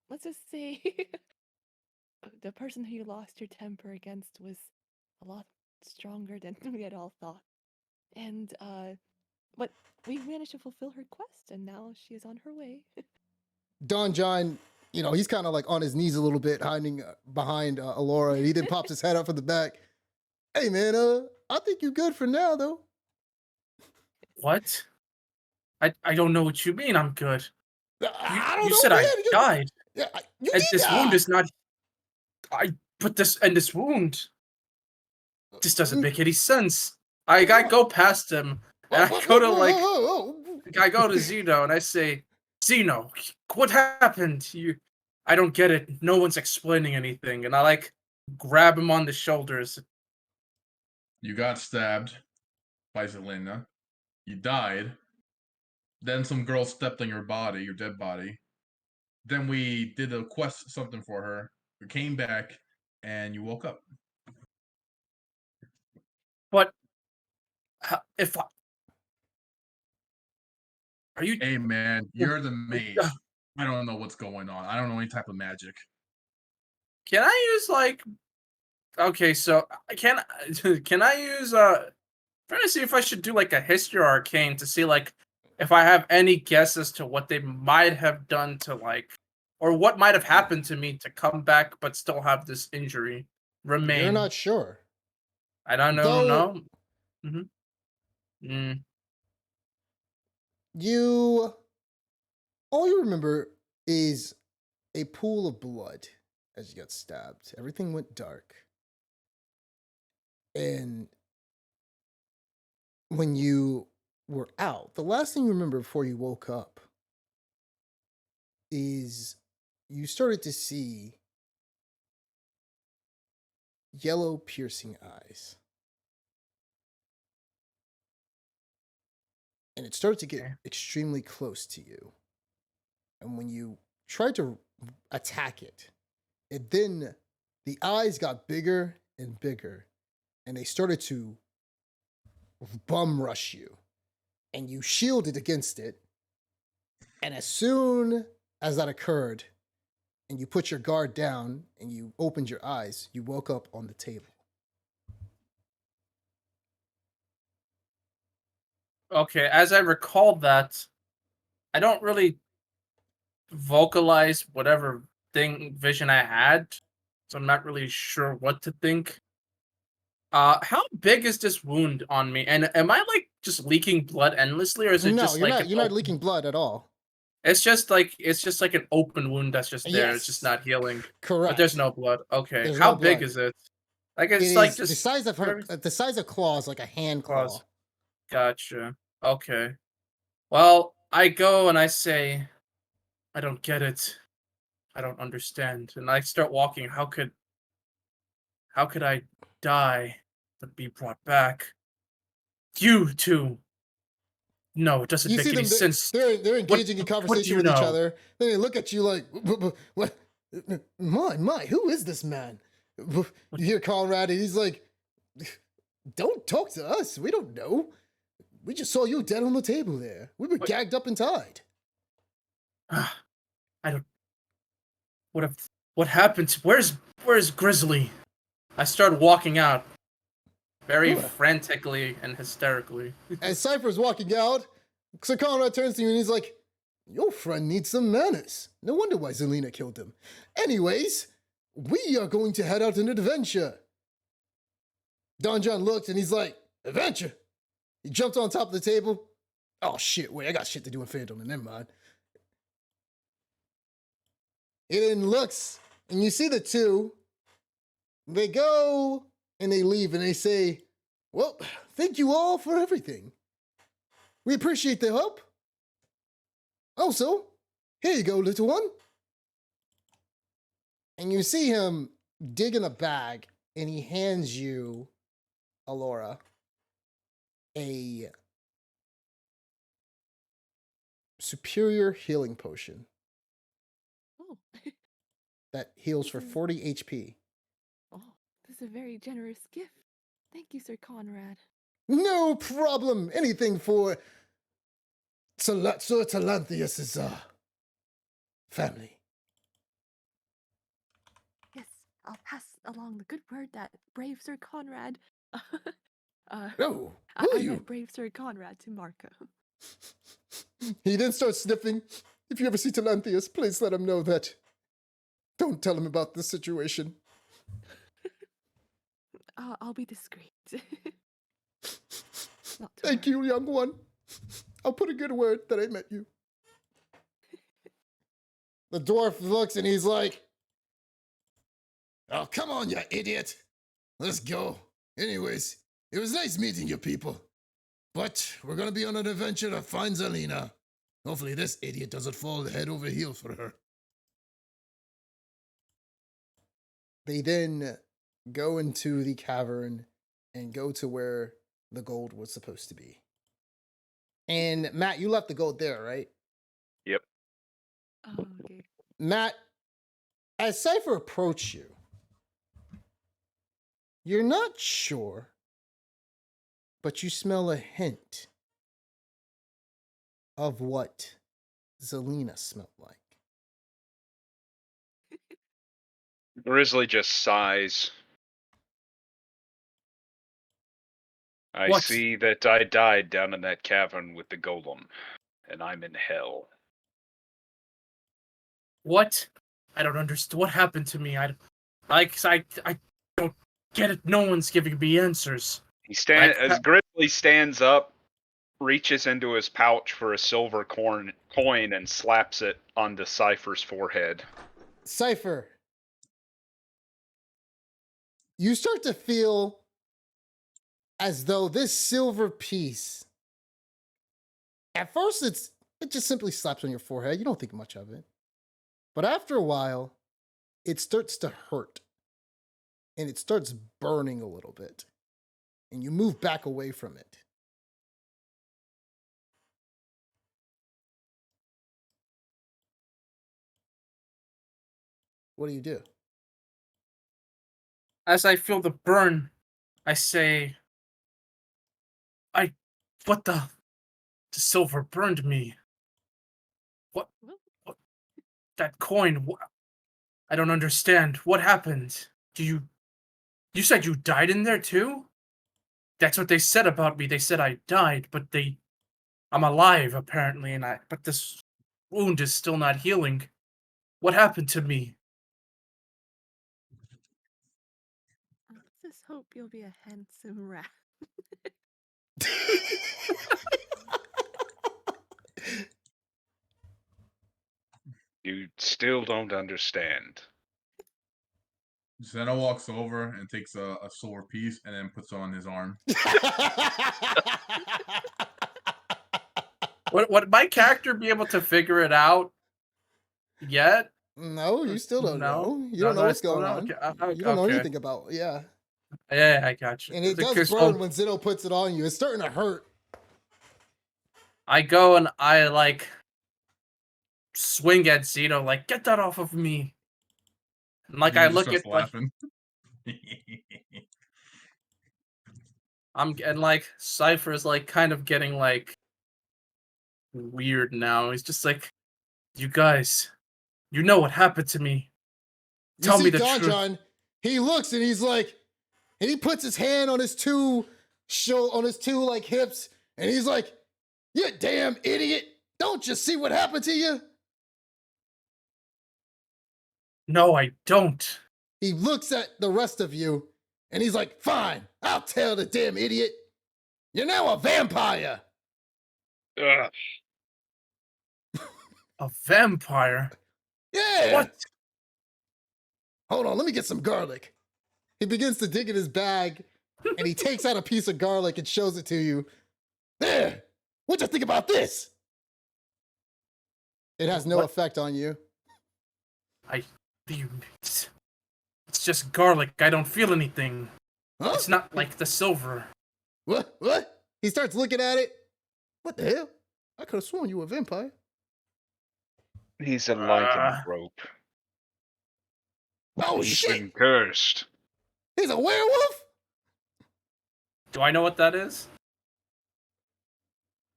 let's just say the person who you lost your temper against was a lot stronger than we had all thought. And but we managed to fulfill her quest, and now she is on her way. Don John, he's kind of like on his knees a little bit, hiding behind Alora, and he then pops his head up from the back. Hey, man, I think you're good for now, though. What? I don't know what you mean. I'm good. I don't You know, said I man. died, You and did this wound die. is not. I put this wound. This doesn't make any sense. I go past him, and I go to like I go to Zeno and I say, Zeno, what happened? I don't get it. No one's explaining anything, and I like grab him on the shoulders. You got stabbed by Zelina. You died. Then some girl stepped on your body, your dead body. Then we did a quest, something for her. We came back, and you woke up. But if are you? Hey, man, you're the mage. I don't know what's going on. I don't know any type of magic. Can I use like? Okay, so can I use trying to see if I should do like a history or arcane to see like if I have any guess as to what they might have done to like or what might have happened to me to come back but still have this injury You're remain. not sure. I don't know, Though no. Mm-hmm. Mm. you, all you remember is a pool of blood as you got stabbed. Everything went dark. And when you were out, the last thing you remember before you woke up is you started to see yellow piercing eyes. And it started to get Okay. extremely close to you. And when you tried to attack it, the eyes got bigger and bigger, and they started to bum rush you. And you shielded against it. And as soon as that occurred, and you put your guard down and you opened your eyes, you woke up on the table. Okay, as I recalled that, I don't really vocalize whatever vision I had, so I'm not really sure what to think. How big is this wound on me? And am I like just leaking blood endlessly, or is it No, just you're like not. an You're not open... leaking blood at all. It's just like an open wound that's just there. It's just Yes, not healing. But there's correct. no blood. Okay. There's How no big blood. is it? Like It it's like is the just size of her, very the size of claws, like a hand claws. claw. Gotcha. Okay. Well, I go and I say, I don't get it. I don't understand. And I start walking. How could I die but be brought back? You two. No, it doesn't You see make any them; sense. they're What engaging in what do conversation you with each know? other. Then they look at you like, "What? My, who is this man?" You hear Conrad, and he's like, "Don't talk to us. We don't know. We just saw you dead on the table there. We were What gagged up and tied." I don't what happened? Where's Grizzly? I start walking out very Huh. frantically and hysterically. As Cypher's walking out, Sir Conrad turns to you and he's like, "Your friend needs some manners. No wonder why Zelina killed him. Anyways, we are going to head out on an adventure." Don John looks and he's like, "Adventure?" He jumped on top of the table. "Oh shit, wait, I got shit to do in Phantom, never mind." He then looks and you see the two. They go and they leave and they say, "Well, thank you all for everything. We appreciate the help. Also, here you go, little one." And you see him dig in a bag and he hands you, Alora, a superior healing potion Oh, that heals for This is- 40 HP. oh, this is a very generous gift. Thank you, Sir Conrad. No problem. Anything for Sir Talanthius' family. Yes, I'll pass along the good word that brave Sir Conrad. Oh, I will meant you? brave Sir Conrad to Marco. He then starts sniffing. "If you ever see Talanthius, please let him know that. Don't tell him about this situation." I'll be discreet. Not to "Thank worry. you, young one. I'll put a good word that I met you." The dwarf looks and he's like, "Oh, come on, you idiot. Let's go. Anyways, it was nice meeting you people. But we're gonna be on an adventure to find Zelina. Hopefully this idiot doesn't fall head over heels for her." They then go into the cavern and go to where the gold was supposed to be. And Matt, you left the gold there, right? Yep. Oh, okay. Matt, as Cypher approached you, you're not sure, but you smell a hint of what Zelina smelled like. Grizzly just sighs. I What? see that I died down in that cavern with the golem, and I'm in hell. What? I don't understand. What happened to me? I don't get it. No one's giving me answers. As Grizzly stands up, reaches into his pouch for a silver coin and slaps it onto Cypher's forehead. Cypher, you start to feel as though this silver piece, at first it just simply slaps on your forehead. You don't think much of it. But after a while, it starts to hurt. And it starts burning a little bit. And you move back away from it. What do you do? As I feel the burn, I say, what the silver burned me. What, that coin, I don't understand. What happened? You said you died in there too? That's what they said about me. They said I died, but I'm alive apparently, but this wound is still not healing. What happened to me? I just hope you'll be a handsome rat. You still don't understand. Zeno walks over and takes a silver piece and then puts it on his arm. Would my character be able to figure it out yet? No, you still don't No? know. You No, don't know no, I what's still going don't? on. Okay, You don't know okay. anything about, yeah. Yeah, I got you. And it does Because, burn when Zeno puts it on you. It's starting to hurt. I go and I swing at Zeno, get that off of me. And He I just look starts at laughing. Cypher is kind of getting weird now. He's just you guys, you know what happened to me. You Tell see me the Don truth. John, he looks and he's like, and he puts his hand on his two hips, and he's like, "You damn idiot! Don't you see what happened to you?" No, I don't. He looks at the rest of you, and he's like, "Fine, I'll tell the damn idiot. You're now a vampire." Ugh. A vampire? Yeah. What? Hold on, let me get some garlic. He begins to dig in his bag, and he takes out a piece of garlic and shows it to you. There. What you think about this? It has no What? effect on you. It's just garlic. I don't feel anything. Huh? It's not like the silver. What? What? He starts looking at it. What the hell? I could have sworn you were a vampire. He's a lycanthrope. Oh, He's shit! been cursed. He's a werewolf? Do I know what that is?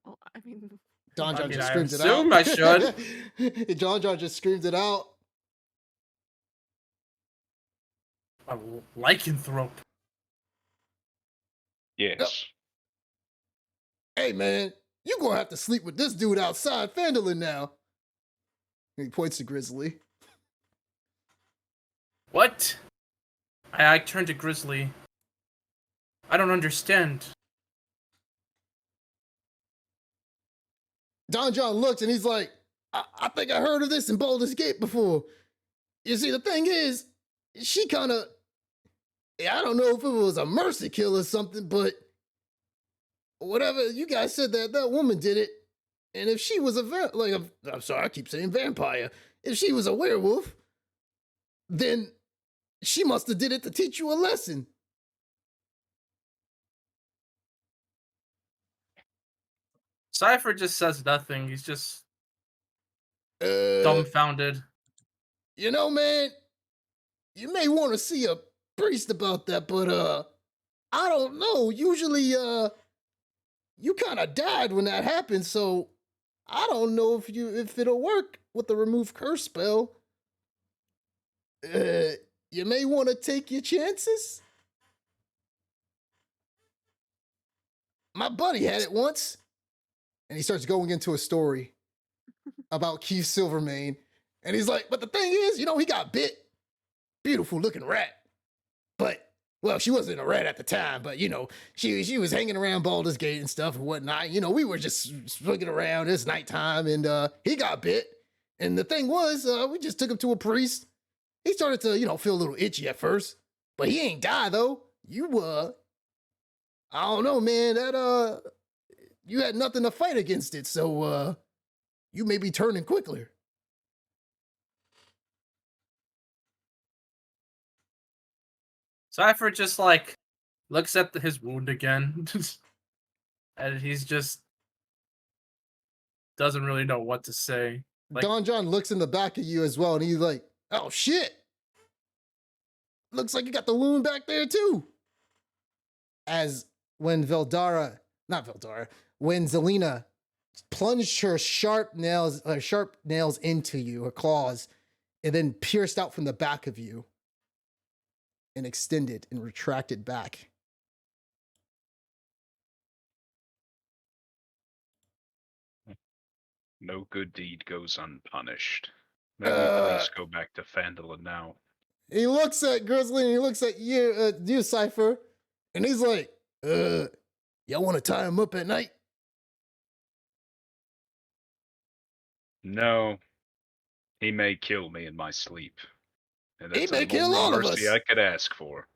Well, I mean, Don John I just screams it out. assume I should. John just screams it out. A lycanthrope. Yes. Hey, man, you gonna have to sleep with this dude outside Fandolin now. And he points to Grizzly. What? I turn to Grizzly. I don't understand. Don John looks and he's like, I think I heard of this in Baldur's Gate before. You see, the thing is, she kind of, I don't know if it was a mercy kill or something, but whatever, you guys said that woman did it. And if she was I'm sorry, I keep saying vampire. If she was a werewolf, then she must have did it to teach you a lesson. Cypher just says nothing. He's just dumbfounded. You know, man, you may want to see a priest about that, but I don't know. Usually, you kind of died when that happened, so I don't know if it'll work with the remove curse spell. You may want to take your chances. My buddy had it once, and he starts going into a story about Keith Silvermane, and he's like, but the thing is, he got bit. Beautiful looking rat. But, well, she wasn't a rat at the time, but, she was hanging around Baldur's Gate and stuff and whatnot. We were just swinging around. It's nighttime, and he got bit. And the thing was, we just took him to a priest. He started to, feel a little itchy at first, but he ain't die, though. I don't know, man, you had nothing to fight against it, so, you may be turning quicker. Cypher just like looks at his wound again, and he's just doesn't really know what to say. Like, Don John looks in the back of you as well, and he's like, "Oh shit! Looks like you got the wound back there too." As when when Zelina plunged her sharp nails into you, her claws, and then pierced out from the back of you and extended and retracted back. No good deed goes unpunished. Let me please go back to Phandalin now. He looks at Grizzly and he looks at you, Cypher, and he's like, y'all want to tie him up at night? No, he may kill me in my sleep. And He that's may the kill all only of mercy us. I could ask for.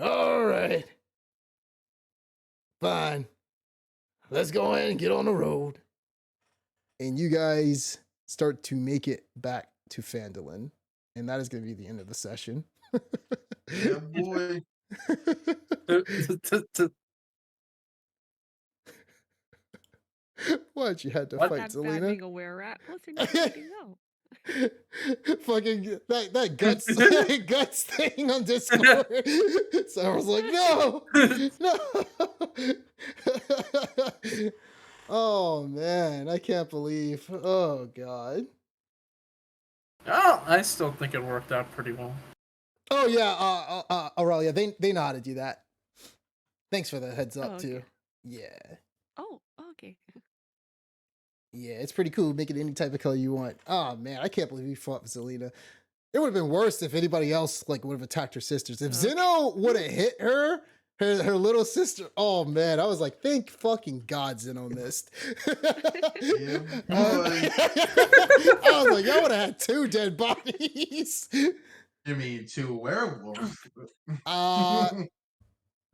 All right. Fine. Let's go ahead and get on the road. And you guys start to make it back to Phandalin. And that is going to be the end of the session. Yeah, boy. Why'd you had to What? fight, That bad Zelina? being a were rat. Plus, you're not sleeping no. Fucking that guts thing on Discord. So I was like, no. Oh man, I can't believe. Oh god. Oh, I still think it worked out pretty well. Oh yeah, Aurelia, they know how to do that. Thanks for the heads up Oh, too. okay. Yeah. Oh, okay. Yeah, it's pretty cool. Make it any type of color you want. Oh man, I can't believe we fought with Zelina. It would have been worse if anybody else like would have attacked her sisters. If Zeno would have hit her little sister. Oh man, I was like, thank fucking God Zeno missed. Yeah, boy. I was like, y'all would have had 2 dead bodies. You mean 2 werewolves? You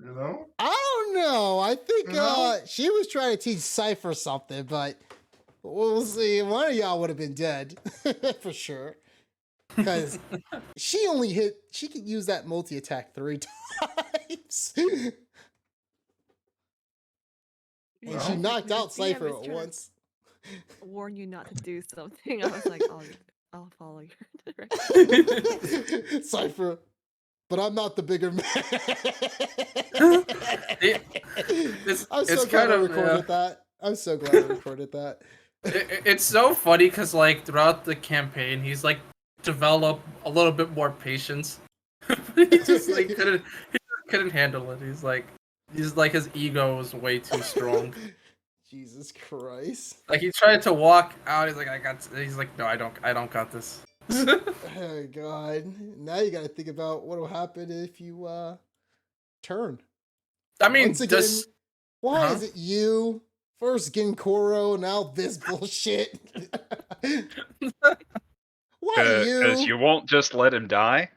know? I don't know. I think No? she was trying to teach Cypher something, but we'll see. One of y'all would have been dead for sure. Because she could use that multi-attack 3 times. And she Well, knocked out DM Cypher is at trying to once. warn you not to do something. I was like, I'll follow your direction. Cypher, but I'm not the bigger man. I'm so glad I recorded that. I'm so glad I recorded that. It's so funny because like throughout the campaign, he's like developed a little bit more patience. He just like couldn't handle it. He's like his ego was way too strong. Jesus Christ. Like he tried to walk out. He's like, no, I don't got this. Oh God. Now you gotta think about what'll happen if you turn. I mean, Once again, why is it you? First Ginkoro, now this bullshit. Why you? Because you won't just let him die?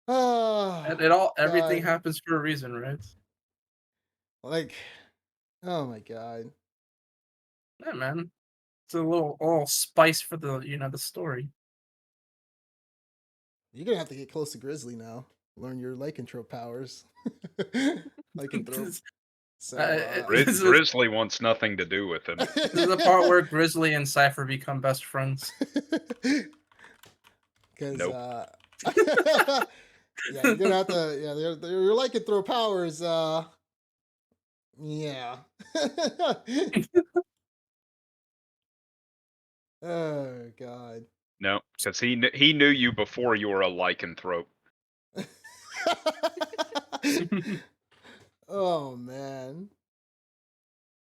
Oh, everything God. happens for a reason, right? Like, oh my God. Yeah, man. It's a little spice for the the story. You're gonna have to get close to Grizzly now. Learn your lycanthrope powers. Lycanthrope. So, Grizzly wants nothing to do with him. This is the part where Grizzly and Cypher become best friends. Because Nope. yeah, you're gonna have to. Yeah, your lycanthrope powers. Yeah. Oh God. No, because he knew you before you were a lycanthrope. Oh man.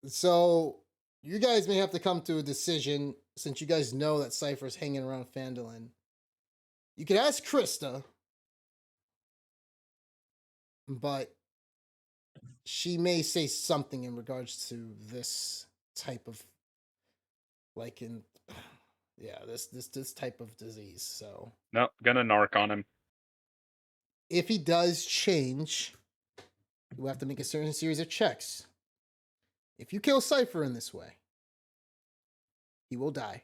So you guys may have to come to a decision since you guys know that Cypher's hanging around Phandalin. You could ask Krista, but she may say something in regards to this type of this type of disease. So No, gonna narc on him. if he does change, you have to make a certain series of checks. If you kill Cypher in this way, he will die.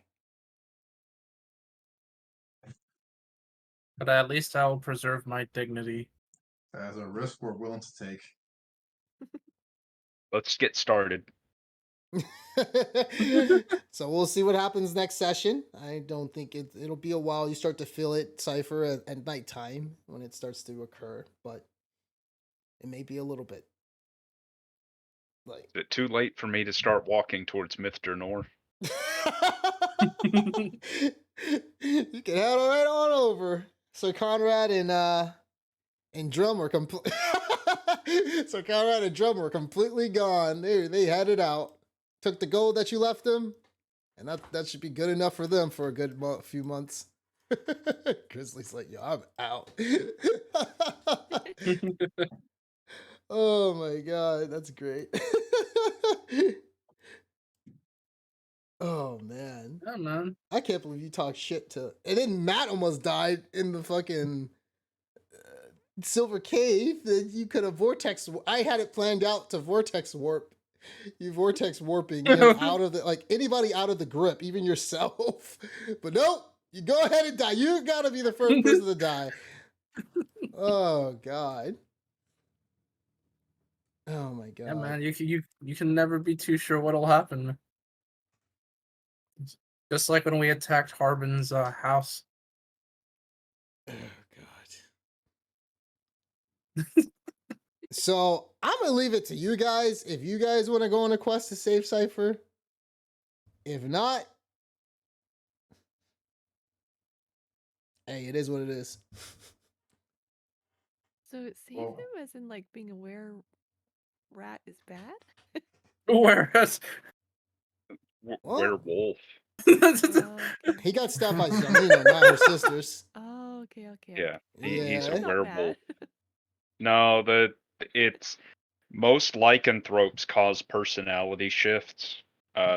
But at least I will preserve my dignity. That's a risk we're willing to take. Let's get started. So we'll see what happens next session. I don't think it'll be a while. You start to feel it, Cypher, at nighttime when it starts to occur, but it may be a little bit. Like, Is it too late for me to start walking towards Mr. Nor? you can head right on over. So Conrad and Drum are Conrad and Drum were completely gone. They headed out, took the gold that you left them, and that should be good enough for them for a good few months. Grizzly's like, yo, I'm out. Oh my god, that's great. Oh man. Yeah, man. I can't believe you talk shit to. And then Matt almost died in the fucking Silver Cave. That you could have vortex. I had it planned out to vortex warp. You vortex warping him out of the, like, anybody out of the grip, even yourself. But nope, you go ahead and die. You gotta be the first person to die. Oh god. Oh my god. Yeah, man. You can never be too sure what'll happen. Just like when we attacked Harbin's house. Oh god. So I'm gonna leave it to you guys. If you guys want to go on a quest to save Cypher, if not, hey, it is what it is. So save Well- him as in like being a were-rat is bad? Whereas What? Werewolf. Oh, okay. He got stabbed by Zelina, not her sisters. Oh, okay. Yeah, Yeah. he's a That's not werewolf. bad. No, it's most lycanthropes cause personality shifts,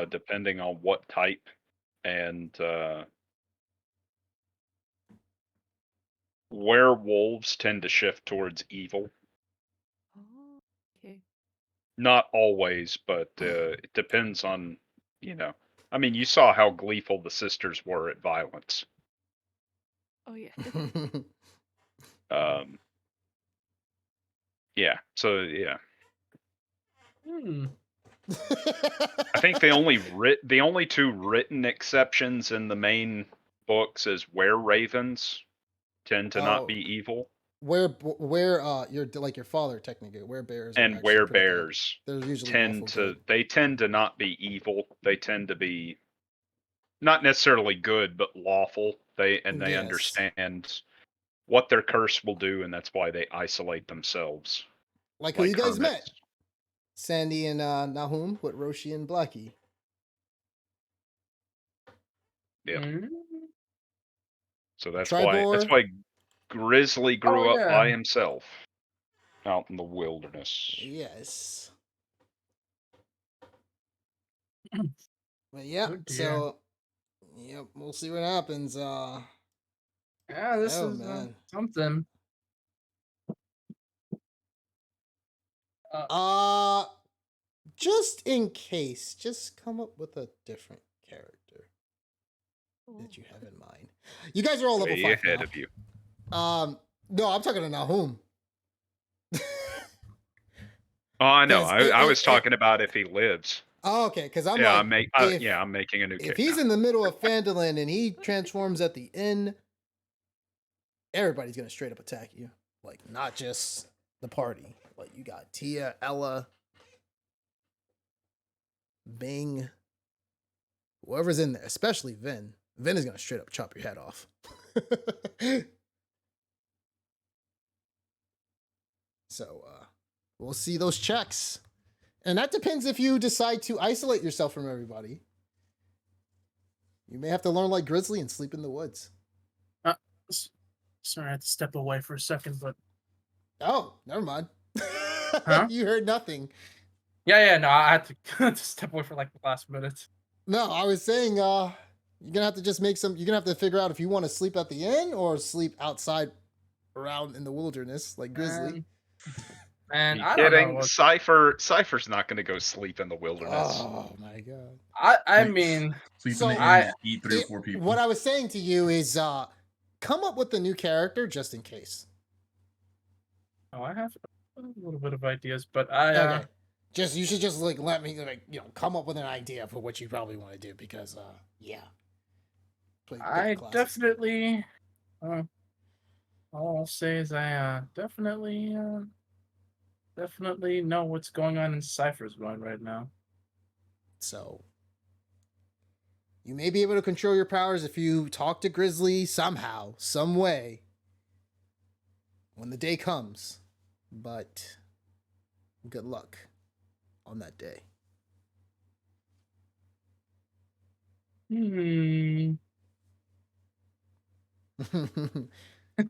depending on what type, and werewolves tend to shift towards evil. Oh, okay. Not always, but it depends on, you know. I mean, you saw how gleeful the sisters were at violence. Oh yeah. Yeah. So yeah, hmm. I think the only two written exceptions in the main books is were-ravens tend to Oh. not be evil, where you're like your father technically. Where bears and were-bears They're usually tend lawful to good. tend to not be evil. They tend to be not necessarily good, but lawful. They Yes. understand what their curse will do, and that's why they isolate themselves. Like who you guys met? hermits. Sandy and Nahum with Roshi and Blackie. Yeah. Mm. So that's Tribor. why Grizzly grew Oh, up yeah. by himself out in the wilderness. Yes. But yeah, Oh, dear. so yep, we'll see what happens. Yeah, this Oh, is man. something. Just in case, just come up with a different character that you have in mind. You guys are all level Way 5 ahead now. of you. No, I'm talking to Nahum. Oh, I know. Yes, I was talking about if he lives. Oh, okay, because I'm Yeah, like, I'm making a new if character. he's in the middle of Phandalin and he transforms at the inn, everybody's gonna straight up attack you. Like, not just the party. Like, you got Tia, Ella, Bing, whoever's in there, especially Vin. Vin is gonna straight up chop your head off. So, we'll see those checks. And that depends if you decide to isolate yourself from everybody. You may have to learn like Grizzly and sleep in the woods. Sorry, I had to step away for a second, but Oh, never mind. Huh? You heard nothing. yeah, no, I had to step away for like the last minute. No, I was saying, you're gonna have to just make some. You're gonna have to figure out if you want to sleep at the inn or sleep outside, around in the wilderness like Grizzly. And You I don't kidding? know. Cypher's not going to go sleep in the wilderness. Oh my god. I mean, Sleep So in the I- inn, eat 3 or 4 people. What I was saying to you is, come up with a new character just in case. Oh, I have a little bit of ideas, but I Okay. You should just like let me come up with an idea for what you probably want to do because yeah. Play I classics. definitely all I'll say is I definitely know what's going on in Cypher's mind right now. So you may be able to control your powers if you talk to Grizzly somehow, some way, when the day comes. But good luck on that day.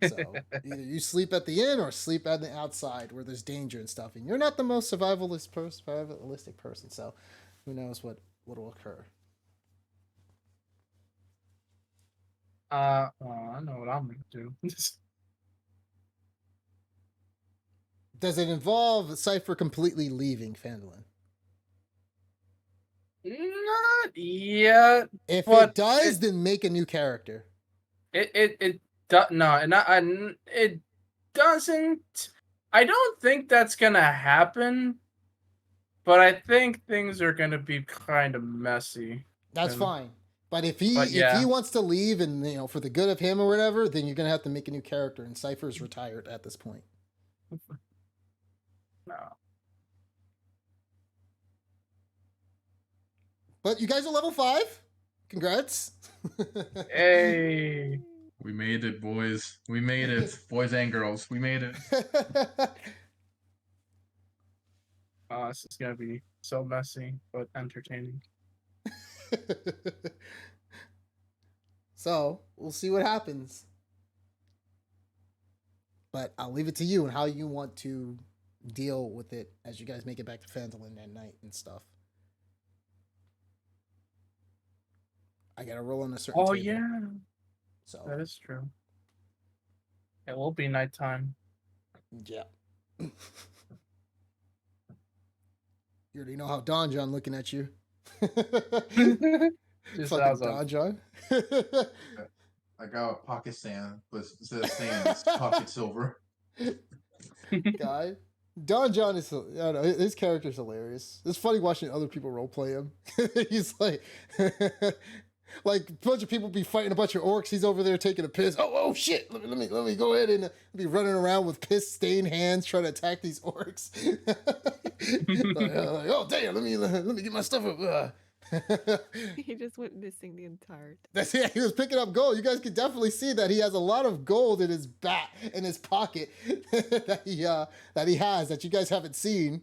So either you sleep at the inn or sleep at the outside where there's danger and stuff. And you're not the most survivalistic person, so who knows what will occur. I know what I'm gonna do. Does it involve Cypher completely leaving Phandalin? Not yet. If But it does, then make a new character. It doesn't. I don't think that's gonna happen. But I think things are gonna be kind of messy. That's And- fine. But if he yeah. wants to leave and for the good of him or whatever, then you're gonna have to make a new character. And Cypher's retired at this point. No. But you guys are level 5. Congrats. Hey. We made it, boys. We made it, boys and girls. We made it. This is gonna be so messy, but entertaining. So we'll see what happens. But I'll leave it to you and how you want to deal with it as you guys make it back to Phandalin at night and stuff. I gotta roll on a certain table. Yeah. So That is true. It will be nighttime. yeah. You already know how Don John looking at you. Just Fucking Don John. I got a pocket sand, but instead of sand, it's pocket silver. Guy. Don John is, I don't know, his character's hilarious. It's funny watching other people roleplay him. He's like, like a bunch of people be fighting a bunch of orcs. He's over there taking a piss. Oh shit! Let me go ahead and be running around with piss stained hands trying to attack these orcs. like, oh damn! Let me get my stuff up. He just went missing the entire time. That's yeah. He was picking up gold. You guys can definitely see that he has a lot of gold in his pocket that he has that you guys haven't seen.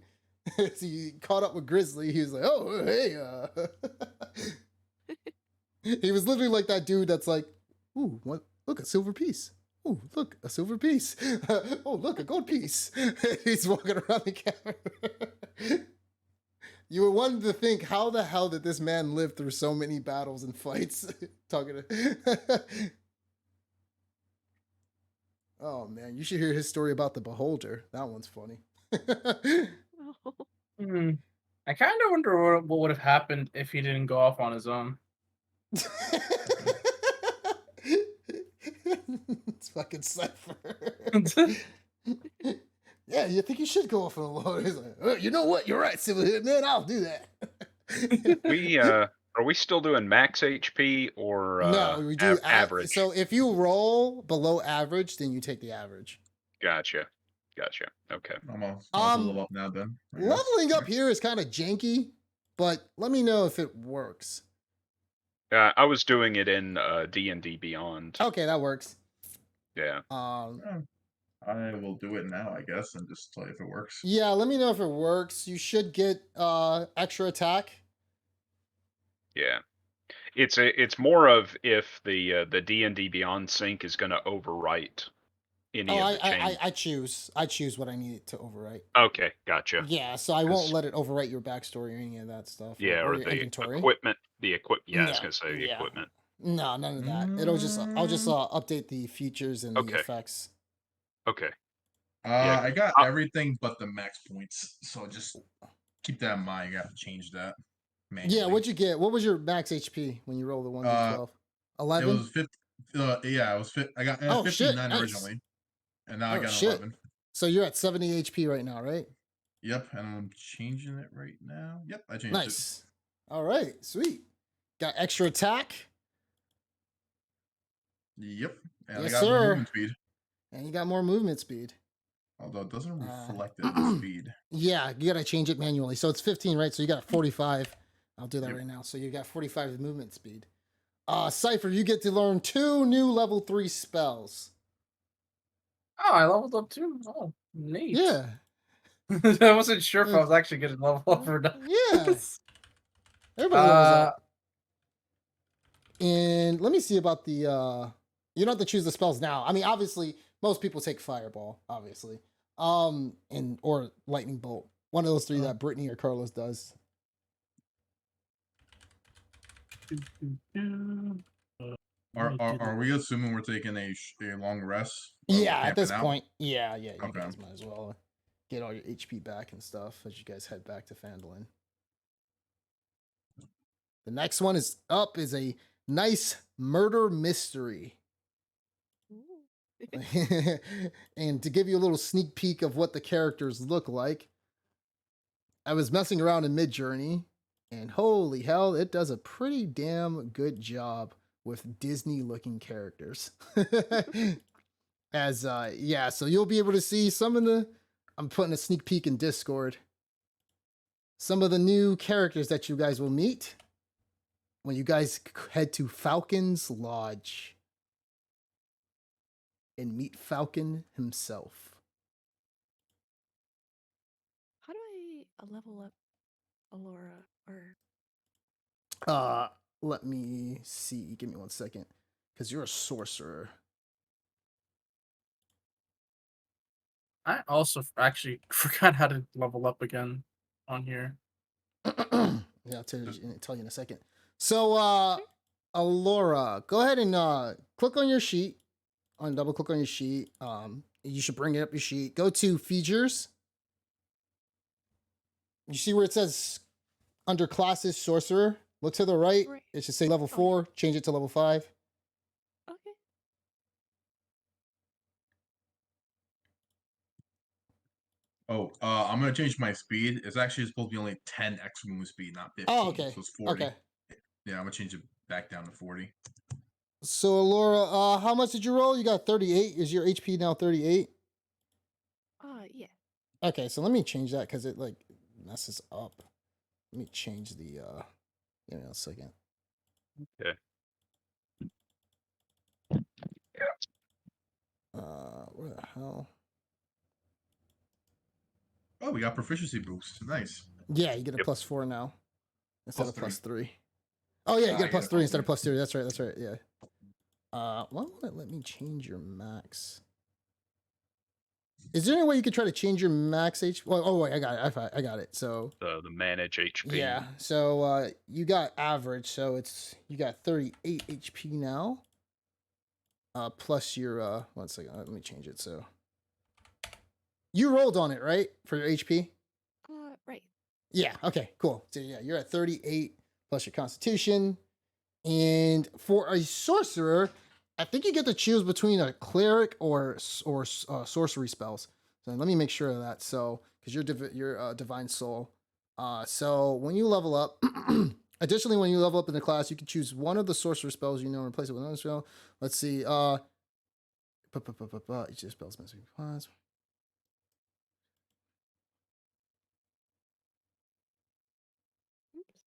So he caught up with Grizzly. He was like, "Oh hey." He was literally like that dude that's like, "Ooh, what? Look, a silver piece. Ooh, look, a silver piece. Oh, look, a gold piece." He's walking around the camera. You were wanting to think, how the hell did this man live through so many battles and fights? Talking to. Oh man, you should hear his story about the Beholder. That one's funny. I kind of wonder what would have happened if he didn't go off on his own. It's fucking Cypher. Yeah, you think you should go off on a load? He's like, oh, you know what? You're right, Civil Man. I'll do that. We are we still doing max HP or no, we do average? So if you roll below average, then you take the average. Gotcha. Okay. I'm a level up now then. Leveling up here is kind of janky, but let me know if it works. I was doing it in D&D Beyond. Okay, that works. Yeah. I will do it now, I guess, and just tell you if it works. Yeah, let me know if it works. You should get extra attack. Yeah. It's more of if the D&D Beyond sync is going to overwrite any of the change. I choose what I need it to overwrite. Okay, gotcha. Yeah, so I won't let it overwrite your backstory or any of that stuff. Yeah, or your the inventory. equipment. Yeah, I was No, gonna say the equipment. No, none of that. I'll just update the features and the effects. Okay. I got everything but the max points, so just keep that in mind. You have to change that. Manually. Yeah, what'd you get? What was your max HP when you rolled the 1d12? 11? It was Yeah, I got Oh, shit, 59 nice. originally, and now I Oh, got shit. 11. So you're at 70 HP right now, right? Yep, and I'm changing it right now. Yep, I changed it. Nice. All right, sweet. Got extra attack. Yep, and I Yes, got more sir. movement speed. And you got more movement speed. Although it doesn't reflect it in the speed. Yeah, you gotta change it manually. So it's 15, right? So you got 45. I'll do that Yep. right now. So you got 45 movement speed. Cypher, you get to learn 2 new level 3 spells. Oh, I leveled up too. Oh, neat. Yeah. I wasn't sure if I was actually going to level up or not. Yeah. Everybody levels Uh, up. And let me see about the you don't have to choose the spells now. I mean, obviously, most people take fireball, obviously. And or lightning bolt. One of those 3 that Brittany or Carlos does. Are we assuming we're taking a long rest? Yeah, at camping this out? point. Yeah, you Okay. guys might as well get all your HP back and stuff as you guys head back to Phandalin. The next one is a nice murder mystery. Ooh. And to give you a little sneak peek of what the characters look like, I was messing around in Midjourney, and holy hell, it does a pretty damn good job with Disney-looking characters. As yeah, so you'll be able to see some of the. I'm putting a sneak peek in Discord. Some of the new characters that you guys will meet when you guys head to Falcon's Lodge and meet Falcon himself. How do I level up Alora or Let me see. Give me 1 second, because you're a sorcerer. I also actually forgot how to level up again on here. Yeah, I'll tell you in a second. So, Alora, go ahead and click on your sheet. Double click on your sheet. You should bring it up your sheet. Go to features. You see where it says under classes sorcerer? Look to the right. Right. It should say level Oh, 4. Change it to level 5. okay? Oh, I'm gonna change my speed. It's actually supposed to be only 10 extra movement speed, not 15. Oh, okay. So it's 40. Okay. Yeah, I'm gonna change it back down to 40. So, Alora, how much did you roll? You got 38. Is your HP now 38? Yeah. Okay, so let me change that because it like messes up. Let me change the give me a second. Okay. Where the hell? Oh, we got proficiency boost. Nice. Yeah, you get a Yep. +4 now instead of +3. +3. Oh yeah, you Ah, get I a get a +3 instead of +3. +2. That's right. That's right. Yeah. Why won't it let me change your max? Is there any way you could try to change your max HP? Well, oh wait, I got it. I got it. So The manage HP. yeah. So you got average. So you got 38 HP now. Plus your 1 second. Let me change it. So you rolled on it, right, for your HP? Right. Yeah. Okay. Cool. So yeah, you're at 38 plus your Constitution, and for a sorcerer, I think you get to choose between a cleric or sorcery spells. So let me make sure of that. So because you're divine soul. So when you level up, additionally, when you level up in the class, you can choose one of the sorcerer spells you know and replace it with another spell. Let's see. Each of the spells must be class. Oops.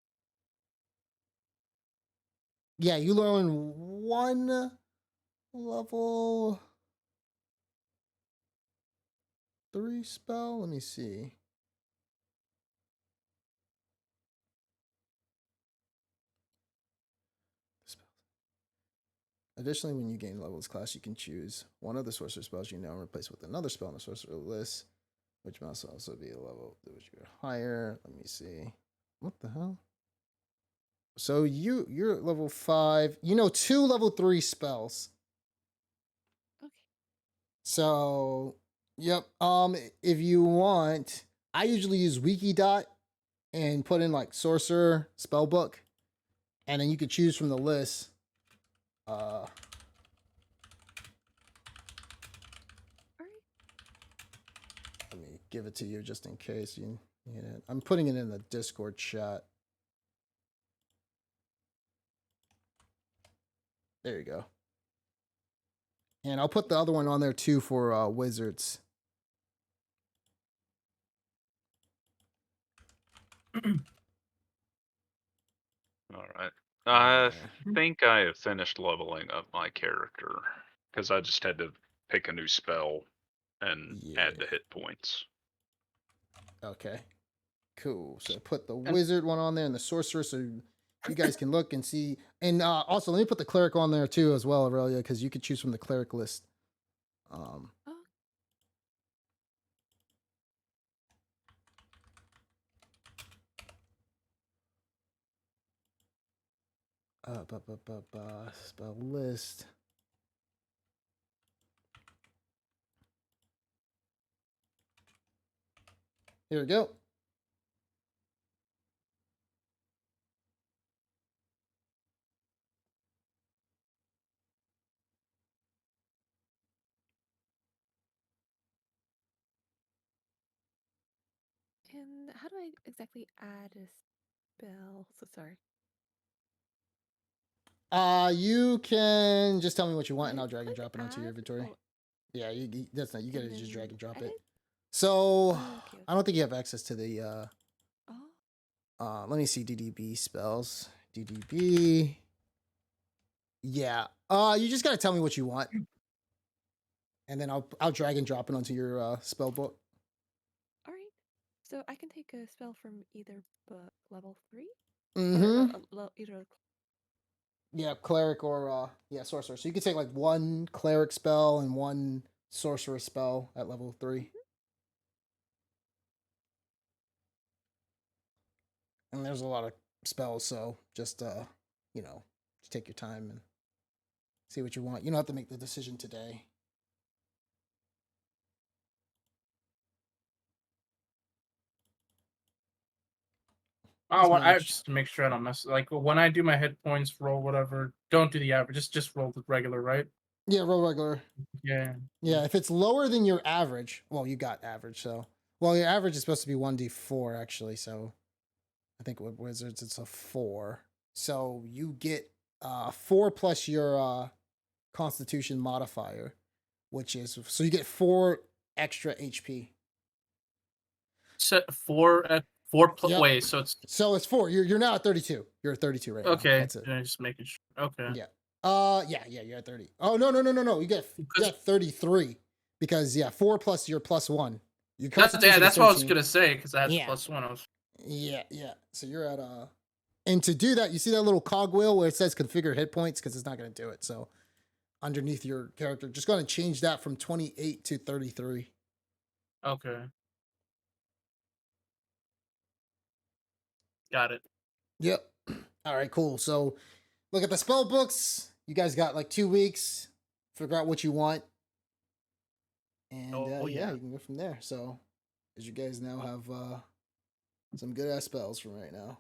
Yeah, you learn one level 3 spell. Let me see. Additionally, when you gain levels class, you can choose one of the sorcerer spells you know and replace with another spell on the sorcerer list, which must also be a level which you're higher. Let me see. What the hell? So you're at level 5. You know 2 level 3 spells. Okay. So yep. If you want, I usually use Wikidot and put in like sorcerer spell book, and then you could choose from the list. give it to you just in case you need it. I'm putting it in the Discord chat. There you go. And I'll put the other one on there too for wizards. All right. I Yeah. think I have finished leveling up my character because I just had to pick a new spell and add the Yeah. hit points. Okay. Cool. So put the wizard one on there and the sorcerer, so you guys can look and see. And also, let me put the cleric on there too as well, Aurelia, because you could choose from the cleric list. Oh, Spell list. Here we go. and how do I exactly add a spell? So sorry. You can just tell me what you want, and Right I'll drag and click drop it onto your add. inventory. Oh, Yeah, that's not. You gotta and just drag then and drop edit. it. So Okay. I don't think you have access to the. Oh, Let me see DDB spells. DDB. Yeah. You just gotta tell me what you want, and then I'll drag and drop it onto your spell book. all right. So I can take a spell from either book, level 3, Mm-hmm. or either. Yeah, cleric or sorcerer. So you can take like one cleric spell and one sorcerer spell at level 3. And there's a lot of spells, so just just take your time and see what you want. You don't have to make the decision today. Oh, Just well, I manage. just to make sure I don't mess. Like when I do my hit points, roll whatever. Don't do the average. Just roll the regular, right? Yeah, roll regular. Yeah. Yeah, if it's lower than your average, well, you got average, so your average is supposed to be 1d4 actually, so I think with wizards it's a 4. So you get 4 plus your constitution modifier, which is so you get 4 extra HP. Set four. Yep. Wait, so it's So it's 4. You're now at 32. You're at 32 right now. okay. That's it. Yeah, just making sure. Okay. Yeah. Yeah, you're at 30. Oh no. You get 33 because 4 plus your plus 1. Your That's constitution is that's what I was 13. gonna say because I had Yeah. +1. I was Yeah. So you're at and to do that, you see that little cogwheel where it says configure hit points because it's not going to do it. So underneath your character, just going to change that from 28 to 33. okay. Got it. Yep. All right, cool. So look at the spell books. You guys got like 2 weeks. Figure out what you want. And yeah. you can go from there. So as you guys now have some good ass spells from right now.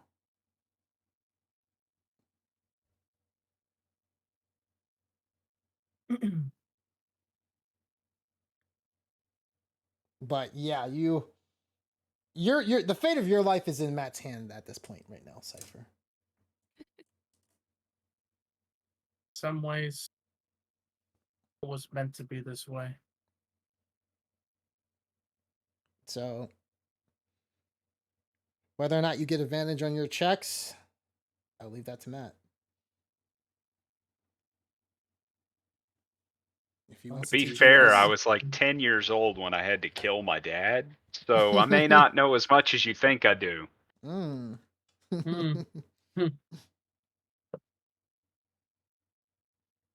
But yeah, you're the fate of your life is in Matt's hand at this point right now, Cypher. Some ways it was meant to be this way. So whether or not you get advantage on your checks, I'll leave that to Matt. If he To wants be to take fair, I this. was like 10 years old when I had to kill my dad, so I may not know as much as you think I do. Mm. Hmm.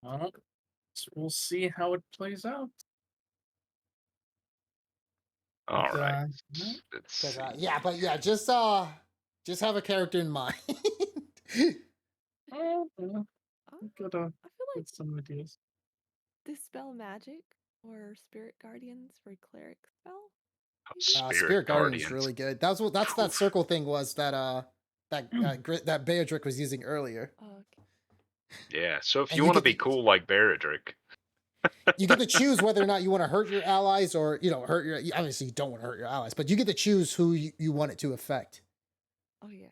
Well, so we'll see how it plays out. All But, right. no. Let's see. Just have a character in mind. Oh, well, Oh, good, I feel like get some ideas. dispel magic or spirit guardians for cleric spell. Spirit Guardian is Guardians. really good. That's that Oof. circle thing was that that Beatrick was using earlier. Oh, okay. Yeah, so if And you you want to get be to- cool like Beradrick, You get to choose whether or not you want to hurt your allies or, hurt your. Obviously, you don't want to hurt your allies, but you get to choose who you want it to affect. Oh yeah.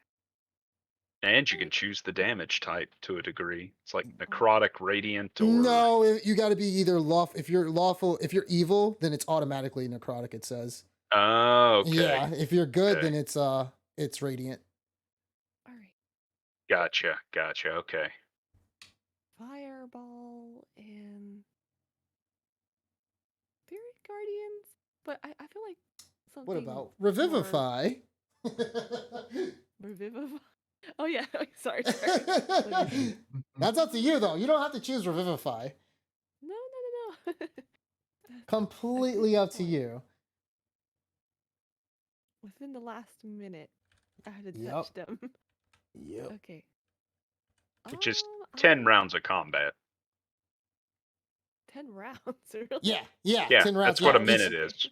And you can choose the damage type to a degree. It's like necrotic, radiant, or No, you got to be either lawful. If you're lawful, if you're evil, then it's automatically necrotic. It says. oh, okay. Yeah, if you're good, Okay. then it's radiant. All right. Gotcha. Okay. Fireball and Spirit Guardians, but I feel like something. What about more- Revivify? Revivify? Oh yeah. Sorry. That's up to you, though. You don't have to choose Revivify. No. Completely up to you. Within the last minute, I had to Yep. touch them. Yep. Okay. Which is 10 rounds of combat. 10 rounds, really? Yeah. Yeah, 10 rounds. that's what a Each- minute is.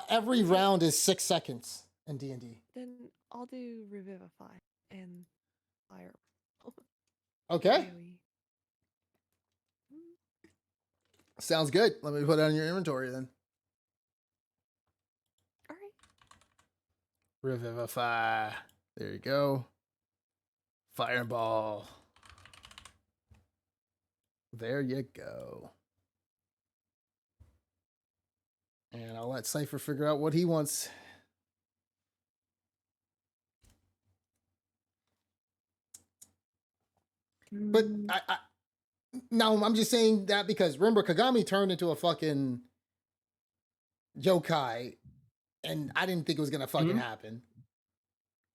every round is 6 seconds in D&D. Then I'll do Revivify and Fire. Okay. AoE. Sounds good. Let me put it on your inventory then. All right. Revivify. There you go. Fireball. There you go. And I'll let Cypher figure out what he wants. But now I'm just saying that because remember Kagami turned into a fucking yokai, and I didn't think it was gonna fucking happen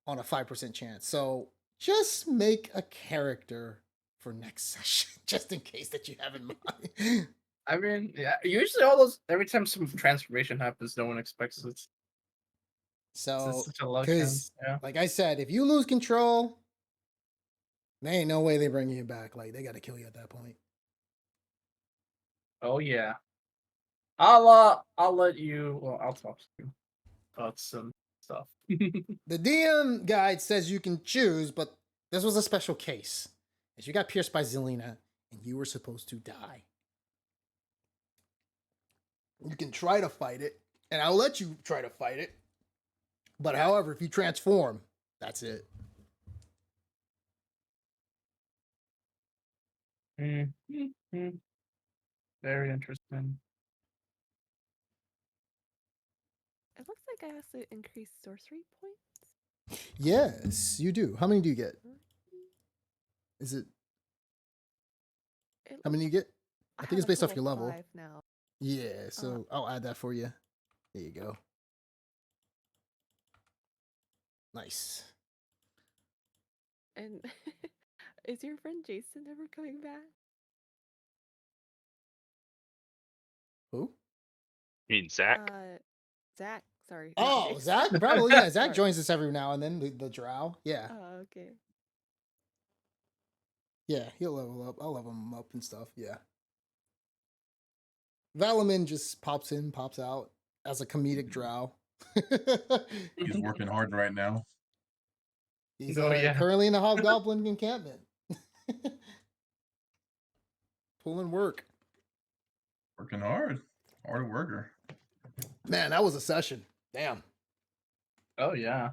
on a 5% chance. So just make a character for next session, just in case that you have in mind. I mean, yeah, usually every time some transformation happens, no one expects it. So, It's such a luck. because Yeah. like I said, if you lose control, there ain't no way they bring you back. Like they got to kill you at that point. Oh yeah. I'll let you. Well, I'll talk to you about some stuff. The DM guide says you can choose, but this was a special case. As you got pierced by Zelina, and you were supposed to die. You can try to fight it, and I'll let you try to fight it. But however, if you transform, that's it. Very interesting. It looks like I also increase sorcery points. Yes, you do. How many do you get? Is it? How many do you get? I think it's based off your level. 5 now. Yeah, so I'll add that for you. There you go. Nice. And is your friend Jason ever coming back? Who? You mean Zach? Zach. Sorry. not Oh, Jason. Zach? Probably, yeah. Zach Sorry. joins us every now and then, the drow. Yeah. Oh, okay. Yeah, he'll level up. I'll level him up and stuff. Yeah. Valamin just pops in, pops out as a comedic drow. He's working hard right now. He's yeah. currently in the Hobgoblin encampment. Pulling work. Working hard. Hard worker. Man, that was a session. Damn. Oh yeah.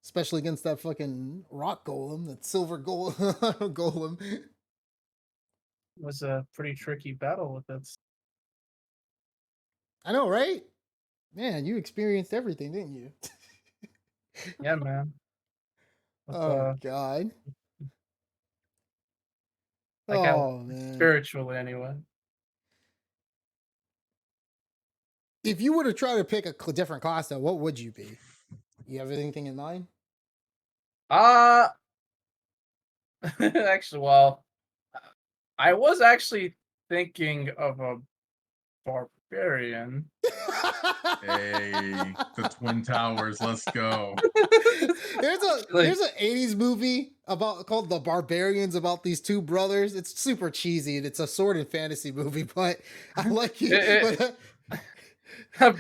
Especially against that fucking rock golem, that silver golem. It was a pretty tricky battle with it. I know, right? Man, you experienced everything, didn't you? Yeah, man. With, God. Like Man. spiritually, anyway. If you were to try to pick a different class, though, what would you be? You have anything in mind? Actually, well, I was actually thinking of a barbarian. Hey, the Twin Towers, let's go. There's an 80s movie called The Barbarians about these two brothers. It's super cheesy and it's a sword and fantasy movie, but I like it.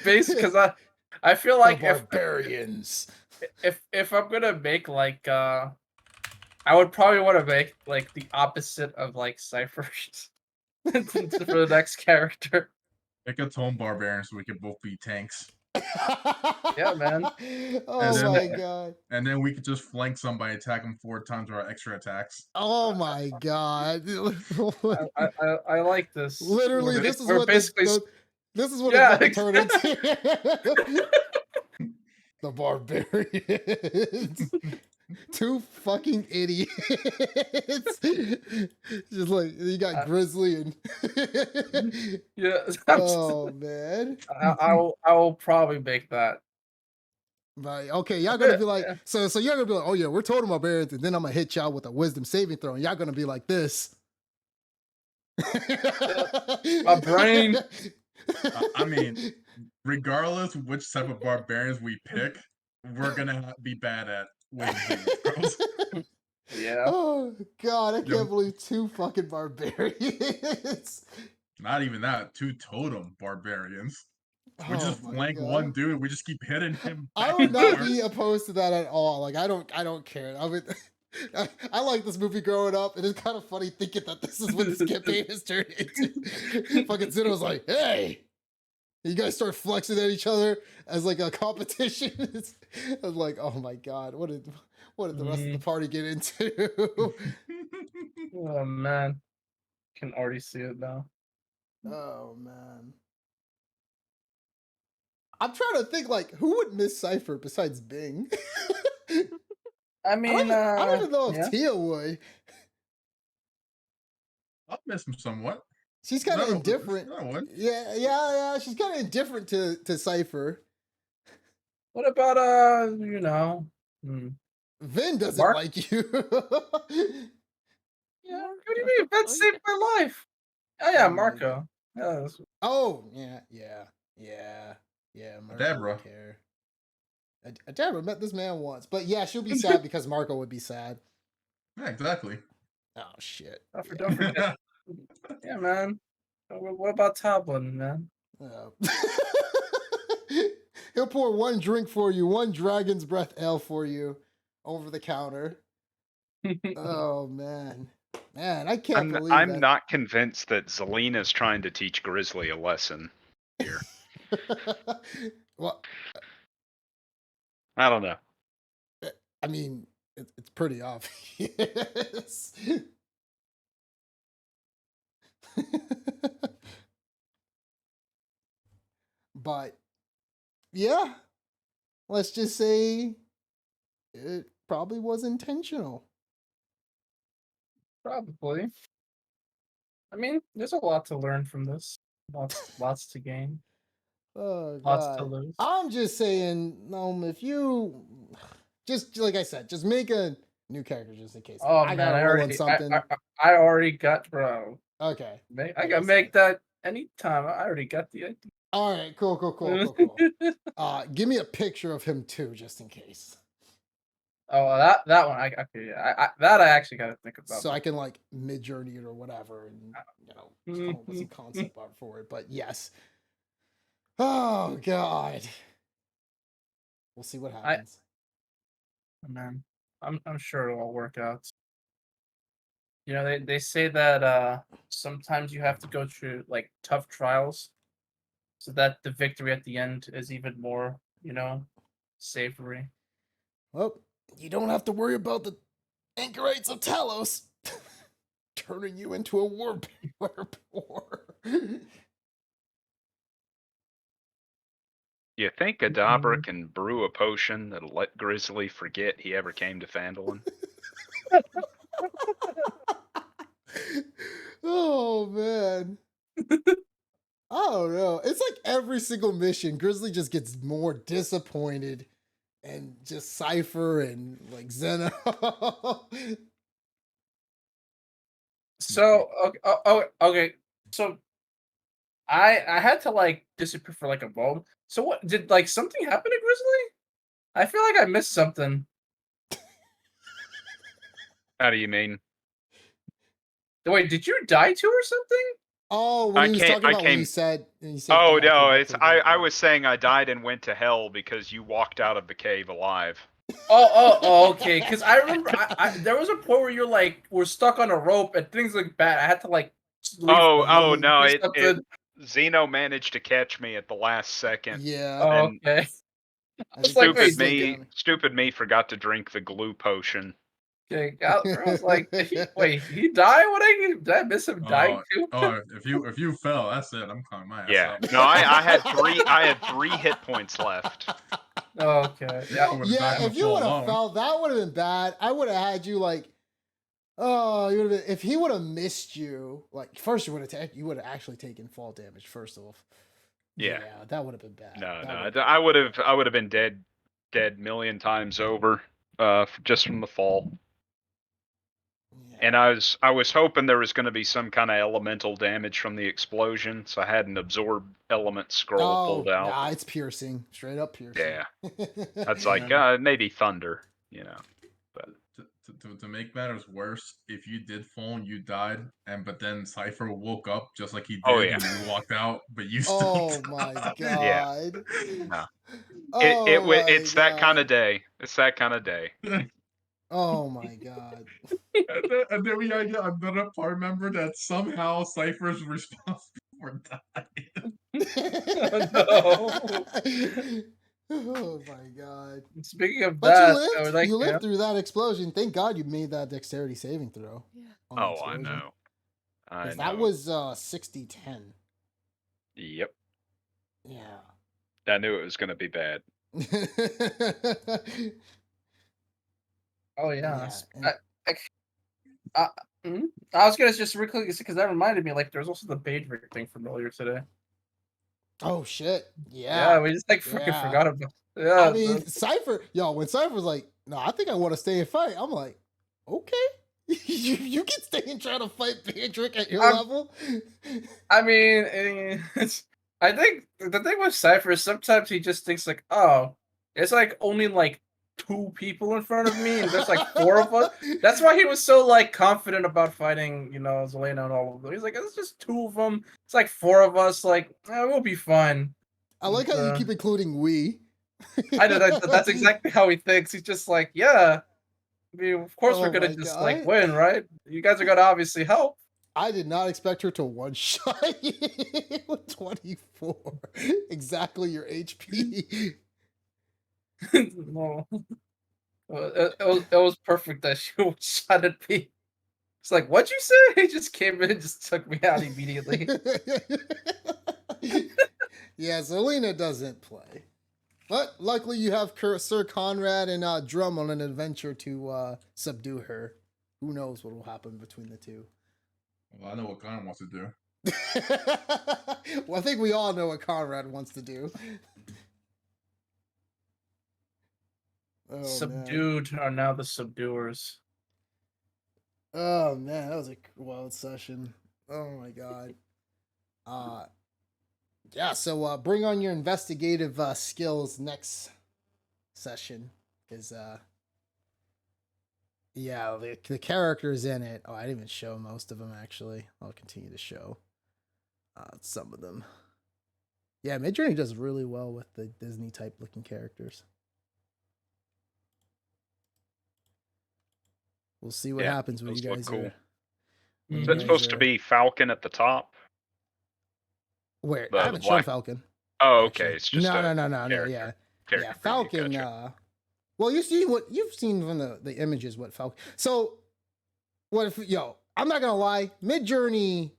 Based because I feel like the Barbarians. if I'm gonna make like I would probably want to make like the opposite of like Cypher for the next character. Pick a tome barbarian so we can both be tanks. Yeah, man. Oh then- my god. And then we could just flank somebody, attack them 4 times with our extra attacks. Oh my god. I like this. Literally, We're- this is we're what basically this is what Yeah, it's about to turn into. The barbarians. 2 fucking idiots. Just like you got Grizzly and yeah. oh man. I will probably make that. Right. Okay, y'all gonna be like, Yeah. so you're gonna be like, oh yeah, we're totem barbarians, and then I'm gonna hit y'all with a wisdom saving throw, and y'all gonna be like this. My brain. I mean, regardless which type of barbarians we pick, we're gonna be bad at wisdom saving throws. Yeah. Oh god, I Yeah. can't believe 2 fucking barbarians. Not even that, 2 totem barbarians. We Oh just my flank God. one dude. We just keep hitting him. I back would and not forth. be opposed to that at all. Like I don't care. I would. I like this movie growing up, and it's kind of funny thinking that this is what this campaign has turned into. Fucking Zeno's like, hey, you guys start flexing at each other as like a competition. I was like, oh my god, what did the rest of the party get into? Oh man, can already see it now. Oh man. I'm trying to think like who would miss Cypher besides Bing. I mean, I don't even know if yeah. Tia would. I'll miss him somewhat. She's kind of No, indifferent. no one. Yeah. She's kind of indifferent to Cypher. What about you know? Vin doesn't Mark? like you. Yeah. What do you mean? That saved my life. Oh yeah, Oh my Marco. Yeah, that's- Oh yeah. Marco Deborah. would care. Deborah met this man once, but yeah, she'll be sad because Marco would be sad. Yeah, exactly. Oh shit. don't forget. Yeah, man. What about Toblin, man? Oh. He'll pour 1 drink for you, 1 dragon's breath ale for you, over the counter. Oh man, I can't believe I'm that. not convinced that Zelina's trying to teach Grizzly a lesson here. Well, I don't know. I mean, it's pretty obvious. But yeah, let's just say it probably was intentional. Probably. I mean, there's a lot to learn from this. Lots to gain. Oh Lots to god. lose. I'm just saying, if you just like I said, just make a new character just in case. Oh I man, gotta I roll on already, something. I already got, bro. Okay. I Like can said. make that anytime. I already got the idea. All right, cool. Give me a picture of him too, just in case. Oh, that one. I actually got to think about. So I can like mid journey it or whatever, and just come up with some concept art for it. But yes. Oh god. We'll see what happens. Man, I'm sure it'll all work out. You know, they say that sometimes you have to go through like tough trials, so that the victory at the end is even more, savory. Well, you don't have to worry about the anchorites of Talos turning you into a war poor. You think Adabra can brew a potion that'll let Grizzly forget he ever came to Phandalin? Oh man. I don't know. It's like every single mission, Grizzly just gets more disappointed, and just Cypher and like Zeno. So okay. So I had to like disappear for like a moment. So what did like something happen to Grizzly? I feel like I missed something. How do you mean? Wait, did you die to or something? Oh, when I he was can't- talking I about when came- you said Oh that, no, came back it's to the I graveyard. was saying I died and went to hell because you walked out of the cave alive. Okay. Because I remember there was a point where you're like, we're stuck on a rope and things look bad. I had to like leave the Oh level, no! do It something. Zeno managed to catch me at the last second. Yeah. Oh, And okay. I was think like, he wait, slowed down. stupid me forgot to drink the glue potion. Okay, I was like, wait, he died? Did I miss him dying too? If you fell, that's it. I'm climbing my ass Yeah. up. No, I had three hit points left. Okay, yeah. I would have died Yeah, from the if you fall would have alone. fell, that would have been bad. I would have had you like, oh, you would have been, if he would have missed you, like first you would have actually taken fall damage first off. Yeah. That would have been bad. No. I would have been dead million times over, just from the fall. And I was hoping there was going to be some kind of elemental damage from the explosion, so I had an absorb element scroll pulled out. Nah, it's piercing, straight up piercing. Yeah, that's like maybe thunder, you know. But to make matters worse, if you did fall and you died, but then Cypher woke up just like he did, Oh, yeah. and you walked out, but you still Oh died. my Yeah. god. No. It's that kind of day. It's that kind of day. Oh my god. And then we got another part member that somehow Cypher's responsible for dying. Oh my god. Speaking of But that, you lived. I was like, You lived through that explosion. Thank God you made that dexterity saving throw. Yeah. on the Oh, I explosion. know. I 'Cause know. that was 60-10. Yep. Yeah. I knew it was going to be bad. oh yeah. Yeah, I was gonna just quickly because that reminded me, like, there's also the Badrick thing from earlier today. Oh shit. Yeah, Yeah. we just like fucking Yeah. forgot about. Yeah, I mean, Cypher, when Cypher's like, no, I think I want to stay and fight. I'm like, okay. you can stay and try to fight Badrick at your level. I mean, I think the thing with Cypher is sometimes he just thinks like, oh, it's like only like 2 people in front of me, and there's like 4 of us. That's why he was so like confident about fighting, Zelena and all of them. He's like, it's just 2 of them. It's like 4 of us. Like, we'll be fine. I like how you keep including we. I know that's exactly how he thinks. He's just like, yeah. I mean, of course we're gonna just like win, right? You guys are gonna obviously help. I did not expect her to one shot with 24. Exactly your HP. No. It was perfect that she one shot at me. It's like, what'd you say? He just came in and just took me out immediately. Yeah, Zelena doesn't play. But luckily you have Sir Conrad and Drum on an adventure to subdue her. Who knows what will happen between the two. Well, I know what Conrad wants to do. Well, I think we all know what Conrad wants to do. Oh, Subdued are now the subduers. Oh man, that was a wild session. Oh my god. Yeah, so bring on your investigative skills next session. Because yeah, the characters in it. Oh, I didn't even show most of them actually. I'll continue to show some of them. Yeah, Midjourney does really well with the Disney type looking characters. We'll see what happens when you guys cool. Is that supposed to be Falcon at the top? Where? I haven't shown Falcon. Oh, okay. It's just no. Character. Yeah, Falcon. Gotcha. Well, you've seen from the images what Falcon. So, what if I'm not gonna lie, Midjourney.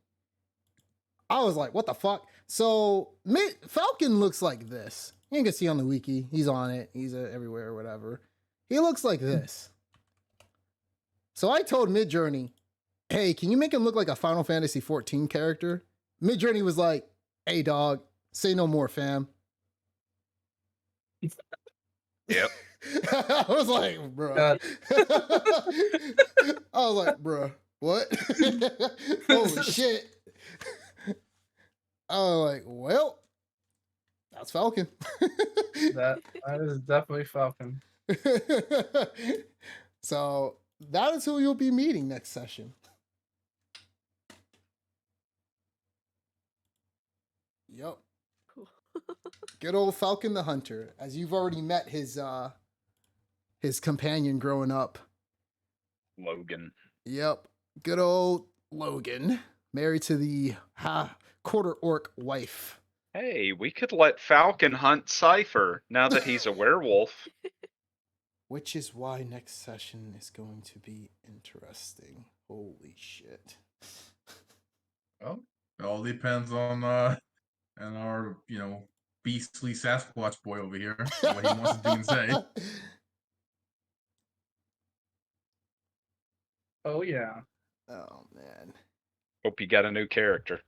I was like, what the fuck? So Falcon looks like this. You can see on the wiki. He's on it. He's everywhere or whatever. He looks like this. So I told Midjourney, hey, can you make him look like a Final Fantasy 14 character? Midjourney was like, hey, dog, say no more, fam. Yep. I was like, bro. I was like, bro, what? Holy shit. I was like, well, that's Falcon. that is definitely Falcon. So that is who you'll be meeting next session. Yep. Cool. Good old Falcon the Hunter. As you've already met his his companion growing up. Logan. Yep, good old Logan, married to the quarter orc wife. Hey, we could let Falcon hunt Cypher now that he's a werewolf. Which is why next session is going to be interesting. Holy shit. Well, it all depends on and our beastly Sasquatch boy over here, what he wants to do and say. Oh yeah. Oh man. Hope you got a new character.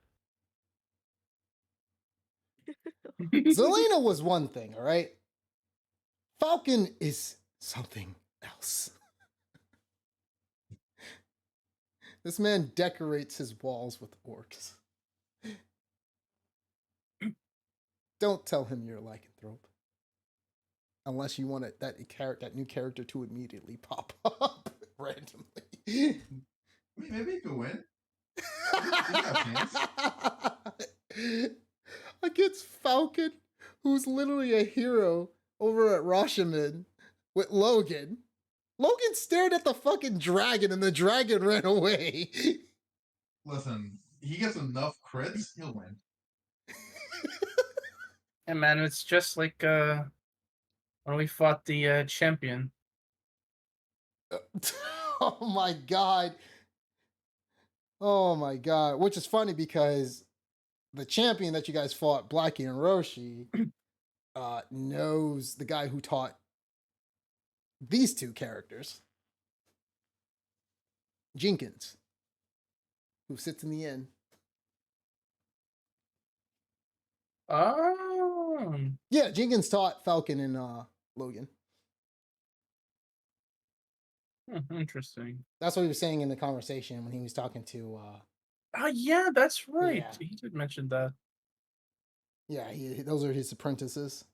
Zelena was one thing, all right? Falcon is something else. This man decorates his walls with orcs. Don't tell him you're a lycanthrope. Unless you want that new character to immediately pop up randomly. Maybe he could win. Against Falcon, who's literally a hero over at Rashomon with Logan. Logan stared at the fucking dragon and the dragon ran away. Listen, he gets enough crits, he'll win. Yeah, man, it's just like when we fought the champion. Oh my god. Oh my god. Which is funny because the champion that you guys fought, Blackie and Roshi, knows the guy who taught these two characters. Jenkins, who sits in the inn. Oh. Yeah, Jenkins taught Falcon and Logan. Interesting. That's what he was saying in the conversation when he was talking to Oh yeah, that's right. Yeah. He did mention that. yeah, those are his apprentices.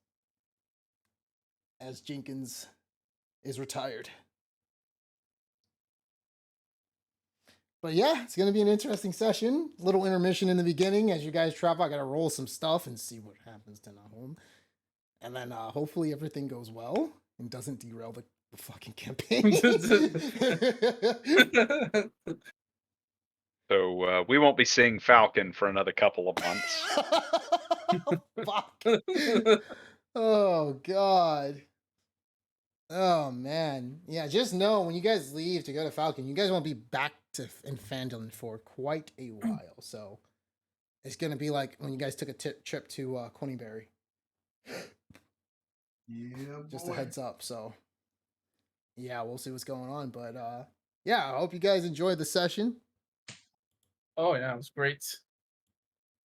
As Jenkins is retired. But yeah, it's going to be an interesting session. Little intermission in the beginning as you guys travel. I got to roll some stuff and see what happens to Nahum. And then hopefully everything goes well and doesn't derail the fucking campaign. So we won't be seeing Falcon for another couple of months. Fuck. Oh, God. Oh, man. Yeah, just know when you guys leave to go to Falcon, you guys won't be back in Phandalin for quite a while. So it's going to be like when you guys took a trip to Queenberry. Yeah, Just boy. a heads up. So yeah, we'll see what's going on. But yeah, I hope you guys enjoyed the session. Oh yeah, it was great.